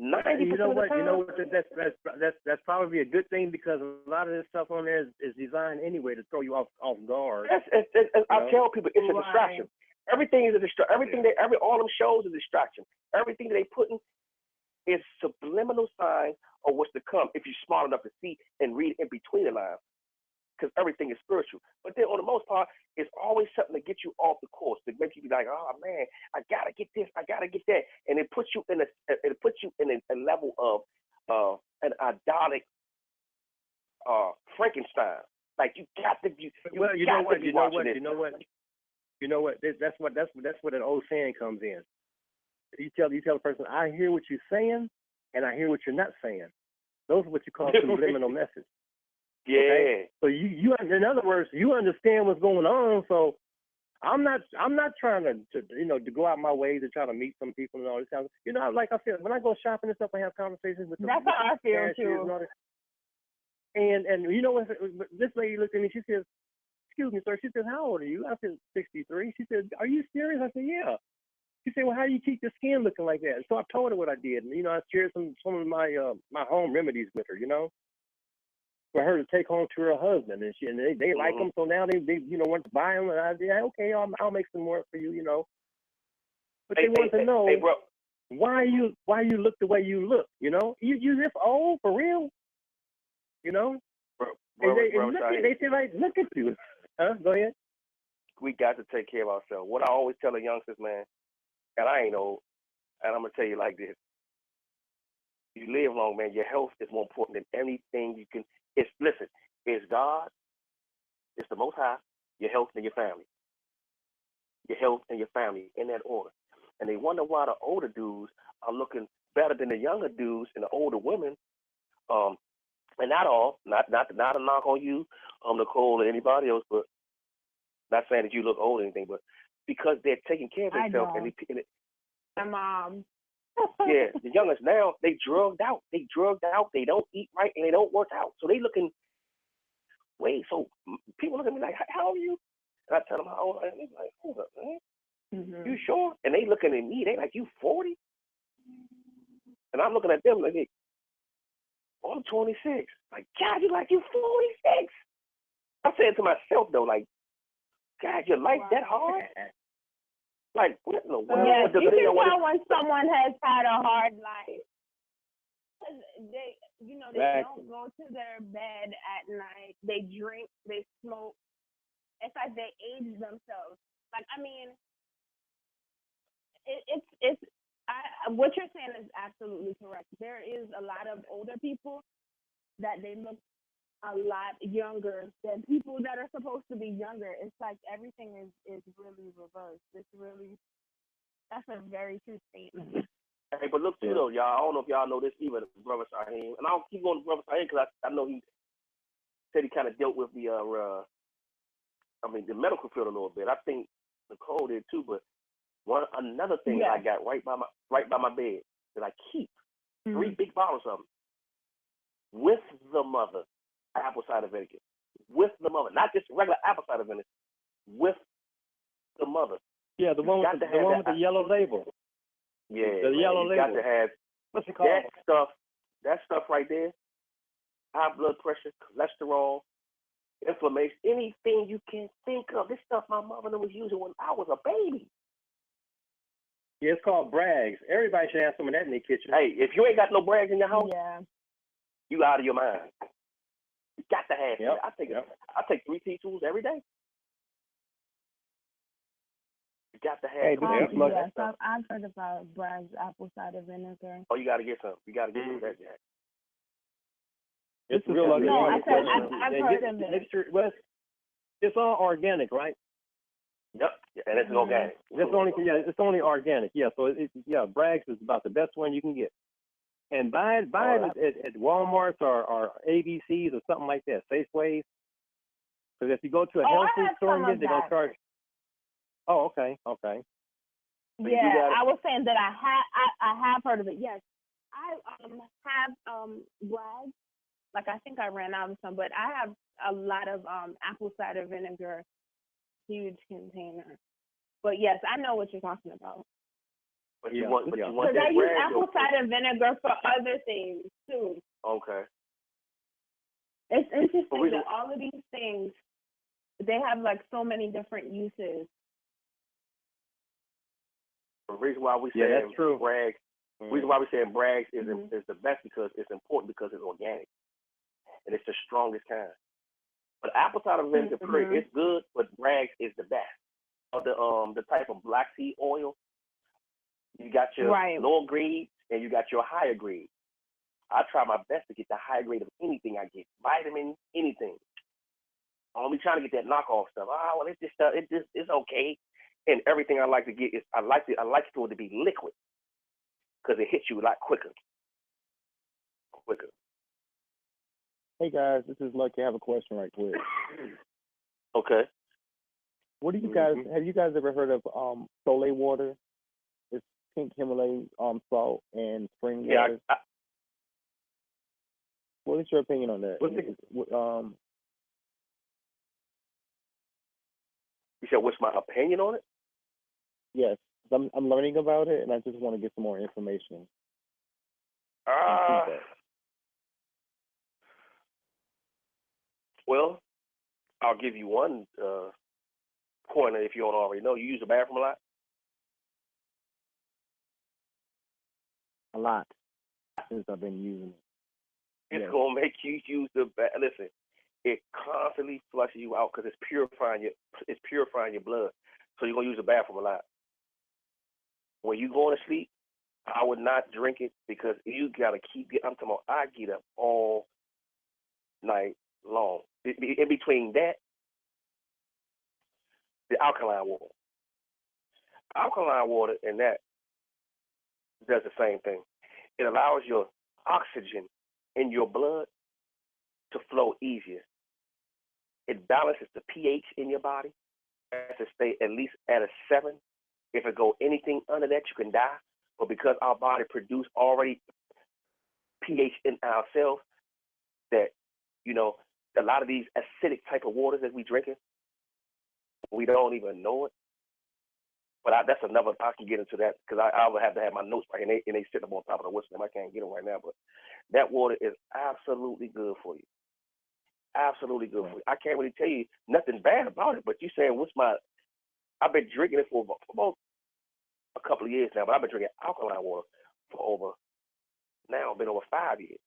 90% You know of the what? time. You know what? That's probably a good thing because a lot of this stuff on there is designed anyway to throw you off guard. I tell people it's a distraction. Everything is a distraction. All them shows is a distraction. Everything they put in is subliminal signs of what's to come if you're smart enough to see and read in between the lines. Because everything is spiritual. But then on the most part, it's always something to get you off the course, to make you be like, oh man, I gotta get this, I gotta get that. And it puts you in a level of an idolic Frankenstein. Like you got to be You know what? That's what an old saying comes in. You tell the person, I hear what you're saying and I hear what you're not saying. Those are what you call subliminal messages. Yeah. Okay? So you in other words, you understand what's going on. So I'm not trying to go out my way to try to meet some people and all this kind of, like I said, when I go shopping and stuff, I have conversations with That's how I feel too. And you know what? This lady looked at me. She says, "Excuse me, sir." She says, "How old are you?" I said, 63. She said, "Are you serious?" I said, "Yeah." She said, "Well, how do you keep your skin looking like that?" So I told her what I did, and I shared some of my my home remedies with her, for her to take home to her husband, and they like them, so now they want to buy them, and I said, okay, I'll make some more for you, But they want to know why you look the way you look, you this old for real, They say like, look at you, Go ahead. We got to take care of ourselves. What I always tell the youngsters, man, and I ain't old, and I'm gonna tell you like this: you live long, man. Your health is more important than anything you can. It's God, it's the Most High, your health and your family. Your health and your family in that order. And they wonder why the older dudes are looking better than the younger dudes and the older women. And not a knock on you, Nicole, or anybody else, but not saying that you look old or anything, but because they're taking care of themselves. My mom. Yeah, the youngest now, they drugged out. They don't eat right and they don't work out. So they looking, so people look at me like, how old are you? And I tell them how old I am. They're like, hold up, man. You sure? And they looking at me, they like, you 40? And I'm looking at them like, I'm 26. Like, God, you like you 46? I said to myself though, like, God, your life that hard? Like, what in the world? Yeah, you can tell when someone has had a hard life. They, they don't go to their bed at night. They drink, they smoke. It's like they age themselves. Like, I mean, what you're saying is absolutely correct. There is a lot of older people that they look a lot younger than people that are supposed to be younger. It's like everything is really reversed. That's a very true statement. Hey, but look too though, y'all. I don't know if y'all know this either, Brother Shaheem. And I'll keep going to Brother Shaheem because I know he said he kind of dealt with the medical field a little bit. I think Nicole did too. But another thing that I got right by my bed that I keep 3 big bottles of them with the mother apple cider vinegar, with the mother, not just regular apple cider vinegar, with the mother. Yeah, the one with the yellow label. Yeah, the yellow label. Got to have what's it called? That stuff right there. High blood pressure, cholesterol, inflammation, anything you can think of. This stuff my mother was using when I was a baby. Yeah, it's called Bragg's. Everybody should have some of that in their kitchen. Hey, if you ain't got no Bragg's in your house, you out of your mind. You got to have it. I take 3 teaspoons every day. You got to have I've heard about Bragg's apple cider vinegar. Oh, you got to get some. You got to get some of that, Jack. It's real organic. No, I said I've heard of it. Well, it's all organic, right? Yep, and it's organic. It's only organic. Yeah, so Bragg's is about the best one you can get. And buy it at Walmart's or ABC's or something like that, Safeways. Because if you go to a health food store, they're gonna charge. Oh, okay. Yeah, I was saying that I have heard of it. Yes, I have Bragg's. Like I think I ran out of some, but I have a lot of apple cider vinegar, huge container. But yes, I know what you're talking about. But you want Because that I use Bragg, apple cider vinegar for other things too. Okay. It's interesting that all of these things, they have like so many different uses. The reason why we say that's true. Bragg, reason why we say Bragg is the best because it's important because it's organic and it's the strongest kind. But apple cider vinegar, it's good, but Bragg is the best. Of the type of black seed oil, you got your lower grade and you got your higher grade. I try my best to get the higher grade of anything I get, vitamins, anything. I'm only trying to get that knockoff stuff. Well, it's just stuff. It's okay. And everything I like to get is I like for it to be liquid because it hits you a lot quicker. Hey guys, this is Lucky. I have a question right quick. Okay. What do you guys have you guys ever heard of Soleil water? It's pink Himalayan salt and spring water. What is your opinion on that? You said what's my opinion on it? Yes, I'm learning about it, and I just want to get some more information. Well, I'll give you one pointer if you don't already know. You use the bathroom a lot? A lot since I've been using it. It's gonna make you use the listen. It constantly flushes you out because it's purifying your blood. So you're gonna use the bathroom a lot. When you going to sleep, I would not drink it because you gotta I'm talking about I get up all night long. In between that, the alkaline water. Alkaline water and that does the same thing. It allows your oxygen in your blood to flow easier. It balances the pH in your body. It has to stay at least at a 7. If it go anything under that, you can die. But because our body produce already pH in ourselves, that, a lot of these acidic type of waters that we drinking, we don't even know it. But that's another, I can get into that because I would have to have my notes right, and they sit up on top of the whistle. I can't get them right now, but that water is absolutely good for you. Absolutely good for you. I can't really tell you nothing bad about it, but you saying I've been drinking it for about a couple of years now, but I've been drinking alkaline water for been over 5 years.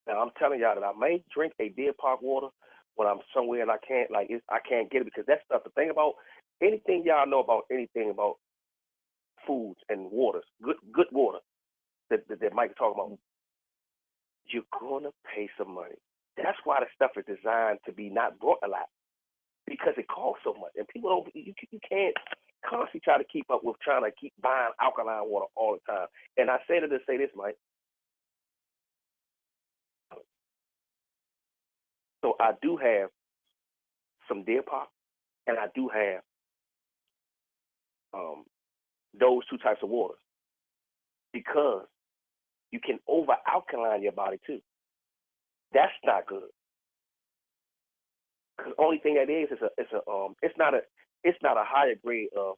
Now I'm telling y'all that I may drink a Deer Park water when I'm somewhere and I can't get it because that stuff. The thing about anything y'all know about anything about foods and waters, good water that Mike is talking about, you're gonna pay some money. That's why the stuff is designed to be not brought a lot because it costs so much, and people don't. You can't constantly try to keep up with trying to keep buying alkaline water all the time. And I say this, Mike. So I do have some Deer Park, and I do have those two types of waters because you can over alkaline your body too. That's not good. Because the only thing that is it's not a higher grade of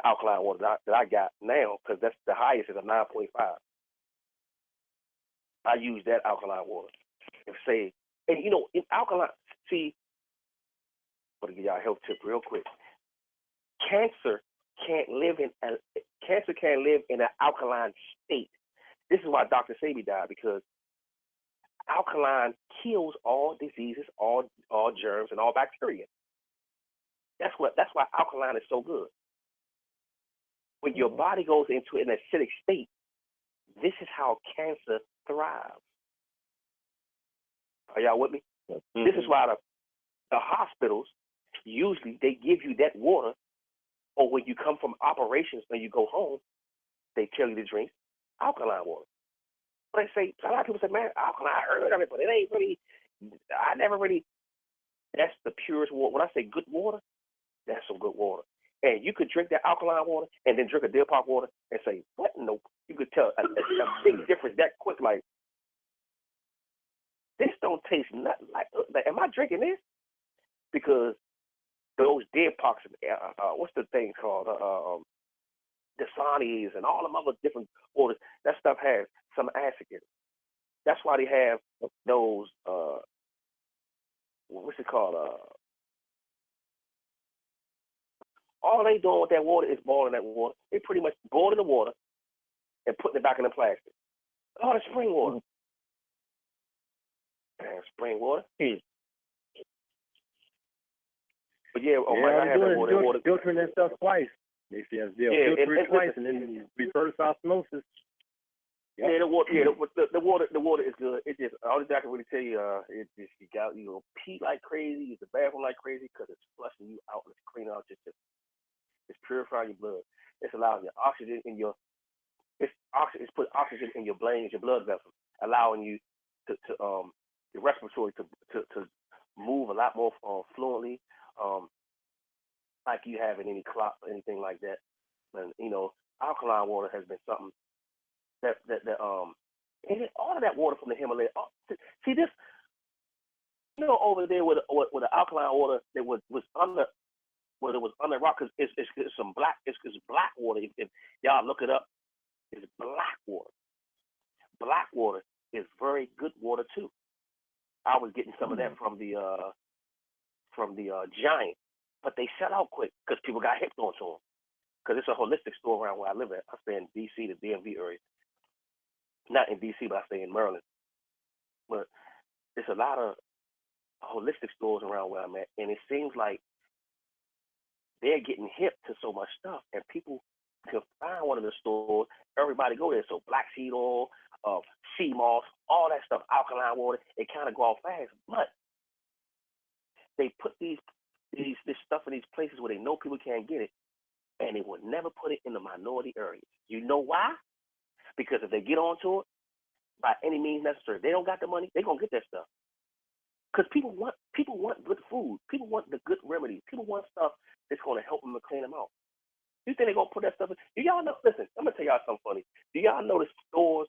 alkaline water that I got now because that's the highest is a 9.5. I use that alkaline water and say, and in alkaline, see, I'm gonna give y'all a health tip real quick. Cancer can't live in an alkaline state. This is why Dr. Sebi died because alkaline kills all diseases, all germs, and all bacteria. That's why alkaline is so good. When your body goes into an acidic state, this is how cancer thrives. Are y'all with me? Mm-hmm. This is why the hospitals, usually they give you that water, or when you come from operations and you go home, they tell you to drink alkaline water. But they say, a lot of people say, man, alkaline, I heard of it, but it ain't really, I never really, that's the purest water. When I say good water, that's some good water. And you could drink that alkaline water and then drink a Deer Park water and say, what? No, you could tell a big difference that quick. Like, this don't taste nothing like, am I drinking this? Because those Deer Parks, what's the thing called? Dasani's and all them other different waters, that stuff has some acid in it. That's why they have those, what's it called? All they doing with that water is boiling that water. They pretty much boiling the water and putting it back in the plastic. Oh, the spring water. Man, spring water. But yeah, I have that water. Filtering that stuff twice. They filter it twice and then reverse osmosis. Yep. Yeah, the water is good. It just, all I can really tell you, it just, you pee like crazy, use the bathroom like crazy, because it's flushing you out and it's cleaning out it's purifying your blood. It's allowing your oxygen in your, it's put oxygen in your brain, your blood vessels, allowing you to your respiratory to move a lot more fluently, like you have in any clot or anything like that. And alkaline water has been something that and all of that water from the Himalaya. See this, over there with the alkaline water that was under. Where it was under rock, because it's some black, it's black water. If y'all look it up, it's black water. Black water is very good water too. I was getting some of that from the Giant, but they sell out quick because people got hipped onto them. Because it's a holistic store around where I live at. I stay in D.C., the DMV area. Not in D.C., but I stay in Maryland. But there's a lot of holistic stores around where I'm at, and it seems like they're getting hip to so much stuff, and people can find one of the stores. Everybody go there. So black seed oil, sea moss, all that stuff, alkaline water. It kind of go off fast, but they put this stuff in these places where they know people can't get it, and they would never put it in the minority areas. You know why? Because if they get onto it by any means necessary, they don't got the money. They're gonna get that stuff. Because people want good food. People want the good remedies. People want stuff that's going to help them and clean them out. You think they're going to put that stuff in? Do y'all know? Listen, I'm going to tell y'all something funny. Do y'all know the stores,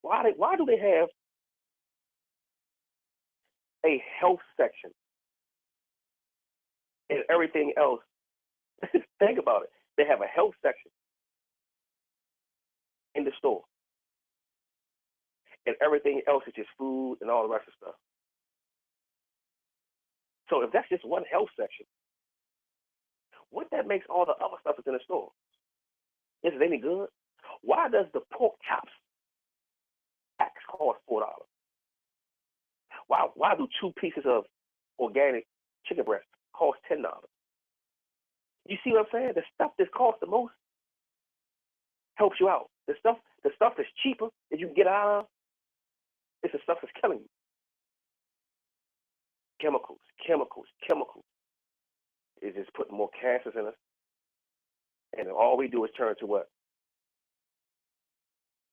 why do they have a health section and everything else? Think about it. They have a health section in the store. And everything else is just food and all the rest of stuff. So if that's just one health section, what that makes all the other stuff that's in the store? Is it any good? Why does the pork chops packs cost $4? Why do 2 pieces of organic chicken breast cost $10? You see what I'm saying? The stuff that costs the most helps you out. The stuff that's cheaper that you can get out of, it's the stuff that's killing you. Chemicals. It's just putting more cancers in us. And all we do is turn to what?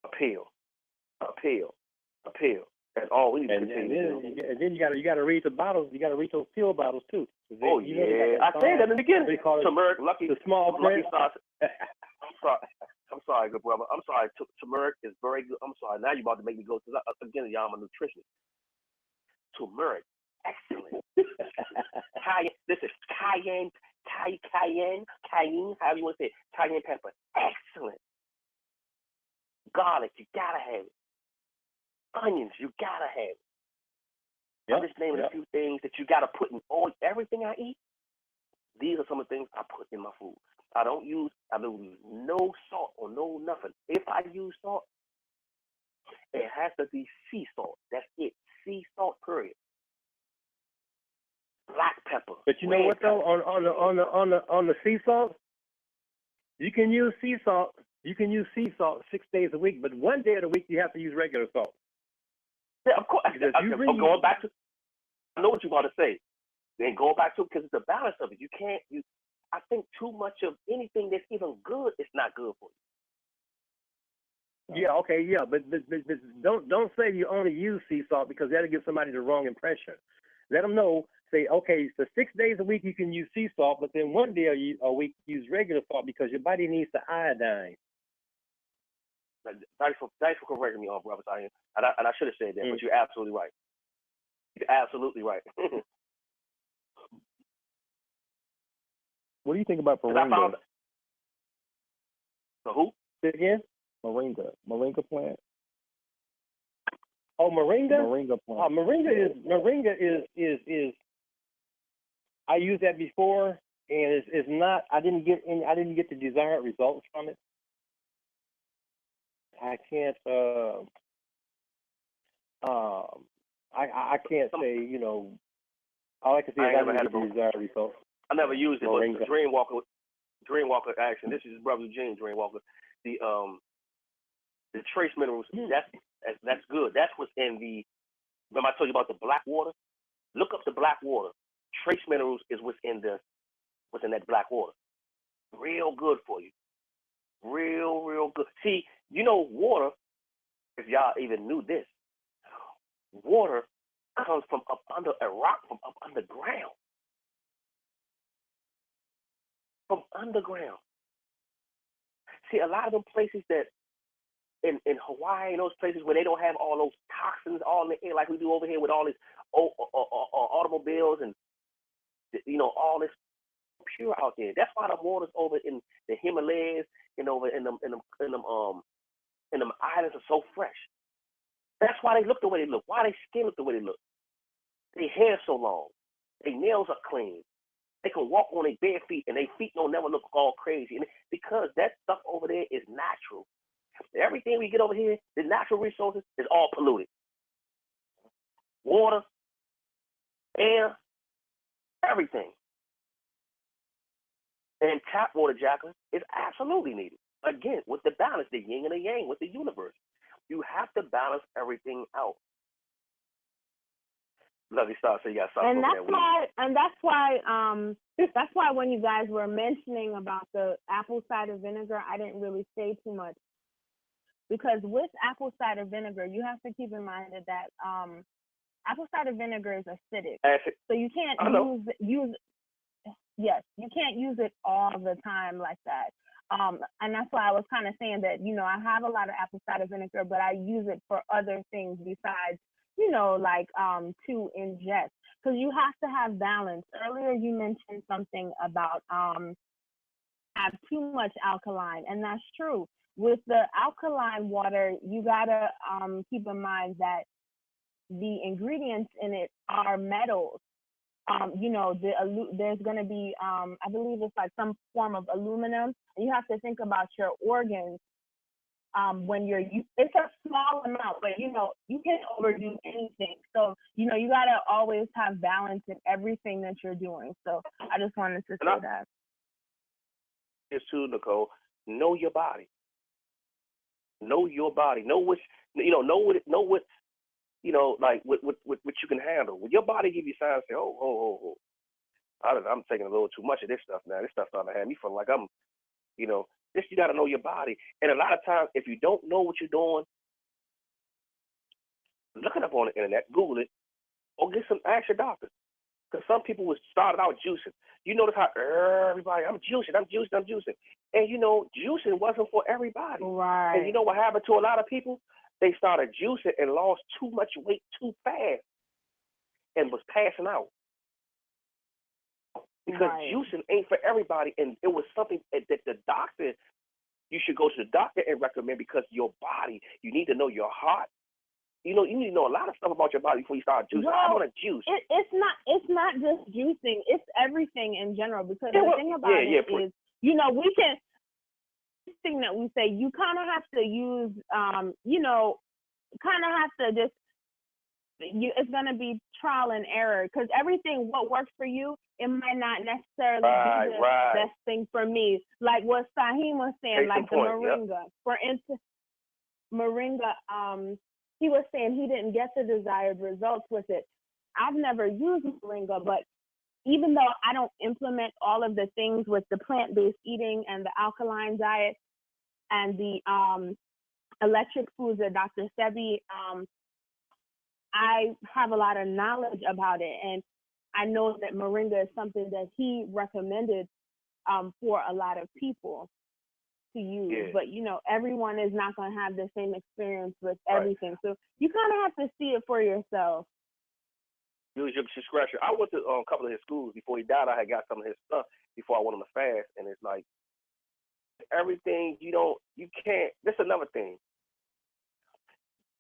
A pill. That's all we need to continue. And then you got to read the bottles. You got to read those pill bottles too. Oh yeah, I said that in the beginning. Turmeric, lucky, the small lucky sauce. I'm sorry, good brother. I'm sorry. Turmeric is very good. I'm sorry. Now you're about to make me go to again. Y'all, I'm a nutritionist. Turmeric. Excellent. This is cayenne, however you want to say it, cayenne pepper. Excellent. Garlic, you gotta have it. Onions, you gotta have it. Yep, I'm just naming a few things that you gotta put in everything I eat. These are some of the things I put in my food. I don't use no salt or no nothing. If I use salt, it has to be sea salt. That's it. Sea salt, period. Black pepper. But you know what though? On the sea salt, you can use sea salt. You can use sea salt 6 days a week, but one day of the week you have to use regular salt. Yeah, of course. Because going back to, I know what you're about to say. Then go back to, because it's the balance of it. You can't. I think too much of anything that's even good is not good for you. Yeah, okay, yeah, but don't say you only use sea salt, because that'll give somebody the wrong impression. Let them know. Say, okay, so 6 days a week you can use sea salt, but then one day a week use regular salt because your body needs the iodine. Thanks for correcting me on, Brother Zion. And I should have said that, but you're absolutely right. You're absolutely right. What do you think about moringa? So who? Say it again? Moringa plant. Oh, moringa. Moringa plant. Moringa is. I used that before, and it's not. I didn't get the desired results from it. I can't. I can't say. You know, all I can say is I didn't get the desired results. I never used it, but Dreamwalker action. This is Brother Gene Dreamwalker. The trace minerals. That's good. That's what's in the. Remember I told you about the black water? Look up the black water. Trace minerals is what's in that black water. Real good for you. Real good. See, you know, water, if y'all even knew this, water comes from up under a rock, from up underground. From underground. See, a lot of them places that in Hawaii and those places where they don't have all those toxins all in the air like we do over here with all these automobiles and, you know, all this pure out there. That's why the waters over in the Himalayas and over in them islands are so fresh. That's why they look the way they look. Why their skin look the way they look. Their hair so long. Their nails are clean. They can walk on their bare feet and their feet don't never look all crazy. And because that stuff over there is natural. Everything we get over here, the natural resources, is all polluted. Water, air, everything. And tap water, Jacqueline, is absolutely needed. Again, with the balance, the yin and the yang, with the universe. You have to balance everything out. Lovely Star, so you got something. That's why when you guys were mentioning about the apple cider vinegar, I didn't really say too much. Because with apple cider vinegar, you have to keep in mind that apple cider vinegar is acidic. So you can't you can't use it all the time like that. And that's why I was kind of saying that, you know, I have a lot of apple cider vinegar, but I use it for other things besides, you know, like to ingest. Because you have to have balance. Earlier you mentioned something about have too much alkaline, and that's true. With the alkaline water, you gotta keep in mind that the ingredients in it are metals. You know, there's going to be, I believe it's like some form of aluminum. You have to think about your organs when it's a small amount, but, you know, you can't overdo anything. So, you know, you got to always have balance in everything that you're doing. So I just wanted to say that. It's too, Nicole. Know your body. Know your body. Know what, you know, know what. You know, like what you can handle. When your body give you signs, say, oh, I'm taking a little too much of this stuff now. This stuff starting to have me feeling like I'm, you know, this, you got to know your body. And a lot of times, if you don't know what you're doing, look it up on the internet, Google it, or ask your doctor. Because some people would start out juicing. You notice how everybody, I'm juicing. And, you know, juicing wasn't for everybody. Right. And you know what happened to a lot of people? They started juicing and lost too much weight too fast and was passing out. Because juicing ain't for everybody. And it was something that the doctor, you should go to the doctor and recommend, because your body, you need to know your heart. You know, you need to know a lot of stuff about your body before you start juicing. I want to juice. It's not just juicing. It's everything in general. Because the thing about it is, you know, we can, thing that we say, you kind of have to use, you know, kind of have to just, it's going to be trial and error, because everything, what works for you, it might not necessarily be the best thing for me. Like what Saheem was saying, like the moringa. For instance, moringa, he was saying he didn't get the desired results with it. I've never used moringa, but even though I don't implement all of the things with the plant-based eating and the alkaline diet and the electric foods that Dr. Sebi, I have a lot of knowledge about it. And I know that moringa is something that he recommended for a lot of people to use. Yeah. But, you know, everyone is not going to have the same experience with everything. So you kind of have to see it for yourself. Use your discretion. I went to a couple of his schools before he died. I had got some of his stuff before I went on the fast, and it's like everything you can't. That's another thing.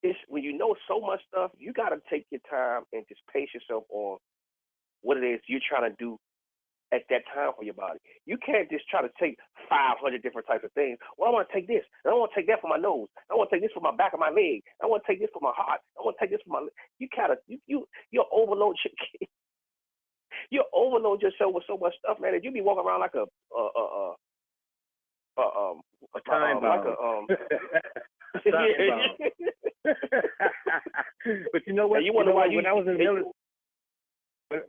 It's when you know so much stuff, you got to take your time and just pace yourself on what it is you're trying to do at that time for your body. You can't just try to take 500 different types of things. Well, I want to take this, and I want to take that for my nose. I want to take this for my back of my leg. I want to take this for my heart. I want to take this for my. You you overload you overload yourself with so much stuff, man. That you be walking around like a time bomb. But you know what? You wonder why when I was in the military.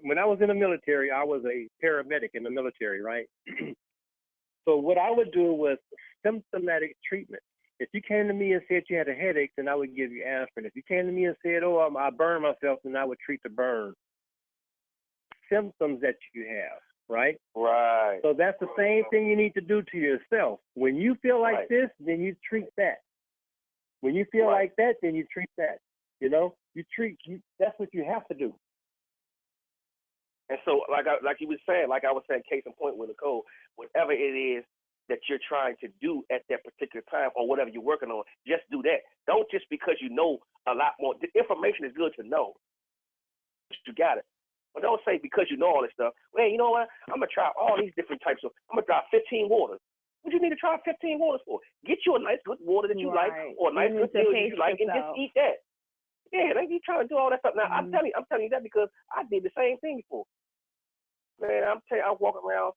When I was in the military, I was a paramedic in the military, right? So what I would do was symptomatic treatment. If you came to me and said you had a headache, then I would give you aspirin. If you came to me and said, oh, I burned myself, then I would treat the burn. Symptoms that you have, right? Right. So that's the same thing you need to do to yourself. When you feel like this, then you treat that. When you feel like that, then you treat that. You know, that's what you have to do. And so, like you was saying, like I was saying, case in point with Nicole, whatever it is that you're trying to do at that particular time or whatever you're working on, just do that. Don't just because you know a lot more. The information is good to know. You got it. But don't say because you know all this stuff, well, you know what? I'm going to try all these different types of, I'm going to try 15 waters. What do you need to try 15 waters for? Get you a nice, good water that you like or a nice, good meal that you like and just eat that. Yeah, they be trying to do all that stuff. Now, I'm telling you that because I did the same thing before. Man, I'm telling you, I walk around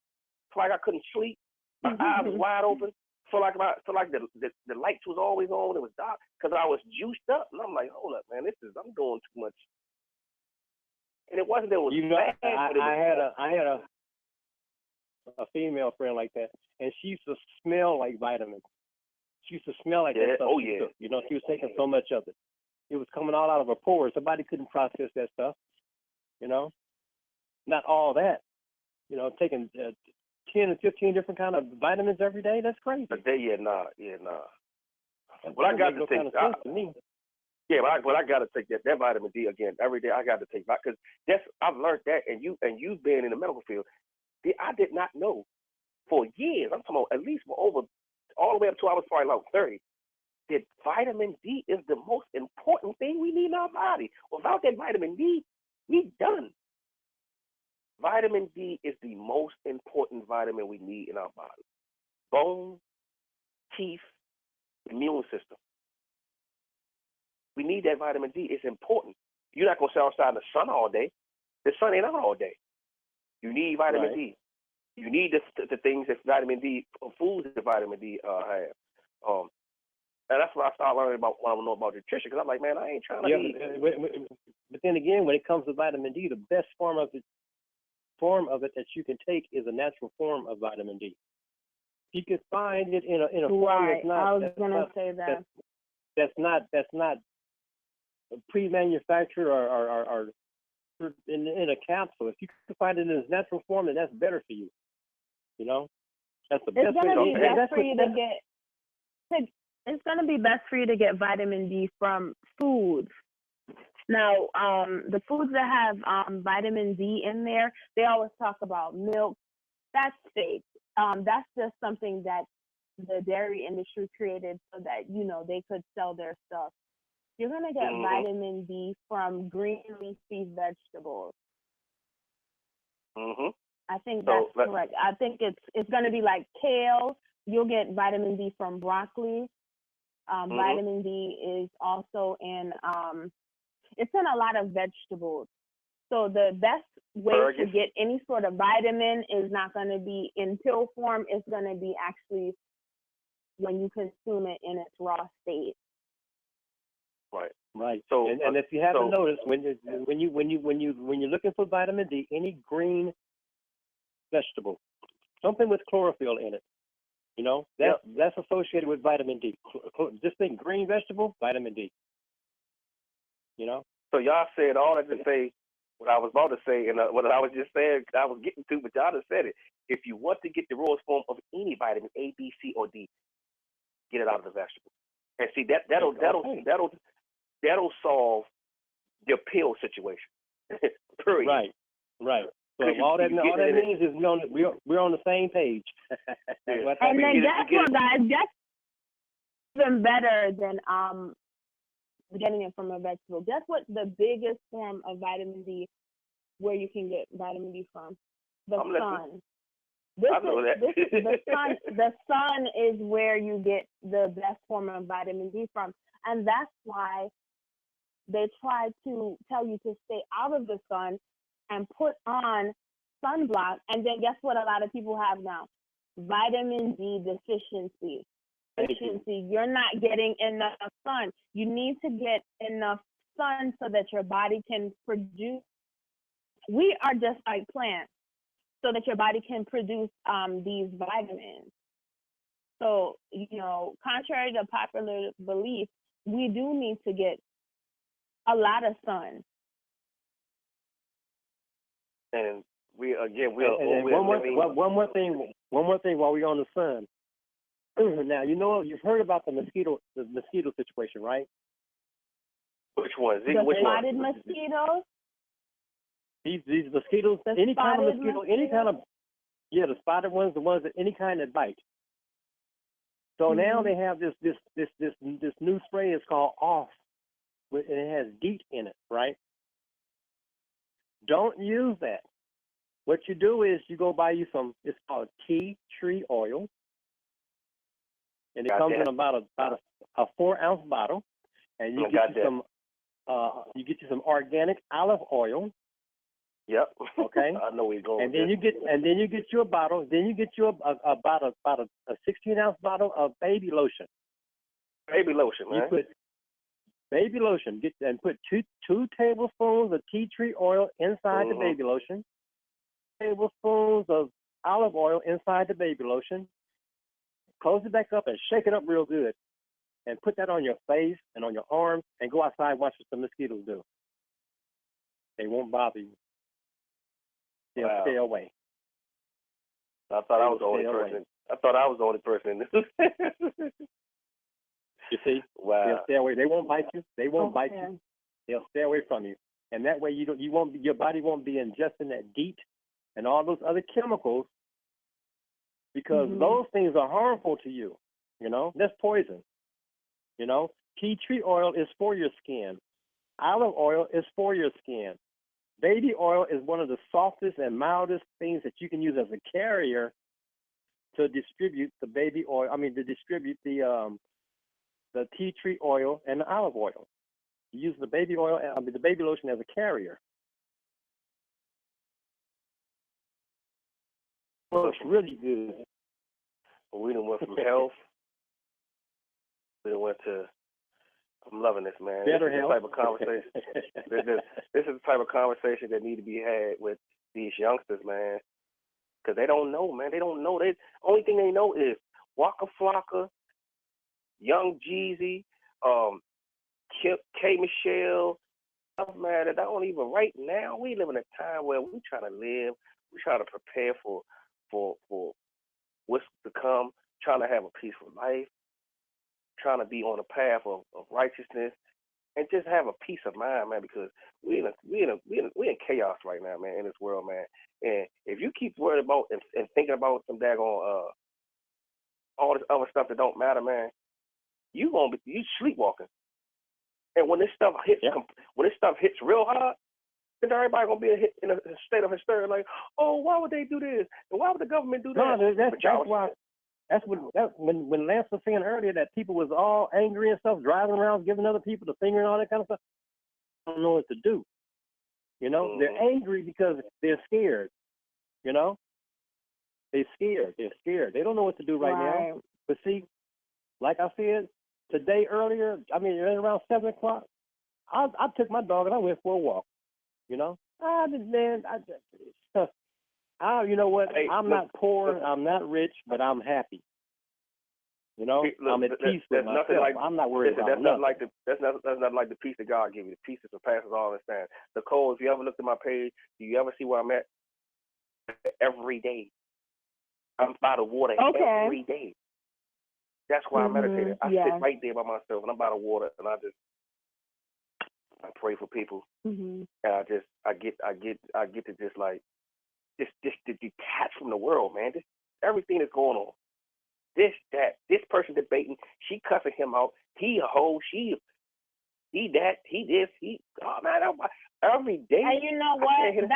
like I couldn't sleep. My eyes was wide open. Feel like the lights was always on. It was dark because I was juiced up. And I'm like, hold up, man, I'm doing too much. And it wasn't that it was bad. I had a female friend like that, and she used to smell like vitamins. She used to smell like that stuff. Took. You know, she was taking so much of it. It was coming all out of her pores. Somebody couldn't process that stuff. You know, not all that. You know, taking 10 or 15 different kind of vitamins every day. That's crazy. Nah. Well, I got to take. Yeah, but I got to take that vitamin D again every day. I got to take because I've learned that, and you've been in the medical field. I did not know for years. I'm talking about at least over all the way up to I was probably like 30. That vitamin D is the most important thing we need in our body. Without that vitamin D, we done. Vitamin D is the most important vitamin we need in our body. Bone, teeth, immune system. We need that vitamin D. It's important. You're not going to sit outside in the sun all day. The sun ain't out all day. You need vitamin D. You need the things that vitamin D, foods that vitamin D have. And that's what I started learning about when I know about nutrition, because I'm like, man, I ain't trying to eat. But then again, when it comes to vitamin D, the best form of it that you can take is a natural form of vitamin D. You can find it in a form that's not. I was gonna say that. That's not pre-manufactured or in a capsule. If you can find it in its natural form, then that's better for you. You know, that's the best way. It's going to be best for you to get vitamin D from foods. Now, the foods that have vitamin D in there, they always talk about milk. That's fake. That's just something that the dairy industry created so that, you know, they could sell their stuff. You're going to get vitamin D from green leafy vegetables. I think that's correct. I think it's going to be like kale. You'll get vitamin D from broccoli. Vitamin D is also in, it's in a lot of vegetables. So the best way to get any sort of vitamin is not going to be in pill form. It's going to be actually when you consume it in its raw state. Right. Right. So And if you haven't noticed, when you're looking for vitamin D, any green vegetable, something with chlorophyll in it, you know, that's associated with vitamin D. Just think green vegetable, vitamin D. You know. So y'all said all that to say what I was about to say, and what I was just saying, I was getting to, but y'all just said it. If you want to get the rawest form of any vitamin, A, B, C, or D, get it out of the vegetable. And see that'll solve your pill situation. Period. Right. So all that means is we're on the same page. And then guess what, guys? That's even better than getting it from a vegetable. Guess what? The biggest form of vitamin D, where you can get vitamin D from, the sun. The sun is where you get the best form of vitamin D from, and that's why they try to tell you to stay out of the sun and put on sunblock. And then guess what? A lot of people have now vitamin D deficiency. You're not getting enough sun. You need to get enough sun so that your body can produce. We are just like plants, so that your body can produce these vitamins. So, you know, contrary to popular belief, we do need to get a lot of sun. And one more thing while we're on the sun. Now, you know, you've heard about the mosquito situation, right? Which one? The spotted mosquitoes? These mosquitoes, any kind of mosquito, the spotted ones, the ones that any kind that bite. So now they have this new spray. It's called Off, and it has DEET in it, right? Don't use that. What you do is you go buy you some. It's called tea tree oil, and it comes in about a 4-ounce bottle, and you get you some organic olive oil. Yep. Okay. I know where you're going. And then you get you a bottle. Then you get you about a 16-ounce bottle of baby lotion. Baby lotion, man. You put baby lotion. Put two tablespoons of tea tree oil inside the baby lotion. Tablespoons of olive oil inside the baby lotion. Close it back up and shake it up real good, and put that on your face and on your arms, and go outside and watch what the mosquitoes do. They won't bother you. They'll stay away. I thought I was the only person in this. You see? Wow. They'll stay away. They won't bite you. They won't bite you. They'll stay away from you. And that way your body won't be ingesting that DEET and all those other chemicals, because those things are harmful to you. You know, that's poison. You know, tea tree oil is for your skin. Olive oil is for your skin. Baby oil is one of the softest and mildest things that you can use as a carrier to distribute the baby oil. To distribute the tea tree oil and the olive oil. You use the baby oil, the baby lotion as a carrier. Well, it's really good. We done went from health. We done went to. I'm loving this, man. Better this is health. The type of conversation. this is the type of conversation that need to be had with these youngsters, man. Because they don't know, man. They don't know. The only thing they know is Waka Flocka, Young Jeezy, K. Michelle, stuff, man. That don't even right now. We live in a time where we trying to live. We trying to prepare for what's to come. Trying to have a peaceful life. Trying to be on a path of righteousness, and just have a peace of mind, man. Because we in chaos right now, man, in this world, man. And if you keep worrying about and thinking about some daggone all this other stuff that don't matter, man, you sleepwalking. And when this stuff hits, real hard, then everybody gonna be in a state of hysteria, like, oh, why would they do this? And why would the government do that? No, that's why. When Lance was saying earlier that people was all angry and stuff, driving around, giving other people the finger and all that kind of stuff. I don't know what to do. You know, they're angry because they're scared. You know, they're scared. They don't know what to do right now. But see, like I said today earlier, around 7 o'clock, I took my dog and I went for a walk. You know, you know what? Hey, I'm not poor, I'm not rich, but I'm happy. You know, I'm at peace with myself. I'm not worried about nothing. That's not like the peace that God gives you. The peace that surpasses all understanding. Nicole, if you ever looked at my page, do you ever see where I'm at? Every day, I'm by the water every day. That's why I meditate. I sit right there by myself, and I'm by the water, and I pray for people, and I get to just like just detach from the world, man. Just everything that's going on. This person debating, she cussing him out. He a hoe, he that, he this, oh man, every day. And you know what?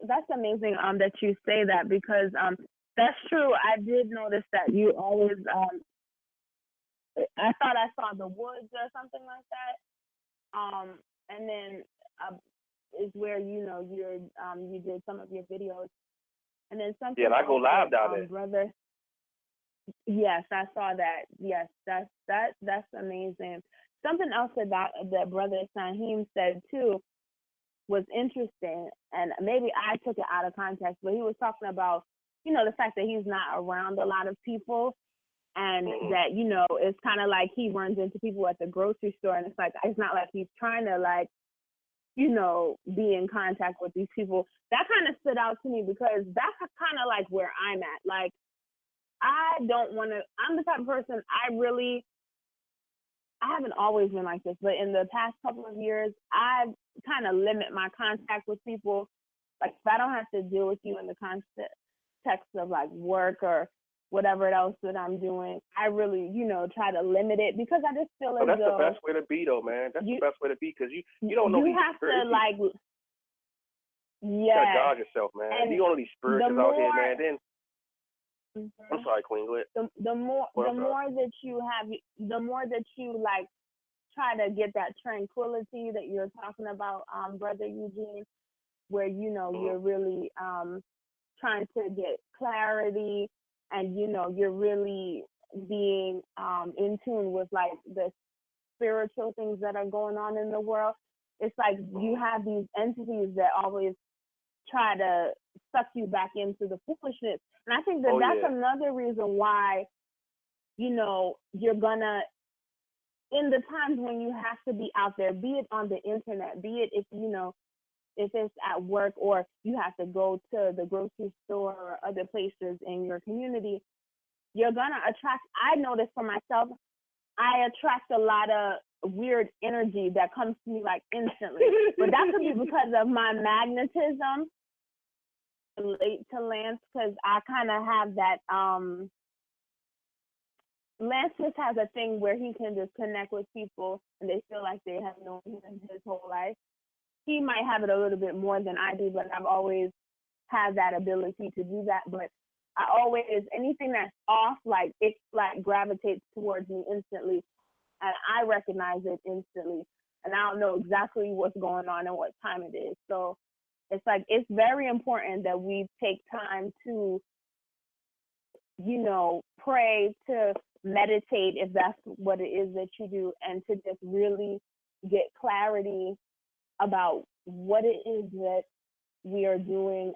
That's amazing that you say that, because that's true. I did notice that you always I thought I saw the woods or something like that. And then is where you did some of your videos, and then something. Yeah, and I go live down there, brother. Yes, I saw that. Yes, that's amazing. Something else that Brother Sahim said too was interesting, and maybe I took it out of context, but he was talking about, the fact that he's not around a lot of people, and that, it's kind of like he runs into people at the grocery store, and it's like, it's not like he's trying to like, be in contact with these people. That kind of stood out to me, because that's kind of like where I'm at. Like, I'm the type of person, I haven't always been like this, but in the past couple of years, I've kind of limit my contact with people. Like, if I don't have to deal with you in the context of like work or whatever else that I'm doing, I really, try to limit it, because I just feel as that's though the best way to be, though, man. That's the best way to be, because you don't know. You have to like, you gotta guard yourself, man. And you don't know these spirituals out here, man. Then I'm sorry, Queen. Go ahead. The more that you like try to get that tranquility that you're talking about, Brother Eugene, where you're really trying to get clarity, and you're really being in tune with like the spiritual things that are going on in the world. It's like you have these entities that always try to suck you back into the foolishness. And I think that's another reason why, you're gonna, in the times when you have to be out there, be it on the internet, be it if it's at work, or you have to go to the grocery store or other places in your community, you're gonna attract, I noticed for myself, I attract a lot of weird energy that comes to me like instantly. But that could be because of my magnetism relate to Lance, because I kind of have that Lance just has a thing where he can just connect with people and they feel like they have known him his whole life. He might have it a little bit more than I do, but I've always had that ability to do that. But I always, anything that's off, like it like gravitates towards me instantly, and I recognize it instantly, and I don't know exactly what's going on and what time it is. So it's like, it's very important that we take time to, pray, to meditate, if that's what it is that you do, and to just really get clarity about what it is that we are doing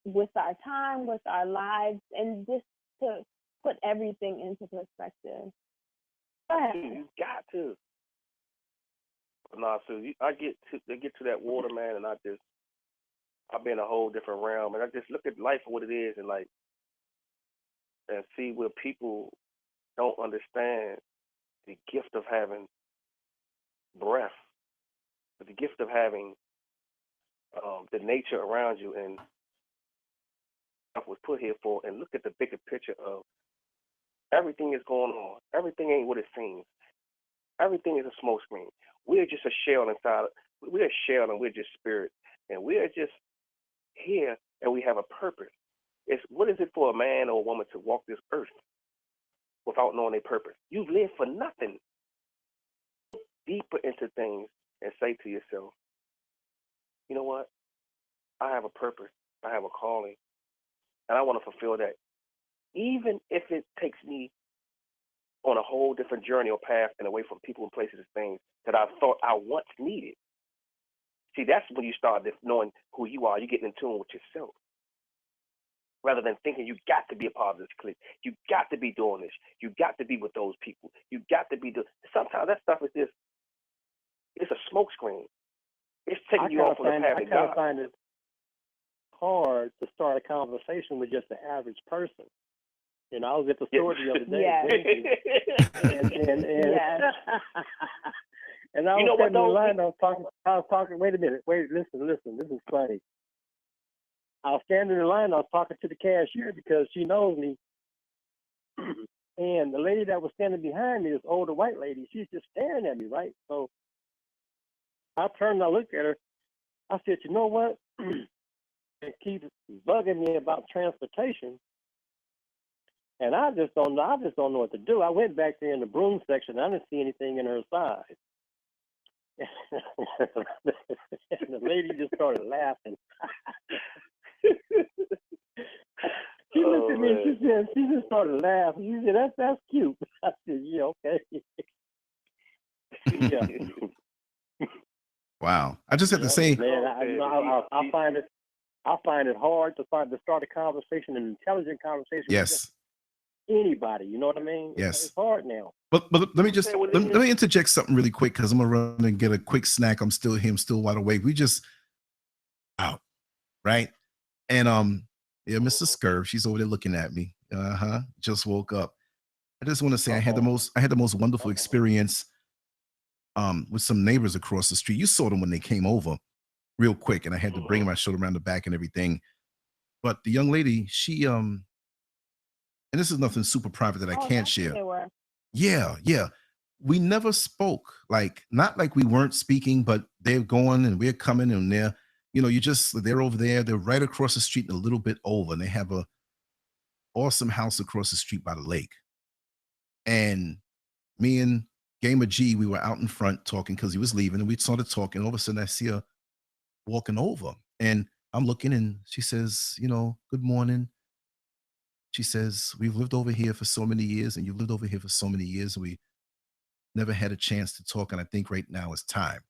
with our time, with our lives, and just to put everything into perspective. Go ahead. You got to. No, so I get to that water, man, and I've been in a whole different realm, and I just look at life for what it is, and like, and see where people don't understand the gift of having breath, the gift of having the nature around you, and was put here for. And look at the bigger picture of everything is going on. Everything ain't what it seems. Everything is a smoke screen. We're just a shell inside. We're a shell, and we're just spirit, and we're just here, and we have a purpose. What is it for a man or a woman to walk this earth without knowing their purpose? You've lived for nothing. Deeper into things and say to yourself, you know what? I have a purpose. I have a calling, and I want to fulfill that, even if it takes me on a whole different journey or path and away from people and places and things that I thought I once needed. See, that's when you start knowing who you are. You get in tune with yourself. Rather than thinking you got to be a part of this clique. You got to be doing this. You got to be with those people. You got to be doing. Sometimes that stuff is just, it's a smoke screen. It's taking you off on the path of God. I kind of find it hard to start a conversation with just the average person. You know, I was at the store the other day. And I was standing in line. I was talking. Wait a minute. Listen. This is funny. I was standing in line. I was talking to the cashier because she knows me. And the lady that was standing behind me, this older white lady, she's just staring at me, right? So I turned and I looked at her. I said, you know what? It keeps bugging me about transportation. And I just don't know what to do. I went back there in the broom section. I didn't see anything in her size. And the lady just started laughing. She looked at me and she just started laughing. She said, that's cute. I said, yeah, okay. Yeah. Wow. I just have to say, man, I find it hard to start a conversation, an intelligent conversation. Yes. With anybody, you know what I mean? Yes. It's hard now. But let me interject something really quick because I'm gonna run and get a quick snack. I'm still here. I'm still wide awake. We just out, right? And yeah, Mrs. Scurv, she's over there looking at me. Just woke up. I just want to say I had the most wonderful experience with some neighbors across the street. You saw them when they came over real quick, and I had to bring them. I showed them around the back and everything. But the young lady, she and this is nothing super private that I can't share. Yeah. We never spoke, not like we weren't speaking, but they're going and we're coming and they're, they're over there. They're right across the street and a little bit over, and they have a awesome house across the street by the lake. And me and Gamer G, we were out in front talking because he was leaving, and we started talking. All of a sudden I see her walking over, and I'm looking, and she says, good morning. She says, we've lived over here for so many years, and you've lived over here for so many years, and we never had a chance to talk, and I think right now is time.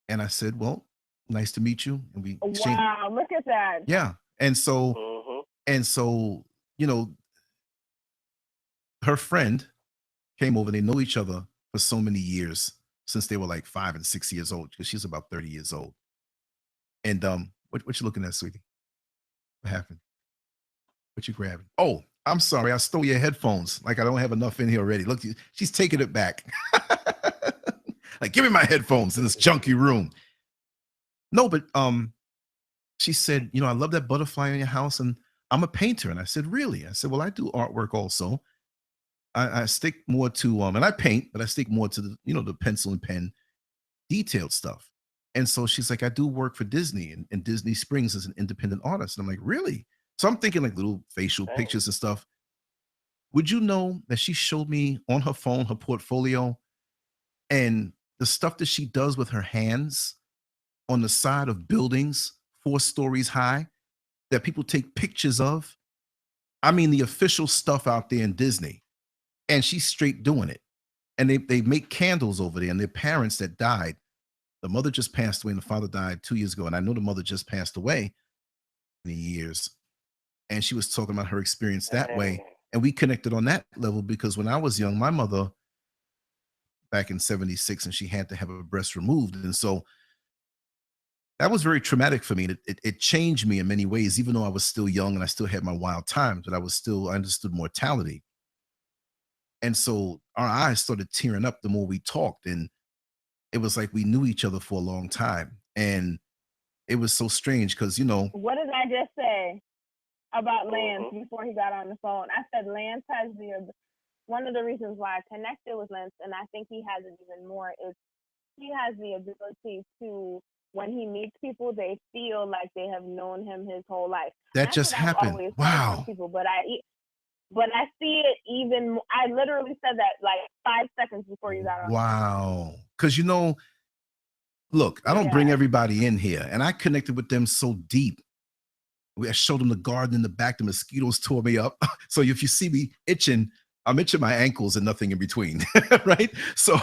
And I said, well, nice to meet you. And we exchanged. Wow, look at that. Yeah. And so, her friend came over. They know each other for so many years, since they were like 5 and 6 years old, because she's about 30 years old. And what you looking at, sweetie? What happened? What you grabbing? Oh, I'm sorry. I stole your headphones. Like I don't have enough in here already. Look, she's taking it back. Like, give me my headphones in this junky room. No, but she said, I love that butterfly in your house, and I'm a painter. And I said, really? I said, well, I do artwork also. I stick more to and I paint, but I stick more to the the pencil and pen detailed stuff. And so she's like, I do work for Disney and Disney Springs as an independent artist. And I'm like, really? So I'm thinking like little facial pictures and stuff. Would you know that she showed me on her phone her portfolio and the stuff that she does with her hands on the side of buildings 4 stories high that people take pictures of? I mean, the official stuff out there in Disney. And she's straight doing it. And they make candles over there, and their parents that died. The mother just passed away and the father died 2 years ago. And I know the mother just passed away in the years. And she was talking about her experience that way. And we connected on that level because when I was young, my mother back in 76, and she had to have her breast removed. And so that was very traumatic for me. It changed me in many ways, even though I was still young and I still had my wild times, but I understood mortality. And so our eyes started tearing up the more we talked. And it was like we knew each other for a long time. And it was so strange because, What did I just say about Lance before he got on the phone? I said Lance has one of the reasons why I connected with Lance, and I think he has it even more, is he has the ability to, when he meets people, they feel like they have known him his whole life. That just happened. Wow. People, but I see it even. I literally said that like 5 seconds before you got on. Wow. Because look, I don't bring everybody in here, and I connected with them so deep. I showed them the garden in the back. The mosquitoes tore me up. So if you see me itching, I'm itching my ankles and nothing in between, right? So,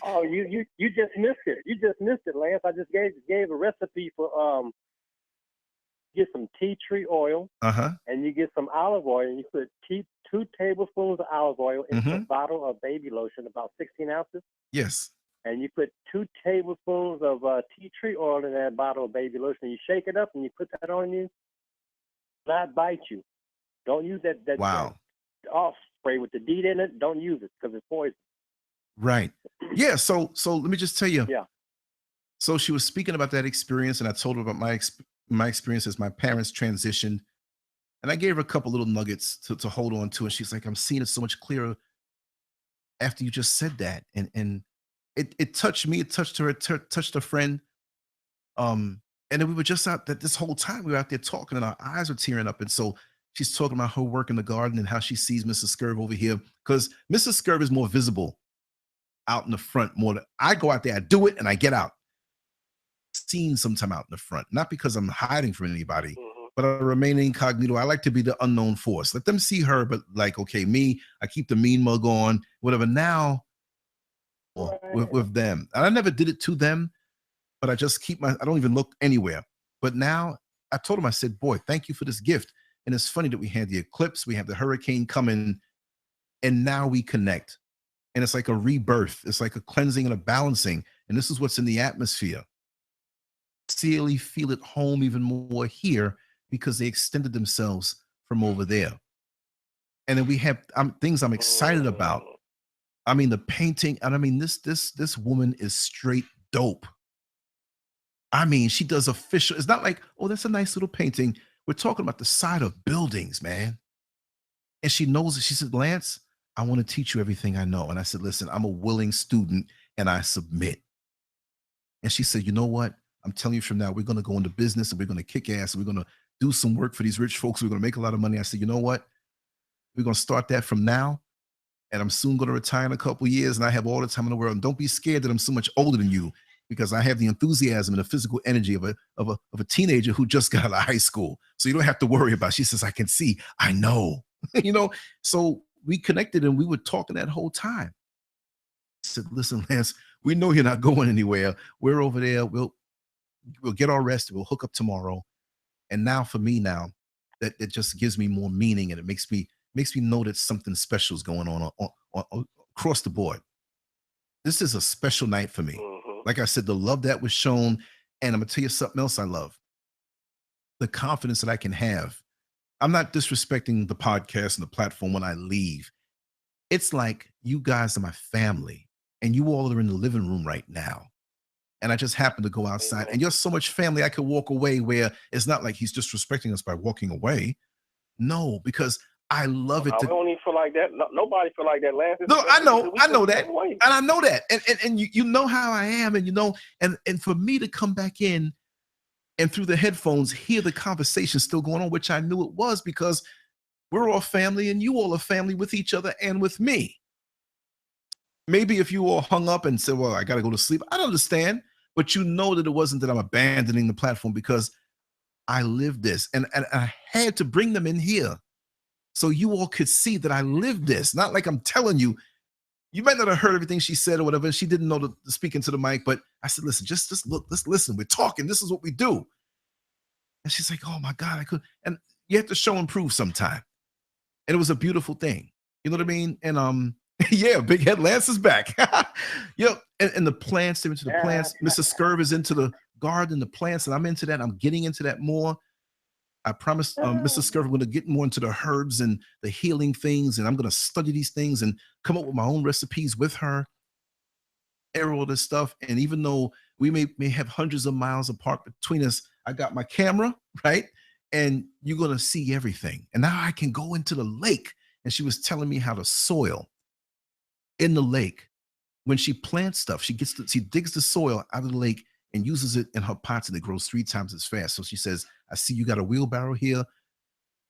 Oh, you just missed it. You just missed it, Lance. I just gave a recipe for get some tea tree oil, and you get some olive oil, and you put 2 tablespoons of olive oil into a bottle of baby lotion, about 16 ounces. Yes. And you put 2 tablespoons of tea tree oil in that bottle of baby lotion. And you shake it up, and you put that on you. Not bite you. Don't use that Wow. off spray with the DEET in it. Don't use it because it's poison. Right. Yeah. So let me just tell you. Yeah. So she was speaking about that experience, and I told her about my experience as my parents transitioned, and I gave her a couple little nuggets to hold on to, and she's like, "I'm seeing it so much clearer after you just said that," and it touched me, it touched her, it touched a friend, and then we were just out that this whole time we were out there talking, and our eyes were tearing up, and so she's talking about her work in the garden and how she sees Mrs. Scurv over here because Mrs. Scurv is more visible out in the front more than I go out there, I do it, and I get out. Seen sometime out in the front, not because I'm hiding from anybody, but I remain incognito. I like to be the unknown force. Let them see her, but like, okay, me, I keep the mean mug on, whatever. Now, with them, and I never did it to them, but I just keep I don't even look anywhere. But now, I told him, I said, boy, thank you for this gift. And it's funny that we had the eclipse, we have the hurricane coming, and now we connect. And it's like a rebirth. It's like a cleansing and a balancing. And this is what's in the atmosphere. Sincerely feel at home even more here because they extended themselves from over there. And then we have things I'm excited about. I mean, the painting, and I mean, this woman is straight dope. I mean, she does official. It's not like, oh, that's a nice little painting. We're talking about the side of buildings, man. And she knows it. She said, Lance, I want to teach you everything I know. And I said, listen, I'm a willing student and I submit. And she said, you know what? I'm telling you from now, we're going to go into business and we're going to kick ass and we're going to do some work for these rich folks. We're going to make a lot of money. I said, you know what? We're going to start that from now. And I'm soon going to retire in a couple of years and I have all the time in the world. And don't be scared that I'm so much older than you because I have the enthusiasm and the physical energy of a teenager who just got out of high school. So you don't have to worry about it. She says, I can see, I know, so we connected and we were talking that whole time. I said, listen, Lance, we know you're not going anywhere. We're over there. We'll get our rest. We'll hook up tomorrow. And now for me that just gives me more meaning and it makes me know that something special is going on across the board. This is a special night for me. Like I said, the love that was shown, and I'm gonna tell you something else I love. The confidence that I can have. I'm not disrespecting the podcast and the platform when I leave. It's like you guys are my family, and you all are in the living room right now. And I just happen to go outside, and you're so much family, I could walk away where it's not like he's disrespecting us by walking away. No, because I love it. I don't even feel like that. Nobody feel like that, Lance. No, I know that. And I know that. And you know how I am, and for me to come back in and through the headphones hear the conversation still going on, which I knew it was because we're all family and you all are family with each other and with me. Maybe if you all hung up and said, well, I got to go to sleep, I don't understand. But you know that it wasn't that I'm abandoning the platform because I lived this and I had to bring them in here so you all could see that I lived this. Not like I'm telling you. You might not have heard everything she said or whatever. She didn't know to speak into the mic, but I said, listen, just look, let's listen. We're talking. This is what we do. And she's like, oh my God, I could. And you have to show and prove sometime. And it was a beautiful thing. You know what I mean? And yeah, Big Head Lance is back. Yep. And the plants, they're into the plants. Mrs. Scurv is into the garden, the plants, and I'm into that. I'm getting into that more. I promised Mrs. Scurv I'm going to get more into the herbs and the healing things, and I'm going to study these things and come up with my own recipes with her, all this stuff. And even though we may have hundreds of miles apart between us, I got my camera, right? And you're going to see everything. And now I can go into the lake. And she was telling me how the soil in the lake, when she plants stuff, she digs the soil out of the lake and uses it in her pots, and it grows 3 times as fast. So she says, I see you got a wheelbarrow here.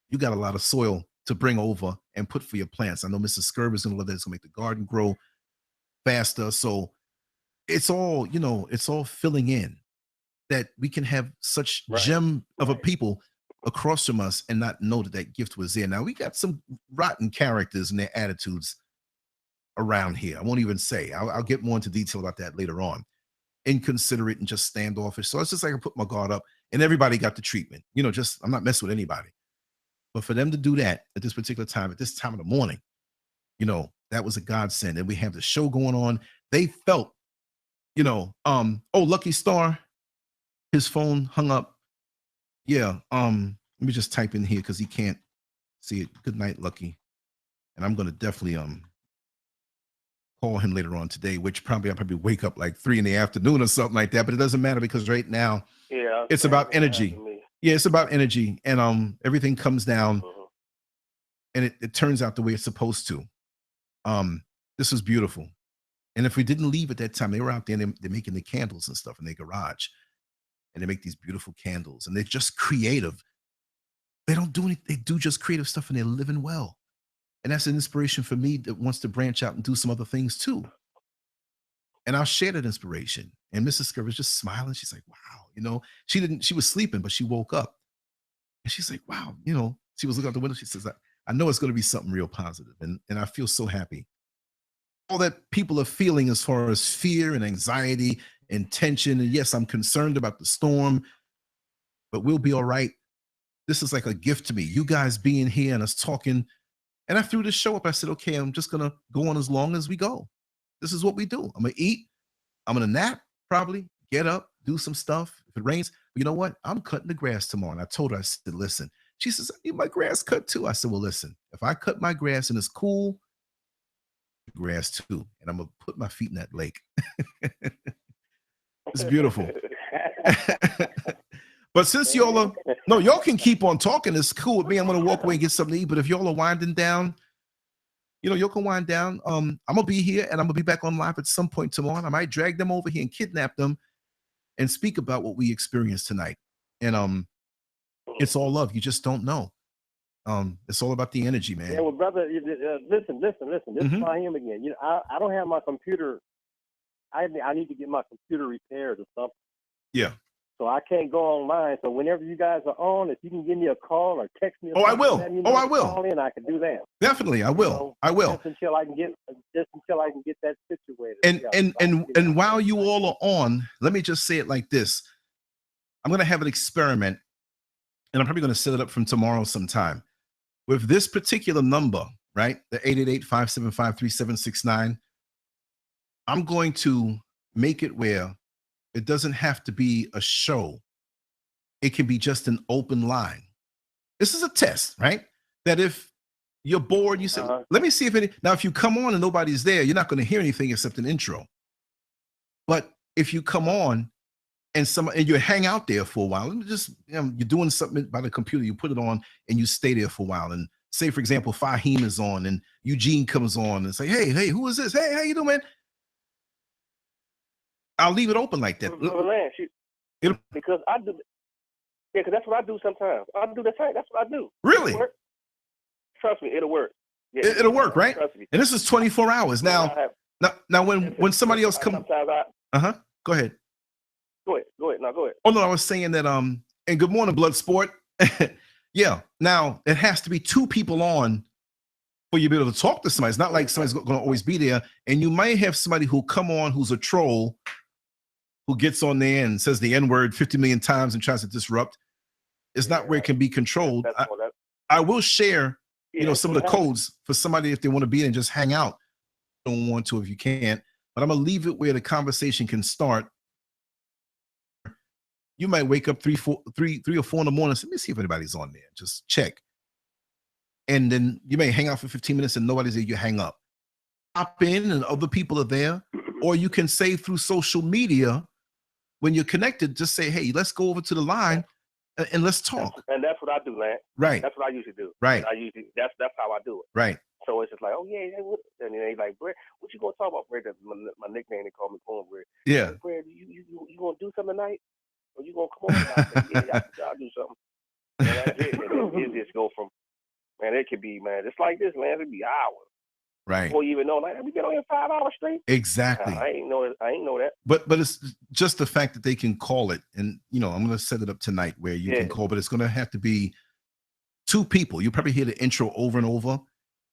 You got a lot of soil to bring over and put for your plants. I know Mrs. Scurv is going to love that. It's going to make the garden grow faster. So it's all, it's all filling in that we can have such gem of a people across from us and not know that that gift was there. Now, we got some rotten characters and their attitudes around here. I won't even say. I'll get more into detail about that later on. Inconsiderate and just standoffish. So it's just like I put my guard up and everybody got the treatment. Just I'm not messing with anybody. But for them to do that at this particular time, at this time of the morning, that was a godsend. And we have the show going on. They felt, Lucky Star, his phone hung up. Yeah. Let me just type in here because he can't see it. Good night, Lucky. And I'm gonna definitely call him later on today, which I'll probably wake up like 3 p.m. or something like that. But it doesn't matter because right now, it's about energy. Yeah, it's about energy, and everything comes down, and it turns out the way it's supposed to. This was beautiful, and if we didn't leave at that time, they were out there. And they're making the candles and stuff in their garage, and they make these beautiful candles, and they're just creative. They don't do anything. They do just creative stuff, and they're living well. And that's an inspiration for me that wants to branch out and do some other things too. And I'll share that inspiration. And Mrs. Scurry was just smiling. She's like, wow, she was sleeping, but she woke up. And she's like, wow, she was looking out the window. She says, I know it's going to be something real positive. And I feel so happy. All that people are feeling as far as fear and anxiety and tension. And yes, I'm concerned about the storm, but we'll be all right. This is like a gift to me. You guys being here and us talking. And I threw this show up. I said, okay, I'm just going to go on as long as we go. This is what we do. I'm going to eat. I'm going to nap, probably get up, do some stuff. If it rains, you know what? I'm cutting the grass tomorrow. And I told her, I said, listen. She says, I need my grass cut too. I said, well, listen, if I cut my grass and it's cool, grass too. And I'm going to put my feet in that lake. It's beautiful. But since y'all can keep on talking. It's cool with me. I'm going to walk away and get something to eat. But if y'all are winding down, y'all can wind down. I'm going to be here and I'm going to be back on live at some point tomorrow. I might drag them over here and kidnap them and speak about what we experienced tonight. And it's all love. You just don't know. It's all about the energy, man. Yeah, well, brother, listen. This is my him again. I don't have my computer. I need to get my computer repaired or something. Yeah. So I can't go online. So whenever you guys are on, if you can give me a call or text me. I will. I will. Call in, I can do that. Definitely, I will. I will. Just until I can get that situated. And while you all are on, let me just say it like this. I'm going to have an experiment, and I'm probably going to set it up from tomorrow sometime. With this particular number, right, the 888-575-3769, I'm going to make it where it doesn't have to be a show. It can be just an open line. This is a test, right? That if you're bored, you say, let me see now, if you come on and nobody's there, you're not going to hear anything except an intro. But if you come on and you hang out there for a while, you're doing something by the computer, you put it on and you stay there for a while. And say, for example, Fahim is on and Eugene comes on and say, hey, who is this? Hey, how you doing, man? I'll leave it open like that. Because I do. Yeah, because that's what I do sometimes. I do the same. That's what I do. Really? Trust me, it'll work. Yeah, it'll work, right? Trust me. And this is 24 hours. Now when somebody else comes. Go ahead. Go ahead. No, go ahead. Oh, no, I was saying that, and good morning, Bloodsport. Yeah. Now, it has to be two people on for you to be able to talk to somebody. It's not like somebody's going to always be there. And you might have somebody who come on who's a troll, who gets on there and says the N-word 50 million times and tries to disrupt. It's not where it can be controlled. I will share, some of the codes for somebody if they want to be in and just hang out. Don't want to if you can't. But I'm going to leave it where the conversation can start. You might wake up 3 or 4 in the morning and say, let me see if anybody's on there. Just check. And then you may hang out for 15 minutes and nobody's there, you hang up. Hop in and other people are there. Or you can say through social media, when you're connected, just say, hey, let's go over to the line and let's talk. And that's what I do, man. Right. That's what I usually do. Right. That's how I do it. Right. So it's just like, oh, yeah. And then they like, Brad, what you going to talk about, Brad? That's my nickname. They call me Cornbread. Yeah. Like, Brad, you going to do something tonight? Or you going to come on? I say, yeah, I'll do something. And that's it. And it just go from, man, it could be, man, it's like this, man. It could be hours. Right. Before you even know, like, we been on here 5 hours straight. Exactly. I ain't know that. But it's just the fact that they can call it, and I'm going to set it up tonight where you can call, but it's going to have to be 2 people. You'll probably hear the intro over and over,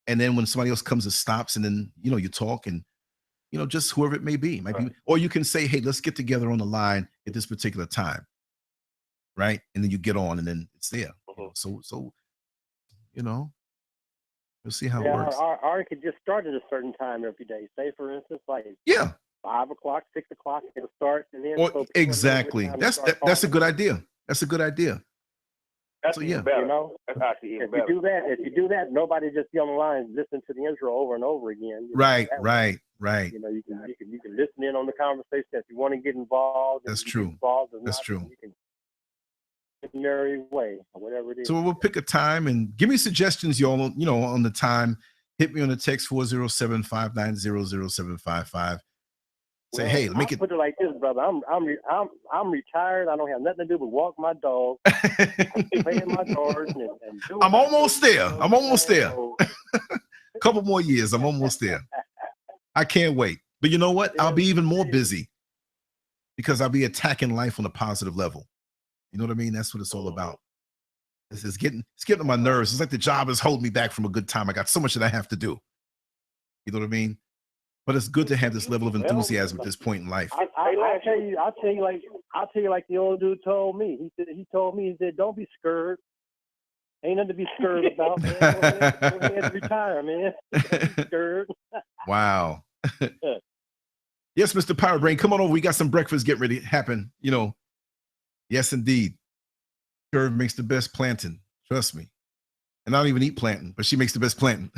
and then when somebody else comes and stops, and then you talk, and just whoever it may be, or you can say, hey, let's get together on the line at this particular time, right? And then you get on, and then it's there. So we'll see how it works. Or it could just start at a certain time every day. Say, for instance, like 5 o'clock, 6 o'clock, it'll start, and then exactly. That's a good idea. That's a good idea. That's even better. That's actually even better. If you do that, nobody just be on the line and listen to the intro over and over again. Right. You can listen in on the conversation if you want to get involved. That's true. That's true. You can in your way or whatever it is. So we'll pick a time and give me suggestions, y'all. On the time. Hit me on the text 407-590-0755. Say, hey, let me put it like this, brother. I'm retired. I don't have nothing to do but walk my dog, playing my cards, and I'm almost there. A couple more years. I'm almost there. I can't wait. But you know what? I'll be even more busy because I'll be attacking life on a positive level. You know what I mean? That's what it's all about. It's getting on my nerves. It's like the job is holding me back from a good time. I got so much that I have to do. You know what I mean? But it's good to have this level of enthusiasm at this point in life. I'll tell you like the old dude told me. He told me, don't be scared. Ain't nothing to be scared about, man. Go ahead and retire, man. Don't be scared. Wow. Yes, Mr. Power Brain, come on over. We got some breakfast getting ready to happen. Yes, indeed. Curve makes the best plantain. Trust me. And I don't even eat plantain, but she makes the best plantain.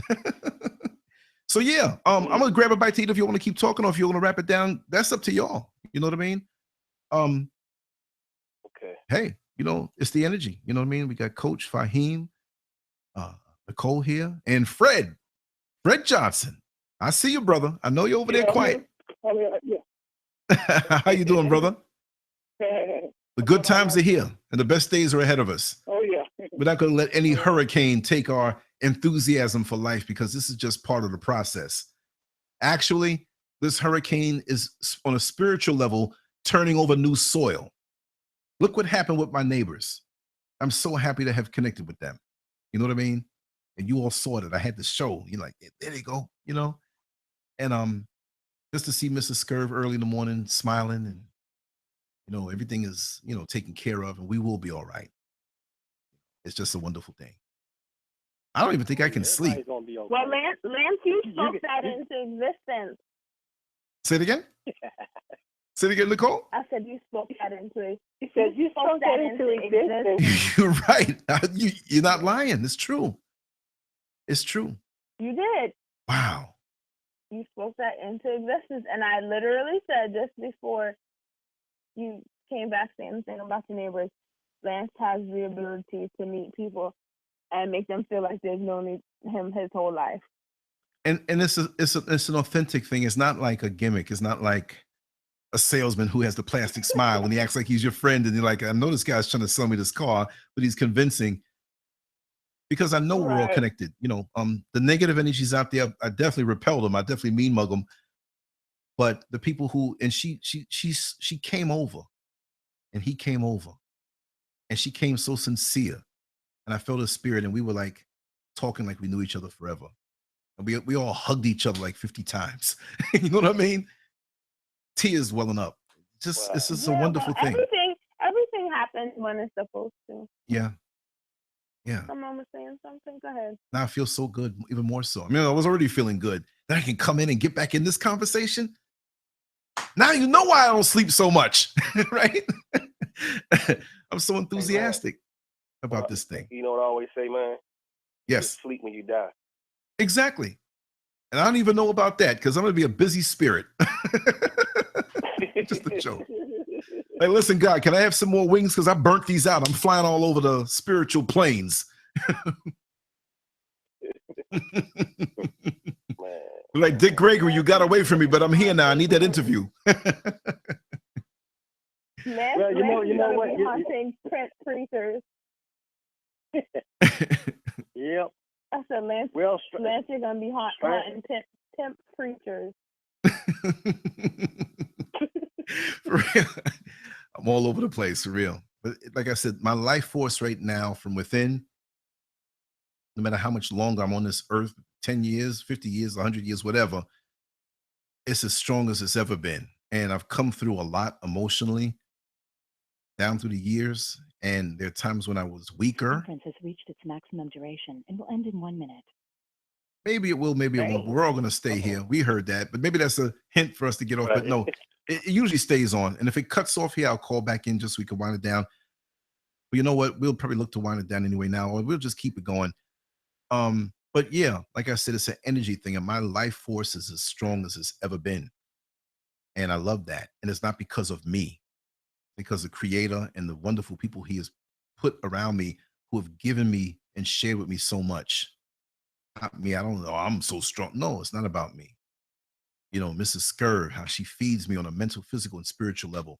So yeah, I'm gonna grab a bite to eat if you want to keep talking, or if you want to wrap it down. That's up to y'all. You know what I mean? Okay. Hey, it's the energy. You know what I mean? We got Coach Fahim, Nicole here, and Fred Johnson. I see you, brother. I know you're over there quiet. How you doing, brother? The good times are here, and the best days are ahead of us. Oh, yeah. We're not going to let any hurricane take our enthusiasm for life, because this is just part of the process. Actually, this hurricane is on a spiritual level turning over new soil. Look what happened with my neighbors. I'm so happy to have connected with them. You know what I mean? And you all saw it. I had to show. You're like, there they go. And just to see Mrs. Scurv early in the morning smiling, and everything is taken care of, and we will be all right. It's just a wonderful thing. I don't even think I can sleep. Well, Lance, you spoke that into existence. Say it again? Say it again, Nicole? I said you spoke that into it. He said you spoke that into existence. You're right. You're not lying. It's true. It's true. You did. Wow. You spoke that into existence. And I literally said just before you came back saying the thing about your neighbors, Lance has the ability to meet people and make them feel like they've known him his whole life. And it's an authentic thing. It's not like a gimmick. It's not like a salesman who has the plastic smile when he acts like he's your friend, and you're like, I know this guy's trying to sell me this car, but he's convincing, because I know we're all connected. The negative energies out there, I definitely repel them. I definitely mean mug them. But the people who, and she came over, and he came over, and she came so sincere, and I felt her spirit, and we were like talking like we knew each other forever. And we all hugged each other like 50 times. You know what I mean? Tears welling up. It's just a wonderful thing. Everything happens when it's supposed to. Yeah. Someone was saying something. Go ahead. Now I feel so good, even more so. I mean, I was already feeling good. Then I can come in and get back in this conversation. Now you know why I don't sleep so much, right? I'm so enthusiastic about this thing. You know what I always say, man? Yes. You sleep when you die. Exactly. And I don't even know about that, because I'm going to be a busy spirit. Just a joke. Hey, listen, God, can I have some more wings? Because I burnt these out. I'm flying all over the spiritual planes. Like Dick Gregory, you got away from me, but I'm here now. I need that interview. Well, you know what? Hunting print creatures. Yep. I said, Lance, Well, Lance, you're gonna be hunting pimp preachers. For real. I'm all over the place, for real. But like I said, my life force right now from within, no matter how much longer I'm on this earth, 10 years, 50 years, 100 years, whatever, it's as strong as it's ever been. And I've come through a lot emotionally down through the years. And there are times when I was weaker. The conference has reached its maximum duration and will end in 1 minute. Maybe it will, maybe it won't. We're all going to stay here. We heard that, but maybe that's a hint for us to get off. But no, it usually stays on. And if it cuts off here, I'll call back in just so we can wind it down. But you know what? We'll probably look to wind it down anyway now, or we'll just keep it going. But yeah, like I said, it's an energy thing, and my life force is as strong as it's ever been. And I love that. And it's not because of me, because the Creator and the wonderful people He has put around me who have given me and shared with me so much. Not me. I don't know. I'm so strong. No, it's not about me. You know, Mrs. Skur, how she feeds me on a mental, physical, and spiritual level.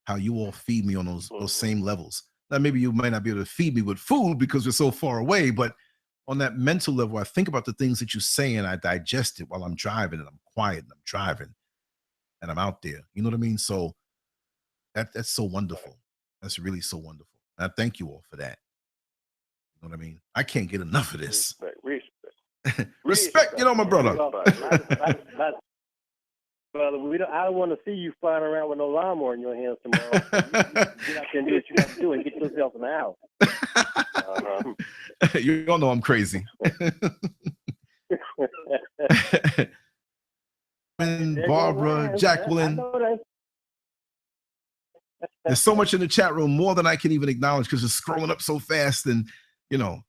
How you all feed me on those same levels. Now, maybe you might not be able to feed me with food because we're so far away, but on that mental level, I think about the things that you say and I digest it while I'm driving and I'm quiet and I'm driving and I'm out there. You know what I mean? So that's so wonderful. That's really so wonderful. And I thank you all for that. You know what I mean? I can't get enough of this. Respect, you know, my brother. Brother, I don't want to see you flying around with no lawnmower in your hands tomorrow. You get out there and do what you got to do and get yourself in the house. You all know I'm crazy. And Barbara, Jacqueline. There's so much in the chat room, more than I can even acknowledge because it's scrolling up so fast. And, you know,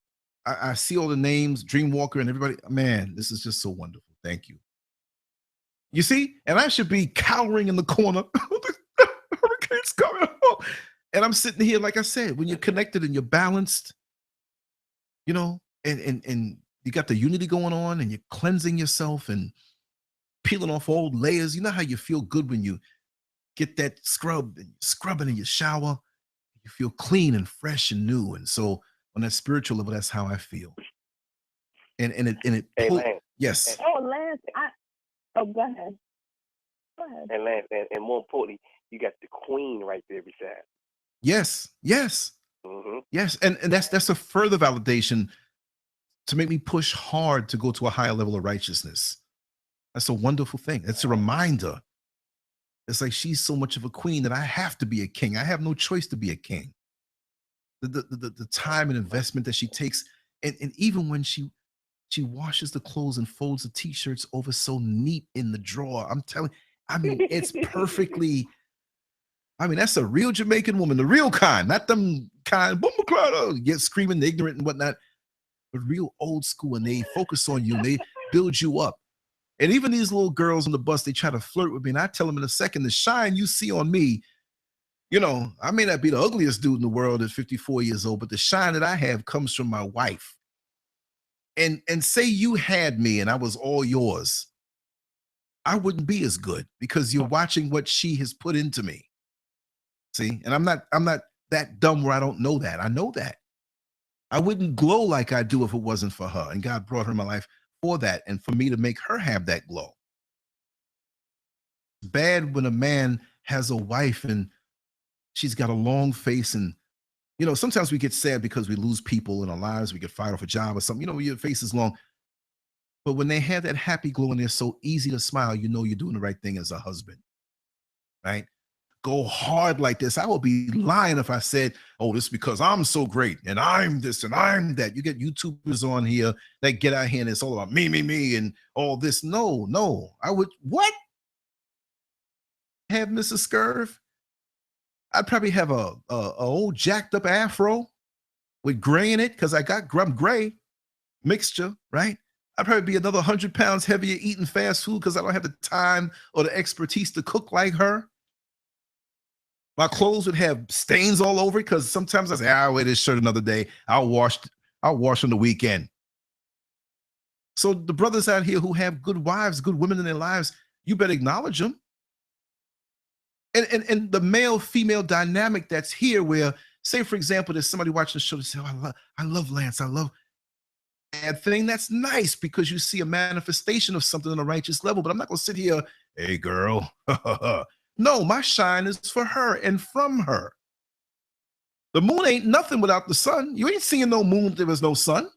I see all the names, Dreamwalker and everybody. Man, this is just so wonderful. Thank you. You see? And I should be cowering in the corner. The hurricane's coming. And I'm sitting here, like I said, when you're connected and you're balanced, you know, and you got the unity going on and you're cleansing yourself and peeling off old layers. You know how you feel good when you get that scrub and scrubbing in your shower. You feel clean and fresh and new. And so on that spiritual level, that's how I feel. And it yes. Oh, Lance, go ahead. Go ahead. And Lance, and more importantly, you got the queen right there beside. Yes. Mm-hmm. Yes. And that's a further validation to make me push hard to go to a higher level of righteousness. That's a wonderful thing. It's a reminder. It's like she's so much of a queen that I have to be a king. I have no choice to be a king. The time and investment that she takes, and even when she washes the clothes and folds the t-shirts over so neat in the drawer. I'm telling, I mean, it's perfectly. I mean, that's a real Jamaican woman, the real kind, not them kind, get screaming, ignorant and whatnot, but real old school. And they focus on you and they build you up. And even these little girls on the bus, they try to flirt with me. And I tell them in a second, the shine you see on me, you know, I may not be the ugliest dude in the world at 54 years old, but the shine that I have comes from my wife. And say you had me and I was all yours, I wouldn't be as good because you're watching what she has put into me. See, and I'm not that dumb where I don't know that. I know that. I wouldn't glow like I do if it wasn't for her. And God brought her in my life for that and for me to make her have that glow. It's bad when a man has a wife and she's got a long face, and you know, sometimes we get sad because we lose people in our lives. We get fired off a job or something. You know, your face is long. But when they have that happy glow and they're so easy to smile, you know you're doing the right thing as a husband, right? Go hard like this. I would be lying if I said, oh, this is because I'm so great and I'm this and I'm that. You get YouTubers on here that get out here and it's all about me, and all this. No. I would, what? Have Mrs. Scurv? I'd probably have a old jacked up afro with gray in it because I'm gray mixture, right? I'd probably be another 100 pounds heavier eating fast food because I don't have the time or the expertise to cook like her. My clothes would have stains all over it because sometimes I say, I'll wear this shirt another day. I'll wash on the weekend. So the brothers out here who have good wives, good women in their lives, you better acknowledge them. And the male-female dynamic that's here where, say, for example, there's somebody watching the show that say, oh, I love Lance. bad thing, that's nice because you see a manifestation of something on a righteous level. But I'm not going to sit here, hey, girl. No, my shine is for her and from her. The moon ain't nothing without the sun. You ain't seeing no moon if there was no sun.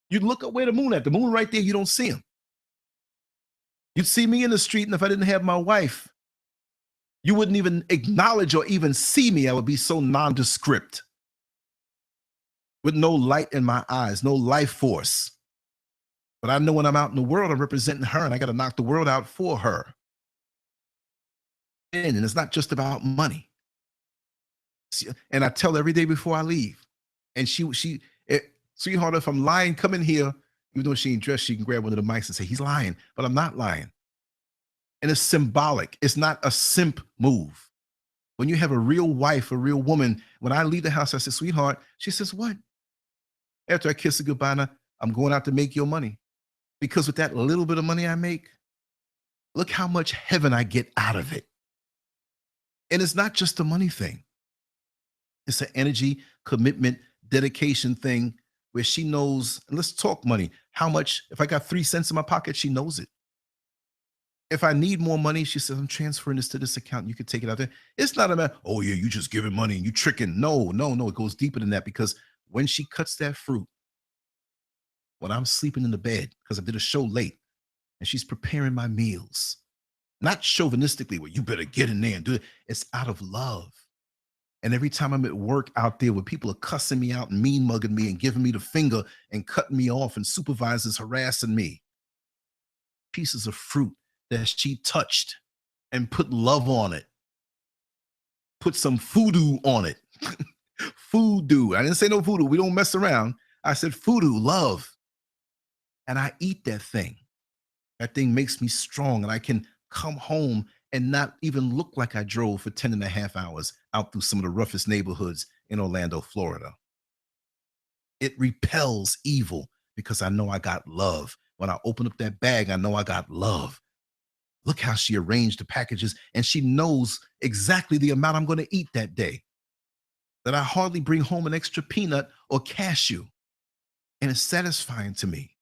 You look up where the moon at. The moon right there, you don't see him. You'd see me in the street, and if I didn't have my wife, you wouldn't even acknowledge or even see me. I would be so nondescript with no light in my eyes, no life force. But I know when I'm out in the world, I'm representing her, and I got to knock the world out for her. And it's not just about money. And I tell her every day before I leave. And sweetheart, if I'm lying, come in here. Even though she ain't dressed, she can grab one of the mics and say, he's lying. But I'm not lying. And it's symbolic. It's not a simp move. When you have a real wife, a real woman, when I leave the house, I say, sweetheart, she says, what? After I kiss her goodbye, now, I'm going out to make your money. Because with that little bit of money I make, look how much heaven I get out of it. And it's not just a money thing. It's an energy, commitment, dedication thing where she knows, and let's talk money, how much, if I got 3 cents in my pocket, she knows it. If I need more money, she says, I'm transferring this to this account. You can take it out there. It's not a matter, oh yeah, you just giving money and you tricking. No. It goes deeper than that because when she cuts that fruit, when I'm sleeping in the bed, because I did a show late and she's preparing my meals, not chauvinistically, well, you better get in there and do it. It's out of love. And every time I'm at work out there where people are cussing me out and mean mugging me and giving me the finger and cutting me off and supervisors harassing me, pieces of fruit that she touched and put love on it, put some voodoo on it. Voodoo. I didn't say no voodoo. We don't mess around. I said voodoo, love. And I eat that thing. That thing makes me strong and I can come home and not even look like I drove for 10 and a half hours out through some of the roughest neighborhoods in Orlando, Florida. It repels evil because I know I got love. When I open up that bag, I know I got love. Look how she arranged the packages, and she knows exactly the amount I'm going to eat that day. That I hardly bring home an extra peanut or cashew. And it's satisfying to me.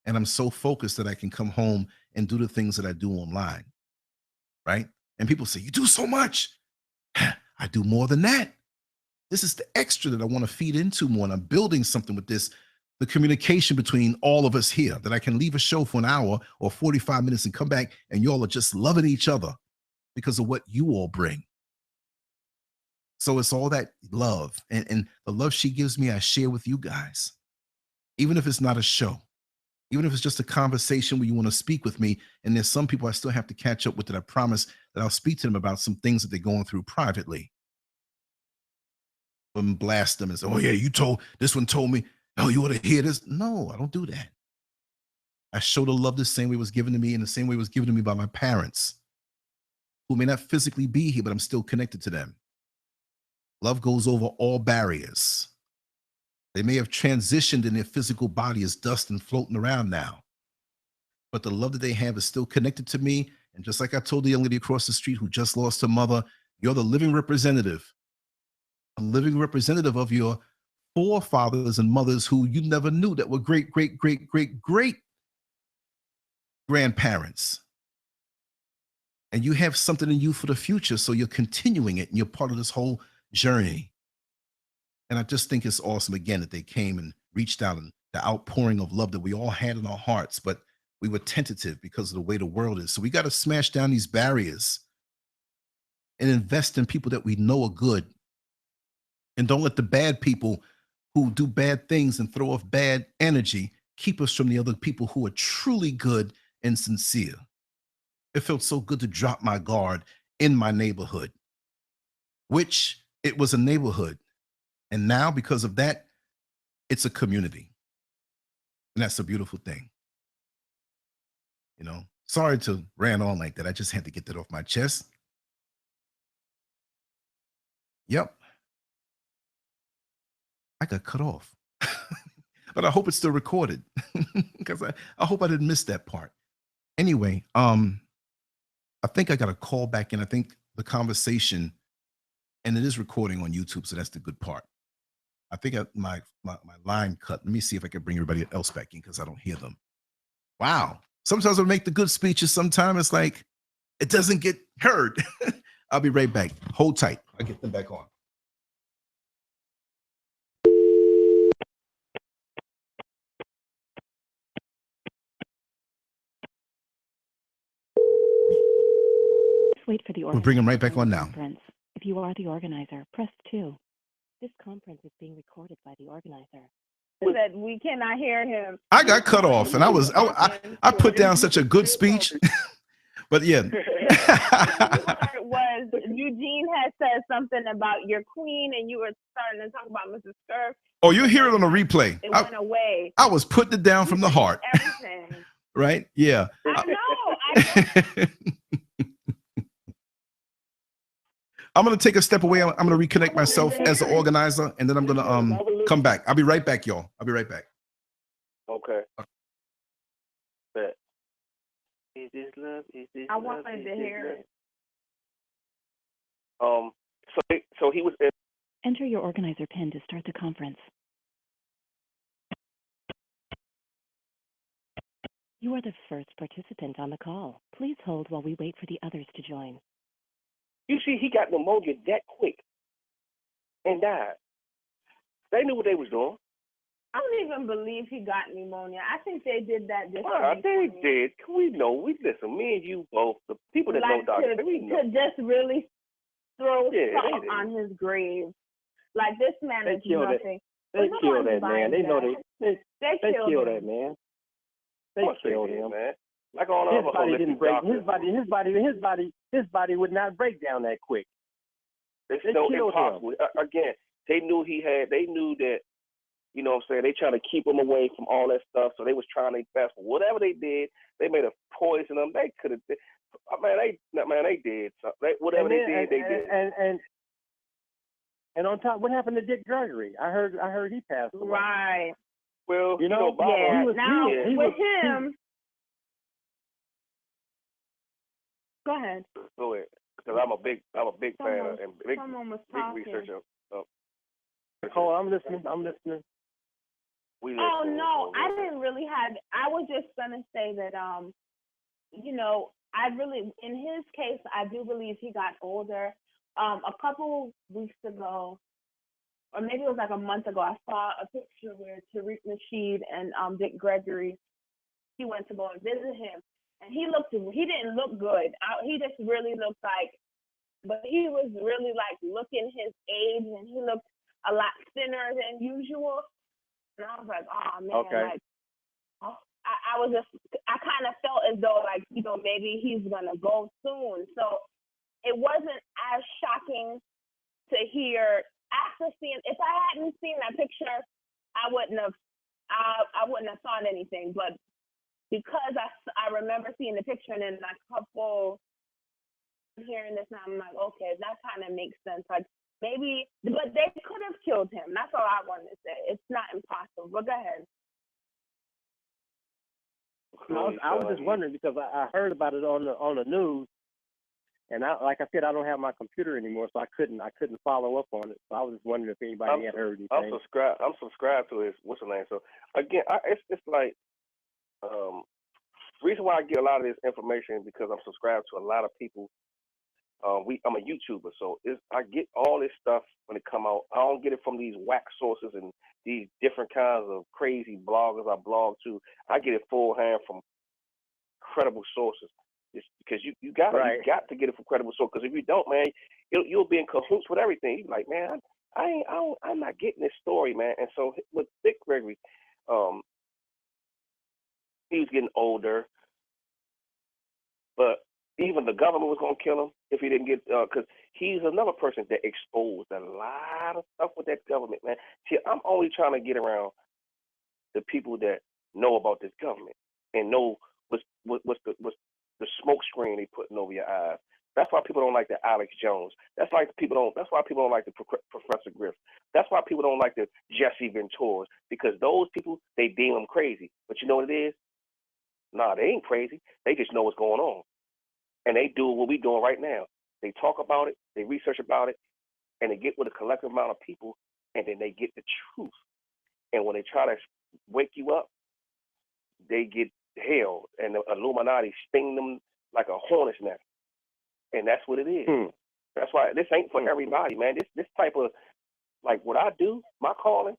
And I'm so focused that I can come home and do the things that I do online. Right? And people say, you do so much. I do more than that. This is the extra that I want to feed into more. And I'm building something with this, the communication between all of us here, that I can leave a show for an hour or 45 minutes and come back and y'all are just loving each other because of what you all bring. So it's all that love. And the love she gives me, I share with you guys. Even if it's not a show. Even if it's just a conversation where you want to speak with me, and there's some people I still have to catch up with that I promise that I'll speak to them about some things that they're going through privately. And blast them and say, oh yeah, this one told me, oh, you want to hear this? No, I don't do that. I show the love the same way it was given to me and the same way it was given to me by my parents, who may not physically be here, but I'm still connected to them. Love goes over all barriers. They may have transitioned in their physical body as dust and floating around now. But the love that they have is still connected to me. And just like I told the young lady across the street who just lost her mother, you're the living representative. A living representative of your forefathers and mothers who you never knew that were great, great, great, great, great grandparents. And you have something in you for the future. So you're continuing it and you're part of this whole journey. And I just think it's awesome, again, that they came and reached out and the outpouring of love that we all had in our hearts, but we were tentative because of the way the world is. So we got to smash down these barriers and invest in people that we know are good. And don't let the bad people who do bad things and throw off bad energy keep us from the other people who are truly good and sincere. It felt so good to drop my guard in my neighborhood, which it was a neighborhood. And now, because of that, it's a community. And that's a beautiful thing. You know, sorry to rant on like that. I just had to get that off my chest. Yep. I got cut off. But I hope it's still recorded because I hope I didn't miss that part. Anyway, I think I got a call back in. I think the conversation, and it is recording on YouTube, so that's the good part. I think my line cut. Let me see if I can bring everybody else back in because I don't hear them. Wow. Sometimes I make the good speeches. Sometimes it's like it doesn't get heard. I'll be right back. Hold tight. I'll get them back on. Wait for the We'll bring them right back on now. conference. If you are the organizer, press 2. This conference is being recorded by the organizer. That we cannot hear him. I got cut off, and I put down such a good speech, but yeah. Was Eugene had said something about your queen, and you were starting to talk about Mrs. Scurf. Oh, you hear it on the replay. It went away. I was putting it down from the heart. Everything. Right? Yeah. I know. I'm going to take a step away. I'm going to reconnect myself as an organizer, and then I'm going to come back. I'll be right back, y'all. I'll be right back. Okay. But is this love? Is this I love? wanted to hear it. So he was. Enter your organizer PIN to start the conference. You are the first participant on the call. Please hold while we wait for the others to join. You see, he got pneumonia that quick and died. They knew what they was doing. I don't even believe he got pneumonia. I think they did that just they did. We know. We listen. Me and you both, the people that know doctors, we know. To just really throw salt on his grave. Like, this man is nothing. They killed that man. They know they killed that man. They killed him, man. Like all his body didn't break. His body would not break down that quick. It's so impossible. Again, they knew they knew that, you know what I'm saying, they trying to keep him away from all that stuff, so they was trying their best. Whatever they did, they made a poison him. They could have, they did. So whatever they did. And on top, what happened to Dick Gregory? I heard he passed away. Right. Well, you know, he was him. Go ahead. Go ahead, because I'm a big fan and big researcher. Nicole, I'm listening. Oh no, I didn't really have. I was just gonna say that, you know, I really, in his case, I do believe he got older. A couple weeks ago, or maybe it was like a month ago, I saw a picture where Tariq Nasheed and Dick Gregory, he went to go and visit him. And he didn't look good. He just really looked like, but he was really like looking his age, and he looked a lot thinner than usual. And I was like, oh man, like, I kind of felt as though, like, you know, maybe he's gonna go soon. So it wasn't as shocking to hear after seeing. If I hadn't seen that picture, I wouldn't have thought anything. But because I remember seeing the picture, and then a couple hearing this, and I'm like, okay, that kind of makes sense. Like, maybe, but they could have killed him. That's all I wanted to say. It's not impossible. But go ahead. I was just wondering because I heard about it on the news, and like I said, I don't have my computer anymore, so I couldn't follow up on it. So I was just wondering if anybody had heard anything. I'm subscribed to his what's the name. So again, it's like. Reason why I get a lot of this information is because I'm subscribed to a lot of people. I'm a YouTuber, so I get all this stuff when it come out. I don't get it from these whack sources and these different kinds of crazy bloggers I blog to. I get it full hand from credible sources. It's because you got to get it from credible sources. Because if you don't, man, you'll be in cahoots with everything. You're like, man, I'm not getting this story, man. And so with Dick Gregory, he was getting older, but even the government was going to kill him if he didn't get, because he's another person that exposed a lot of stuff with that government, man. See, I'm only trying to get around the people that know about this government and know what's the smoke screen they putting over your eyes. That's why people don't like the Alex Jones. That's why people don't like the Professor Griff. That's why people don't like the Jesse Ventures, because those people, they deem them crazy. But you know what it is? Nah, they ain't crazy. They just know what's going on. And they do what we're doing right now. They talk about it, they research about it, and they get with a collective amount of people and then they get the truth. And when they try to wake you up, they get hell, and the Illuminati sting them like a hornet's nest. And that's what it is. That's why this ain't for everybody, man. This type of, like what I do, my calling,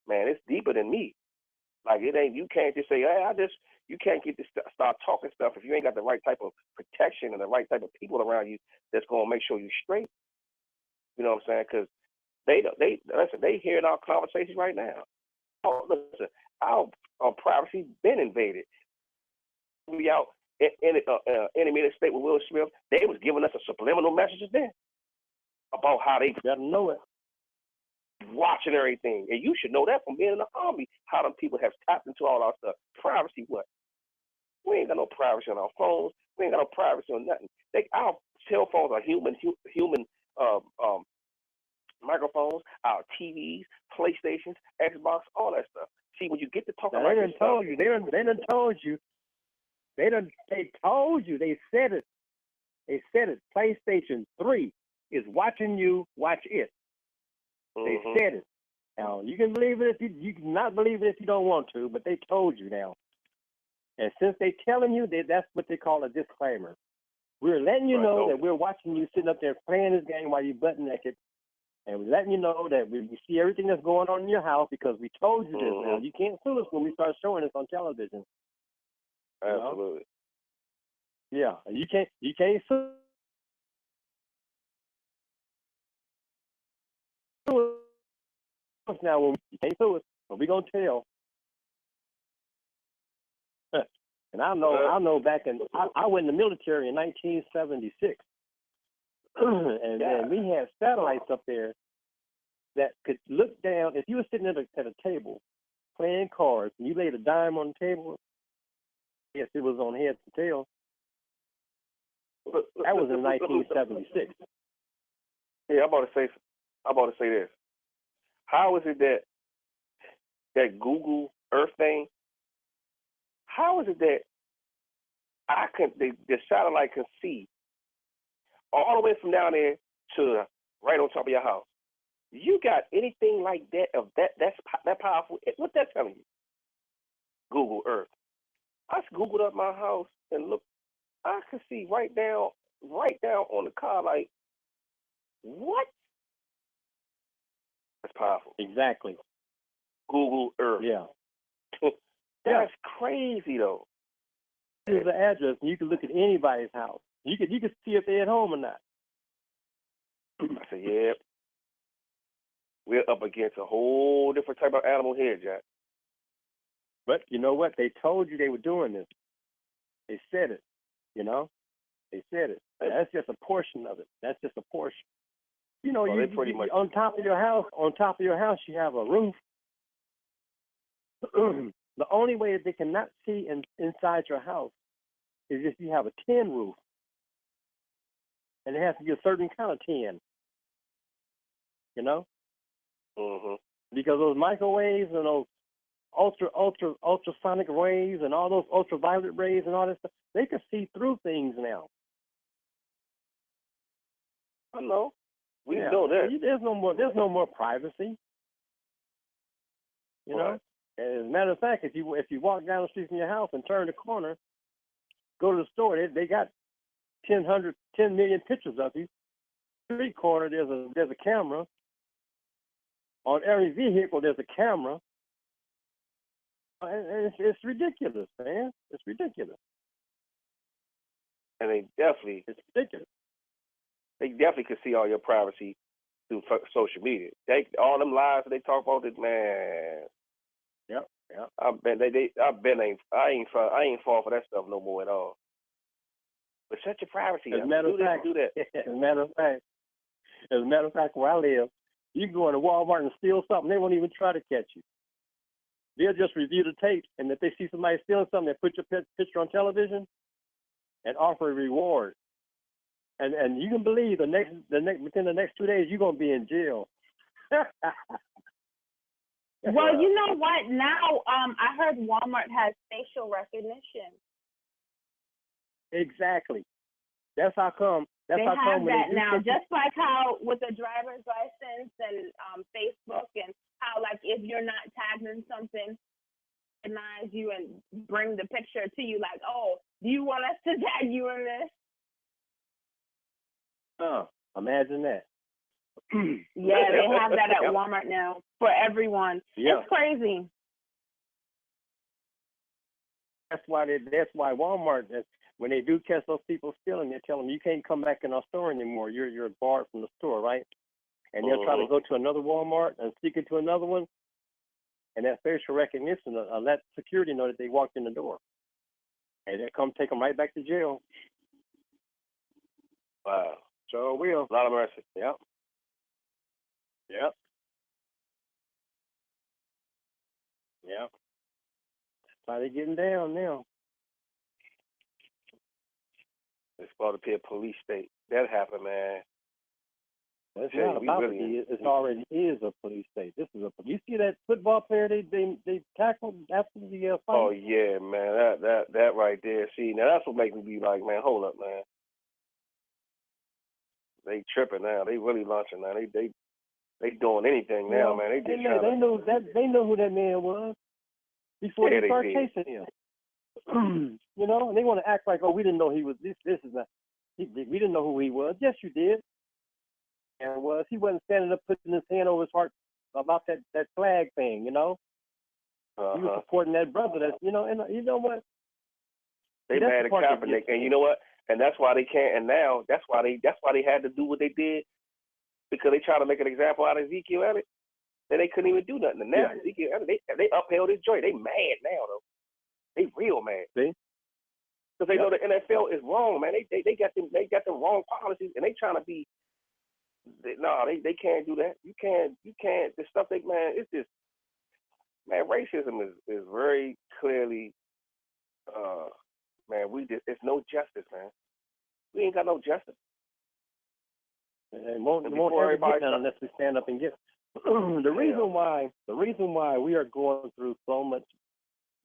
man, it's deeper than me. Like it ain't, you can't just say, hey, you can't get to start talking stuff if you ain't got the right type of protection and the right type of people around you that's gonna make sure you're straight. You know what I'm saying? Because they hearing our conversations right now. Oh, listen, our privacy been invaded. We out in intermediate state with Will Smith. They was giving us a subliminal messages then about how they gotta know it, watching everything, and you should know that from being in the army. How them people have tapped into all our stuff. Privacy, what? We ain't got no privacy on our phones. We ain't got no privacy on nothing. Our cell phones are human microphones, our TVs, PlayStations, Xbox, all that stuff. See, when you get to talking about this stuff, they done told you. They told you. They said it. They said it. PlayStation 3 is watching you watch it. They said it. Now, you can believe it if you can not believe it if you don't want to, but they told you now. And since they telling you, that's what they call a disclaimer. We're letting you know that we're watching you sitting up there playing this game while you're butt naked. And we're letting you know that we see everything that's going on in your house because we told you this. Now, you can't sue us when we start showing this on television. Absolutely. You know? Yeah, you can't sue us now. You can't sue us, but we're gonna tell. And I know back in I went in the military in 1976, and we had satellites up there that could look down. If you were sitting at a table playing cards and you laid a dime on the table, yes, it was on heads and tails. That was in 1976. Yeah, I'm about to say this. How is it that Google Earth thing? How is it that the satellite can see all the way from down there to right on top of your house? You got anything like that that's that powerful? What that's telling you? Google Earth. I just Googled up my house and look. I can see right down on the car. Like, what? That's powerful. Exactly. Google Earth. Yeah. That's crazy though. Here's the address, and you can look at anybody's house. You can see if they're at home or not. I said, yeah. We're up against a whole different type of animal here, Jack. But you know what? They told you they were doing this. They said it. You know, they said it. That's just a portion of it. That's just a portion. You know, you pretty much on top of your house. On top of your house, you have a roof. The only way that they cannot see inside your house is if you have a tin roof, and it has to be a certain kind of tin. You know, because those microwaves and those ultrasonic rays and all those ultraviolet rays and all that stuff, they can see through things now. I know. We know that. There's no more privacy. You know. As a matter of fact, if you walk down the street from your house and turn the corner, go to the store, they got 10 million pictures of you. Street corner, there's a camera. On every vehicle, there's a camera. And it's ridiculous, man. It's ridiculous. And it's ridiculous. They definitely can see all your privacy through social media. All them lies that they talk about, man. Yep. I ain't fall for that stuff no more at all. But shut your privacy up. As a matter of fact, as a matter of fact, where I live, you can go into Walmart and steal something. They won't even try to catch you. They'll just review the tape, and if they see somebody stealing something, they put your picture on television and offer a reward. And you can believe within the next 2 days you're gonna be in jail. Well, you know what? Now, I heard Walmart has facial recognition. Exactly. That's how come. They have that now, just like how with the driver's license and Facebook if you're not tagged in something, recognize you and bring the picture to you like, oh, do you want us to tag you in this? Oh, imagine that. Yeah, they have that at Walmart now for everyone. Yeah. It's crazy. That's why Walmart, when they do catch those people stealing, they tell them you can't come back in our store anymore. You're barred from the store, right? And they'll try to go to another Walmart and sneak into another one, and that facial recognition of that security know that they walked in the door, and they come take them right back to jail. Wow. Sure will. A lot of mercy. Yep. Yep. Yep. That's how they getting down now. It's supposed to be a police state. That happened, man. It's not about to be. It already is a police state. This is a. You see that football player they tackled after the fight? Oh yeah, man. That right there. See, now that's what makes me be like, man, hold up, man. They tripping now. They really launching now. They doing anything now, man. They know who that man was before they start chasing him. You know, and they want to act like, oh, we didn't know he was this. This is we didn't know who he was. Yes, you did. And he wasn't standing up putting his hand over his heart about that flag thing, you know. He was supporting that brother. That and you know what? They mad at Kaepernick, and you know what? And that's why they can't. And now that's why they had to do what they did, because they tried to make an example out of Ezekiel Elliott. Then they couldn't even do nothing. And now Ezekiel Elliott, they upheld his joint. They mad now though. They real mad. See? Because they know the NFL is wrong, man. They got the wrong policies, and they trying to be. They can't do that. You can't. The stuff man, it's just, man, racism is very clearly, man, it's no justice, man. We ain't got no justice. And won't ever get none unless we stand up and get. The reason why we are going through so much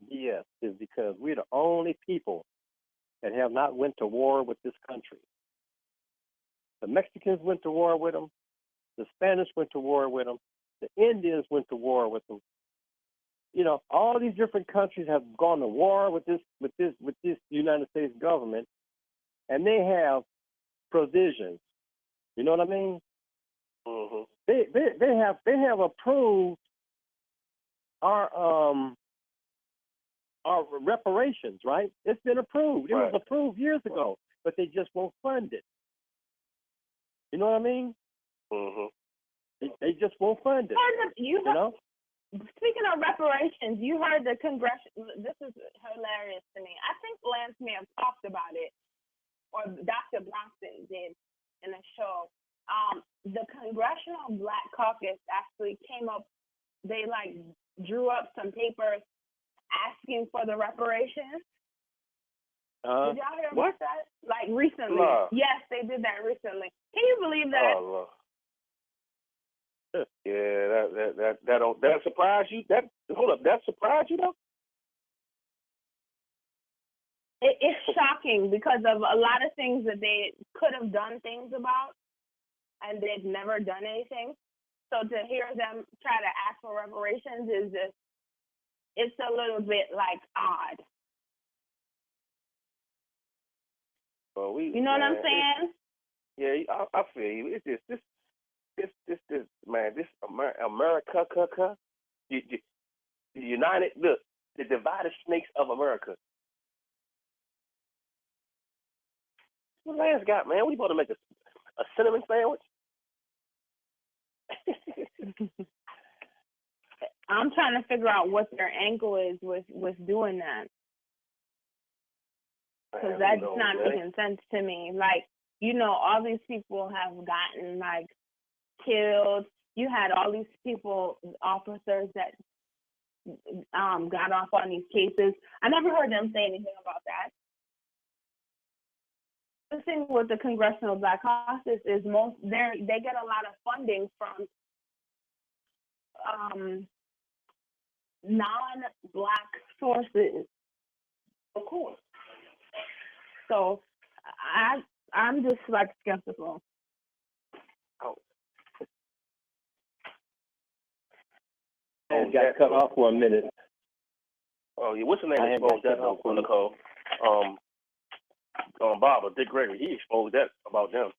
BS is because we're the only people that have not went to war with this country. The Mexicans went to war with them. The Spanish went to war with them. The Indians went to war with them. You know, all these different countries have gone to war with this United States government, and they have provisions. You know what I mean? Mm-hmm. They have approved our reparations, right? It's been approved. It was approved years ago, but they just won't fund it. You know what I mean? Mm-hmm. They just won't fund it. You know? Speaking of reparations, you heard the this is hilarious to me. I think Lance may have talked about it, or Dr. Bronson did in a show. The Congressional Black Caucus actually came up, they drew up some papers asking for the reparations. Did y'all hear about that? Recently? No. Yes, they did that recently. Can you believe that? Oh, yeah, that surprised you? That surprised you though? It's shocking because of a lot of things that they could have done things about, and they've never done anything. So to hear them try to ask for reparations is just, it's a little bit odd. Well, you know what I'm saying? Yeah, I feel you. It's just this man, this America, the United, look, the divided snakes of America. What Lance got, man? What you about to make a cinnamon sandwich? I'm trying to figure out what their angle is with doing that, because that's not making sense to me. All these people have gotten killed. You had all these people, officers that got off on these cases. I never heard them say anything about that. The thing with the Congressional Black Caucus is they get a lot of funding from non-Black sources, of course. So I'm just skeptical. got cut off for a minute. Oh, yeah, what's the name exposed that though, Nicole? Bob or Dick Gregory, he exposed that about them.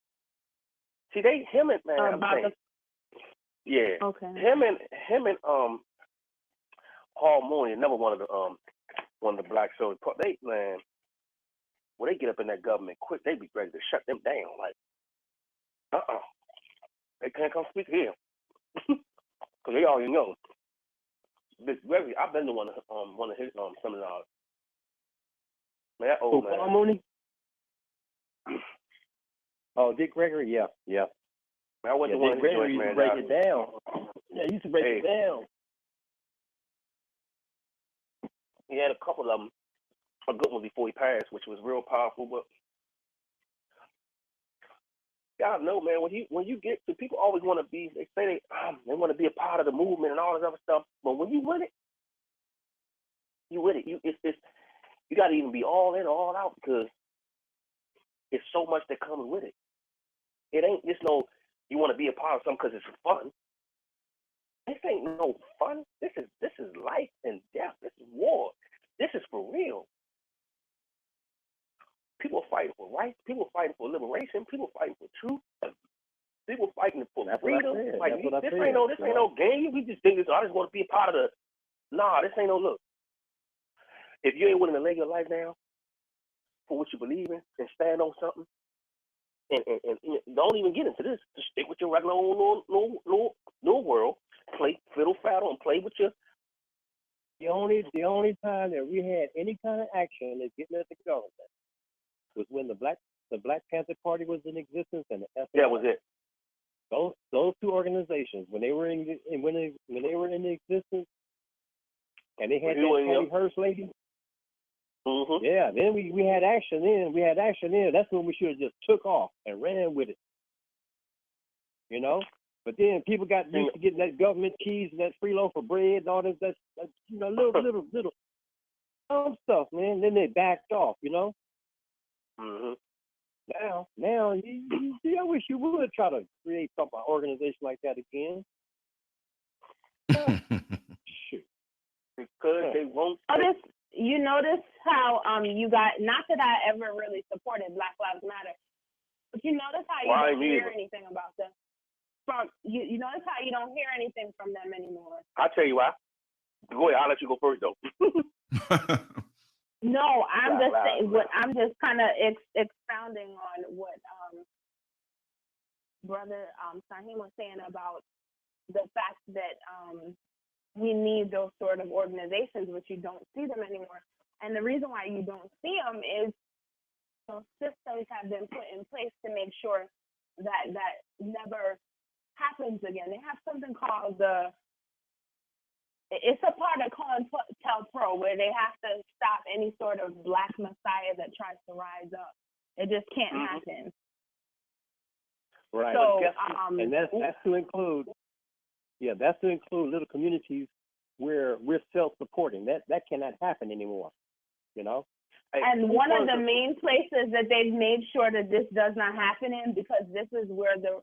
See, him and yeah, okay. him and Paul Mooney, another one of the black soldiers. They man, when they get up in that government quick, they be ready to shut them down. Like, they can't come speak here because they already know. This Gregory, I've been to one of his seminars. Man, that old man. Paul Mooney? Oh, Dick Gregory, yeah. Man, I went to one of his joints, man. Used to break it down. Yeah, he used to break it down. He had a couple of them, a good one before he passed, which was real powerful. But y'all know, man, when you get to, people always want to be. They say they want to be a part of the movement and all this other stuff. But when you with it, you got to even be all in or all out because it's so much that comes with it. It ain't just no you want to be a part of something because it's fun. This ain't no fun. This is life and death. This is war. This is for real. People fighting for rights. People fighting for liberation. People fighting for truth. People fighting for freedom. Like, this ain't no game. We just think this. I just want to be a part of the. Nah, this ain't no look. If you ain't willing to lay your life down for what you believe in and stand on something, and don't even get into this. Just stick with your regular old little world. Play fiddle faddle and play with your. The only time that we had any kind of action is getting at the government was when the Black Panther Party was in existence and the FBI. That was it. Those two organizations when they were in existence and they had that Patty Hearst lady. Mm-hmm. Yeah, then we had action then. That's when we should have just took off and ran with it. You know? But then people got used to getting that government cheese and that free loaf of bread and all this that little stuff, man. Then they backed off, you know? Mm-hmm. Now I wish you would try to create an organization like that again. Shoot. Because they won't. You notice how you got, not that I ever really supported Black Lives Matter, but you notice how you don't hear anything about them. You notice how you don't hear anything from them anymore. I'll tell you why. Go ahead, I'll let you go first though. No, I'm just saying. I'm just kind of expounding on what Brother Sahim was saying about the fact that we need those sort of organizations, but you don't see them anymore. And the reason why you don't see them is systems have been put in place to make sure that never happens again. They have something called it's a part of COINTELPRO where they have to stop any sort of Black Messiah that tries to rise up. It just can't happen. Right. So, and that's to include. Yeah, that's to include little communities where we're self-supporting. That cannot happen anymore, you know? And one of the main places that they've made sure that this does not happen in, because this is where the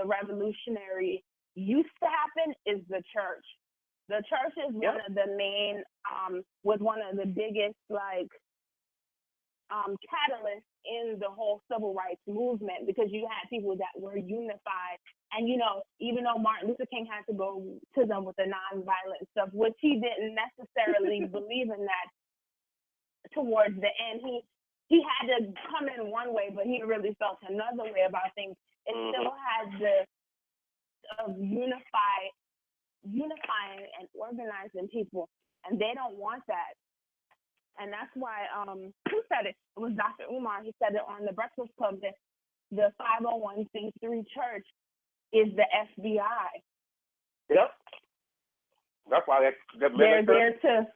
revolutionary used to happen, is the church. The church is one of the main, was one of the biggest, catalysts in the whole civil rights movement, because you had people that were unified. And, you know, even though Martin Luther King had to go to them with the nonviolent stuff, which he didn't necessarily believe in that towards the end, he had to come in one way, but he really felt another way about things. It still has the unifying and organizing people, and they don't want that. And that's why, who said it? It was Dr. Umar. He said it on the Breakfast Club that the 501c3 church is the FBI. Yep. That's why they're there to.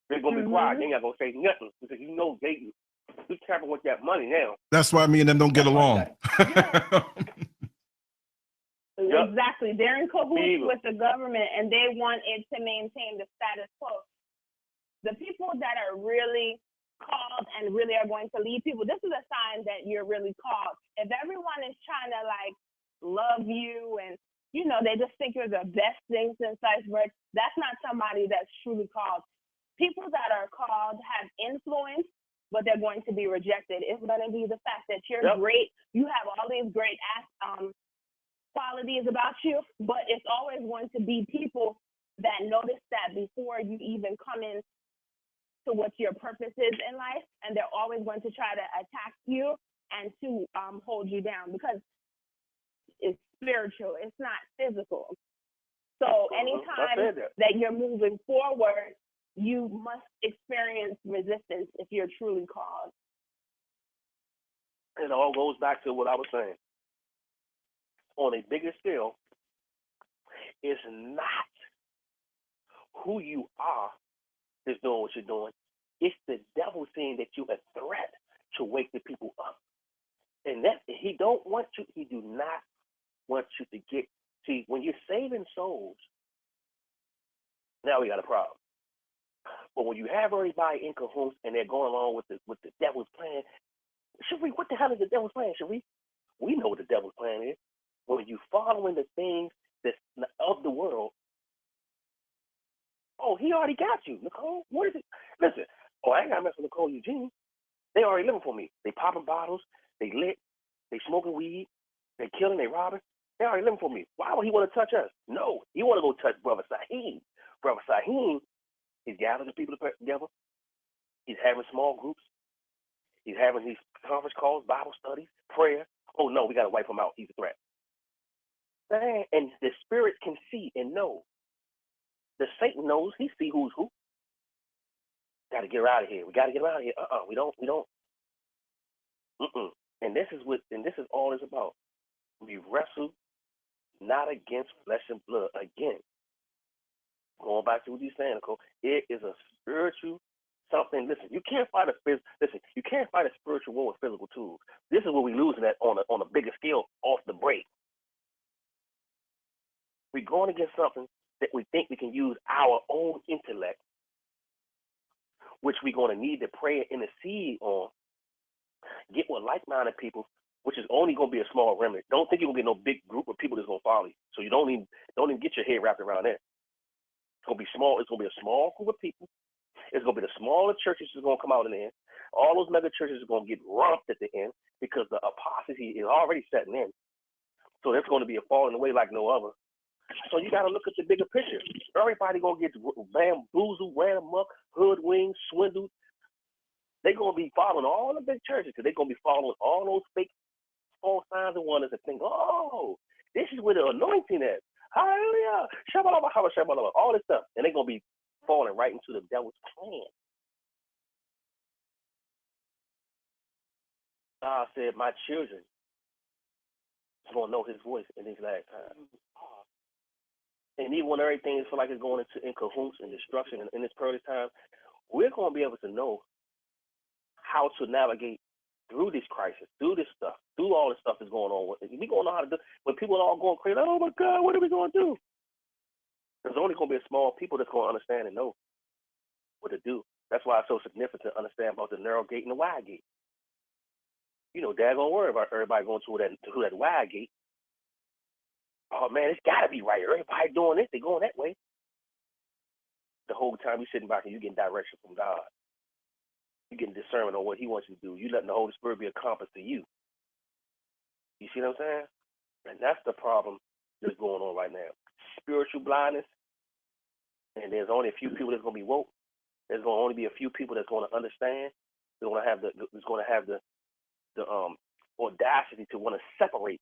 They're gonna be quiet. They ain't gonna say nothing because you know they trapping with that money now. That's why me and them don't get along. Exactly. They're in cahoots with the government, and they want it to maintain the status quo. The people that are really called and really are going to lead people, this is a sign that you're really called. If everyone is trying to love you and they just think you're the best thing since sliced bread. That's not somebody that's truly called. People that are called have influence, but they're going to be rejected. It's going to be the fact that you're great. You have all these great qualities about you, but it's always going to be people that notice that before you even come in to what your purpose is in life, and they're always going to try to attack you and to hold you down, because it's spiritual, it's not physical. So anytime that you're moving forward, you must experience resistance if you're truly called. It all goes back to what I was saying. On a bigger scale, it's not who you are that's doing what you're doing. It's the devil saying that you're a threat to wake the people up. And that he do not want you to get, see, when you're saving souls, now we got a problem. But when you have everybody in cahoots and they're going along with the devil's plan, what the hell is the devil's plan? We know what the devil's plan is. When you following the things that's of the world, he already got you, Nicole. What is it? Listen, I ain't got to mess with Nicole Eugene. They already living for me. They popping bottles, they lit, they smoking weed, they killing, they robbing. They already living for me. Why would he want to touch us? No, he want to go touch Brother Saheem. Brother Saheem, he's gathering the people together. He's having small groups. He's having these conference calls, Bible studies, prayer. Oh, no, we got to wipe him out. He's a threat. And the spirit can see and know. The Satan knows. He see who's who. Got to get her out of here. We got to get her out of here. We don't. And this is all it's about. We wrestle not against flesh and blood. Again, going back to what you're saying, Nicole, it is a spiritual something. Listen, you can't fight a spiritual war with physical tools. This is what we're losing at on a bigger scale off the break. We're going against something that we think we can use our own intellect, which we're going to need to pray and intercede on. Get with like-minded people, which is only going to be a small remnant. Don't think you're going to get no big group of people that's going to follow you. So you don't even get your head wrapped around that. It's going to be small. It's going to be a small group of people. It's going to be the smaller churches that's going to come out in the end. All those mega churches are going to get romped at the end because the apostasy is already setting in. So there's going to be a falling away like no other. So you got to look at the bigger picture. Everybody going to get bamboozled, ran amok, hoodwinked, swindled. They're going to be following all the big churches because they're going to be following all those fake false signs and wonders and think, this is where the anointing is. Hallelujah. Shabbat, all this stuff. And they're going to be falling right into the devil's plan. God said, my children is going to know his voice in these last times. And even when everything feels like it's going in cahoots and destruction in this perilous time, we're going to be able to know how to navigate through this crisis, through this stuff, through all this stuff that's going on. We're going to know how to do it. When people are all going crazy, oh my God, what are we going to do? There's only going to be a small people that's going to understand and know what to do. That's why it's so significant to understand about the narrow gate and the wide gate. Dad don't worry about everybody going through that wide gate. Oh man, it's got to be right. Everybody doing this, they going that way. The whole time you're sitting back and you're getting direction from God. You're getting discernment on what he wants you to do. You're letting the Holy Spirit be a compass to you. You see what I'm saying? And that's the problem that's going on right now. Spiritual blindness, and there's only a few people that's going to be woke. There's going to only be a few people that's going to understand. They're going to have the audacity to want to separate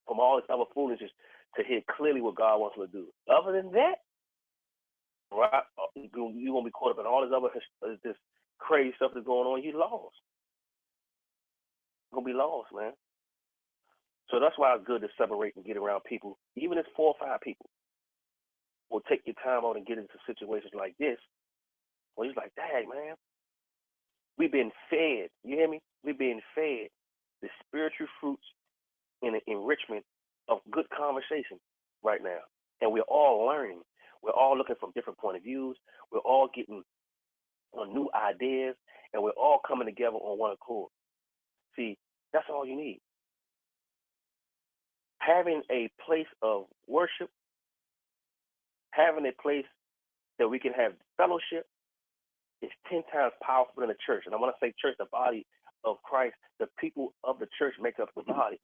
from all this other foolishness to hear clearly what God wants them to do. Other than that, right, you're going to be caught up in all this crazy stuff that's going on. You're lost. You're going to be lost, man. So that's why it's good to separate and get around people, even if 4 or 5 people will take your time out and get into situations like this. Well, he's like, dang, man, we've been fed. You hear me? We've been fed the spiritual fruits and the enrichment of good conversation right now. And we're all learning. We're all looking from different point of views. We're all getting new ideas, and we're all coming together on one accord. See, that's all you need. having a place of worship, having a place that we can have fellowship is 10 times powerful than the church. And I want to say church, the body of Christ, the people of the church make up the body,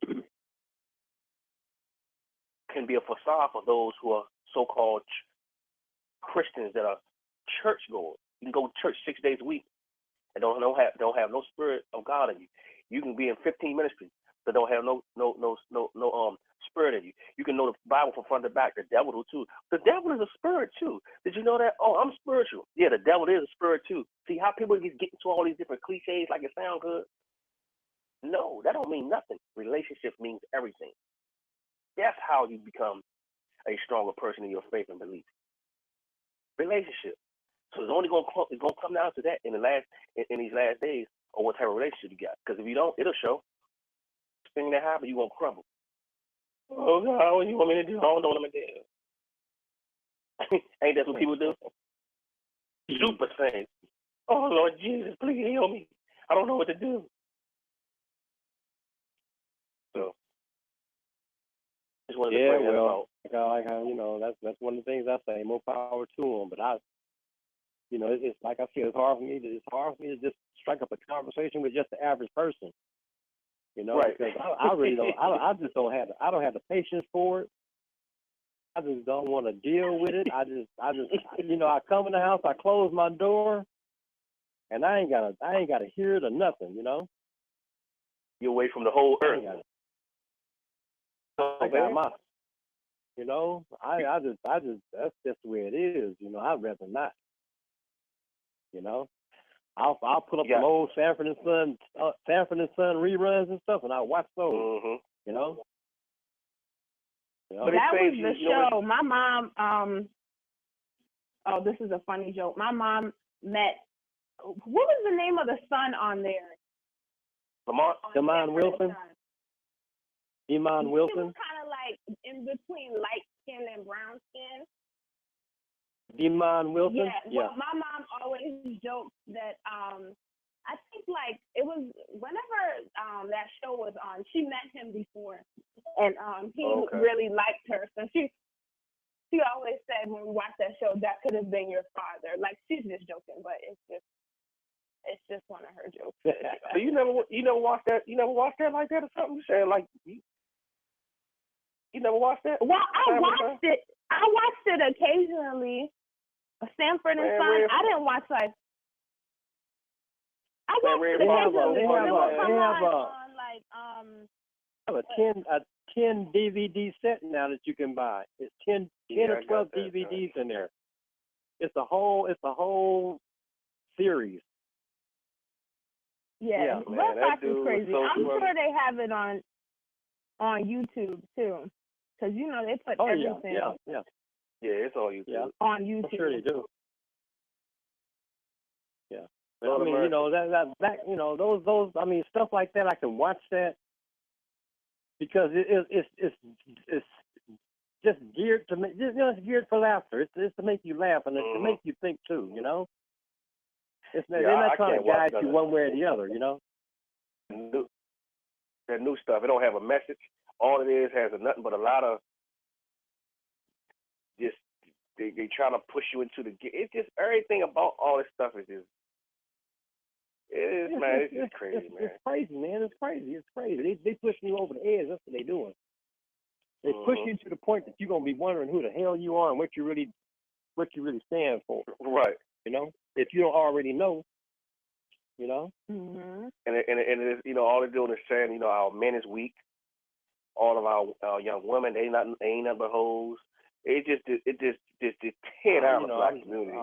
can be a facade for those who are so-called Christians that are church goers. You can go to church 6 days a week and don't have no spirit of God in you. You can be in 15 ministries that don't have no spirit in you. You can know the Bible from front to back. The devil do too. The devil is a spirit too. Did you know that? Oh, I'm spiritual. Yeah, the devil is a spirit too. See how people get into all these different cliches like it sound good? No, that don't mean nothing. Relationship means everything. That's how you become a stronger person in your faith and belief. Relationship. So it's only gonna come down to that in these last days, or what type of relationship you got. Because if you don't, it'll show. Thing that happens, you're gonna crumble. Oh God, what do you want me to do? I don't know what I'm gonna do. Ain't that what people do? Super things. Oh Lord Jesus, please heal me. I don't know what to do. So just wanted to bring that about. Like how, that's one of the things I say. More power to them. But it's like I said, it's hard for me to just strike up a conversation with just the average person. Right. Because I really don't. I just don't have. I don't have the patience for it. I just don't want to deal with it. I just. I come in the house, I close my door, and I ain't gotta hear it or nothing. You're away from the whole earth. I got my. I just. That's just the way it is. I'd rather not. I'll put up some old Sanford and Son reruns and stuff, and I watch those. Mm-hmm. But that was the show. My mom. Oh, this is a funny joke. My mom met. What was the name of the son on there? Demond Wilson. Demond Wilson. He was kind of like in between light skin and brown skin. Demond Wilson? Yeah. Well, my mom always jokes that I think like it was whenever that show was on, she met him before, and he really liked her. So she always said when we watched that show, that could have been your father. Like she's just joking, but it's just one of her jokes. So you never watched that? You never watched that like that or something? You saying like you never watched that? Well, I watched it. I watched it occasionally. Sanford and Son. I didn't watch like. I watched it occasionally. They have a 10 DVD set now that you can buy. It's 10 or 12 DVDs in there. It's a whole series. Yeah, Rough is crazy. I'm sure they have it on YouTube too, because they put everything. Yeah, it's on YouTube. Yeah. On YouTube. I'm sure they do. Yeah. But I mean, those I mean, stuff like that, I can watch that because it's just geared to make, it's geared for laughter. It's to make you laugh and it's to make you think too, They're not trying to guide you one way or the other, That new stuff, it don't have a message. All it is has nothing but a lot of just they trying to push you into it's just everything about all this stuff is just it's just crazy, man. It's crazy, man. It's crazy. They pushing you over the edge. That's what they doing. They push you to the point that you're gonna be wondering who the hell you are and what you really stand for. Right. If you don't already know. Mm-hmm. And it is, all they're doing is saying, our men is weak. All of our young women, they ain't nothing but hoes. It just tear down the black community.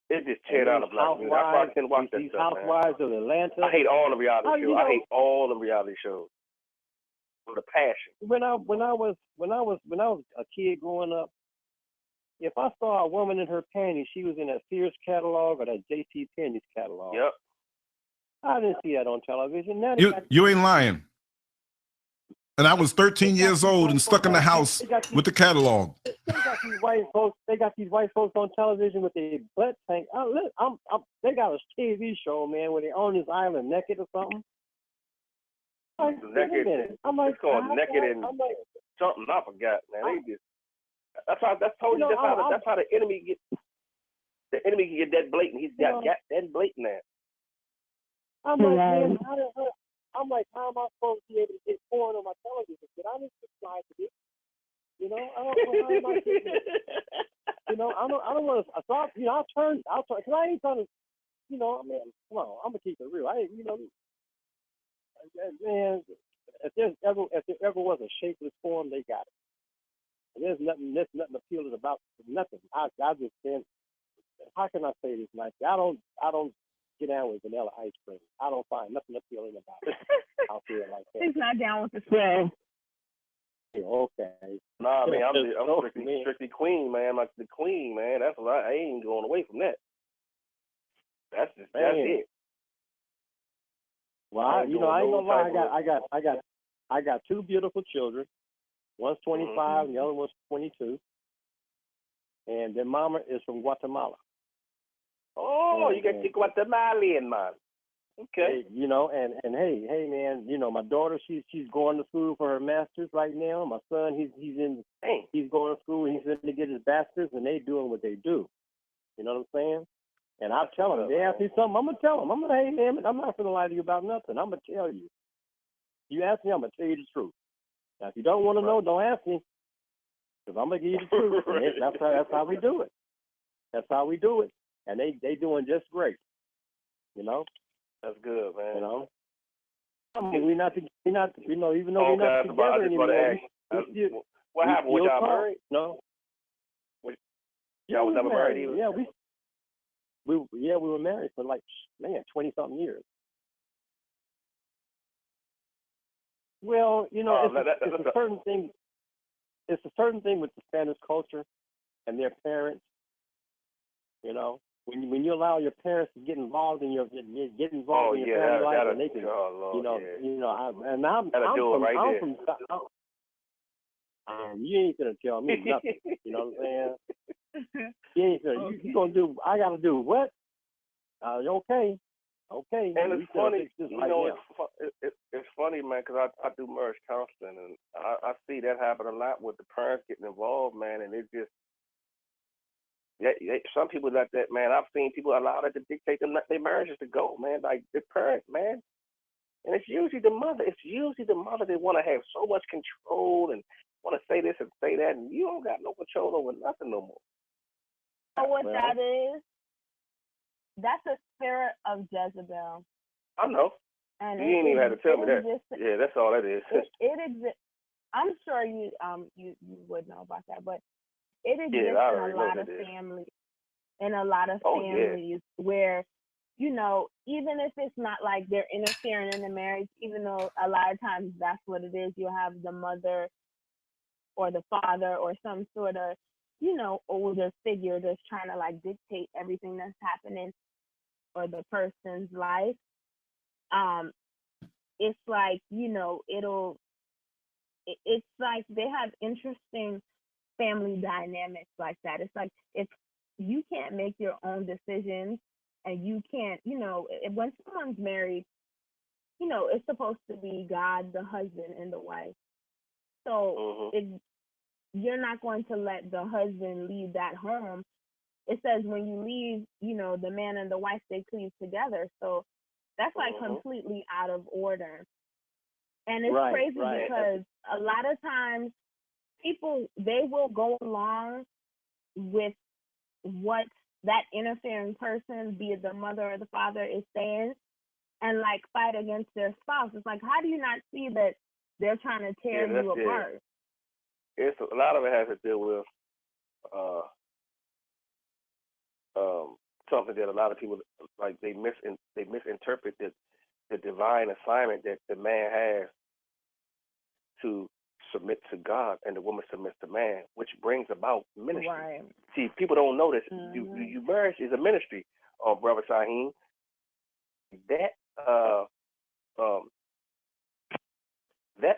It just tear down the black community. That's why I can't watch that these stuff, housewives of Atlanta. I hate all the reality shows. I hate all the reality shows. For the passion. When I was a kid growing up, if I saw a woman in her panties, she was in that Sears catalog or that J.C. Penney's catalog. Yep. I didn't see that on television. Now you ain't lying. And I was 13 years old and stuck in the house with the catalog. They got these white folks. They got these white folks on television with their butt tank. They got a TV show, man, where they're on this island naked or something. like, naked. I'm like, it's called naked and something. I forgot, man. They just that's how the enemy gets. The enemy can get that blatant. He's got that blatant now. I'm like, man, how am I supposed to be able to get porn on my television? Did I just subscribe to this? You know, I don't know how am I getting it? You know, I don't want to. So I'll turn, because I ain't trying to. You know, I mean, come on, I'm gonna keep it real. I ain't, you know, man. If there ever was a shapeless form, they got it. And there's nothing appealing about nothing. I just can't. How can I say this nicely? I don't get down with vanilla ice cream. I don't find nothing appealing about it. I'll feel like that. He's not down with the spread. Yeah, okay. Nah, man, I'm strictly queen, man. Like the queen, man. That's what I ain't going away from that. That's it. Well, I ain't gonna lie. I got two beautiful children. One's 25 and the other one's 22. And their mama is from Guatemala. Oh, you got the Guatemalan, man. Okay. You know, and hey, man, you know, my daughter, she's going to school for her master's right now. My son, he's going to school and he's going to get his bachelor's, and they doing what they do. You know what I'm saying? And I tell them, they ask me something, I'm gonna tell them. Hey, man, I'm not gonna lie to you about nothing. I'm gonna tell you. You ask me, I'm gonna tell you the truth. Now, if you don't want to know, don't ask me, because I'm gonna give you the truth. And that's how we do it. That's how we do it. And they doing just great. You know. That's good, man. You know. I mean, we're not you know, even though we're not together anymore. What happened? Was y'all married? No. Y'all was never married either? Yeah, we were married for 20-something years. Well, you know, it's a certain thing. It's a certain thing with the Spanish culture and their parents. You know, when you allow your parents to get involved in your family life, and they can, you ain't gonna tell me nothing. You know what I'm saying? You ain't gonna. You gonna do? I gotta do what? Okay. And it's funny, it's funny, man, because I do marriage counseling, and I see that happen a lot with the parents getting involved, man, and it just, some people like that, man. I've seen people allow that to dictate their marriages to go, man, like the parents, man. And it's usually the mother. They want to have so much control and want to say this and say that, and you don't got no control over nothing no more. You know what that is? That's a spirit of Jezebel. I know. And you ain't even had to tell me that. Yeah, that's all that is. It exists. I'm sure you would know about that, but it exists in a lot of families. In a lot of families where, you know, even if it's not like they're interfering in the marriage, even though a lot of times that's what it is, you'll have the mother or the father or some sort of, you know, older figure that's trying to like dictate everything that's happening or the person's life. It's like, you know, it's like they have interesting family dynamics like that. It's like if you can't make your own decisions and you can't, you know, when someone's married, you know, it's supposed to be God, the husband, and the wife. So if you're not going to let the husband leave that home, it says when you leave, you know, the man and the wife, they cleave together. So that's like completely out of order. And it's crazy because a lot of times people, they will go along with what that interfering person, be it the mother or the father, is saying and like fight against their spouse. It's like, how do you not see that they're trying to tear you apart? It's a lot of it has to deal with something that a lot of people like they misinterpret the divine assignment that the man has to submit to God and the woman submits to man, which brings about ministry. Right. See, people don't know this. You marriage is a ministry, Brother Shaheem. That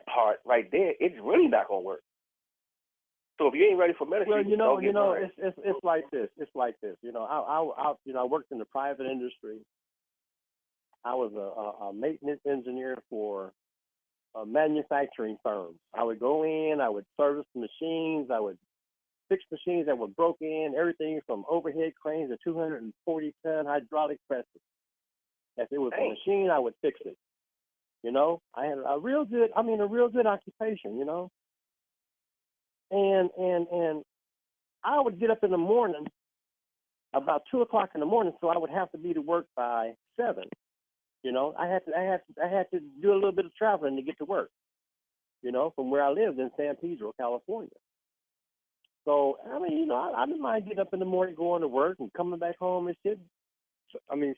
part right there, it's really not gonna work. So if you ain't ready for ministry, well, it's like this. It's like this. You know, I worked in the private industry. I was a maintenance engineer for manufacturing firms. I would go in, I would service machines, I would fix machines that were broken, everything from overhead cranes to 240-ton hydraulic presses. If it was a machine, I would fix it. You know, I had a real good occupation, you know. And I would get up in the morning about 2:00 in the morning, so I would have to be to work by 7. You know, I had to do a little bit of traveling to get to work. You know, from where I lived in San Pedro, California. So I mean, you know, I didn't mind getting up in the morning, going to work, and coming back home and shit.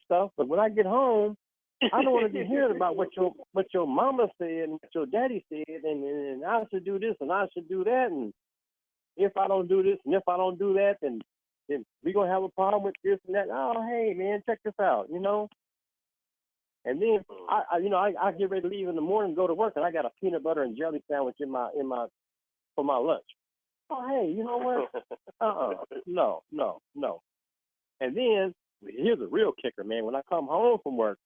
Stuff. But when I get home, I don't want to be hearing about what your mama said and what your daddy said, and I should do this and I should do that, and if I don't do this and if I don't do that, then we're gonna have a problem with this and that. Oh, hey man, check this out, you know. And then I get ready to leave in the morning, go to work, and I got a peanut butter and jelly sandwich for my lunch. Oh, hey, you know what? No. And then here's the real kicker, man. When I come home from work,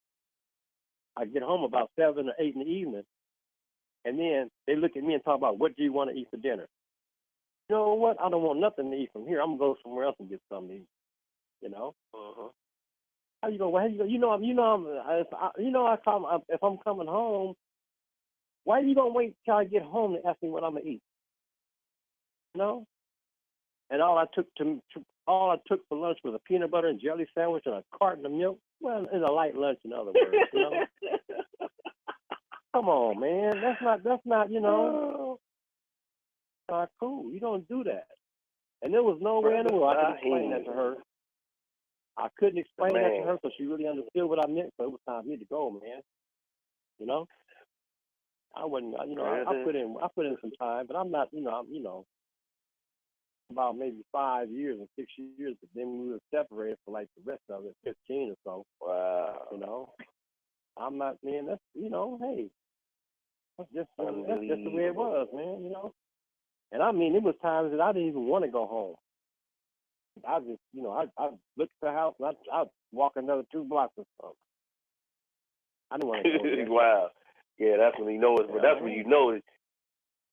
I get home about 7 or 8 in the evening, and then they look at me and talk about, what do you want to eat for dinner? You know what? I don't want nothing to eat from here. I'm gonna go somewhere else and get something to eat. You know? How you go? If I'm coming home, why are you gonna wait till I get home to ask me what I'm gonna eat? You know? And all I took for lunch was a peanut butter and jelly sandwich and a carton of milk. Well, it's a light lunch, in other words. You know? Come on, man. That's not. You know. Not cool. You don't do that. And there was no way in the world I could explain that to her. I couldn't explain that to her, so she really understood what I meant. So it was time for me to go, man. You know. I wasn't. You know. I put in some time, but I'm not. You know. About maybe 5 years or 6 years, but then we were separated for like the rest of it, 15 or so. Wow. You know, I'm not, man, that's, you know, hey, that's just the way it was, man, you know. And I mean, it was times that I didn't even want to go home. I just, you know, I looked at the house and I'd walk another 2 blocks or something. I didn't want to go there. Wow. Yeah, that's when you know it, but that's when you know it.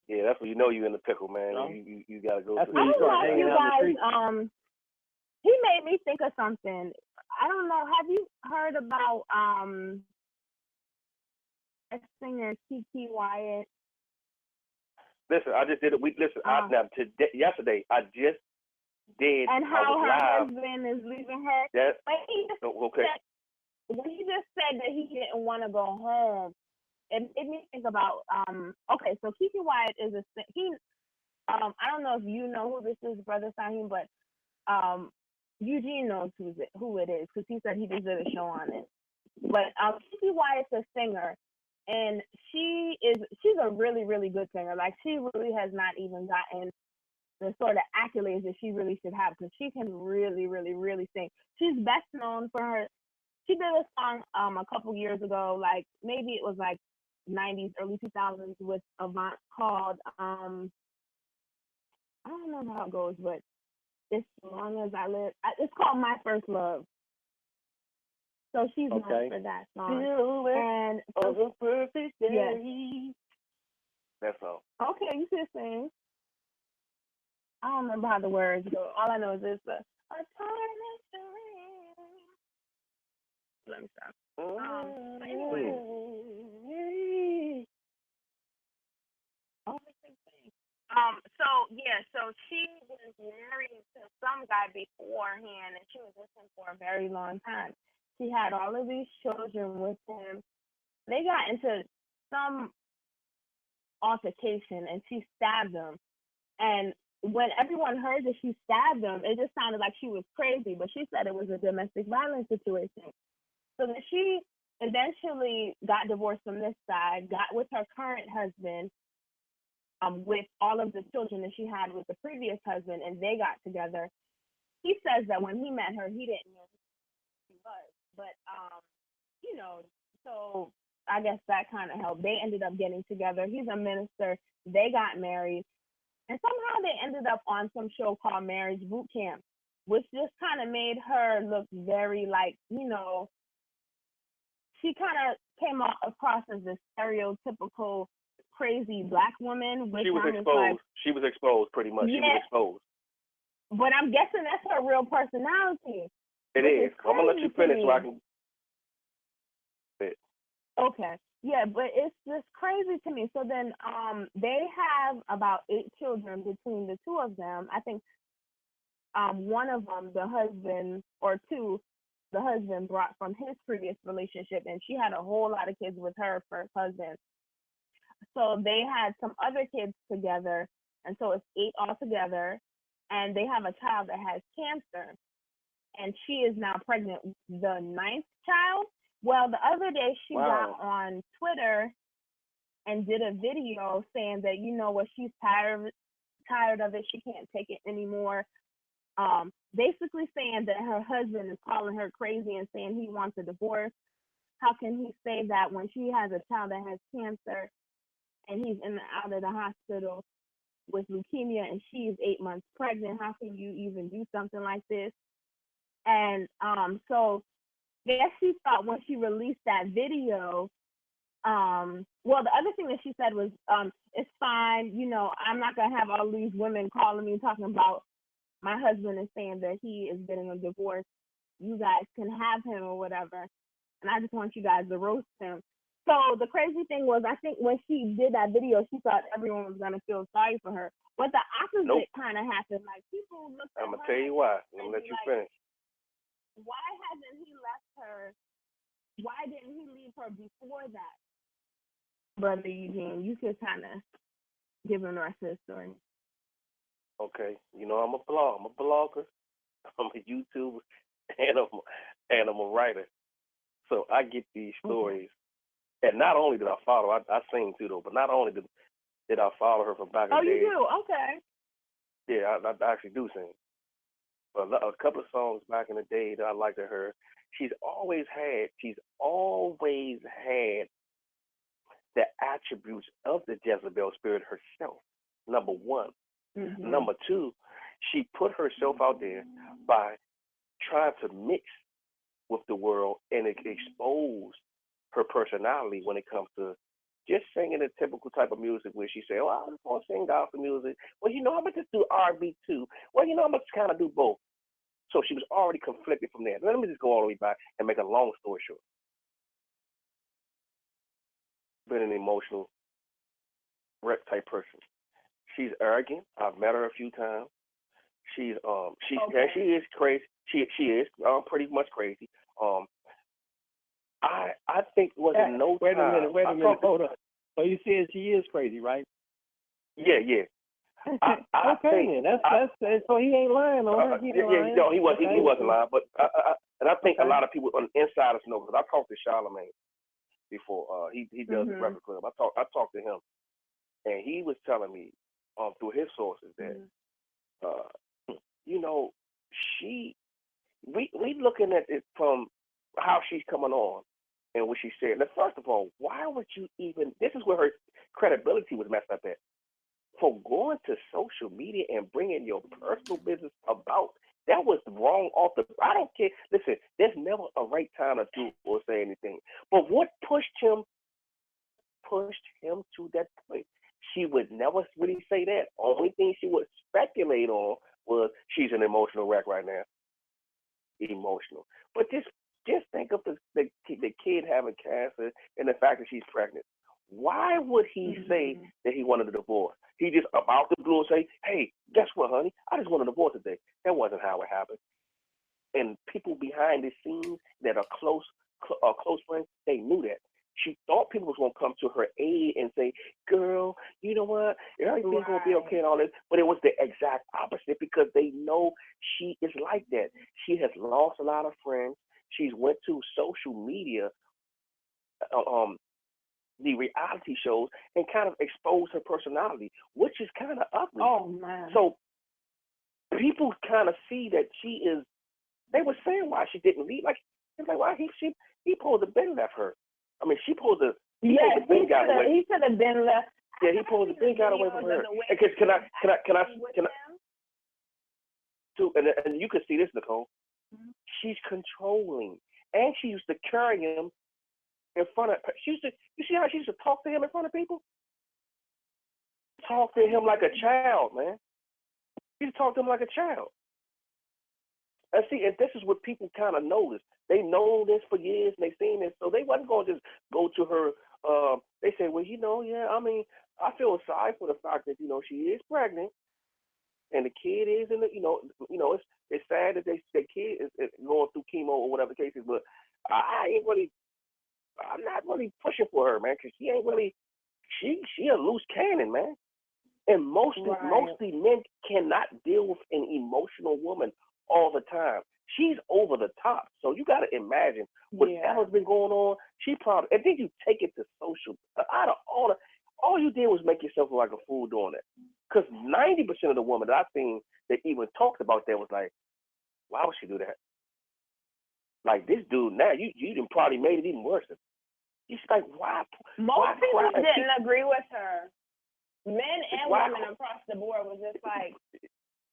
Yeah, that's when you know you're in the pickle, man. No. You gotta go. That's I don't know if you guys, he made me think of something. I don't know. Have you heard about a singer Kiki Wyatt? Listen, I just did it. Yesterday, I just did. And how her husband is leaving her. Okay. When he just said that he didn't want to go home, it made me think about okay, so Kiki Wyatt is I don't know if you know who this is, Brother Saheem, but Eugene knows who it is, because he said he just did a show on it. But Kiki Wyatt's a singer, and she's a really, really good singer. Like, she really has not even gotten the sort of accolades that she really should have, because she can really, really, really sing. She's best known for her. She did a song a couple years ago, like maybe it was like 90s, early 2000s, with Avant called I don't know how it goes, but As Long As I Live. It's called My First Love. So she's known for that song. And on the perfect day. Yes. That's all. Okay, you should sing. I don't remember how the words go. All I know is it's a time mystery. Let me stop. Anyway. So she was married to some guy beforehand, and she was with him for a very long time. She had all of these children with him. They got into some altercation, and she stabbed him. And when everyone heard that she stabbed him, it just sounded like she was crazy, but she said it was a domestic violence situation. So then she eventually got divorced from this side, got with her current husband, with all of the children that she had with the previous husband, and they got together. He says that when he met her, he didn't know who she was. But, you know, so I guess that kind of helped. They ended up getting together. He's a minister. They got married. And somehow they ended up on some show called Marriage Boot Camp, which just kind of made her look very like, you know, she kind of came across as this stereotypical crazy black woman, which She was I'm exposed. like, She was exposed pretty much. She was exposed. But I'm guessing that's her real personality. It is. I'm gonna let you finish so I can. Okay. Yeah, but it's just crazy to me. So then they have about 8 children between the two of them. I think one of them, the husband, or two, the husband brought from his previous relationship, and she had a whole lot of kids with her first husband. So they had some other kids together, and so it's 8 altogether, and they have a child that has cancer, and she is now pregnant with the 9th child. Well, the other day she got on Twitter and did a video saying that, you know what, she's tired of it. She can't take it anymore. Basically saying that her husband is calling her crazy and saying he wants a divorce. How can he say that when she has a child that has cancer and he's in and out of the hospital with leukemia and she is 8 months pregnant? How can you even do something like this? And so yes, she thought when she released that video, well, the other thing that she said was, it's fine, you know, I'm not gonna have all these women calling me talking about my husband is saying that he is getting a divorce. You guys can have him or whatever. And I just want you guys to roast him. So the crazy thing was, I think when she did that video, she thought everyone was gonna feel sorry for her. But the opposite kind of happened. Like, people looked at her. I'm gonna tell you why. I'm gonna let you finish. Why hasn't he left her? Why didn't he leave her before that? Brother Eugene, you could kind of give him the rest of the story. Okay, you know I'm a blogger, I'm a YouTuber, and I'm a writer. So I get these stories, and not only did I follow, I sing too though, but not only did I follow her from back in the day. Oh, you do? Okay. Yeah, I actually do sing. But a couple of songs back in the day that I liked of her, she's always had the attributes of the Jezebel spirit herself. Number one. Mm-hmm. Number two, she put herself out there by trying to mix with the world and expose her personality when it comes to just singing a typical type of music where she say, oh, I just want to sing gospel music. Well, you know, I'm going to just do R&B too. Well, you know, I'm going to kind of do both. So she was already conflicted from there. Let me just go all the way back and make a long story short. Been an emotional wreck type person. She's arrogant. I've met her a few times. She is crazy. She is pretty much crazy. I think it wasn't no Wait time. a minute, hold on. So you said she is crazy, right? Yeah. I think that's so he ain't lying on her. No, he wasn't lying. But I think a lot of people on the insiders know, because I talked to Charlemagne before. He does the Breakfast Club. I talked to him, and he was telling me through his sources that you know, we looking at it from how she's coming on and what she said. Now, first of all, why would you even? This is where her credibility was messed up at. For going to social media and bringing your personal business about, that was wrong off the. I don't care. Listen, there's never a right time to do or say anything. But what pushed him to that point? She would never really say that. Only thing she would speculate on was she's an emotional wreck right now. Emotional. But just think of the kid having cancer and the fact that she's pregnant. Why would he say that he wanted a divorce? He just about the blue say, hey, guess what, honey? I just want a divorce today. That wasn't how it happened. And people behind the scenes that are close friends, they knew that. She thought people was going to come to her aid and say, girl, you know what? Everything's going to be okay and all this. But it was the exact opposite, because they know she is like that. She has lost a lot of friends. She's went to social media, the reality shows, and kind of exposed her personality, which is kind of ugly. Oh, man. So people kind of see that she is, they were saying why she didn't leave. Like, it's like, why he supposed to have been left her. I mean, she supposed to. He should have been left. Yeah, he supposed to got away from her. Can I? Too, and you can see this, Nicole. Mm-hmm. She's controlling, and she used to carry him in front of. You see how she used to talk to him in front of people? talk to him like a child, man. She used to talk to him like a child. And see, and this is what people kind of notice. They know this for years, and they seen this, so they wasn't going to just go to her. They say, well, yeah, I mean, I feel sorry for the fact that she is pregnant, and the kid is in the, it's sad that the kid is going through chemo or whatever the case is, but I'm not really pushing for her, man, because she ain't really, she a loose cannon, man. And mostly men cannot deal with an emotional woman all the time. She's over the top. So you got to imagine whatever's been going on. She probably, and then you take it to social. Out of all you did was make yourself look like a fool doing it. Because 90% of the women that I've seen that even talked about that was like, why would she do that? Like this dude now, you done probably made it even worse. She's like, why? Most people didn't agree with her. Men and women across the board was just like,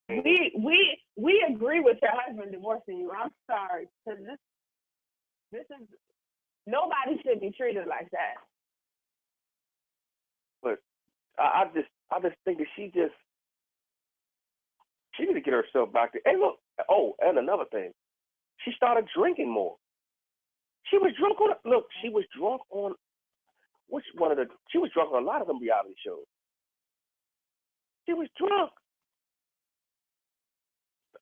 we agree with your husband divorcing you. I'm sorry, because this is nobody should be treated like that. But I just think that she need to get herself back to. And look, and another thing, she started drinking more. She was drunk on. Look, she was drunk on. She was drunk on a lot of them reality shows. She was drunk.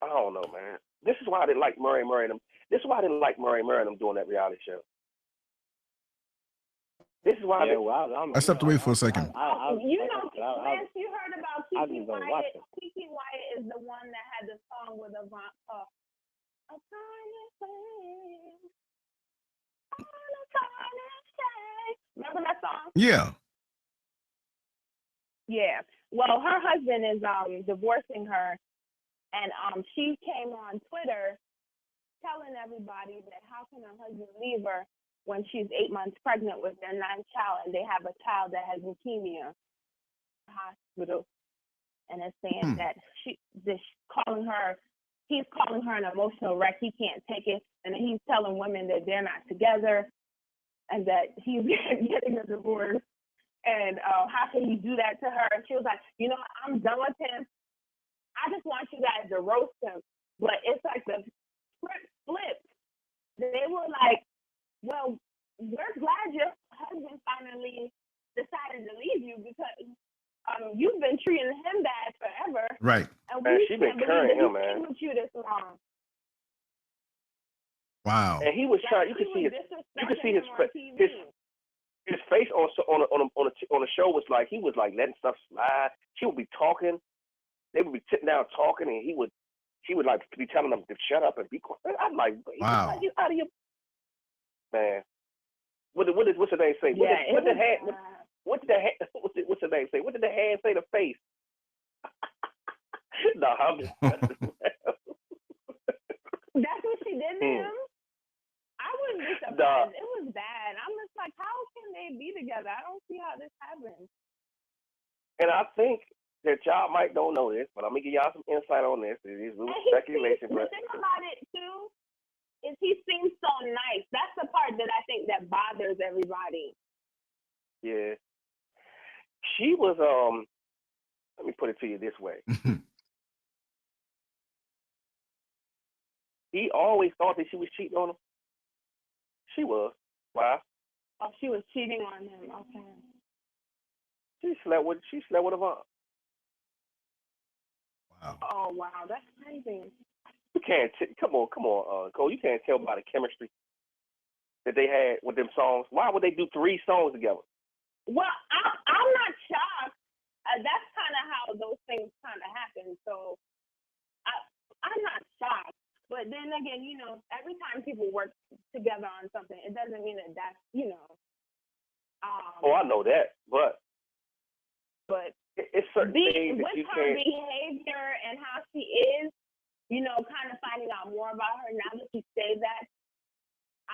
I don't know, man. This is why I didn't like Murray and them. This is why I didn't like Murray and them doing that reality show. This is why I stepped away for a second. Lance, you heard about Kiki Wyatt? Kiki Wyatt is the one that had the song with Ivanka. A tiny thing. Remember that song? Yeah. Yeah. Well, her husband is divorcing her, and she came on Twitter telling everybody that how can her husband leave her when she's 8 months pregnant with their 9th child, and they have a child that has leukemia in the hospital, and it's saying that he's calling her an emotional wreck. He can't take it, and he's telling women that they're not together, and that he's getting a divorce. And how can you do that to her? And she was like, I'm done with him. I just want you guys to roast him. But it's like the script flipped. They were like, well, we're glad your husband finally decided to leave you because you've been treating him bad forever. Right. And she's been carrying him, man. With you this long. Wow. And he was trying. You could see his face on the show was like he was like letting stuff slide. She would be talking. They would be sitting down talking, and he would like be telling them to shut up and be quiet. I'm like, wow. You out of your man. What's the name say? What's the name say? What did the hand say to face? No, I'm just. That's what she did to him. I wouldn't be surprised. It was bad. I'm just like, how can they be together? I don't see how this happens. And I think that y'all might don't know this, but I'm gonna give y'all some insight on this. It is little speculation. The thing about it too is he seems so nice. That's the part that I think that bothers everybody. Yeah. She was let me put it to you this way. He always thought that she was cheating on him. She was. Why? Oh, she was cheating on him. Okay. She slept with Yvonne. Wow. Oh wow, that's crazy. You can't come on, Cole. You can't tell by the chemistry that they had with them songs. Why would they do 3 songs together? Well, I'm not shocked. That's kind of how those things kind of happen. So I'm not shocked. But then again, every time people work together on something, it doesn't mean that that's, I know that, but it's certain things that you can't. With her behavior and how she is, kind of finding out more about her now that she said that,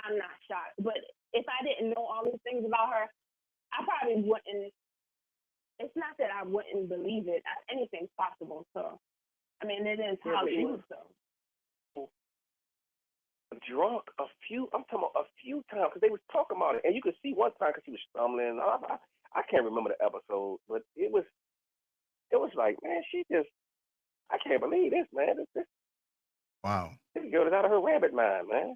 I'm not shocked. But if I didn't know all these things about her, I probably wouldn't. It's not that I wouldn't believe it. Anything's possible. So, I mean, it is Hollywood. So. Drunk I'm talking about a few times because they was talking about it, and you could see one time because he was stumbling. I can't remember the episode, but it was it was like, man, I can't believe this, man. Wow. This girl is out of her rabbit mind, man.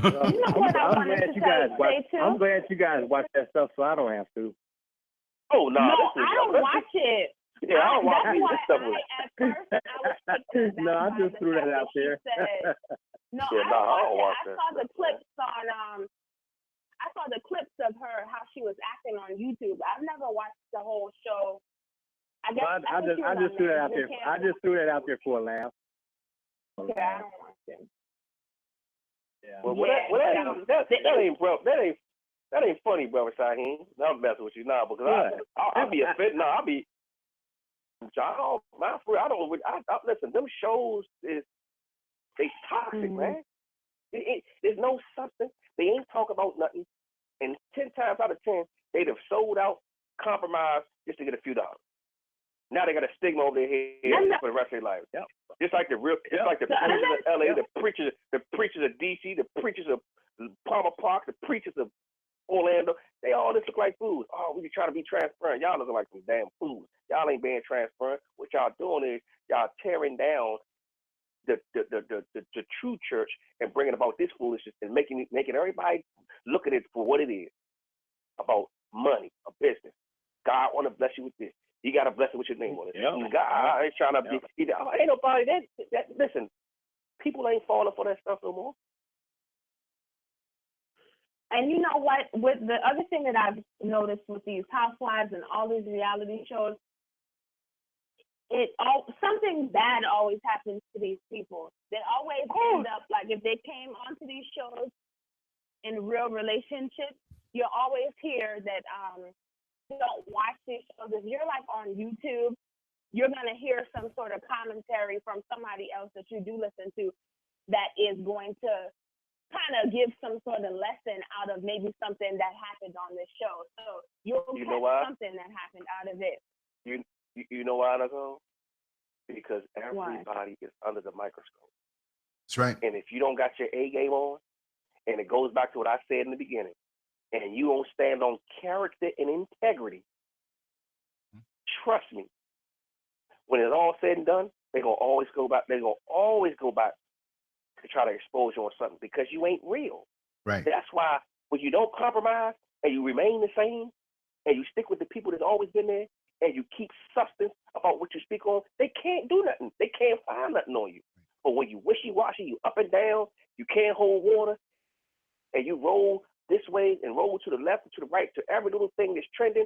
You know what I wanted to say too? I'm glad you guys watch that stuff so I don't have to. Oh, no. No, I don't watch it. Yeah, I don't watch it. At first, I was taken aback No, I just threw that out there. No, Yeah, I don't watch that. I saw the clips on I saw the clips of her, how she was acting on YouTube. I've never watched the whole show. I guess I just threw that out there. I just threw that out there for a laugh. Okay, I don't watch it. Yeah. Well, that ain't funny, brother Shaheem. I'm messing with you now because I'll be offended. No, I'll be. Listen. Them shows they toxic, man. There's no substance. They ain't talking about nothing. And 10 times out of 10, they'd have sold out, compromised just to get a few dollars. Now they got a stigma over their head for the rest of their life. Yep. Just like the preachers of LA, the preachers of DC, the preachers of Palmer Park, the preachers of Orlando, they all just look like fools. Oh, we be trying to be transparent. Y'all looking like some damn fools. Y'all ain't being transparent. What y'all doing is y'all tearing down the true church and bringing about this foolishness and making everybody look at it for what it is, about money, a business. God want to bless you with this. You got to bless it with your name on it. Yep. God ain't trying to be. Ain't nobody that. Listen, people ain't falling for that stuff no more. And you know what? With the other thing that I've noticed with these housewives and all these reality shows, something bad always happens to these people. They always end up like if they came onto these shows in real relationships, you always hear that don't watch these shows. If you're like on YouTube, you're gonna hear some sort of commentary from somebody else that you do listen to that is going to kind of give some sort of lesson out of maybe something that happened on this show. So you'll catch something that happened out of it. You know why, Nicole? Because everybody is under the microscope. That's right. And if you don't got your A game on, and it goes back to what I said in the beginning, and you don't stand on character and integrity, trust me, when it's all said and done, they're gonna always go back. They're gonna always go back to try to expose you on something because you ain't real. Right. That's why when you don't compromise and you remain the same and you stick with the people that's always been there and you keep substance about what you speak on, they can't do nothing. They can't find nothing on you. But when you wishy-washy, you up and down, you can't hold water, and you roll this way and roll to the left and to the right to every little thing that's trending,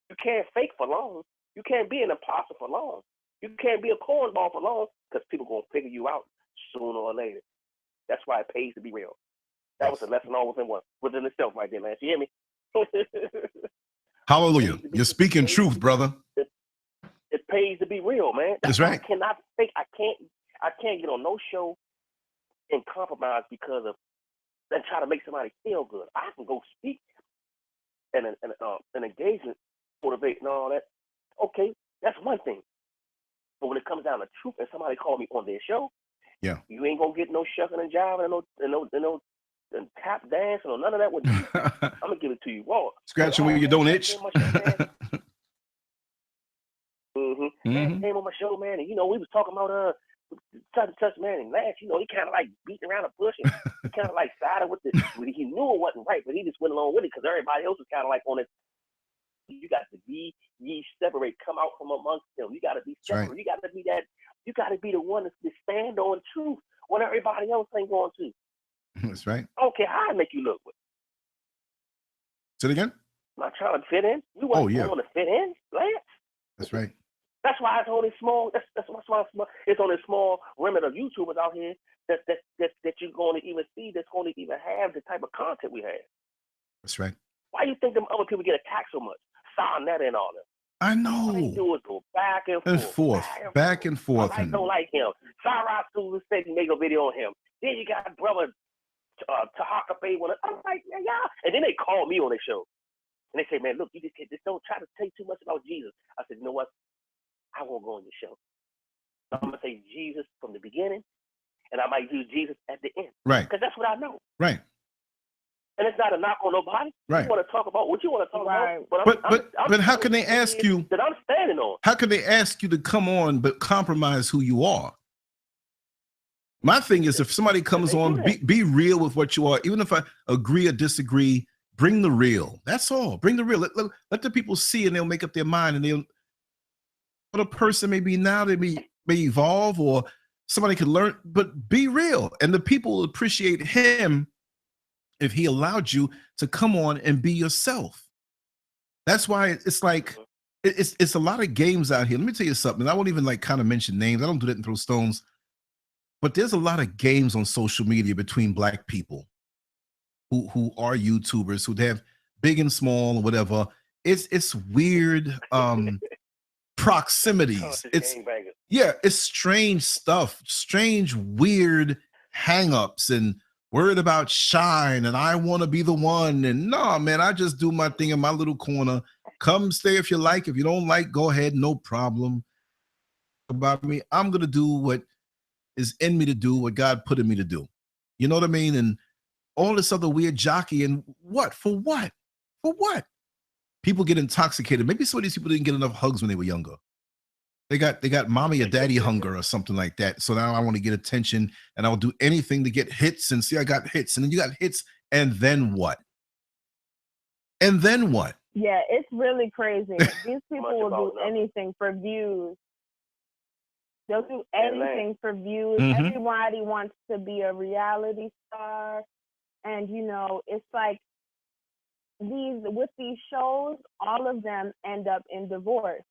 you can't fake for long. You can't be an imposter for long. You can't be a cornball for long because people are going to figure you out sooner or later. That's why it pays to be real. That was a lesson all within itself right there, man. You hear me? Hallelujah. You're speaking truth, brother. It pays to be real, man. That's right. I cannot fake. I can't get on no show and compromise because of and try to make somebody feel good. I can go speak and an engagement, motivate and all that. Okay, that's one thing. But when it comes down to truth and somebody call me on their show, you ain't gonna get no shucking and jiving and no tap dancing or none of that with you. I'm gonna give it to you raw. Scratching where you don't itch. Man came on my show, man, and we was talking about such man, and Lance, he kind of like beating around the bush, and he kind of like sided with he knew it wasn't right, but he just went along with it because everybody else was kind of like on it. You got to be ye separate, come out from amongst them. You got to be separate. Right. You got to be that. You got to be the one to stand on truth when everybody else ain't going to. That's right. I don't care how I make you look. Say it again. I'm not trying to fit in. You want to fit in, Lance. That's right. That's why it's only small. That's why it's only a small remnant of YouTubers out here that you're going to even see that's going to even have the type of content we have. That's right. Why do you think them other people get attacked so much? Sign that and all that. I know. All they do is go back and forth. Back and forth. I don't like him. Cyrus Susan said he made a video on him. Then you got brother Tahaka Bay. I'm like, yeah. And then they call me on their show. And they say, man, look, you just don't try to say too much about Jesus. I said, you know what? I won't go on your show. So I'm going to say Jesus from the beginning, and I might use Jesus at the end. Right. Because that's what I know. Right. And it's not a knock on nobody. Right. You want to talk about what you want to talk Right. about. But how can they ask you that I'm standing on? How can they ask you to come on but compromise who you are? My thing is, if somebody comes on, be real with what you are. Even if I agree or disagree, bring the real. That's all. Bring the real. Let the people see, and they'll make up their mind. And they'll. What a person may be now, they may evolve, or somebody can learn. But be real, and the people will appreciate him if he allowed you to come on and be yourself. That's why it's like it's a lot of games out here. Let me tell you something. I won't even like kind of mention names. I don't do that and throw stones. But there's a lot of games on social media between Black people who are YouTubers, who have big and small or whatever. It's weird proximities. It's strange stuff, strange, weird hang-ups and worried about shine and I want to be the one. And no, man, I just do my thing in my little corner. Come stay if you like. If you don't like, go ahead, no problem. About me, I'm gonna do what is in me to do, what God put in me to do. You know what I mean? And all this other weird jockey and what? For what? For what? People get intoxicated. Maybe some of these people didn't get enough hugs when they were younger. They got mommy or daddy hunger or something like that. So now I want to get attention and I'll do anything to get hits and see I got hits. And then you got hits. And then what? And then what? Yeah, it's really crazy. These people will do anything for views. They'll do anything for views. Mm-hmm. Everybody wants to be a reality star. And, you know, it's like with these shows, all of them end up in divorce.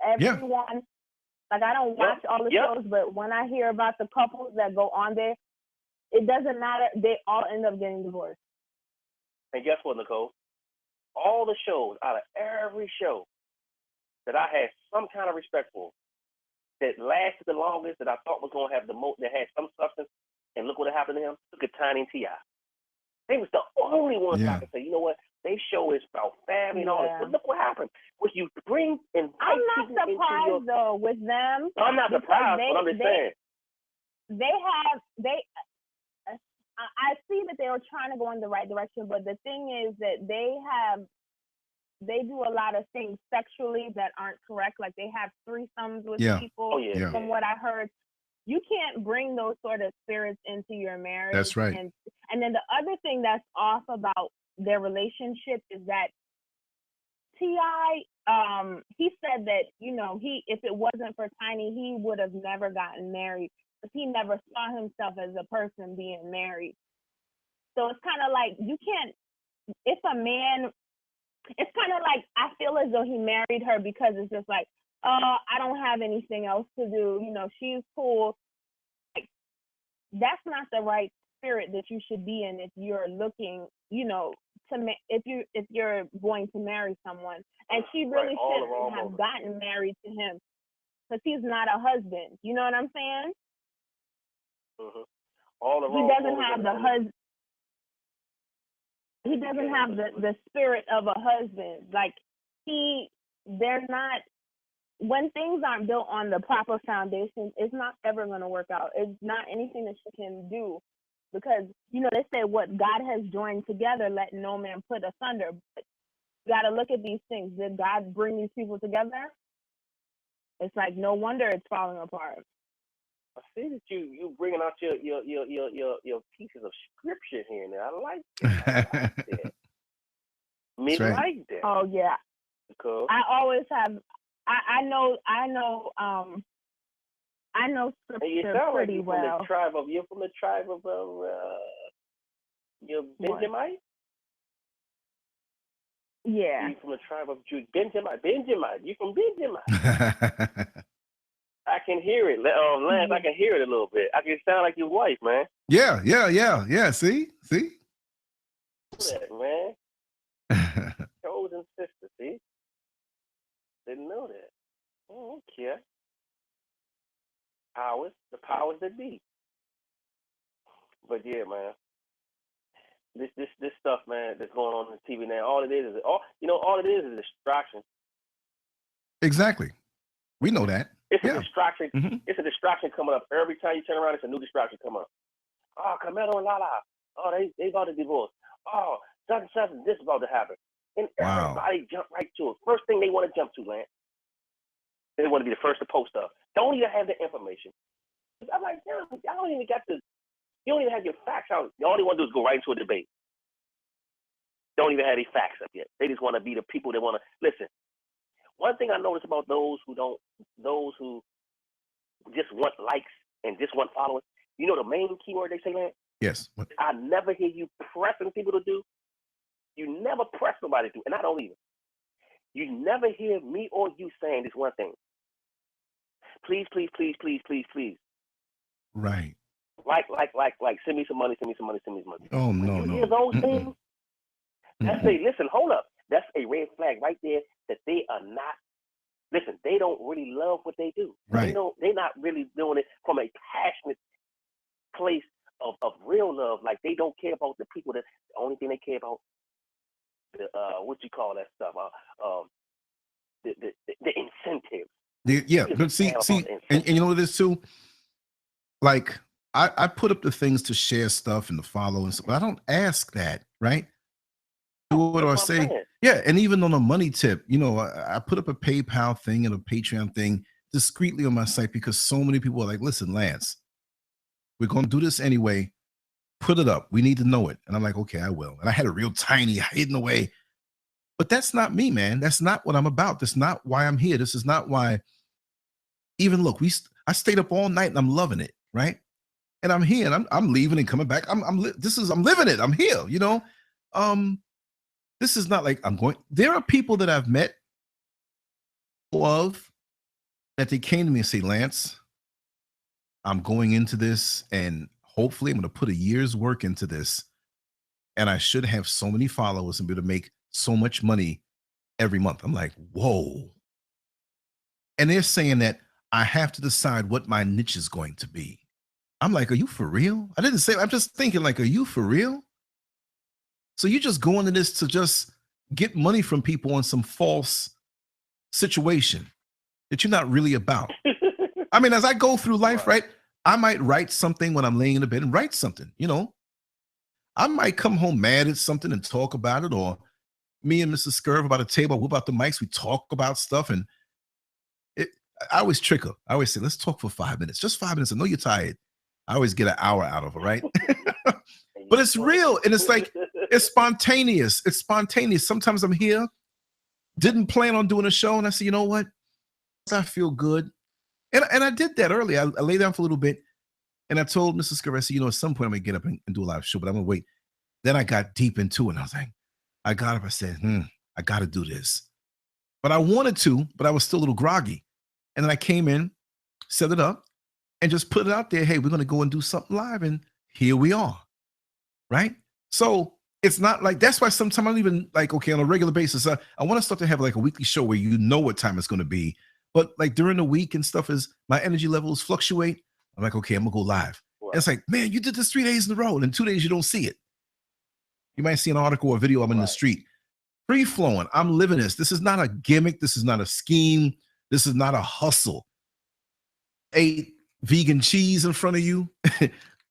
Everyone, like I don't watch all the shows, but when I hear about the couples that go on there, it doesn't matter. They all end up getting divorced. And guess what, Nicole? All the shows, out of every show that I had some kind of respect for, that lasted the longest, that I thought was going to have the most, that had some substance, and look what happened to him. Look at Tiny and T.I. They was the only ones I could say, you know what, they show is about family and all this. But look what happened. When you bring and I'm not surprised though with them. I'm not surprised, but I'm just saying. I see that they were trying to go in the right direction, but the thing is that they do a lot of things sexually that aren't correct. Like they have threesomes with people. From what I heard, you can't bring those sort of spirits into your marriage. That's right. And then the other thing that's off about their relationship is that T.I., he said that, you know, if it wasn't for Tiny, he would have never gotten married because he never saw himself as a person being married. So it's kind of like it's kind of like I feel as though he married her because it's just like, I don't have anything else to do. You know, she's cool. Like, that's not the right spirit that you should be in if you're looking, you know, if you're going to marry someone. And she really shouldn't have gotten married to him because he's not a husband. You know what I'm saying? Mm-hmm. He doesn't have the husband. He doesn't have the spirit of a husband. Like they're not. When things aren't built on the proper foundation, it's not ever going to work out. It's not anything that you can do because, you know, they say what God has joined together, let no man put asunder. But you got to look at these things. Did God bring these people together? It's like, no wonder it's falling apart. I see that you bringing out your pieces of scripture here now. I like that. Like that. Oh yeah. Because I always have. I know scripture pretty well. You're from the tribe of you're Benjamite? Yeah. You're from the tribe of Benjamite. You're from Benjamite. I can hear it. Lance, I can hear it a little bit. I can sound like your wife, man. Yeah. See? That, man. Chosen sister, see? Didn't know that. Oh, okay. The powers that be. But yeah, man. This stuff, man, that's going on the TV now. All it is a distraction. Exactly. We know that. It's a distraction. Mm-hmm. It's a distraction coming up. Every time you turn around, it's a new distraction coming up. Oh, Carmelo and Lala. Oh, they got a divorce. Oh, such and such, and this is about to happen. And everybody jump right to it. First thing they want to jump to, Lance. They want to be the first to post up. Don't even have the information. I'm like, damn, y'all don't even got the, you don't even have your facts out. All they want to do is go right into a debate. Don't even have any facts up yet. They just want to be the people that want to listen. One thing I notice about those who just want likes and just want followers, you know the main keyword they say, Lance? Yes. I never hear you pressing people to do. You never press somebody to, and I don't either. You never hear me or you saying this one thing. Please, please, please, please, please, please. Right. Like, send me some money, send me some money, send me some money. Oh, when no, you no. hear those things, that's a, listen, hold up. That's a red flag right there that they are not, listen, they don't really love what they do. Right. They're not really doing it from a passionate place of real love. Like, they don't care about the people that, the only thing they care about, the, what you call that stuff, the incentives. Yeah, but see, and you know what it is too? Like, I put up the things to share stuff and to follow and stuff, but I don't ask that, right? What do I say? Yeah, and even on a money tip, you know, I put up a PayPal thing and a Patreon thing discreetly on my site because so many people are like, listen, Lance, we're going to do this anyway. Put it up. We need to know it. And I'm like, okay, I will. And I had a real tiny hidden away. But that's not me, man. That's not what I'm about. That's not why I'm here. This is not why. Even look, I stayed up all night and I'm loving it, right? And I'm here and I'm leaving and coming back. I'm living it. I'm here, you know. This is not like I'm going. There are people that I've met of that they came to me and say, Lance, I'm going into this and hopefully I'm going to put a year's work into this. And I should have so many followers and be able to make so much money every month. I'm like, whoa. And they're saying that I have to decide what my niche is going to be. I'm like, are you for real? I didn't say, I'm just thinking like, are you for real? So you just go into this to just get money from people on some false situation that you're not really about. I mean, as I go through life, right, I might write something when I'm laying in the bed and write something, you know. I might come home mad at something and talk about it, or me and Mrs. Scurv about a table, whip out the mics, we talk about stuff, and I always trick her. I always say, let's talk for 5 minutes, just 5 minutes. I know you're tired. I always get an hour out of her, right? But it's real, and it's like, it's spontaneous. It's spontaneous. Sometimes I'm here, didn't plan on doing a show, and I say, you know what? I feel good. And I did that earlier. I lay down for a little bit, and I told Mrs. Scurv, I said, you know, at some point I'm going to get up and do a live show, but I'm going to wait. Then I got deep into it, and I was like, I got up. I said, I got to do this. But I wanted to, but I was still a little groggy. And then I came in, set it up, and just put it out there. Hey, we're going to go and do something live. And here we are. Right? So it's not like, that's why sometimes I'm even like, okay, on a regular basis, I want to start to have like a weekly show where you know what time it's going to be. But like during the week and stuff, as my energy levels fluctuate, I'm like, okay, I'm going to go live. Wow. And it's like, man, you did this 3 days in a row, and in 2 days you don't see it. You might see an article or a video, I'm in the street. Free flowing. I'm living this. This is not a gimmick. This is not a scheme. This is not a hustle. Ate vegan cheese in front of you.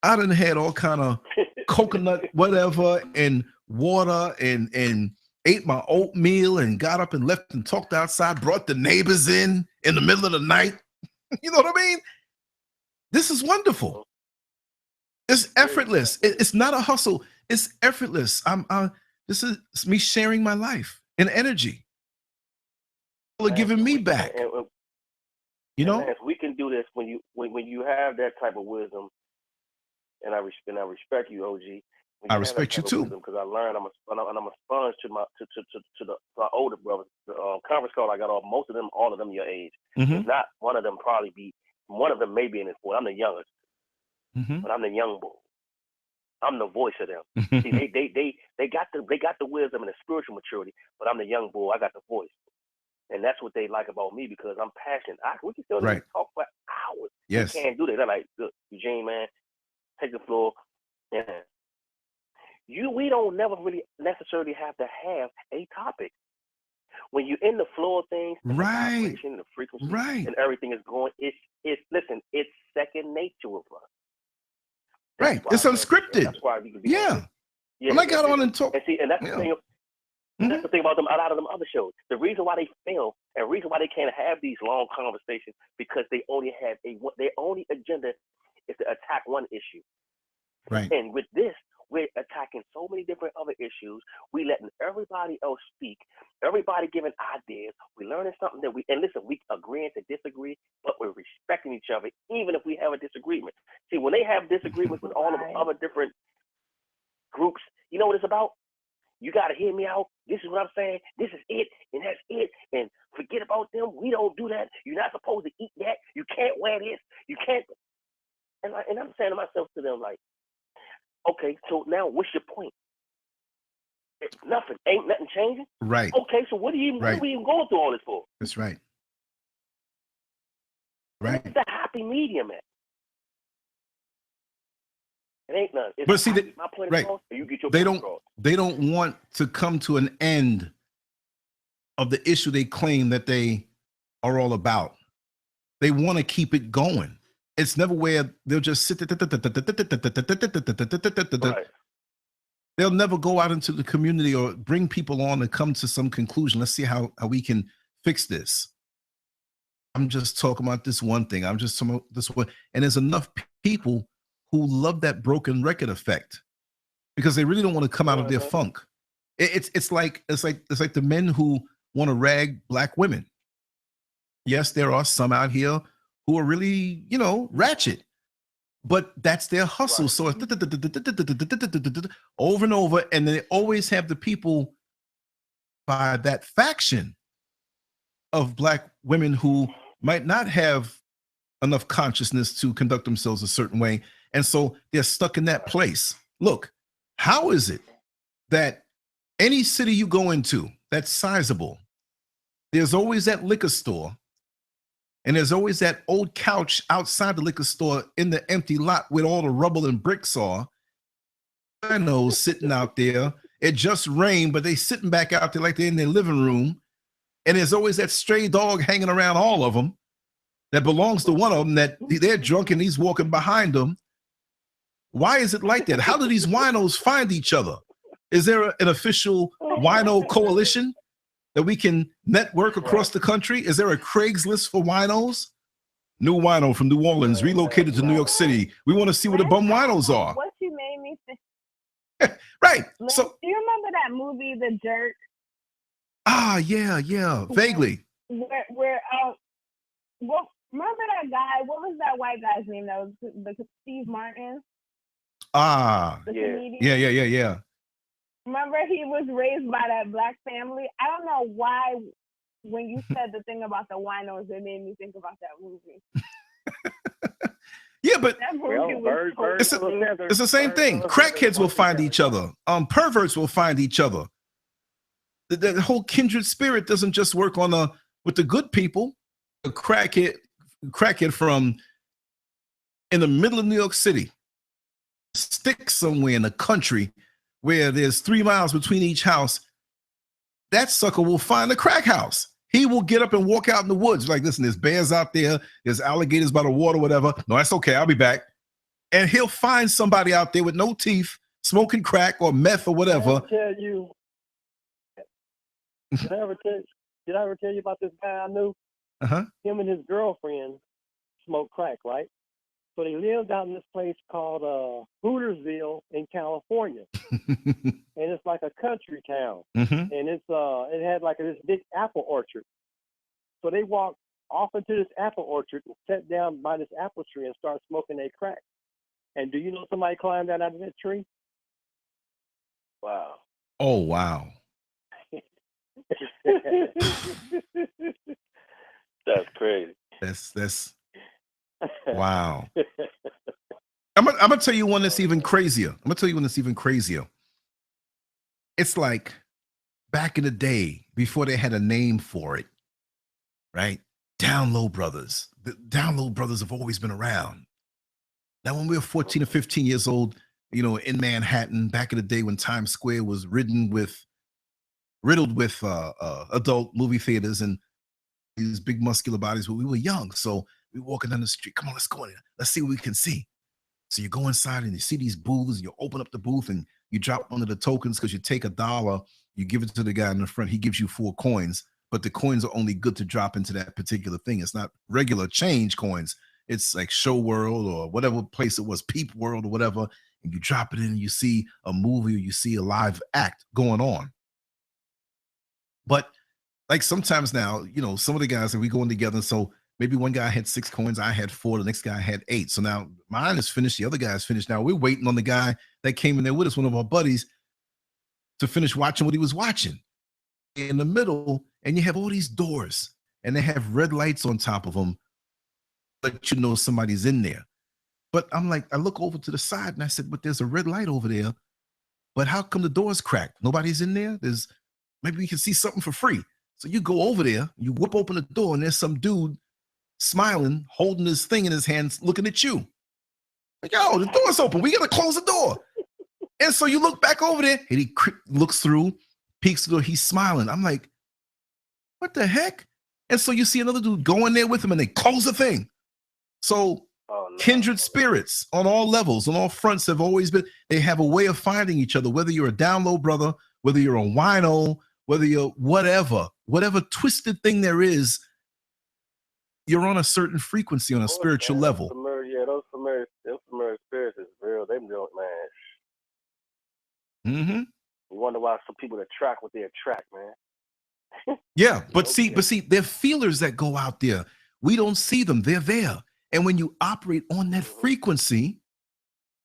I done had all kind of coconut, whatever, and water, and ate my oatmeal and got up and left and talked outside, brought the neighbors in the middle of the night. You know what I mean? This is wonderful. It's effortless. It's not a hustle. It's effortless. This is me sharing my life and energy. People are giving me back. You know, we can do this when you have that type of wisdom, and I respect you, OG. I respect you too, because I learned I'm a sponge to our older brothers. The conference call I got off, most of them, all of them your age. Mm-hmm. Not one of them one of them may be in his 40s. I'm the youngest, but I'm the young bull. I'm the voice of them. See, they got the wisdom and the spiritual maturity, but I'm the young bull. I got the voice, and that's what they like about me because I'm passionate. We can still talk for hours. Yes, we can't do that. They're like, look, Eugene, man, take the floor. And we don't never really necessarily have to have a topic. When you're in the flow of things, the vibration, the frequency, and everything is going, it's second nature of us. Right. It's unscripted. That's why we can be Yeah, I got on and talk. And see, and that's the thing. That's the thing about them. A lot of them other shows. The reason why they fail and the reason why they can't have these long conversations because they only have their only agenda is to attack one issue. Right. And with this, we're attacking so many different other issues. We letting everybody else speak. Everybody giving ideas. We learning something that we agreeing to disagree, but we're respecting each other, even if we have a disagreement. See, when they have disagreements with all of the other different groups, you know what it's about? You got to hear me out. This is what I'm saying. This is it, and that's it. And forget about them. We don't do that. You're not supposed to eat that. You can't wear this. You can't. And I'm saying to myself, to them, like, okay, so now what's your point? Nothing. Ain't nothing changing? Right. Okay, so what are we even going through all this for? That's right. Right. It's a happy medium, man. It ain't none. It's but see, my point across, or you get your they point don't. across. They don't want to come to an end of the issue they claim that they are all about. They want to keep it going. It's never where they'll just sit. They'll never go out into the community or bring people on and come to some conclusion. Let's see how we can fix this. I'm just talking about this one thing. I'm just talking about this one. And there's enough people who love that broken record effect because they really don't want to come out of their funk. It's like the men who want to rag black women. Yes, there are some out here who are really, ratchet, but that's their hustle. So it's over and over, and they always have the people by that faction of black women who might not have enough consciousness to conduct themselves a certain way, and so they're stuck in that place. Look, how is it that any city you go into that's sizable, there's always that liquor store, and there's always that old couch outside the liquor store in the empty lot where all the rubble and bricks are. I know, sitting out there. It just rained, but they sitting back out there like they're in their living room. And there's always that stray dog hanging around all of them that belongs to one of them that they're drunk and he's walking behind them. Why is it like that? How do these winos find each other? Is there an official wino coalition that we can network across the country? Is there a Craigslist for winos? New wino from New Orleans relocated to New York City. We want to see where the bum winos are. What you made me think. Right. Like, so, do you remember that movie, The Jerk? Yeah, vaguely. Where well, remember that guy? What was that white guy's name? That was Steve Martin. The comedian? Yeah. Remember, he was raised by that black family. I don't know why. When you said the thing about the winos, it made me think about that movie. Yeah, but it's the same thing. Crackheads will find each other. Perverts will find each other. The whole kindred spirit doesn't just work with the good people. A crackhead from in the middle of New York City, stick somewhere in the country where there's 3 miles between each house. That sucker will find a crack house. He will get up and walk out in the woods. Like, listen, there's bears out there. There's alligators by the water, whatever. No, that's okay. I'll be back. And he'll find somebody out there with no teeth, smoking crack or meth or whatever. Did I ever tell you about this guy I knew? Him and his girlfriend smoked crack, right? So they lived out in this place called Hootersville in California. And it's like a country town. And it had like this big apple orchard. So they walked off into this apple orchard and sat down by this apple tree and started smoking their crack. And do you know somebody climbed out of that tree? Wow. Oh, wow. That's crazy. That's wow. I'm gonna tell you one that's even crazier. It's like back in the day before they had a name for it, right? Down Low Brothers. The Down Low Brothers have always been around. Now, when we were 14 or 15 years old, in Manhattan, back in the day when Times Square was riddled with adult movie theaters and these big muscular bodies, but we were young, so we were walking down the street. Come on, let's go in there. Let's see what we can see. So you go inside and you see these booths, and you open up the booth and you drop one of the tokens because you take $1, you give it to the guy in the front, he gives you 4 coins, but the coins are only good to drop into that particular thing. It's not regular change coins. It's like Show World or whatever place it was, Peep World or whatever, and you drop it in and you see a movie or you see a live act going on. But like sometimes now, some of the guys that we going together, so maybe one guy had 6 coins, I had 4, the next guy had 8. So now mine is finished, the other guy is finished. Now we're waiting on the guy that came in there with us, one of our buddies, to finish watching what he was watching. In the middle, and you have all these doors, and they have red lights on top of them, let you know somebody's in there. But I'm like, I look over to the side and I said, but there's a red light over there. But how come the door's cracked? Nobody's in there? Maybe we can see something for free. So you go over there, you whip open the door, and there's some dude smiling, holding his thing in his hands, looking at you. Like, yo, the door's open. We got to close the door. And so you look back over there, and he looks through, peeks through, he's smiling. I'm like, what the heck? And so you see another dude go in there with him, and they close the thing. So kindred spirits on all levels, on all fronts have always been, they have a way of finding each other, whether you're a down low brother, whether you're a wino, whether you're whatever twisted thing there is, you're on a certain frequency on a spiritual level. Those familiar spirits is real. They real, man. Mm-hmm. You wonder why some people attract what they attract, man. Yeah, but see, they're feelers that go out there. We don't see them. They're there. And when you operate on that frequency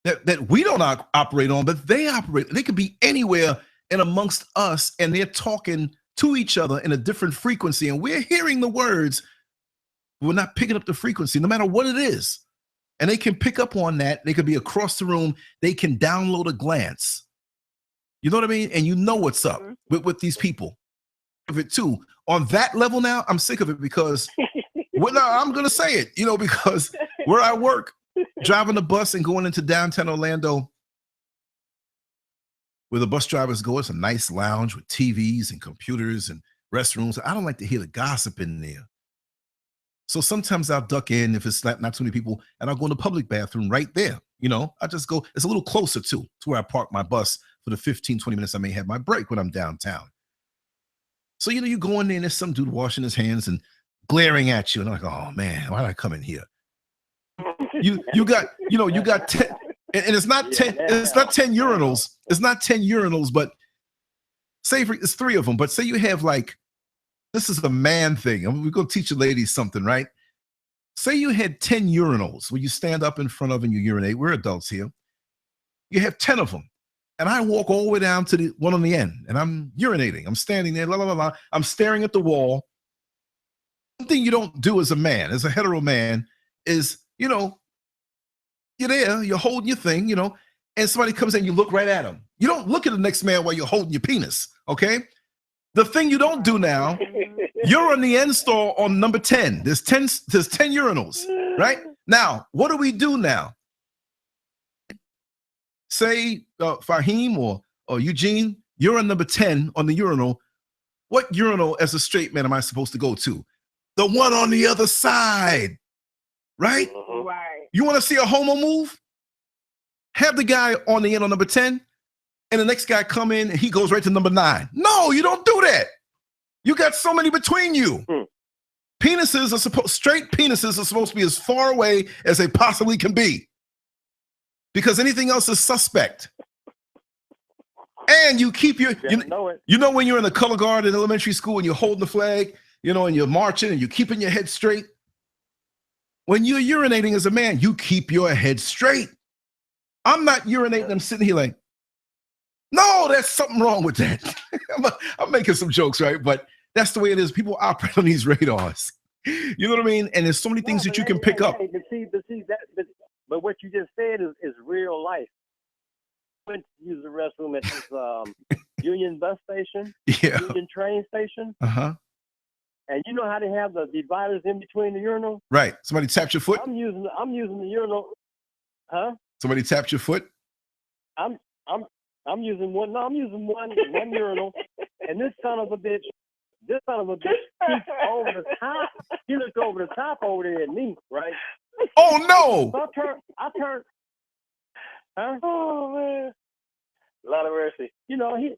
that we don't operate on, but they operate, they could be anywhere and amongst us, and they're talking to each other in a different frequency, and we're hearing the words, we're not picking up the frequency, no matter what it is. And they can pick up on that. They could be across the room. They can download a glance. You know what I mean? And you know what's up with these people. Of it too. On that level now, I'm sick of it because I'm going to say it, because where I work, driving the bus and going into downtown Orlando, where the bus drivers go, it's a nice lounge with TVs and computers and restrooms. I don't like to hear the gossip in there. So sometimes I'll duck in if it's not too many people, and I'll go in the public bathroom right there. I just go, it's a little closer to where I park my bus for the 15, 20 minutes I may have my break when I'm downtown. So, you go in there and there's some dude washing his hands and glaring at you. And I'm like, oh man, why did I come in here? You got 10, and it's not 10, it's not 10 urinals. It's not 10 urinals, but say it's 3 of them. But say you have this is a man thing. We're going to teach you ladies something, right? Say you had 10 urinals where you stand up in front of and you urinate. We're adults here. You have 10 of them. And I walk all the way down to the one on the end, and I'm urinating. I'm standing there, la, la, la, la. I'm staring at the wall. Something you don't do as a man, as a hetero man, is, you're there, you're holding your thing, and somebody comes in, you look right at him. You don't look at the next man while you're holding your penis, okay? The thing you don't do now, you're on the end stall on number 10. There's 10 urinals, right? Now, what do we do now? Say Fahim or Eugene, you're on number 10 on the urinal. What urinal as a straight man am I supposed to go to? The one on the other side, right? Right. You want to see a homo move? Have the guy on the end on number 10, and the next guy come in and he goes right to number 9. No, you don't do that. You got so many between you. Straight penises are supposed to be as far away as they possibly can be, because anything else is suspect. And you keep when you're in the color guard in elementary school and you're holding the flag, and you're marching and you're keeping your head straight. When you're urinating as a man, you keep your head straight. I'm not urinating. I'm sitting here like, no, there's something wrong with that. I'm making some jokes, right? But that's the way it is. People operate on these radars. You know what I mean? And there's so many things that you can pick up. But what you just said is real life. I went to use the restroom at this Union bus station, Union train station. And you know how they have the dividers in between the urinals? Right. Somebody tapped your foot? I'm using the urinal. Huh? Somebody tapped your foot? I'm using one. No, I'm using one urinal. And this son of a bitch peeked over the top. He looked over the top over there at me, right? Oh no! So I turned Huh? Oh man, a lot of mercy. You know, he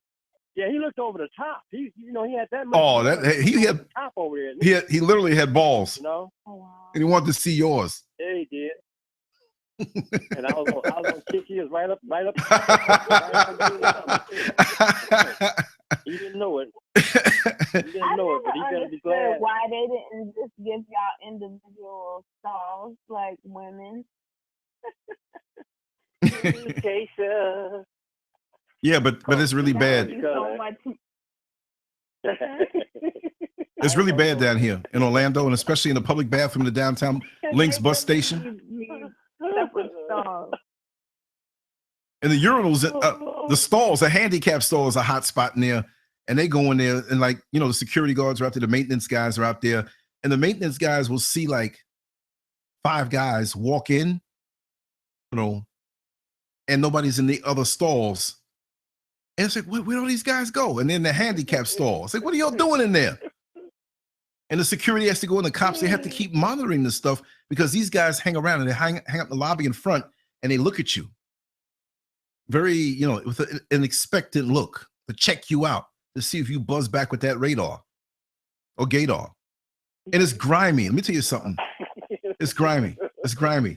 looked over the top. He had that much. Oh, he had the top over there. He literally had balls. You know, and he wanted to see yours. Yeah, he did. And I was gonna kick his right up. He didn't know it. He didn't know it, but he better be glad. Why they didn't just give y'all individual stalls like women? Yeah, but it's really bad. It's really bad down here in Orlando, and especially in the public bathroom in the downtown Lynx bus station. And the urinals, the stalls, the handicap stall is a hot spot in there. And they go in there and, like, you know, the security guards are out there, the maintenance guys are out there. And the maintenance guys will see like 5 guys walk in, you know, and nobody's in the other stalls. And it's like, where do these guys go? And then the handicap stall. It's like, what are y'all doing in there? And the security has to go in, the cops, they have to keep monitoring this stuff because these guys hang around and they hang up in the lobby in front and they look at you. Very, you know, with an expectant look to check you out, to see if you buzz back with that radar or gaydar. And it's grimy. Let me tell you something. It's grimy. It's grimy.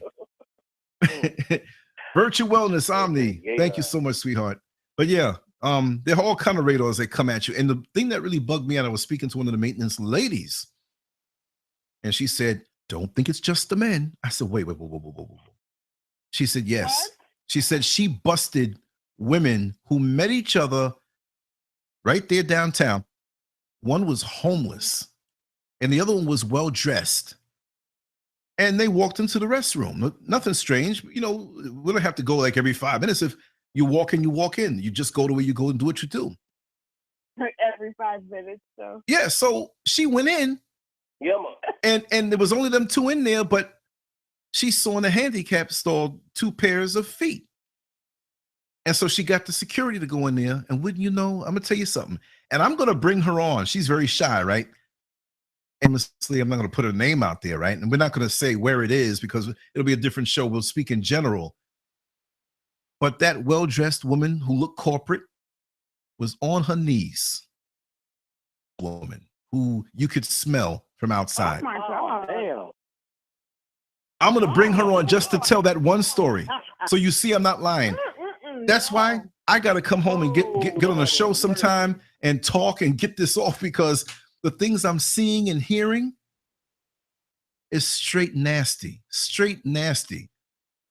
Virtual Wellness Omni. Thank you so much, sweetheart. But yeah, there are all kind of radars that come at you. And the thing that really bugged me out, I was speaking to one of the maintenance ladies, and she said, "Don't think it's just the men." I said, wait. She said, yes. What? She said she busted women who met each other right there downtown. One was homeless and the other one was well-dressed. And they walked into the restroom. Nothing strange. You know, we don't have to go like every 5 minutes. If you walk in, you walk in. You just go to where you go and do what you do. Every 5 minutes, so. Yeah, so she went in. Yeah, and there was only them 2 in there, but she saw in the handicap stall 2 pairs of feet. And so she got the security to go in there. And wouldn't you know, I'm going to tell you something. And I'm going to bring her on. She's very shy, right? Honestly, I'm not going to put her name out there, right? And we're not going to say where it is because it'll be a different show. We'll speak in general. But that well-dressed woman who looked corporate was on her knees. Woman who you could smell from outside. Oh my God. Damn. I'm going to bring her on just to tell that one story. So you see, I'm not lying. That's why I got to come home and get on a show sometime and talk and get this off, because the things I'm seeing and hearing is straight nasty.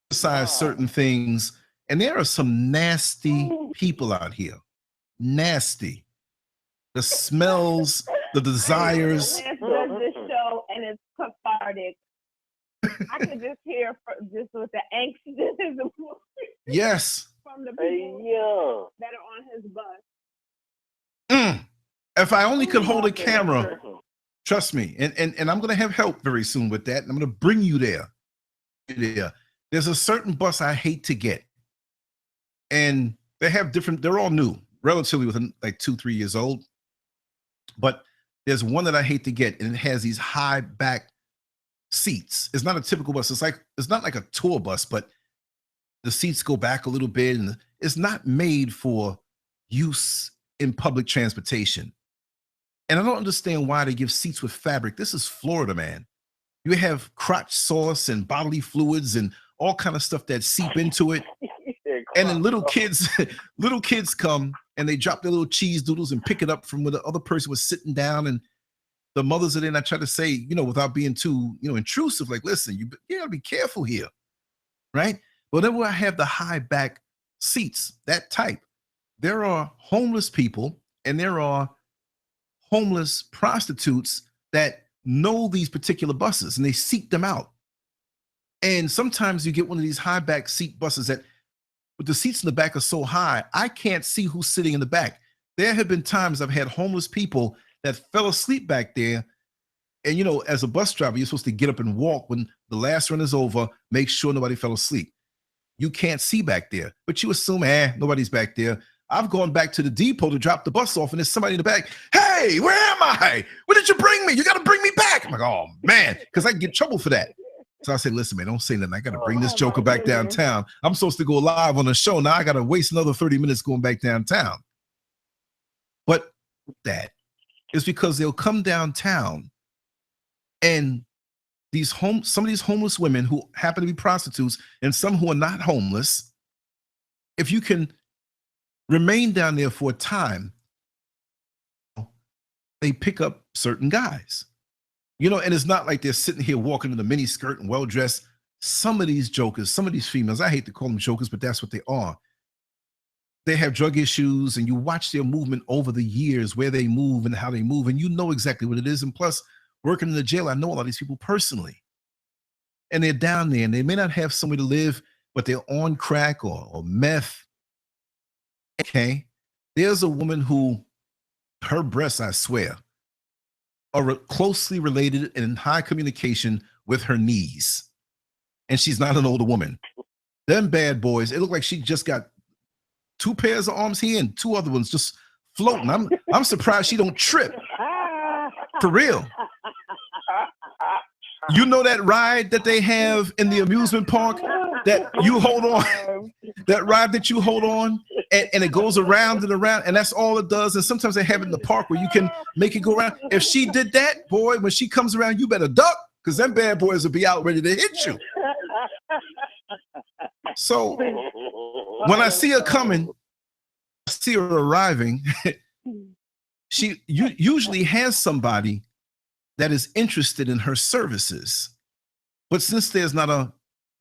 Besides certain things. And there are some nasty people out here. Nasty. The smells, the desires. This show, and it's cathartic. I can just hear just with the angst. Yes. From the people that are on his bus. If I only could hold a camera, trust me, and I'm going to have help very soon with that. And I'm going to bring you there. There's a certain bus I hate to get. And they have different, they're all new, relatively within like 2-3 years old. But there's one that I hate to get, and it has these high back seats. It's not a typical bus. It's not like a tour bus, but the seats go back a little bit, and it's not made for use in public transportation. And I don't understand why they give seats with fabric. This is Florida, man. You have crotch sauce and bodily fluids and all kind of stuff that seep into it. And then little kids come and they drop their little cheese doodles and pick it up from where the other person was sitting down. And the mothers are there, and I try to say, you know, without being too, you know, intrusive, like, listen, you gotta be careful here, right? But then where I have the high back seats, that type, there are homeless people and there are homeless prostitutes that know these particular buses, and they seek them out. And sometimes you get one of these high back seat buses that, but the seats in the back are so high, I can't see who's sitting in the back. There have been times I've had homeless people that fell asleep back there. And, you know, as a bus driver, you're supposed to get up and walk when the last run is over, make sure nobody fell asleep. You can't see back there, but you assume, nobody's back there. I've gone back to the depot to drop the bus off, and there's somebody in the back. Hey, where am I? Where did you bring me? You got to bring me back. I'm like, oh, man, because I can get in trouble for that. So I said, listen, man, don't say nothing. I got to bring this joker back downtown. I'm supposed to go live on the show. Now I got to waste another 30 minutes going back downtown. But that is because they'll come downtown and some of these homeless women who happen to be prostitutes and some who are not homeless, if you can remain down there for a time, they pick up certain guys. You know, and it's not like they're sitting here walking in a mini skirt and well-dressed. Some of these jokers, some of these females, I hate to call them jokers, but that's what they are. They have drug issues, and you watch their movement over the years, where they move and how they move, and you know exactly what it is. And plus, working in the jail, I know a lot of these people personally. And they're down there, and they may not have somewhere to live, but they're on crack or meth. Okay? There's a woman who, her breasts, I swear, are closely related and in high communication with her knees. And she's not an older woman. Them bad boys, it looked like she just got 2 pairs of arms here and 2 other ones just floating. I'm surprised she don't trip. For real. You know that ride that they have in the amusement park that you hold on, that ride that you hold on and it goes around and around, and that's all it does. And sometimes they have it in the park where you can make it go around. If she did that, boy, when she comes around, you better duck, because them bad boys will be out ready to hit you. So when I see her coming, I see her arriving, she usually has somebody that is interested in her services. But since there's not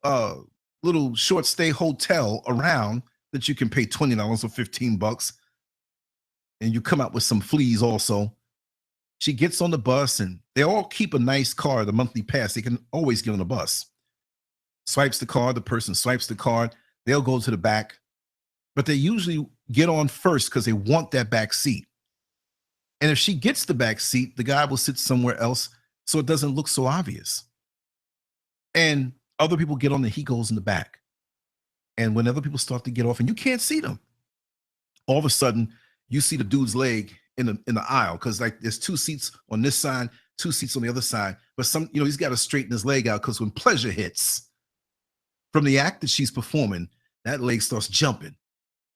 a little short stay hotel around that you can pay $20 or $15, and you come out with some fleas also, she gets on the bus, and they all keep a nice card, a monthly pass. They can always get on the bus. Swipes the card, the person swipes the card, they'll go to the back, but they usually get on first because they want that back seat. And if she gets the back seat, the guy will sit somewhere else so it doesn't look so obvious. And other people get on and he goes in the back. And when other people start to get off and you can't see them, all of a sudden you see the dude's leg in the aisle, because like there's 2 seats on this side, 2 seats on the other side. But he's got to straighten his leg out, because when pleasure hits from the act that she's performing, that leg starts jumping.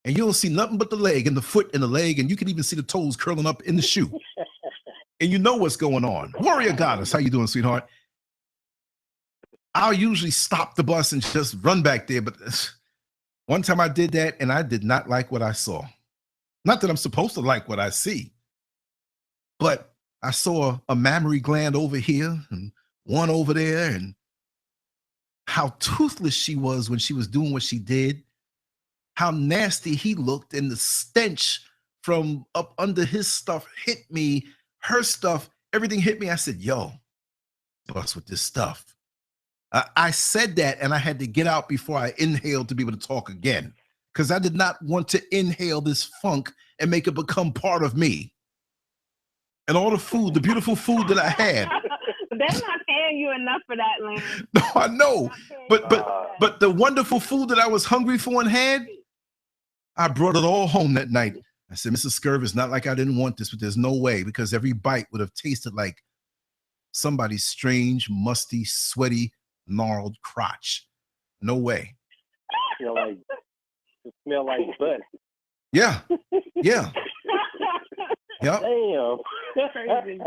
And you don't see nothing but the leg and the foot and the leg, and you can even see the toes curling up in the shoe. And you know what's going on. Warrior Goddess, how you doing, sweetheart? I'll usually stop the bus and just run back there, but one time I did that, and I did not like what I saw. Not that I'm supposed to like what I see, but I saw a mammary gland over here and one over there, and how toothless she was when she was doing what she did, how nasty he looked, and the stench from up under his stuff hit me, her stuff, everything hit me. I said, yo, bust with this stuff. I said that, and I had to get out before I inhaled to be able to talk again, because I did not want to inhale this funk and make it become part of me. And all the food, the beautiful food that I had. They're not paying you enough for that, Lance. No, I know. But the wonderful food that I was hungry for and had, I brought it all home that night. I said, Mrs. Scurv, it's not like I didn't want this, but there's no way, because every bite would have tasted like somebody's strange, musty, sweaty, gnarled crotch. No way. It smell like butt. Yeah. Yeah. Yep. Damn. Crazy.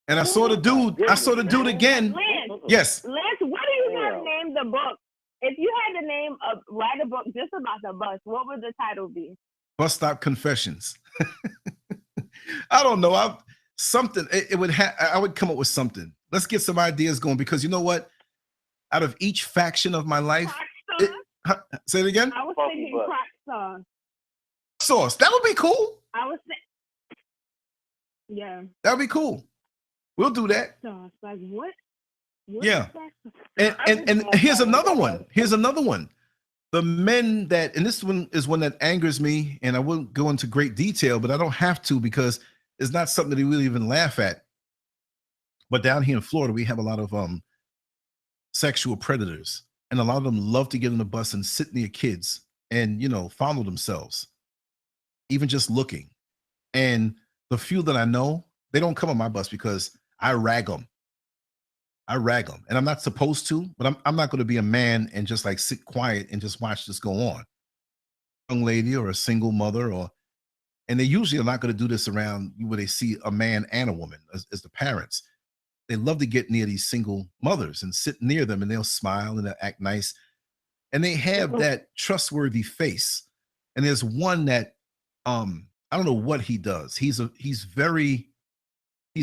And I saw the dude again. Lance, Yes. Lance, what do you have named the book? If you had to write a book just about the bus, what would the title be? Bus Stop Confessions. I don't know. I would come up with something. Let's get some ideas going, because you know what? Out of each faction of my life, say it again. I was thinking crack sauce. That would be cool. I was saying, yeah. That would be cool. We'll do that. Sauce. Like what? Yeah. And here's another one. The men that, and this one is one that angers me, and I won't go into great detail, but I don't have to, because it's not something that they really even laugh at. But down here in Florida, we have a lot of sexual predators, and a lot of them love to get on the bus and sit near kids and, fondle themselves, even just looking. And the few that I know, they don't come on my bus because I rag them. I rag them, and I'm not supposed to, but I'm not going to be a man and just like sit quiet and just watch this go on. Young lady or a single mother, and they usually are not going to do this around where they see a man and a woman as the parents. They love to get near these single mothers and sit near them, and they'll smile and they'll act nice, and they have that trustworthy face. And there's one that I don't know what he does. He's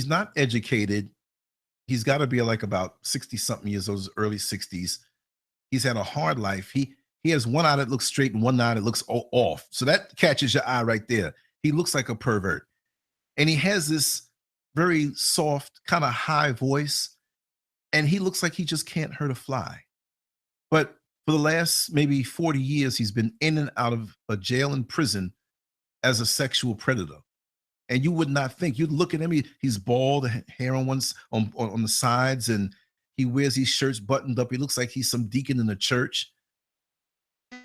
not educated. He's got to be like about 60 something years old, early 60s. He's had a hard life. He has one eye that looks straight and one eye that looks off. So that catches your eye right there. He looks like a pervert. And he has this very soft, kind of high voice. And he looks like he just can't hurt a fly. But for the last maybe 40 years, he's been in and out of a jail and prison as a sexual predator. And you would not think. You'd look at him. He's bald, hair on the sides, and he wears these shirts buttoned up. He looks like he's some deacon in the church.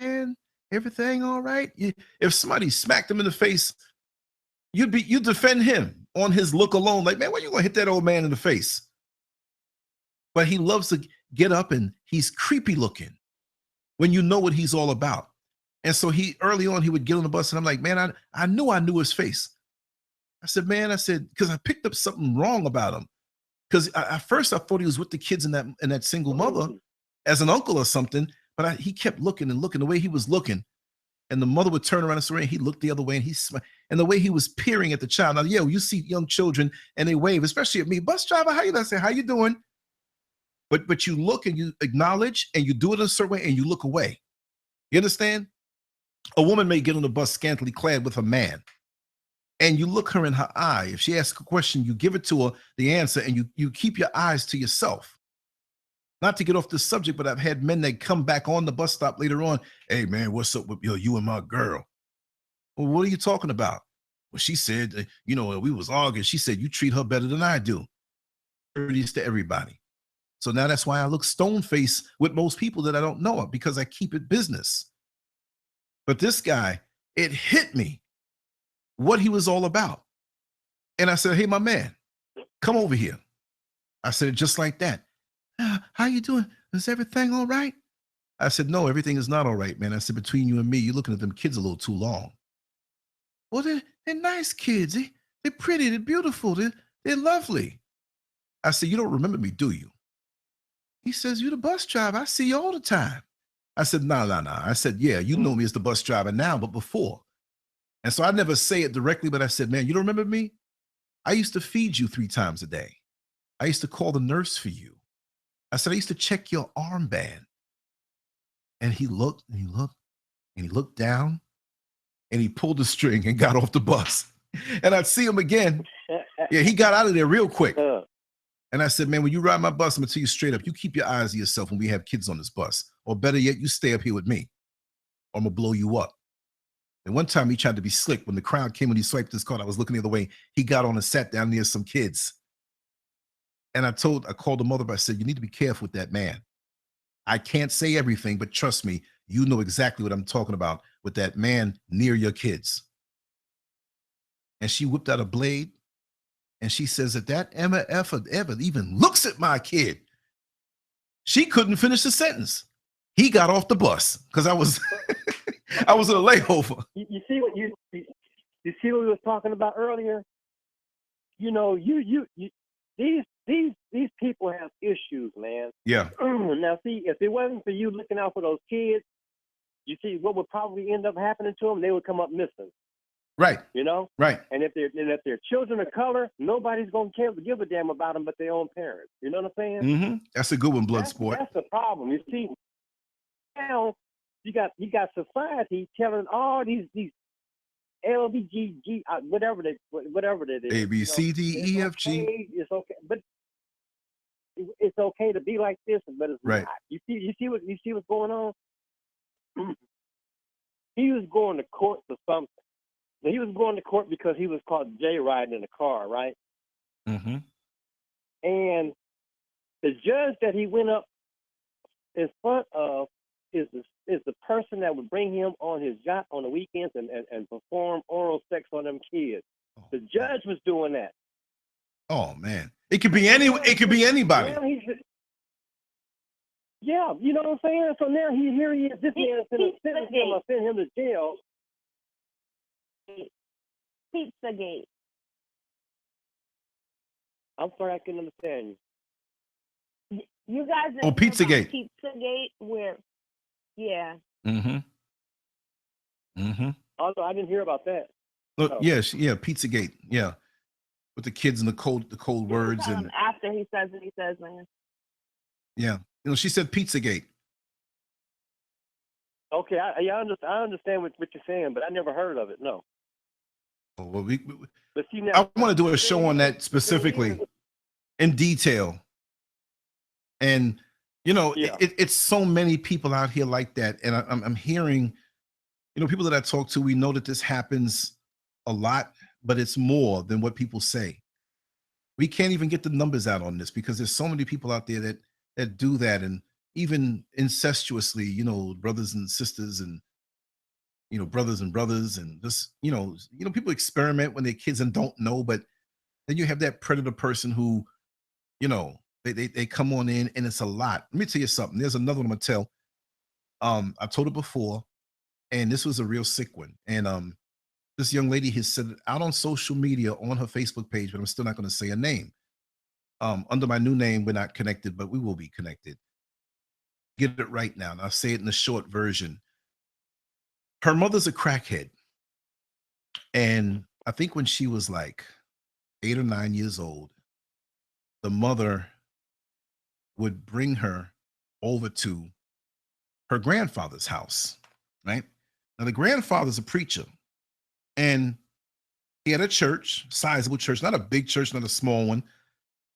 And everything all right. If somebody smacked him in the face, you'd defend him on his look alone. Like, man, why you gonna hit that old man in the face? But he loves to get up, and he's creepy looking when you know what he's all about. And so early on, he would get on the bus, and I'm like, man, I knew his face. I said, because I picked up something wrong about him. Because at first I thought he was with the kids in that single mother as an uncle or something, but he kept looking and looking the way he was looking. And the mother would turn around and say, he looked the other way, and the way he was peering at the child. Now, you see young children and they wave, especially at me. Bus driver, how you doing? I say, how you doing? But you look and you acknowledge and you do it in a certain way and you look away. You understand? A woman may get on the bus scantily clad with a man, and you look her in her eye. If she asks a question, you give it to her, the answer, and you keep your eyes to yourself. Not to get off the subject, but I've had men that come back on the bus stop later on. Hey, man, what's up with you and my girl? Well, what are you talking about? Well, she said, we was arguing. She said, you treat her better than I do. Courteous to everybody. So now that's why I look stone-faced with most people that I don't know, because I keep it business. But this guy, it hit me what he was all about. And I said, hey, my man, come over here. I said it just like that. How you doing? Is everything all right? I said, no, everything is not all right, man. I said, between you and me, you're looking at them kids a little too long. Well, they're nice kids. They're pretty. They're beautiful. They're lovely. I said, you don't remember me, do you? He says, you're the bus driver. I see you all the time. I said, no. I said, yeah, you know me as the bus driver now, but before. And so I never say it directly, but I said, man, you don't remember me? I used to feed you 3 times a day. I used to call the nurse for you. I said, I used to check your armband. And he looked and he looked and he looked down and he pulled the string and got off the bus. And I'd see him again. Yeah, he got out of there real quick. And I said, man, when you ride my bus, I'm going to tell you straight up, you keep your eyes to yourself when we have kids on this bus. Or better yet, you stay up here with me. Or I'm going to blow you up. And one time he tried to be slick. When the crowd came, when he swiped his card, I was looking the other way. He got on and sat down near some kids. And I called the mother, but I said, you need to be careful with that man. I can't say everything, but trust me, you know exactly what I'm talking about with that man near your kids. And she whipped out a blade. And she says that Emma ever even looks at my kid. She couldn't finish the sentence. He got off the bus because I was I was in a layover. You see what you see what we were talking about earlier? These people have issues, man. Yeah. Now, see, if it wasn't for you looking out for those kids, you see what would probably end up happening to them? They would come up missing. Right. Right. And if they're children of color, nobody's gonna give a damn about them but their own parents. You know what I'm saying? Mm-hmm. That's a good one, Bloodsport. That's the problem. You see, now you got society telling all these LBGG whatever that is. A B C D E F G. It's okay, but it's okay to be like this, but it's right. Not. You see what's going on? He was going to court for something. He was going to court because he was caught J-riding in a car, right? Mm-hmm. And the judge that he went up in front of is the person that would bring him on his yacht on the weekends and perform oral sex on them kids. The judge was doing that. Oh man, it could be anybody. Yeah, you know what I'm saying? So now here he is. This man is going to sentence him or send him to jail. Pizzagate. I'm sorry, I couldn't understand you. You guys didn't Pizzagate. Pizzagate, where, yeah. Mm-hmm. Mm-hmm. Also, I didn't hear about that. Look, yes, yeah, Pizzagate, yeah, with the kids and the cold words and after he says what he says, man. Yeah, she said Pizzagate. Okay, I understand what you're saying, but I never heard of it. No. Oh, well, but see, now, I want to do a show on that specifically, in detail. And it's so many people out here like that, and I'm hearing, people that I talk to. We know that this happens a lot, but it's more than what people say. We can't even get the numbers out on this because there's so many people out there that do that, and even incestuously, brothers and sisters, and brothers and just people experiment when they're kids and don't know. But then you have that predator person who, they come on in, and it's a lot. Let me tell you something. There's another one I'm gonna tell. I've told it before, and this was a real sick one. And this young lady has said it out on social media on her Facebook page, but I'm still not going to say a name. Under my new name, we're not connected, but we will be connected. Get it right now. And I'll say it in the short version. Her mother's a crackhead. And I think when she was like 8 or 9 years old, the mother would bring her over to her grandfather's house, right? Now, the grandfather's a preacher. And he had a church, sizable church, not a big church, not a small one,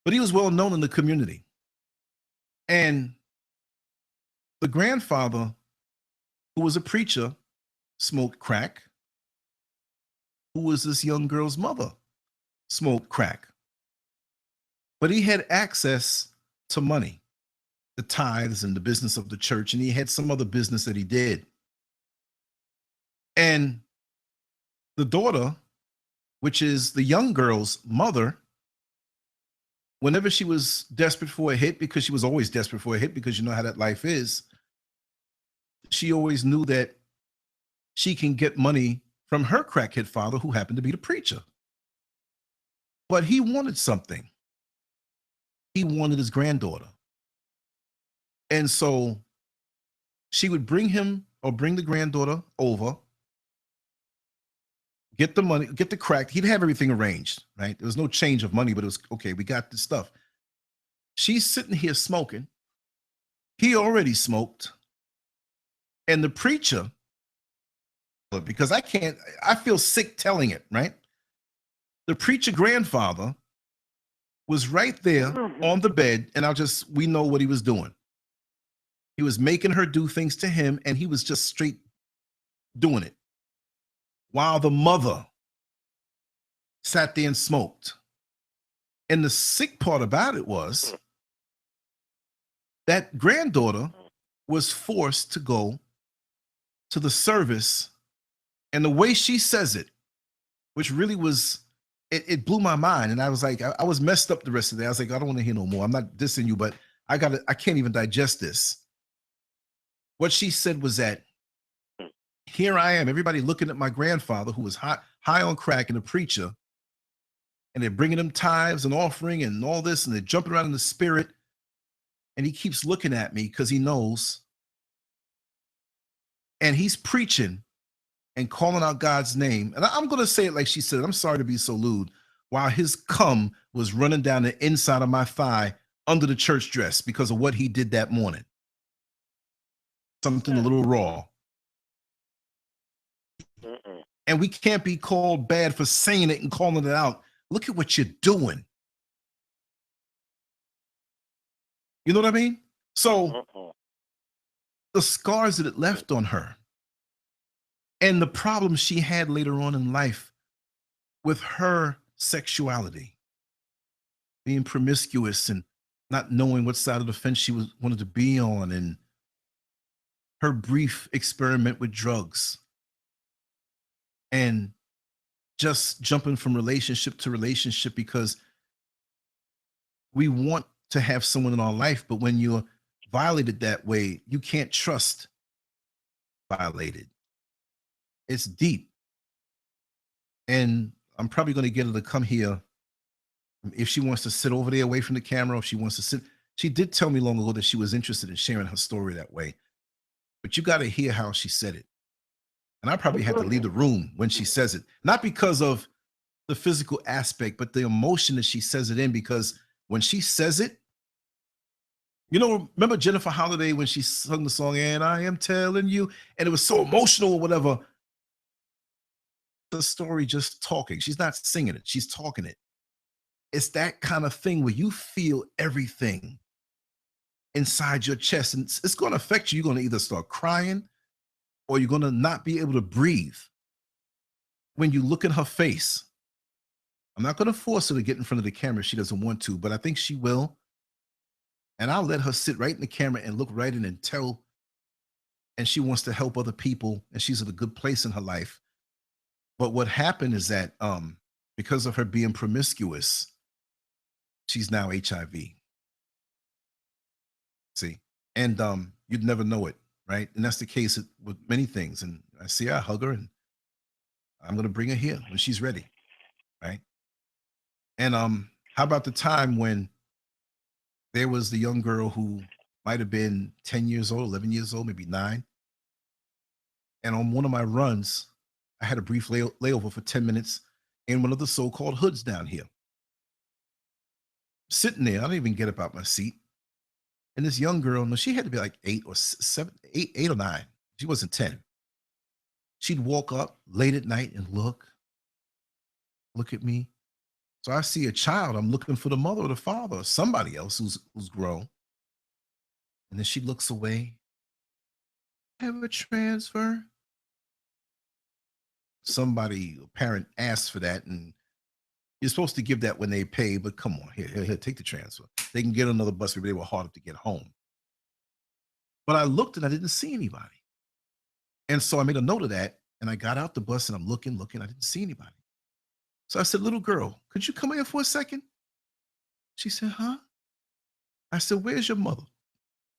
but he was well known in the community. And the grandfather, who was a preacher, smoked crack. Who was this young girl's mother? Smoked crack. But he had access to money, the tithes and the business of the church, and he had some other business that he did. And the daughter, which is the young girl's mother, whenever she was desperate for a hit, because she was always desperate for a hit, because you know how that life is, she always knew that she can get money from her crackhead father, who happened to be the preacher. But he wanted something. He wanted his granddaughter. And so she would bring him or bring the granddaughter over, get the money, get the crack. He'd have everything arranged, right? There was no change of money, but it was, okay, we got this stuff. She's sitting here smoking. He already smoked. And the preacher, because I feel sick telling it, right? The preacher grandfather was right there on the bed, and we know what he was doing. He was making her do things to him, and he was just straight doing it. While the mother sat there and smoked. And the sick part about it was that granddaughter was forced to go to the service, and the way she says it, which really was, it blew my mind. And I was like, I was messed up the rest of the day. I was like, I don't want to hear no more. I'm not dissing you, but I can't even digest this. What she said was that, here I am, everybody looking at my grandfather, who was high on crack and a preacher, and they're bringing him tithes and offering and all this, and they're jumping around in the spirit. And he keeps looking at me because he knows. And he's preaching and calling out God's name. And I'm going to say it like she said, I'm sorry to be so lewd, while his cum was running down the inside of my thigh under the church dress because of what he did that morning. Something a little raw. And we can't be called bad for saying it and calling it out. Look at what you're doing. You know what I mean? So the scars that it left on her and the problems she had later on in life with her sexuality, being promiscuous and not knowing what side of the fence she wanted to be on, and her brief experiment with drugs, and just jumping from relationship to relationship because we want to have someone in our life, but when you're violated that way, you can't trust violated. It's deep. And I'm probably going to get her to come here if she wants to sit over there away from the camera, if she wants to sit. She did tell me long ago that she was interested in sharing her story that way. But you got to hear how she said it. And I probably had to leave the room when she says it, not because of the physical aspect, but the emotion that she says it in, because when she says it, you know, remember Jennifer Holiday when she sung the song, "And I Am Telling You," and it was so emotional or whatever. The story just talking. She's not singing it. She's talking it. It's that kind of thing where you feel everything inside your chest, and it's going to affect you. You're going to either start crying or you're going to not be able to breathe when you look in her face. I'm not going to force her to get in front of the camera if she doesn't want to, but I think she will. And I'll let her sit right in the camera and look right in and tell. And she wants to help other people, and she's at a good place in her life. But what happened is that because of her being promiscuous, she's now HIV. See, and you'd never know it, right? And that's the case with many things. And I see her, I hug her, and I'm going to bring her here when she's ready, right? And how about the time when there was the young girl who might have been 10 years old, 11 years old, maybe 9. And on one of my runs, I had a brief layover for 10 minutes in one of the so-called hoods down here. Sitting there, I didn't even get up out my seat. And this young girl, no, she had to be like 8 or 9. She wasn't 10. She'd walk up late at night and look at me. So I see a child, I'm looking for the mother or the father or somebody else who's grown. And then she looks away. Have a transfer. Somebody, a parent asked for that, and you're supposed to give that when they pay, but come on, here, take the transfer. They can get another bus, maybe they were hard up to get home. But I looked and I didn't see anybody. And so I made a note of that, and I got out the bus and I'm looking, I didn't see anybody. So I said, "Little girl, could you come here for a second?" She said, "Huh?" I said, "Where's your mother?"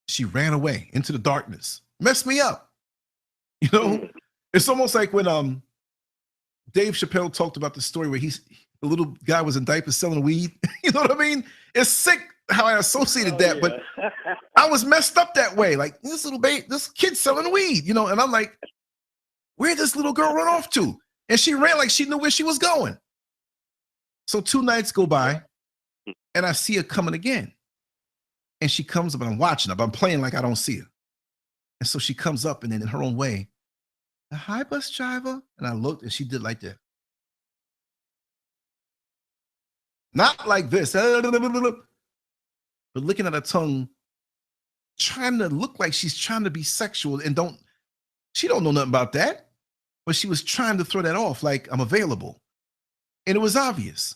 She ran away into the darkness. Messed me up. You know, it's almost like when Dave Chappelle talked about the story where the little guy was in diapers selling weed. You know what I mean? It's sick how I associated that, but I was messed up that way. Like, this kid selling weed, you know, and I'm like, where'd this little girl run off to? And she ran like she knew where she was going. So 2 nights go by and I see her coming again. And she comes up and I'm watching her, but I'm playing like I don't see her. And so she comes up and then in her own way, "Hi, bus driver." And I looked and she did like that. Not like this, but looking at her tongue, trying to look like she's trying to be sexual and she don't know nothing about that. But she was trying to throw that off like I'm available. And it was obvious.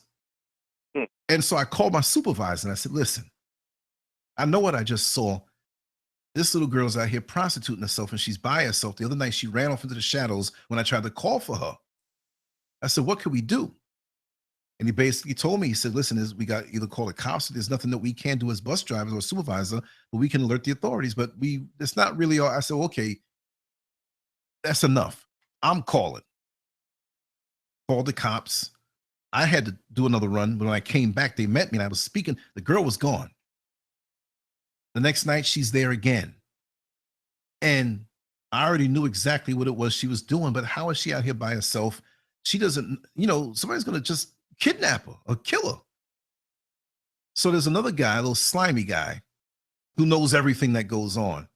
And so I called my supervisor and I said, "Listen, I know what I just saw. This little girl's out here prostituting herself and she's by herself. The other night she ran off into the shadows when I tried to call for her." I said, "What could we do?" And he basically told me, he said, "Listen, we got either call the cops, or there's nothing that we can do as bus drivers or supervisor, but we can alert the authorities. But it's not really all." I said, "Okay, that's enough. I'm calling." Called the cops. I had to do another run. When I came back, they met me and I was speaking. The girl was gone. The next night, she's there again. And I already knew exactly what it was she was doing, but how is she out here by herself? She doesn't, somebody's going to just kidnap her or kill her. So there's another guy, a little slimy guy, who knows everything that goes on. I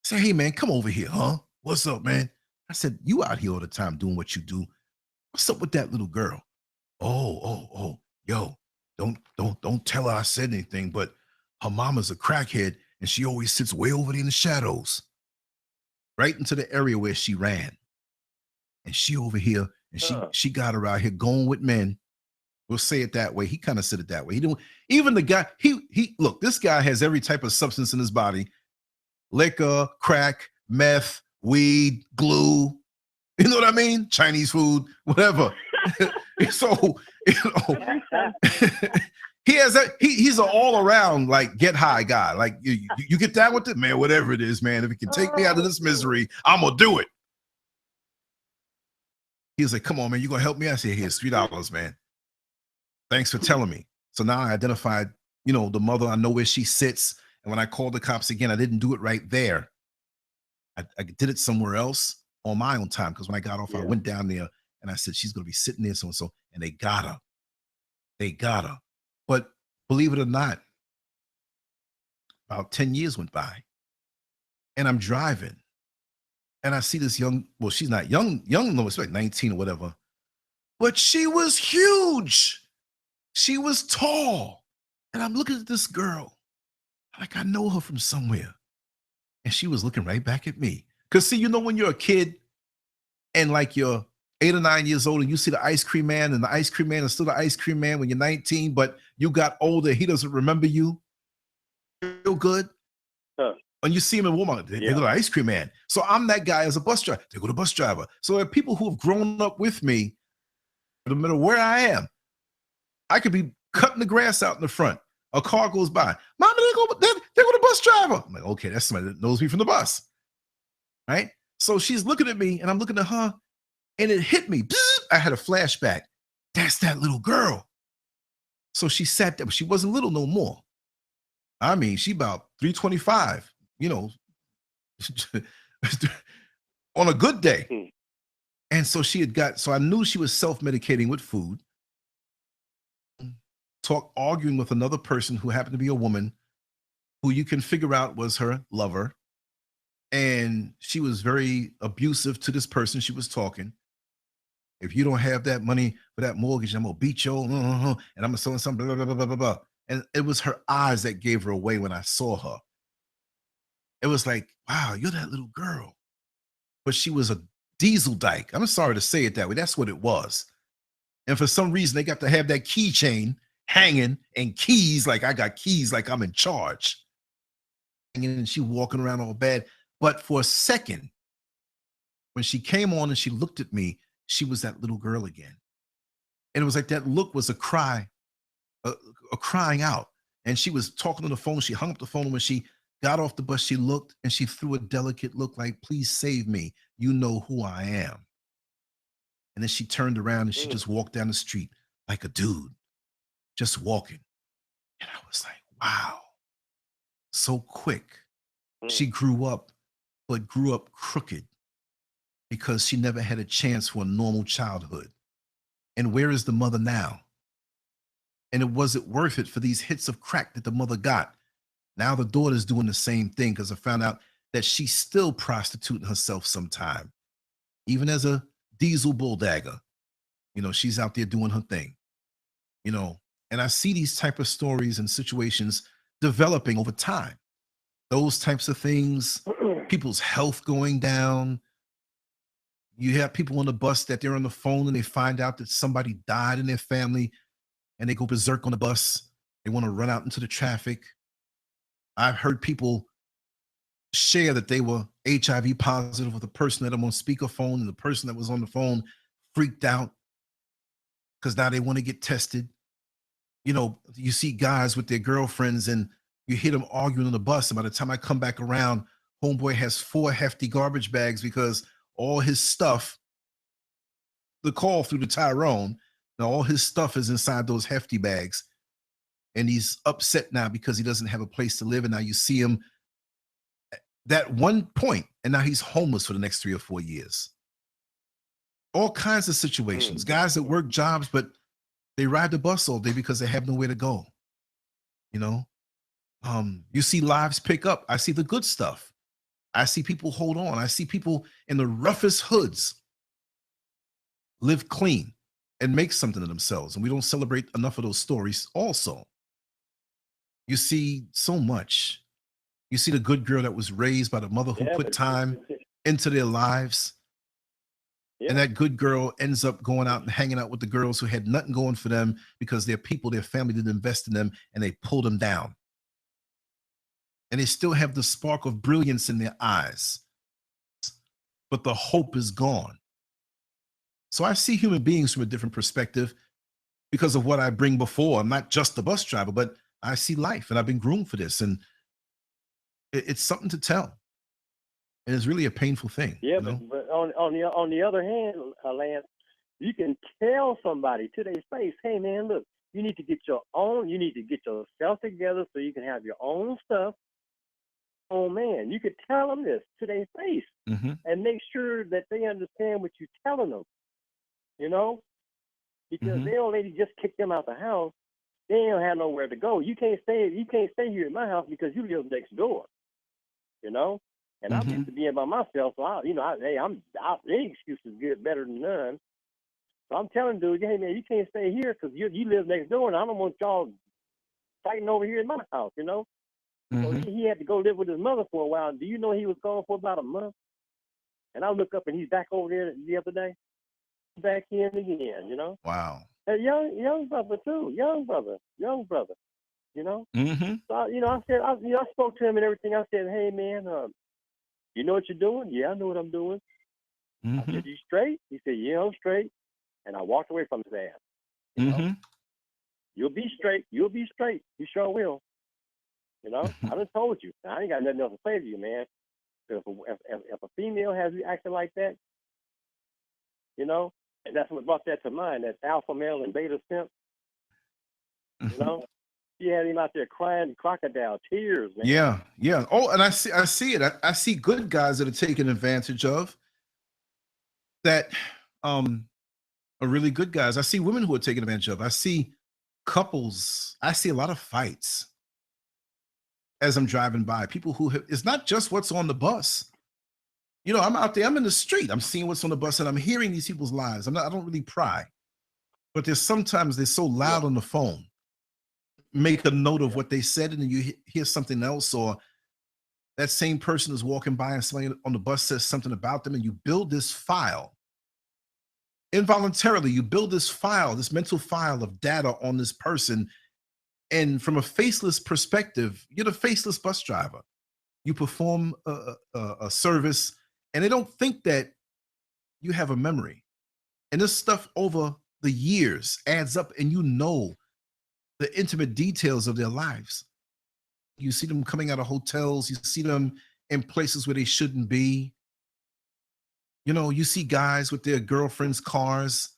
say, "Hey, man, come over here, huh? What's up, man?" I said, "You out here all the time doing what you do. What's up with that little girl?" Oh, yo, don't tell her I said anything, but her mama's a crackhead and she always sits way over there in the shadows, right into the area where she ran. And she over here, and she got her out here going with men. We'll say it that way. He kind of said it that way. He didn't even the guy, look, this guy has every type of substance in his body: liquor, crack, meth, weed, glue. You know what I mean? Chinese food, whatever. So, He has that. He's an all around like get high guy. Like you get down with it, man. Whatever it is, man. If it can take me out of this misery, I'm gonna do it. He was like, "Come on, man. You gonna help me?" I said, "Here's $3, man. Thanks for telling me." So now I identified, the mother. I know where she sits. And when I called the cops again, I didn't do it right there. I did it somewhere else on my own time, because when I got off, I went down there and I said, she's going to be sitting there, so and so. And they got her. They got her. But believe it or not, about 10 years went by and I'm driving and I see this well, she's not young, no, it's like 19 or whatever, but she was huge. She was tall. And I'm looking at this girl. Like, I know her from somewhere. And she was looking right back at me. Because, see, when you're a kid and like you're 8 or 9 years old and you see the ice cream man, and the ice cream man is still the ice cream man when you're 19, but you got older, he doesn't remember you. Feel good. When you see him in Walmart, they go to the ice cream man. So I'm that guy as a bus driver. They go to bus driver. So there are people who have grown up with me, no matter where I am. I could be cutting the grass out in the front. A car goes by. Mama, they go to bus driver. I'm like, okay, that's somebody that knows me from the bus. Right? So she's looking at me and I'm looking at her, and it hit me. I had a flashback. That's that little girl. So she sat there, but she wasn't little no more. I mean, she about 325, on a good day. And so so I knew she was self-medicating with food. Arguing with another person who happened to be a woman who you can figure out was her lover. And she was very abusive to this person she was talking. If you don't have that money for that mortgage, I'm going to beat you, and I'm going to sell something, blah, blah, blah, blah, blah, blah. And it was her eyes that gave her away when I saw her. It was like, wow, you're that little girl. But she was a diesel dyke. I'm sorry to say it that way. That's what it was. And for some reason, they got to have that keychain hanging and keys, like I got keys, like I'm in charge. And she walking around all bad. But for a second, when she came on and she looked at me, she was that little girl again. And it was like that look was a cry, a crying out. And she was talking on the phone. She hung up the phone. When she got off the bus, she looked and she threw a delicate look like, please save me. You know who I am. And then she turned around and she just walked down the street like a dude, just walking. And I was like, wow, so quick. She grew up, but grew up crooked because she never had a chance for a normal childhood. And where is the mother now? And it wasn't worth it for these hits of crack that the mother got. Now the daughter's doing the same thing, because I found out that she's still prostituting herself sometime. Even as a diesel bulldagger, she's out there doing her thing, and I see these type of stories and situations developing over time. Those types of things, people's health going down. You have people on the bus that they're on the phone and they find out that somebody died in their family and they go berserk on the bus. They want to run out into the traffic. I've heard people share that they were HIV positive with a person that I'm on speakerphone, and the person that was on the phone freaked out because now they want to get tested. You see guys with their girlfriends and you hear them arguing on the bus. And by the time I come back around, homeboy has 4 hefty garbage bags because all his stuff, the call through to Tyrone, now all his stuff is inside those hefty bags. And he's upset now because he doesn't have a place to live. And now you see him at that one point, and now he's homeless for the next 3 or 4 years. All kinds of situations. Guys that work jobs, but they ride the bus all day because they have nowhere to go. You see lives pick up. I see the good stuff. I see people hold on. I see people in the roughest hoods live clean and make something of themselves. And we don't celebrate enough of those stories also. You see so much. You see the good girl that was raised by the mother who put time into their lives. And that good girl ends up going out and hanging out with the girls who had nothing going for them because their people, their family didn't invest in them, and they pulled them down. And they still have the spark of brilliance in their eyes, but the hope is gone. So I see human beings from a different perspective. because of what I bring before. I'm not just a bus driver, but I see life, and I've been groomed for this, and it's something to tell. And it's really a painful thing. Yeah, you know? but on the other hand, Lance, you can tell somebody to their face, hey man, look, you need to get yourself together so you can have your own stuff. Oh man, you could tell them this to their face and make sure that they understand what you're telling them. You know, because they don't let you just kick them out the house. They don't have nowhere to go. You can't stay here in my house because you live next door. You know, and I'm used to being by myself, so any excuse is good, better than none. So I'm telling dude, hey man, you can't stay here because you live next door, and I don't want y'all fighting over here in my house. You know. So he had to go live with his mother for a while. Do you know he was gone for about a month? And I look up and he's back over there the other day. Back in again, you know. Wow. A young brother too, young brother, you know. So I spoke to him and everything. I said, hey man, you know what you're doing? Yeah, I know what I'm doing. I said, you straight? He said, yeah, I'm straight. And I walked away from his ass. You know? You'll be straight. You'll be straight. You sure will. You know, I done told you. I ain't got nothing else to say to you, man. If a female has you acting like that, you know, and that's what brought that to mind, that alpha male and beta simp. You know, she had him out there crying crocodile tears, man. Yeah, yeah. Oh, and I see it. I see good guys that are taken advantage of that are really good guys. I see women who are taken advantage of. I see couples. I see a lot of fights as I'm driving by. People who it's not just what's on the bus. You know, I'm out there, I'm in the street, I'm seeing what's on the bus, and I'm hearing these people's lives. I don't really pry, but there's sometimes they're so loud on the phone. Make a note of what they said, and then you hear something else, or that same person is walking by and somebody on the bus says something about them, and you build this file. Involuntarily, you build this file, this mental file of data on this person. And from a faceless perspective, you're the faceless bus driver. You perform a service, and they don't think that you have a memory. And this stuff over the years adds up, and you know the intimate details of their lives. You see them coming out of hotels. You see them in places where they shouldn't be. You know, you see guys with their girlfriends' cars,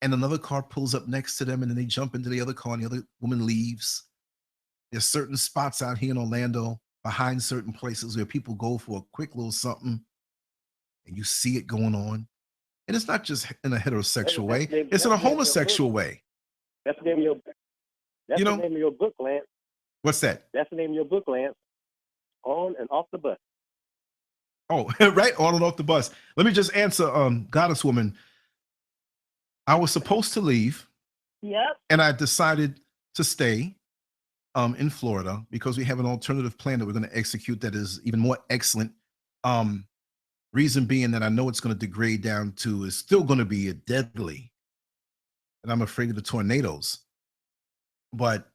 and another car pulls up next to them, and then they jump into the other car, and the other woman leaves. There's certain spots out here in Orlando, behind certain places, where people go for a quick little something, and you see it going on. And it's not just in a heterosexual way; it's in a homosexual way. That's the name of your. That's the name of your book, Lance. What's that? That's the name of your book, Lance. On and off the bus. Oh, right, on and off the bus. Let me just answer, Goddess Woman. I was supposed to leave. Yep. And I decided to stay in Florida because we have an alternative plan that we're going to execute that is even more excellent. Reason being that I know it's going to degrade down to, it's still going to be a deadly. And I'm afraid of the tornadoes. But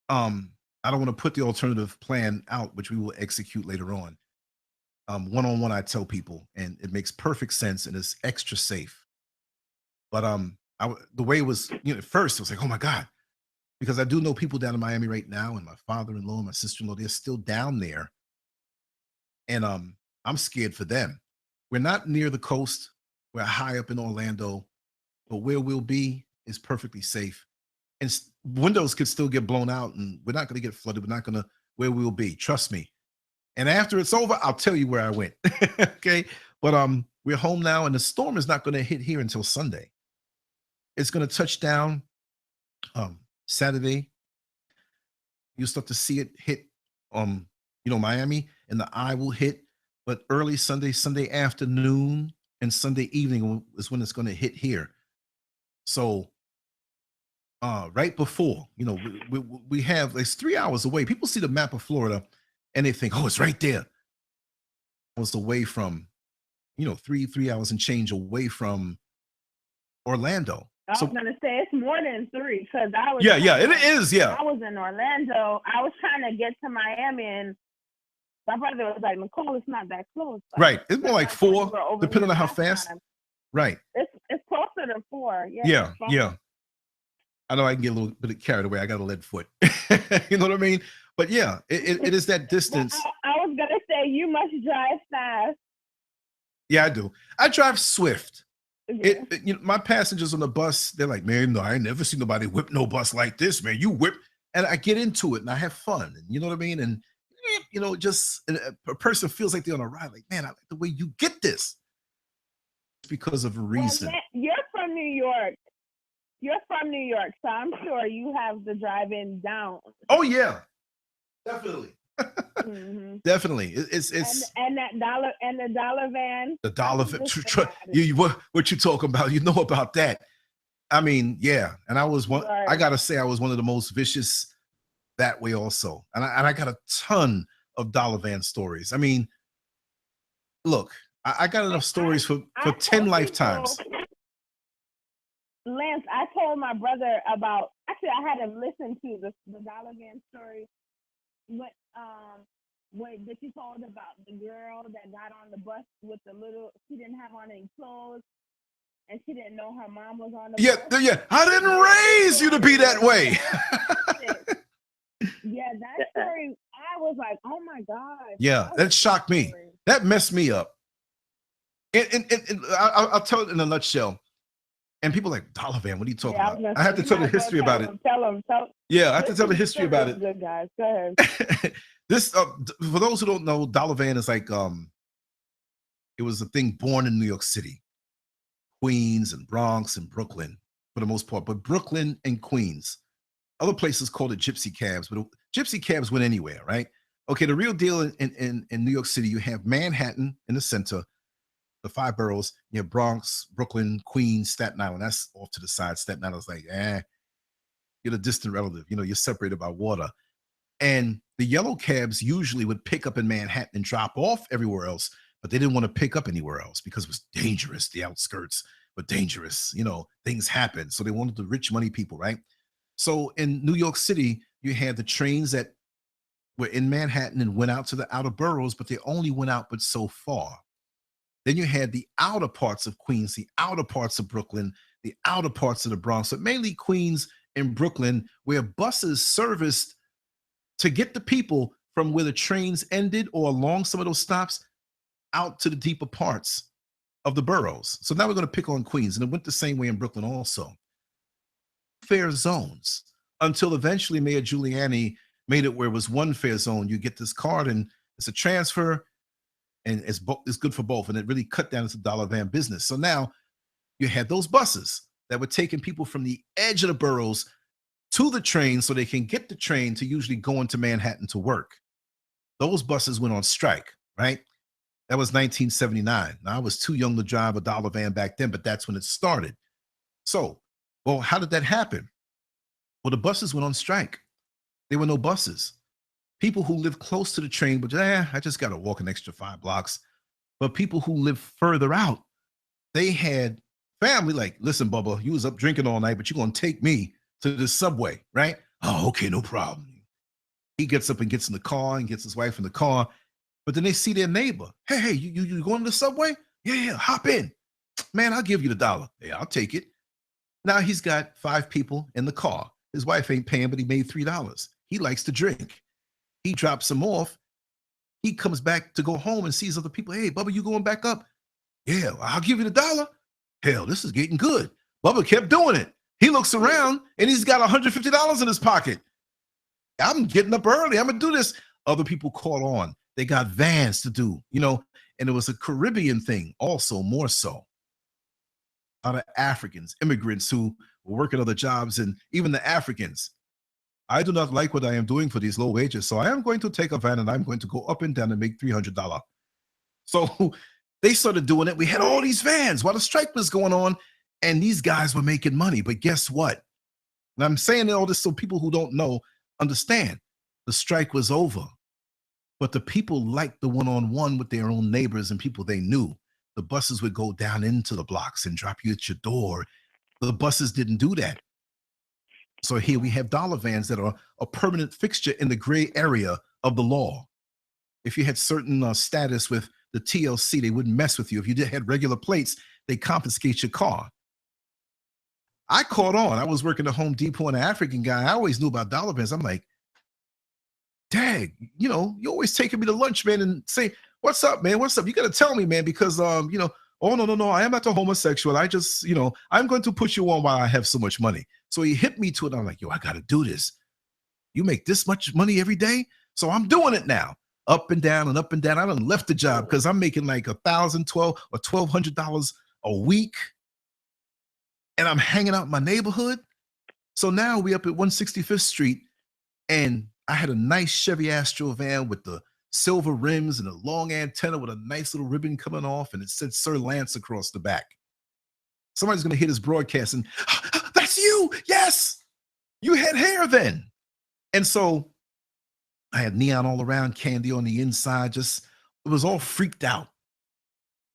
I don't want to put the alternative plan out, which we will execute later on. One-on-one, I tell people, and it makes perfect sense and it's extra safe. But the way it was, at first it was like, oh my God, because I do know people down in Miami right now, and my father-in-law and my sister-in-law, they're still down there. And I'm scared for them. We're not near the coast. We're high up in Orlando, but where we'll be is perfectly safe. And windows could still get blown out, and we're not going to get flooded. We're not going to, where we'll be. Trust me. And after it's over, I'll tell you where I went. Okay. But we're home now, and the storm is not going to hit here until Sunday. It's going to touch down Saturday. You'll start to see it hit Miami, and the eye will hit. But early Sunday afternoon, and Sunday evening is when it's going to hit here. So right before, we have, it's 3 hours away. People see the map of Florida and they think, oh, it's right there. It's away from, 3 hours and change away from Orlando. I was going to say it's more than 3 because I was. Yeah, it is. Yeah. I was in Orlando. I was trying to get to Miami, and my brother was like, Nicole, it's not that close. Right. It's more like 4, depending on how fast. Right. It's closer to 4. Yeah. I know I can get a little bit carried away. I got a lead foot. You know what I mean? But yeah, it is that distance. Well, I was gonna say you must drive fast. Yeah, I do. I drive swift. Yeah. You know, my passengers on the bus, they're like, man, no, I ain't never seen nobody whip no bus like this, man. You whip, and I get into it and I have fun. And you know what I mean? And you know, just a person feels like they're on a ride. Like, man, I like the way you get this. It's because of a reason. Well, you're from New York. You're from New York, so I'm sure you have the drive-in down. Oh yeah, definitely. Mm-hmm. Definitely, it's and the dollar van. The dollar van. What you talking about? You know about that? I mean, yeah. And I was one. Right. I gotta say, I was one of the most vicious that way also. And I got a ton of dollar van stories. I mean, look, I got enough stories for 10 lifetimes. Lance, I told my brother about. Actually, I had him listen to the dollar van story. What that you told about the girl that got on the bus with the little, she didn't have on any clothes and she didn't know her mom was on the bus. Yeah. I didn't raise you to be that way. Yeah, that story, I was like, oh my God. Yeah, that shocked me. That messed me up. I'll tell it in a nutshell. And people are like, dollar van, what are you talking about? I have to tell the history about it. Tell them. Yeah, I have to tell the history about it. Good guys, go ahead. This, for those who don't know, dollar van is like, it was a thing born in New York City, Queens and Bronx and Brooklyn for the most part, but Brooklyn and Queens. Other places called it gypsy cabs, but gypsy cabs went anywhere, right? Okay, the real deal in New York City, you have Manhattan in the center, the 5 boroughs, you have Bronx, Brooklyn, Queens, Staten Island. That's off to the side. Staten Island's like, you're the distant relative. You know, you're separated by water. And the yellow cabs usually would pick up in Manhattan and drop off everywhere else, but they didn't want to pick up anywhere else because it was dangerous. The outskirts were dangerous. You know, things happen. So they wanted the rich money people, right? So in New York City, you had the trains that were in Manhattan and went out to the outer boroughs, but they only went out but so far. Then you had the outer parts of Queens, the outer parts of Brooklyn, the outer parts of the Bronx, but mainly Queens and Brooklyn, where buses serviced to get the people from where the trains ended or along some of those stops out to the deeper parts of the boroughs. So now we're going to pick on Queens, and it went the same way in Brooklyn also. Fare zones until eventually Mayor Giuliani made it where it was one fare zone. You get this card and it's a transfer, and it's good for both. And it really cut down into dollar van business. So now you had those buses that were taking people from the edge of the boroughs to the train so they can get the train to usually go into Manhattan to work. Those buses went on strike, right? That was 1979. Now, I was too young to drive a dollar van back then, but that's when it started. So, well, how did that happen? Well, the buses went on strike. There were no buses. People who live close to the train, but I just got to walk an extra 5 blocks. But people who live further out, they had family like, listen, Bubba, you was up drinking all night, but you're going to take me to the subway, right? Oh, okay, no problem. He gets up and gets in the car and gets his wife in the car. But then they see their neighbor. Hey, you going to the subway? Yeah, hop in. Man, I'll give you the $1. Yeah, I'll take it. Now he's got 5 people in the car. His wife ain't paying, but he made $3. He likes to drink. He drops them off. He comes back to go home and sees other people. Hey, Bubba, you going back up? Yeah, I'll give you the $1. Hell, this is getting good. Bubba kept doing it. He looks around and he's got $150 in his pocket. I'm getting up early. I'm going to do this. Other people caught on. They got vans to do, you know, and it was a Caribbean thing also, more so. A lot of Africans, immigrants who were working other jobs, and even the Africans. I do not like what I am doing for these low wages, so I am going to take a van and I'm going to go up and down and make $300. So they started doing it. We had all these vans while the strike was going on, and these guys were making money. But guess what? And I'm saying all this so people who don't know understand. The strike was over, but the people liked the one-on-one with their own neighbors and people they knew. The buses would go down into the blocks and drop you at your door. The buses didn't do that. So here we have dollar vans that are a permanent fixture in the gray area of the law. If you had certain status with the TLC, they wouldn't mess with you. If you had regular plates, they confiscate your car. I caught on. I was working at Home Depot and an African guy. I always knew about dollar bins. I'm like, Dad, you always taking me to lunch, man, and say, what's up, man? What's up? You got to tell me, man, because, oh, no, I am not a homosexual. I just, I'm going to put you on while I have so much money. So he hit me to it. I'm like, yo, I got to do this. You make this much money every day? So I'm doing it now. Up and down and up and down. I done left the job because I'm making like $1,000, $1,200 or $1,200 a week. And I'm hanging out in my neighborhood. So now we up at 165th Street, and I had a nice Chevy Astro van with the silver rims and a long antenna with a nice little ribbon coming off, and it said Sir Lance across the back. Somebody's going to hit his broadcast and, that's you. Yes. You had hair then. And so I had neon all around, candy on the inside, it was all freaked out.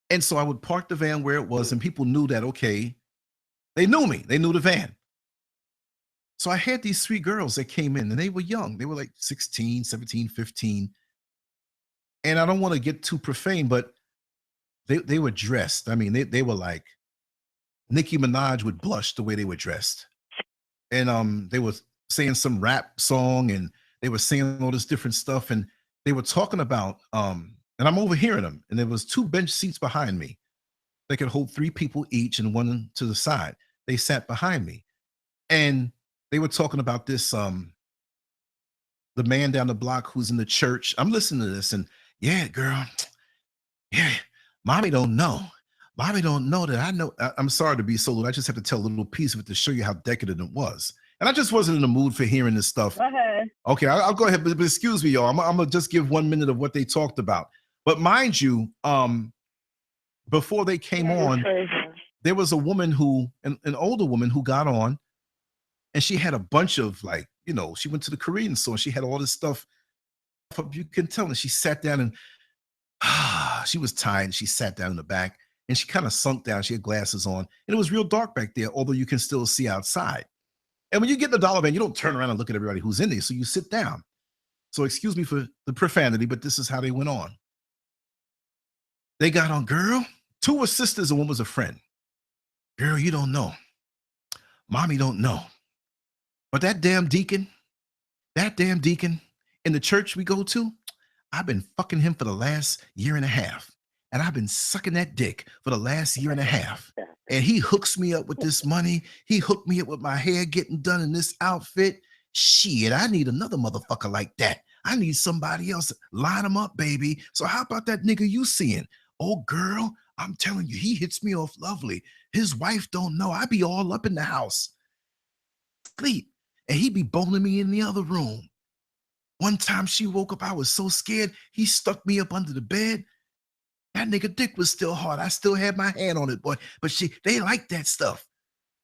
And so I would park the van where it was, and people knew that, okay, they knew me. They knew the van. So I had these 3 girls that came in, and they were young. They were like 16, 17, 15. And I don't want to get too profane, but they were dressed. I mean, they were like Nicki Minaj would blush the way they were dressed. And they were saying some rap song, and they were saying all this different stuff. And they were talking about, and I'm overhearing them. And there was 2 bench seats behind me. They could hold 3 people each and one to the side. They sat behind me. And they were talking about this, the man down the block who's in the church. I'm listening to this, and yeah, girl, yeah, mommy don't know. Mommy don't know that I know. I'm sorry to be so lewd. I just have to tell a little piece of it to show you how decadent it was. And I just wasn't in the mood for hearing this stuff. Go ahead. Okay, I'll go ahead, but excuse me, y'all. I'm gonna just give 1 minute of what they talked about. But mind you, before they came on, there was a woman an older woman who got on, and she had a bunch of she went to the Korean store and she had all this stuff. You can tell that she sat down and she was tired. And she sat down in the back and she kind of sunk down. She had glasses on, and it was real dark back there, although you can still see outside. And when you get in the dollar van, you don't turn around and look at everybody who's in there. So you sit down. So excuse me for the profanity, but this is how they went on. They got on, girl. 2 were sisters and 1 was a friend. Girl, you don't know. Mommy don't know. But that damn deacon in the church we go to, I've been fucking him for the last year and a half. And I've been sucking that dick for the last year and a half. And he hooks me up with this money. He hooked me up with my hair getting done in this outfit. Shit, I need another motherfucker like that. I need somebody else. Line him up, baby. So how about that nigga you seeing? Oh, girl, I'm telling you, he hits me off lovely. His wife don't know. I be all up in the house. Sleep. And he be boning me in the other room. One time she woke up, I was so scared, he stuck me up under the bed. That nigga dick was still hard. I still had my hand on it, boy. But they like that stuff.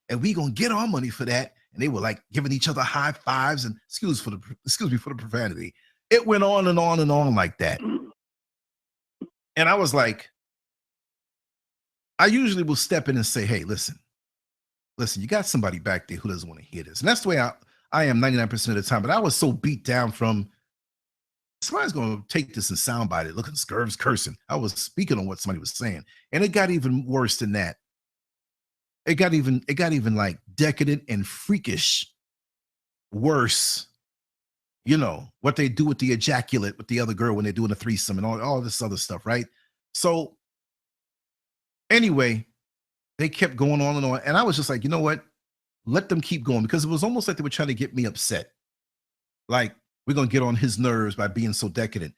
And we gonna get our money for that. And they were like giving each other high fives and excuse me for the profanity. It went on and on and on like that. And I was like, I usually will step in and say, hey, listen, you got somebody back there who doesn't want to hear this. And that's the way I am 99% of the time. But I was so beat down from somebody's going to take this and soundbite it, looking scurves cursing. I was speaking on what somebody was saying. And it got even worse than that. It got even like decadent and freakish worse. You know, what they do with the ejaculate with the other girl when they're doing a threesome and all this other stuff, right? So anyway, they kept going on and on. And I was just like, you know what? Let them keep going, because it was almost like they were trying to get me upset. Like, we're going to get on his nerves by being so decadent.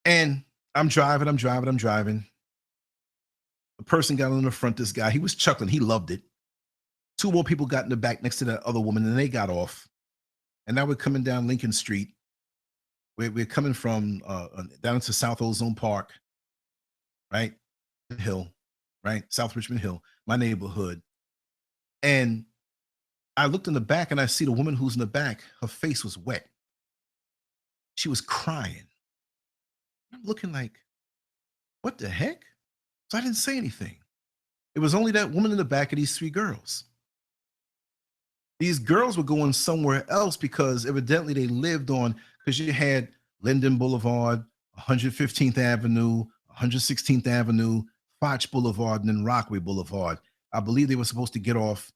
And I'm driving. The person got on the front, this guy, he was chuckling. He loved it. 2 more people got in the back next to that other woman, and they got off. And now we're coming down Lincoln Street. We're coming from down into South Ozone Park, right? Hill, right? South Richmond Hill, my neighborhood. And I looked in the back and I see the woman who's in the back, her face was wet. She was crying. I'm looking like, what the heck? So I didn't say anything. It was only that woman in the back of these 3 girls. These girls were going somewhere else because evidently they lived on, because you had Linden Boulevard, 115th Avenue, 116th Avenue, Foch Boulevard, and then Rockaway Boulevard. I believe they were supposed to get off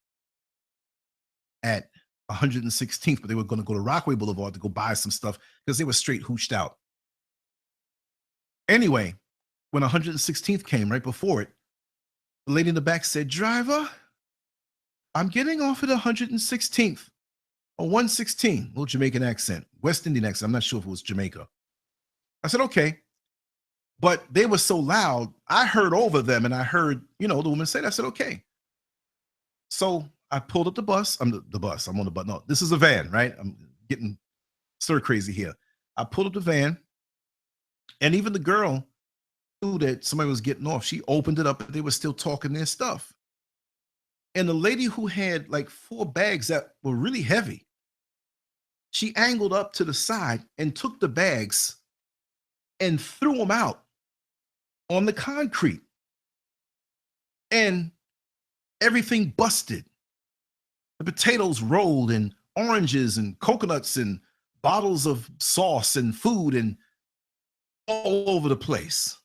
at 116th, but they were going to go to Rockaway Boulevard to go buy some stuff because they were straight hooched out. Anyway, when 116th came right before it, the lady in the back said, "Driver, I'm getting off at 116th or 116, little Jamaican accent, West Indian accent. I'm not sure if it was Jamaica." I said, "Okay." But they were so loud, I heard over them, and I heard, the woman say that. I said, "Okay." So I pulled up the bus. I'm on the bus. No, this is a van, right? I'm getting stir crazy here. I pulled up the van, and even the girl knew that somebody was getting off. She opened it up, and they were still talking their stuff. And the lady who had like 4 bags that were really heavy, she angled up to the side and took the bags and threw them out on the concrete. And everything busted. The potatoes rolled, and oranges and coconuts and bottles of sauce and food and all over the place.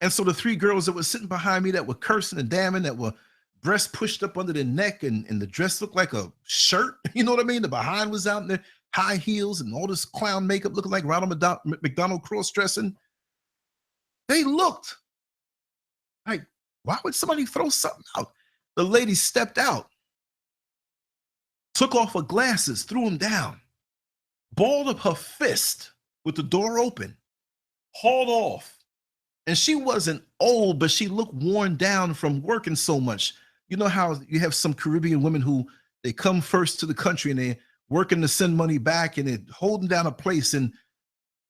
And so the 3 girls that were sitting behind me that were cursing and damning, that were breasts pushed up under their neck, and the dress looked like a shirt, you know what I mean? The behind was out in their high heels and all this clown makeup looking like Ronald McDonald cross-dressing. They looked like, why would somebody throw something out? The lady stepped out, took off her glasses, threw them down, balled up her fist with the door open, hauled off. And she wasn't old, but she looked worn down from working so much. You know how you have some Caribbean women who they come first to the country and they're working to send money back, and they're holding down a place and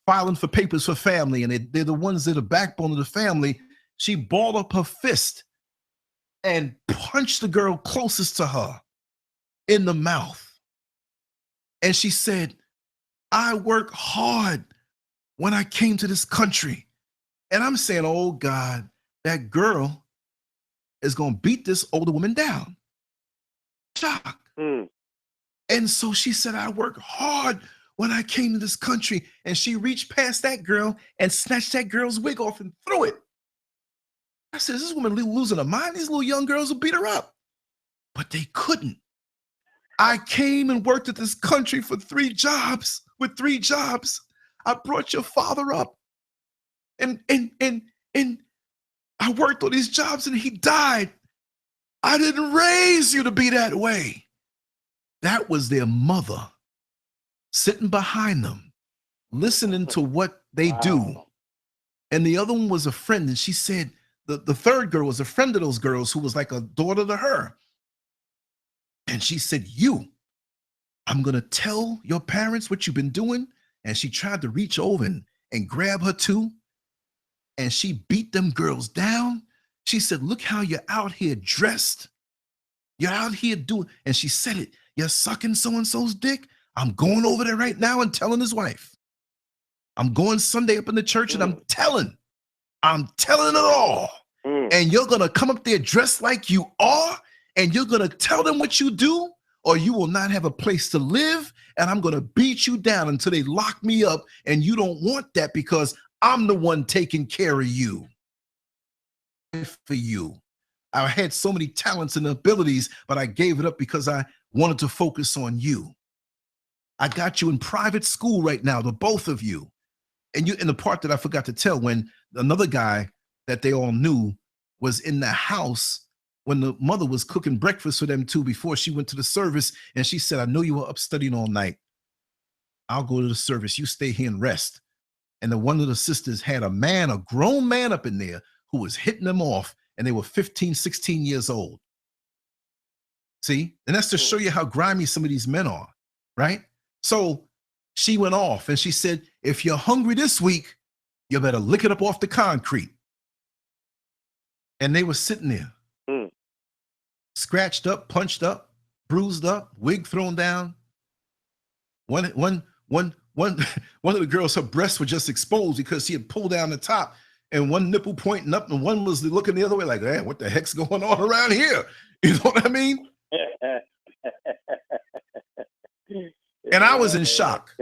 filing for papers for family, and they're the ones that are the backbone of the family. She balled up her fist and punched the girl closest to her in the mouth. And she said, "I work hard when I came to this country." And I'm saying, oh God, that girl is going to beat this older woman down. Shock. And so she said, "I work hard when I came to this country." And she reached past that girl and snatched that girl's wig off and threw it. I said, "This woman losing her mind. These little young girls will beat her up." But they couldn't. I came and worked at this country for 3 jobs. With 3 jobs, I brought your father up. And I worked on these jobs and he died. I didn't raise you to be that way. That was their mother sitting behind them, listening to what they do. And the other one was a friend. And she said, the third girl was a friend of those girls who was like a daughter to her. And she said, "I'm going to tell your parents what you've been doing." And she tried to reach over and grab her too. And she beat them girls down. She said, "Look how you're out here dressed. You're out here doing," and she said it, "You're sucking so-and-so's dick. I'm going over there right now and telling his wife. I'm going Sunday up in the church and I'm telling it all. And you're going to come up there dressed like you are, and you're going to tell them what you do, or you will not have a place to live, and I'm going to beat you down until they lock me up, and you don't want that because I'm the one taking care of you. For you. I had so many talents and abilities, but I gave it up because I wanted to focus on you. I got you in private school right now, the both of you." And the part that I forgot to tell, when another guy that they all knew was in the house when the mother was cooking breakfast for them too before she went to the service, and she said, "I know you were up studying all night. I'll go to the service. You stay here and rest." And one of the sisters had a grown man up in there who was hitting them off, and they were 15, 16 years old. See? And that's to show you how grimy some of these men are, right? So she went off and she said, "If you're hungry this week, you better lick it up off the concrete." And they were sitting there, scratched up, punched up, bruised up, wig thrown down. One of the girls, her breasts were just exposed because she had pulled down the top, and one nipple pointing up, and one was looking the other way like, "Hey, what the heck's going on around here?" You know what I mean? And I was in shock.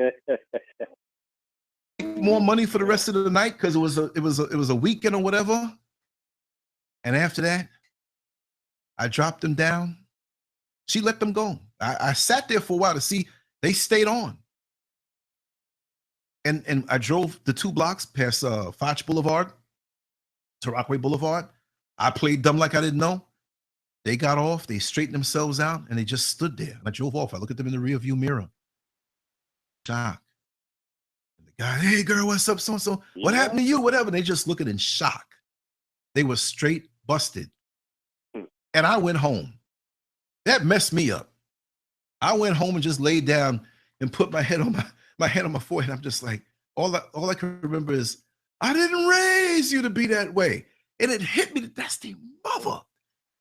More money for the rest of the night because it was a weekend or whatever. And after that, I dropped them down She let them go. I sat there for a while to see. They stayed on. And I drove the 2 blocks past Foch Boulevard to Rockaway Boulevard. I played dumb like I didn't know. They got off. They straightened themselves out, and they just stood there. And I drove off. I looked at them in the rear view mirror. Shock. And the guy, hey, girl, what's up? So-and-so. What happened to you? Whatever. They just looking in shock. They were straight busted. And I went home. That messed me up. I went home and just laid down and put my head on my hand on my forehead. I'm just like, all I can remember is, I didn't raise you to be that way. And it hit me that that's their mother.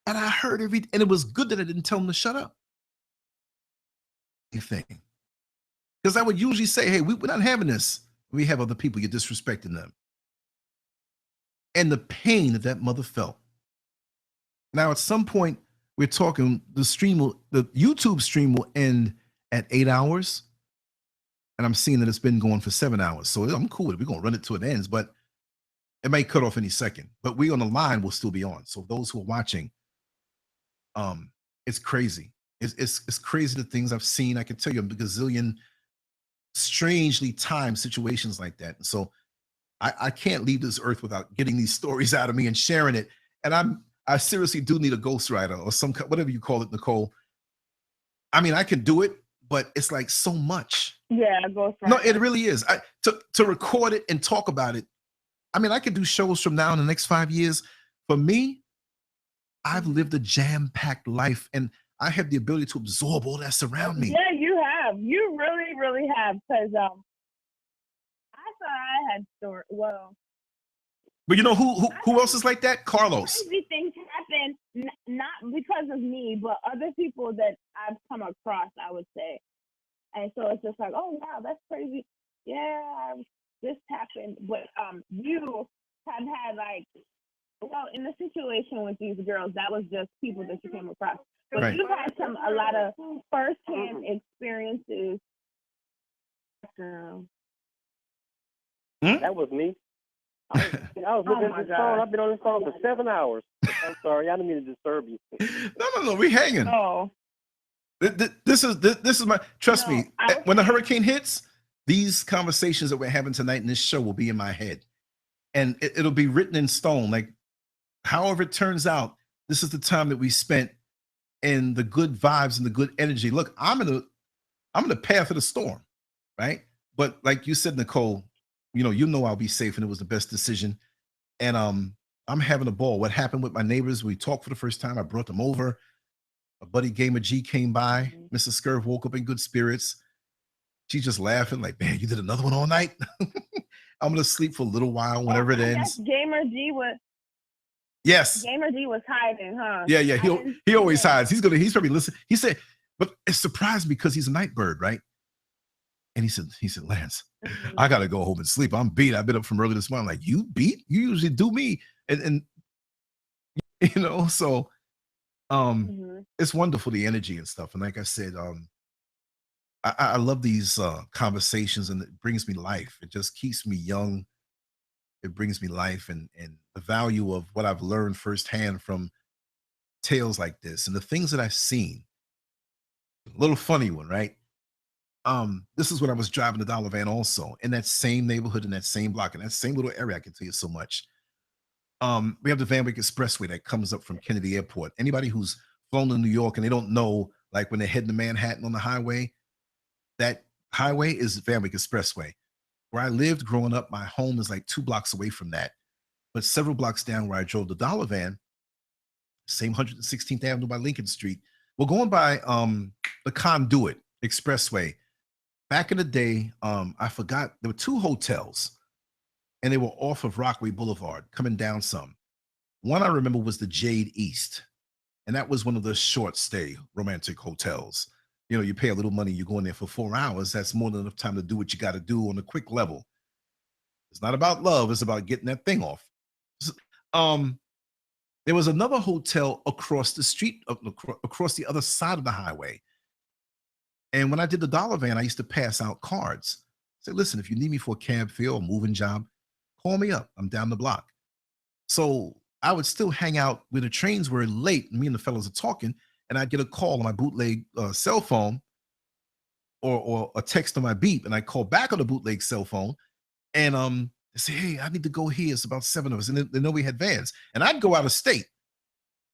And I heard and it was good that I didn't tell them to shut up. Anything. Because I would usually say, hey, we're not having this. We have other people, you're disrespecting them. And the pain that mother felt. Now, at some point, we're talking, the YouTube stream will end at 8 hours. And I'm seeing that it's been going for 7 hours. So I'm cool with it. We're going to run it till it ends, but it may cut off any second. But we on the line will still be on. So those who are watching, it's crazy. It's crazy the things I've seen. I can tell you a gazillion strangely timed situations like that. And so I can't leave this earth without getting these stories out of me and sharing it. And I seriously do need a ghostwriter or some, whatever you call it, Nicole. I mean, I can do it, but it's like so much. Yeah, ghostwriter. No, it really is. To record it and talk about it. I mean, I could do shows from now in the next 5 years. For me, I've lived a jam-packed life, and I have the ability to absorb all that surround me. Yeah, you have. You really, really have. Because I thought I had story. Well, but you know who else is like that? Carlos. Crazy things happen, not because of me, but other people that I've come across, I would say. And so it's just like, oh wow, that's crazy. Yeah, this happened. But you have had like, well, in the situation with these girls, that was just people that you came across. But right. You've had a lot of firsthand experiences. That was me. I was looking at this phone. I've been on this phone for 7 hours. I'm sorry, I didn't mean to disturb you. No, we hanging. Oh. This is my, trust me, when the hurricane hits, these conversations that we're having tonight in this show will be in my head. And it'll be written in stone. Like, however it turns out, this is the time that we spent in the good vibes and the good energy. Look, I'm in the path of the storm, right? But like you said, Nicole, you know I'll be safe, and it was the best decision. And I'm having a ball. What happened with my neighbors? We talked for the first time. I brought them over. A buddy Gamer G came by. Mrs. Scurv woke up in good spirits. She's just laughing like, man, you did another one all night? I'm going to sleep for a little while whenever it ends. Gamer G was. Yes. Gamer G was hiding, huh? Yeah. He always hides. He's probably listening. He said, but it surprised me because he's a night bird, right? And he said, Lance, I got to go home and sleep. I'm beat. I've been up from early this morning. I'm like, you beat? You usually do me. And so it's wonderful, the energy and stuff. And like I said, I love these conversations, and it brings me life. It just keeps me young. It brings me life and the value of what I've learned firsthand from tales like this and the things that I've seen. A little funny one, right? This is when I was driving the dollar van also in that same neighborhood, in that same block, in that same little area. I can tell you so much. We have the Van Wyck Expressway that comes up from Kennedy Airport. Anybody who's flown to New York and they don't know, like when they're heading to Manhattan on the highway, that highway is Van Wyck Expressway. Where I lived growing up, my home is like 2 blocks away from that. But several blocks down where I drove the dollar van, same 116th Avenue by Lincoln Street, we're going by the Conduit Expressway. Back in the day, I forgot, there were 2 hotels, and they were off of Rockaway Boulevard, coming down some. One I remember was the Jade East, and that was one of the short stay romantic hotels. You pay a little money, you go in there for 4 hours. That's more than enough time to do what you got to do on a quick level. It's not about love, it's about getting that thing off. There was another hotel across the street, across the other side of the highway. And when I did the dollar van, I used to pass out cards. Say, listen, if you need me for a cab fare or moving job, call me up. I'm down the block. So I would still hang out where the trains were late. And me and the fellows are talking. and I'd get a call on my bootleg cell phone or a text on my beep, and I call back on the bootleg cell phone, and they say, "Hey, I need to go here. It's about 7 of us," and they know we had vans, and I'd go out of state.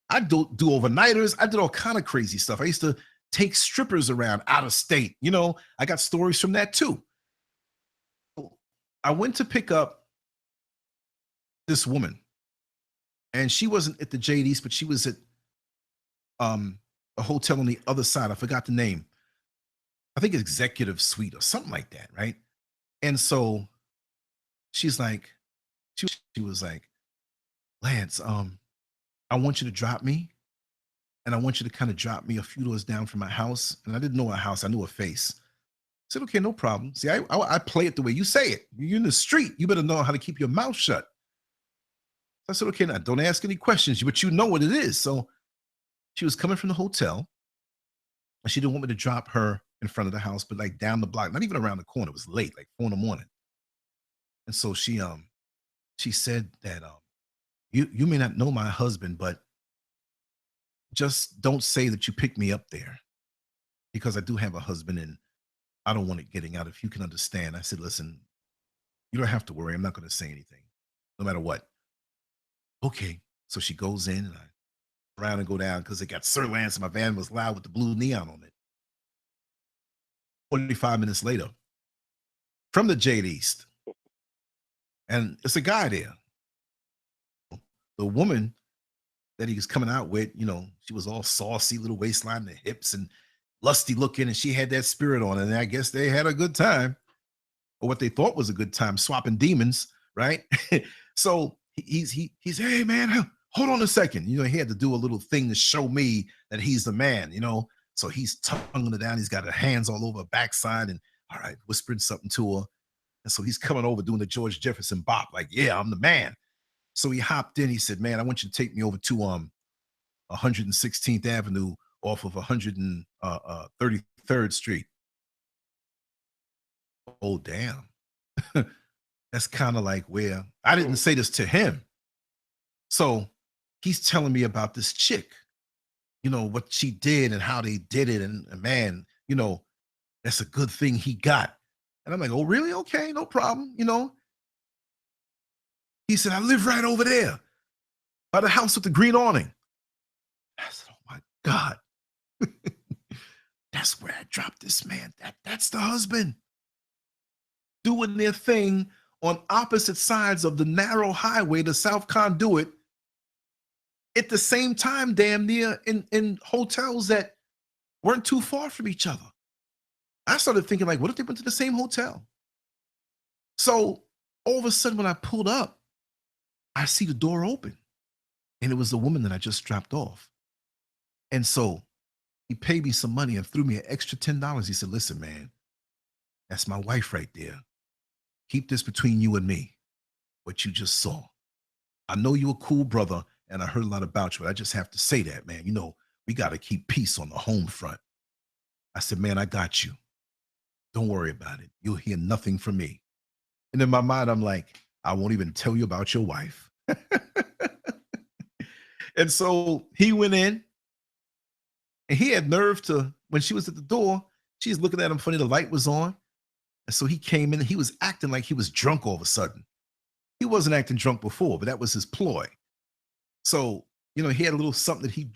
I'd do overnighters. I did all kind of crazy stuff. I used to take strippers around out of state. You know, I got stories from that too. I went to pick up this woman, and she wasn't at the JD's, but she was at a hotel on the other side. I forgot the name. I think Executive Suite or something like that, right? And so she's like, she was like, "Lance, I want you to drop me, and I want you to kind of drop me a few doors down from my house." And I didn't know her house; I knew her face. I said, "Okay, no problem." See, I play it the way you say it. You're in the street. You better know how to keep your mouth shut. I said, "Okay, now don't ask any questions, but you know what it is." So she was coming from the hotel, and she didn't want me to drop her in front of the house, but like down the block, not even around the corner. It was late, like 4 a.m. And so she said that you may not know my husband, but just don't say that you picked me up there, because I do have a husband and I don't want it getting out. If you can understand. I said, "Listen, you don't have to worry. I'm not going to say anything, no matter what." Okay. So she goes in, and I around and go down because it got Sir Lance, and my van was loud with the blue neon on it. 45 minutes later, from the Jade East, and it's a guy there. The woman that he was coming out with, you know, she was all saucy, little waistline, and the hips, and lusty looking, and she had that spirit on it. And I guess they had a good time, or what they thought was a good time, swapping demons, right? So he's "Hey man, hold on a second." You know, he had to do a little thing to show me that he's the man, you know. So he's tonguing her down. He's got her hands all over her backside, and all right, whispering something to her. And so he's coming over doing the George Jefferson bop, like, "Yeah, I'm the man." So he hopped in. He said, "Man, I want you to take me over to 116th Avenue off of 133rd Street. Oh, damn. That's kind of like where I didn't say this to him. So he's telling me about this chick, you know, what she did and how they did it. And man, you know, that's a good thing he got. And I'm like, "Oh, really? Okay, no problem." You know, he said, "I live right over there by the house with the green awning." I said, "Oh my God." That's where I dropped this man. That's the husband doing their thing on opposite sides of the narrow highway, the South Conduit, at the same time, damn near in hotels that weren't too far from each other. I started thinking, like, what if they went to the same hotel? So all of a sudden, when I pulled up, I see the door open, and it was the woman that I just dropped off. And so he paid me some money and threw me an extra $10. He said, "Listen, man, that's my wife right there. Keep this between you and me, what you just saw. I know you're a cool brother, and I heard a lot about you, but I just have to say that, man. You know, we got to keep peace on the home front." I said, "Man, I got you. Don't worry about it. You'll hear nothing from me." And in my mind, I'm like, "I won't even tell you about your wife." And so he went in, and he had nerve to, when she was at the door, she's looking at him funny. The light was on. And so he came in, and he was acting like he was drunk all of a sudden. He wasn't acting drunk before, but that was his ploy. So, you know, he had a little something that he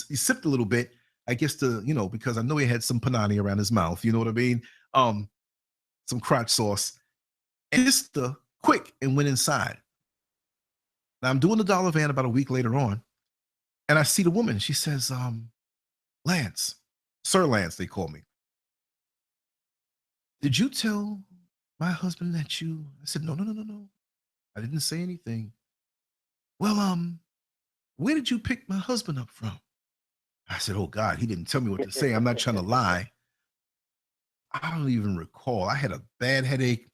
he sipped a little bit, I guess, to, you know, because I know he had some panani around his mouth, you know what I mean? Some crotch sauce. And just quick and went inside. Now I'm doing the dollar van about a week later on, and I see the woman. She says, "Lance, Sir Lance, they call me. Did you tell my husband that you?" I said, "No, no, no, no, no. I didn't say anything." "Well, where did you pick my husband up from?" I said, "Oh God, he didn't tell me what to say. I'm not trying to lie. I don't even recall. I had a bad headache.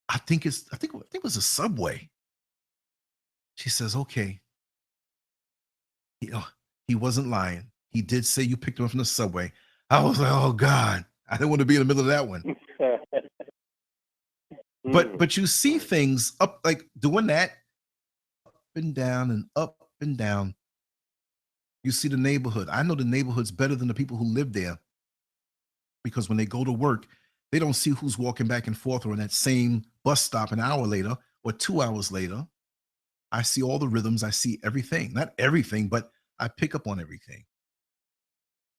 I think it was a Subway." She says, "Okay, he wasn't lying. He did say you picked him up from the Subway." I was like, "Oh God, I didn't want to be in the middle of that one." But you see things up, like doing that, up and down and up and down. You see the neighborhood. I know the neighborhoods better than the people who live there, because when they go to work, they don't see who's walking back and forth or in that same bus stop an hour later or 2 hours later. I see all the rhythms. I see everything. Not everything, but I pick up on everything.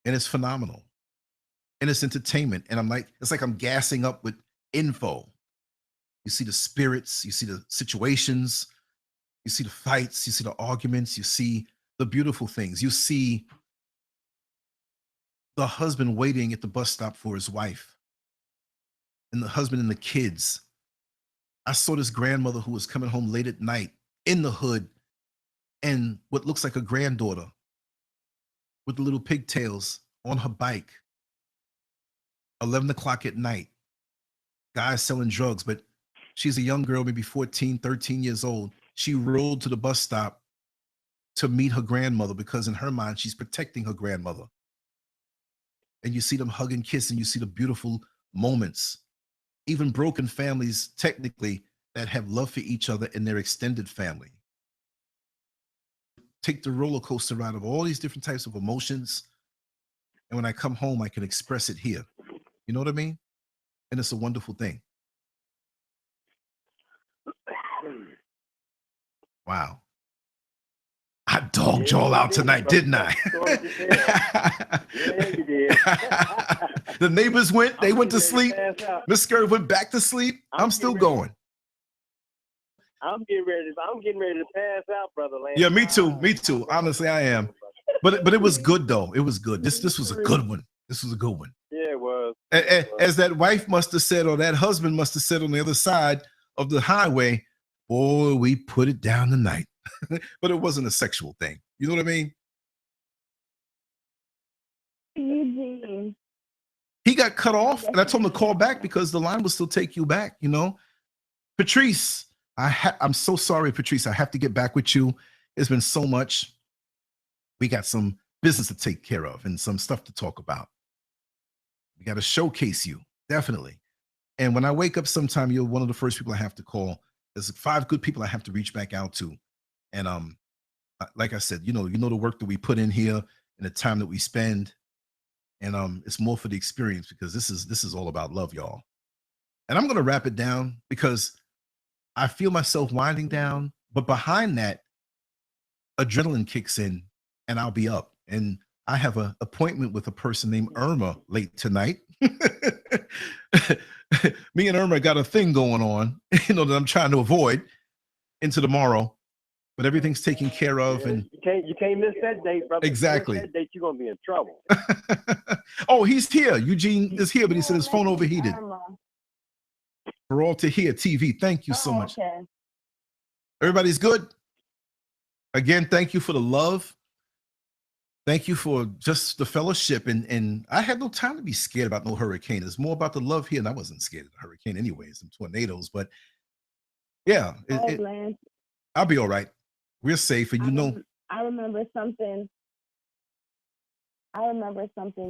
And it's phenomenal. And it's entertainment. And it's like I'm gassing up with info. You see the spirits, you see the situations, you see the fights, you see the arguments, you see the beautiful things. You see the husband waiting at the bus stop for his wife, and the husband and the kids. I saw this grandmother who was coming home late at night in the hood, and what looks like a granddaughter with the little pigtails on her bike, 11 o'clock at night, guys selling drugs, but she's a young girl, maybe 14, 13 years old. She rode to the bus stop to meet her grandmother because in her mind, she's protecting her grandmother. And you see them hug and kiss, and you see the beautiful moments. Even broken families, technically, that have love for each other in their extended family. Take the roller coaster ride of all these different types of emotions. And when I come home, I can express it here. You know what I mean? And it's a wonderful thing. Wow. I dogged y'all out tonight, didn't I? Yeah, you did. The neighbors they went to sleep. Miss Scurry went back to sleep. I'm still going. I'm getting ready to pass out, brother Lance. Yeah, me too. Honestly, I am. But it was good though. It was good. This was a good one. This was a good one. Yeah, it was. As that wife must have said, or that husband must have said on the other side of the highway, boy, we put it down tonight. But it wasn't a sexual thing. You know what I mean? Eugene. He got cut off, and I told him to call back because the line will still take you back, you know? Patrice, I'm so sorry, Patrice. I have to get back with you. It's been so much. We got some business to take care of and some stuff to talk about. We got to showcase you, definitely. And when I wake up sometime, you're one of the first people I have to call. There's 5 good people I have to reach back out to. And like I said, you know the work that we put in here and the time that we spend. And it's more for the experience, because this is all about love, y'all. And I'm gonna wrap it down because I feel myself winding down, but behind that, adrenaline kicks in and I'll be up. And I have an appointment with a person named Irma late tonight. Me and Irma got a thing going on, that I'm trying to avoid into tomorrow, but everything's taken care of. And you can't miss that date, brother. Exactly. If you miss that date, you're gonna be in trouble. Oh, he's here. Eugene is here, but he said his phone overheated. We're all to hear TV. Thank you so much. Okay. Everybody's good. Again, thank you for the love. Thank you for just the fellowship. And I had no time to be scared about no hurricane. It's more about the love here. And I wasn't scared of the hurricane anyways, and tornadoes. But yeah, I'll be all right. We're safe. And I remember something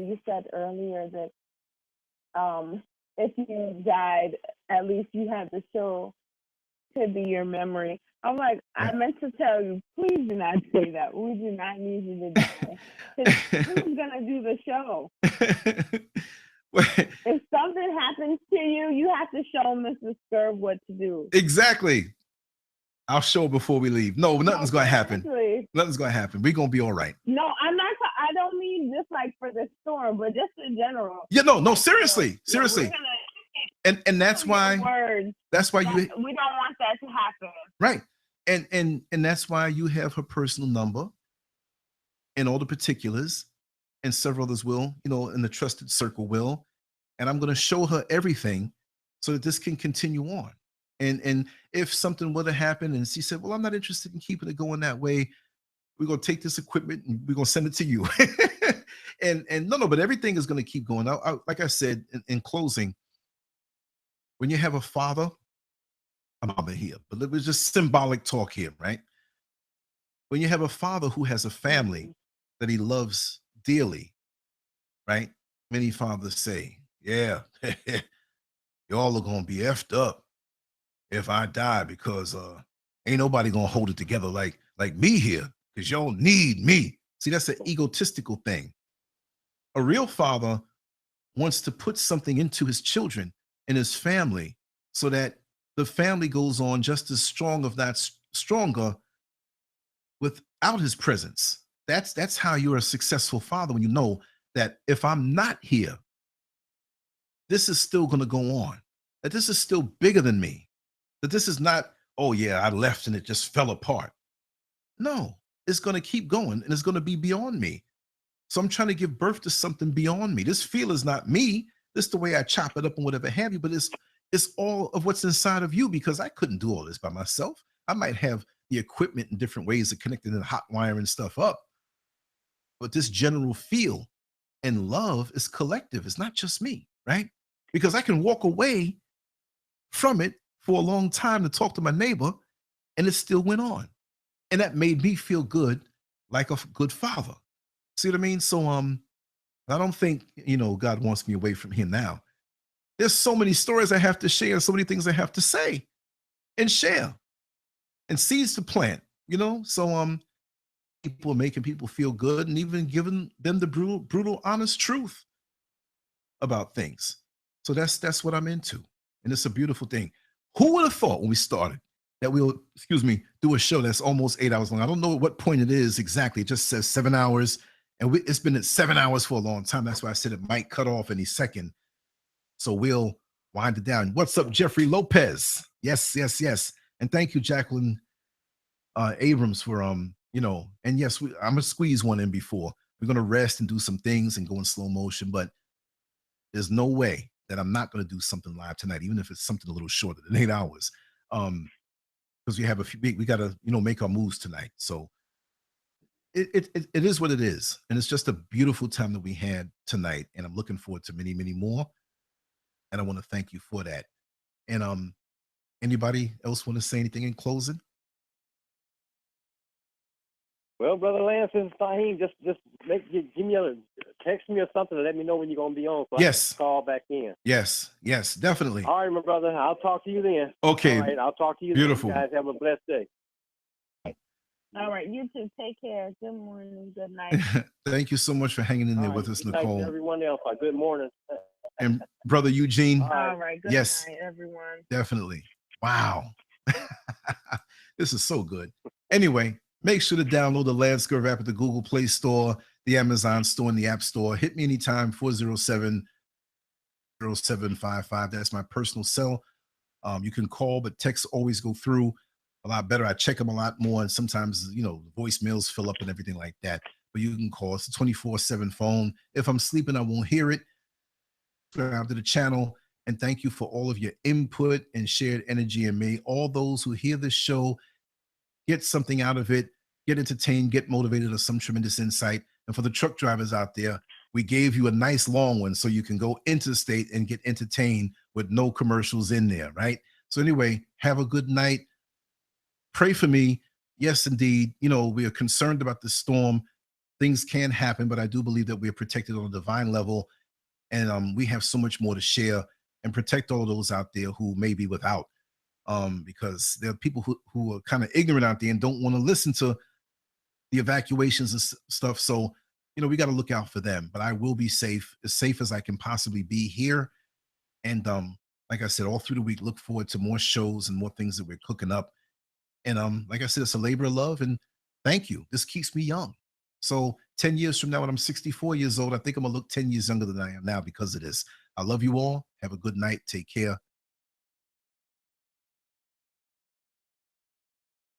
you said earlier that if you died, at least you had the show to be your memory. I'm like, I meant to tell you, please do not say that. We do not need you to die. Who's going to do the show? If something happens to you, you have to show Mr. Scurv what to do. Exactly. I'll show before we leave. No, nothing's going to happen. Nothing's going to happen. We're going to be all right. No, I don't mean just like for the storm, but just in general. Yeah, no, seriously. And that's why you we don't want that to happen. Right. And that's why you have her personal number and all the particulars, and several others will, in the trusted circle will. And I'm going to show her everything so that this can continue on. And if something were to happen and she said, well, I'm not interested in keeping it going that way, we're going to take this equipment and we're going to send it to you. and no, but everything is going to keep going. Like I said, in closing, when you have a father, I'm out of here, but it was just symbolic talk here, right? When you have a father who has a family that he loves dearly, right? Many fathers say, yeah, y'all are going to be effed up if I die, because ain't nobody going to hold it together like me here, because y'all need me. See, that's an egotistical thing. A real father wants to put something into his children and his family so that the family goes on just as strong, if not stronger, without his presence. That's how you're a successful father, when you know that if I'm not here, this is still going to go on, that this is still bigger than me, that this is not, oh yeah, I left and it just fell apart. No, it's going to keep going and it's going to be beyond me. So I'm trying to give birth to something beyond me. This feel is not me. This is the way I chop it up and whatever have you, but it's all of what's inside of you, because I couldn't do all this by myself. I might have the equipment in different ways of connecting and hot wiring stuff up, but this general feel and love is collective. It's not just me, right? Because I can walk away from it for a long time to talk to my neighbor and it still went on. And that made me feel good, like a good father. See what I mean? So I don't think, God wants me away from here now. There's so many stories I have to share, so many things I have to say and share, and seeds to plant, So people are making people feel good and even giving them the brutal, honest truth about things. So that's what I'm into. And it's a beautiful thing. Who would have thought when we started that we'll, do a show that's almost 8 hours long? I don't know at what point it is exactly. It just says 7 hours. And it's been at 7 hours for a long time. That's why I said it might cut off any second. So we'll wind it down. What's up, Jeffrey Lopez? Yes. And thank you, Jacqueline Abrams, for and yes, I'm gonna squeeze one in before. We're gonna rest and do some things and go in slow motion, but there's no way that I'm not gonna do something live tonight, even if it's something a little shorter than 8 hours. Because we have we gotta, make our moves tonight. So it is what it is. And it's just a beautiful time that we had tonight. And I'm looking forward to many, many more. And I want to thank you for that. And anybody else want to say anything in closing? Well, Brother Lance, this is Fahim. Just give me text me or something to let me know when you're gonna be on, so Yes. I can call back in. Yes, definitely. All right, my brother. I'll talk to you then. Okay. All right, I'll talk to you Beautiful. then. You guys have a blessed day. All right, you too. Take care. Good morning. Good night. Thank you so much for hanging in there All with right, us, good night to Nicole. everyone else. Good morning. And Brother Eugene. All right. Good Yes. night, everyone. Definitely. Wow. This is so good. Anyway, make sure to download the Landscape app at the Google Play Store, the Amazon Store, and the App Store. Hit me anytime, 407-0755. That's my personal cell. You can call, but texts always go through a lot better. I check them a lot more, and sometimes, voicemails fill up and everything like that. But you can call. It's a 24/7 phone. If I'm sleeping, I won't hear it. Subscribe to the channel, and thank you for all of your input and shared energy. And may all those who hear this show get something out of it, get entertained, get motivated, or some tremendous insight. And for the truck drivers out there, we gave you a nice long one so you can go interstate and get entertained with no commercials in there, right? So anyway, have a good night. Pray for me. Yes, indeed. We are concerned about the storm. Things can happen, but I do believe that we are protected on a divine level. And we have so much more to share and protect all of those out there who may be without. Because there are people who are kind of ignorant out there and don't want to listen to the evacuations and stuff. So, we got to look out for them. But I will be safe as I can possibly be here. And like I said, all through the week, look forward to more shows and more things that we're cooking up. And like I said, it's a labor of love. And thank you. This keeps me young. So 10 years from now, when I'm 64 years old, I think I'm going to look 10 years younger than I am now because of this. I love you all. Have a good night. Take care.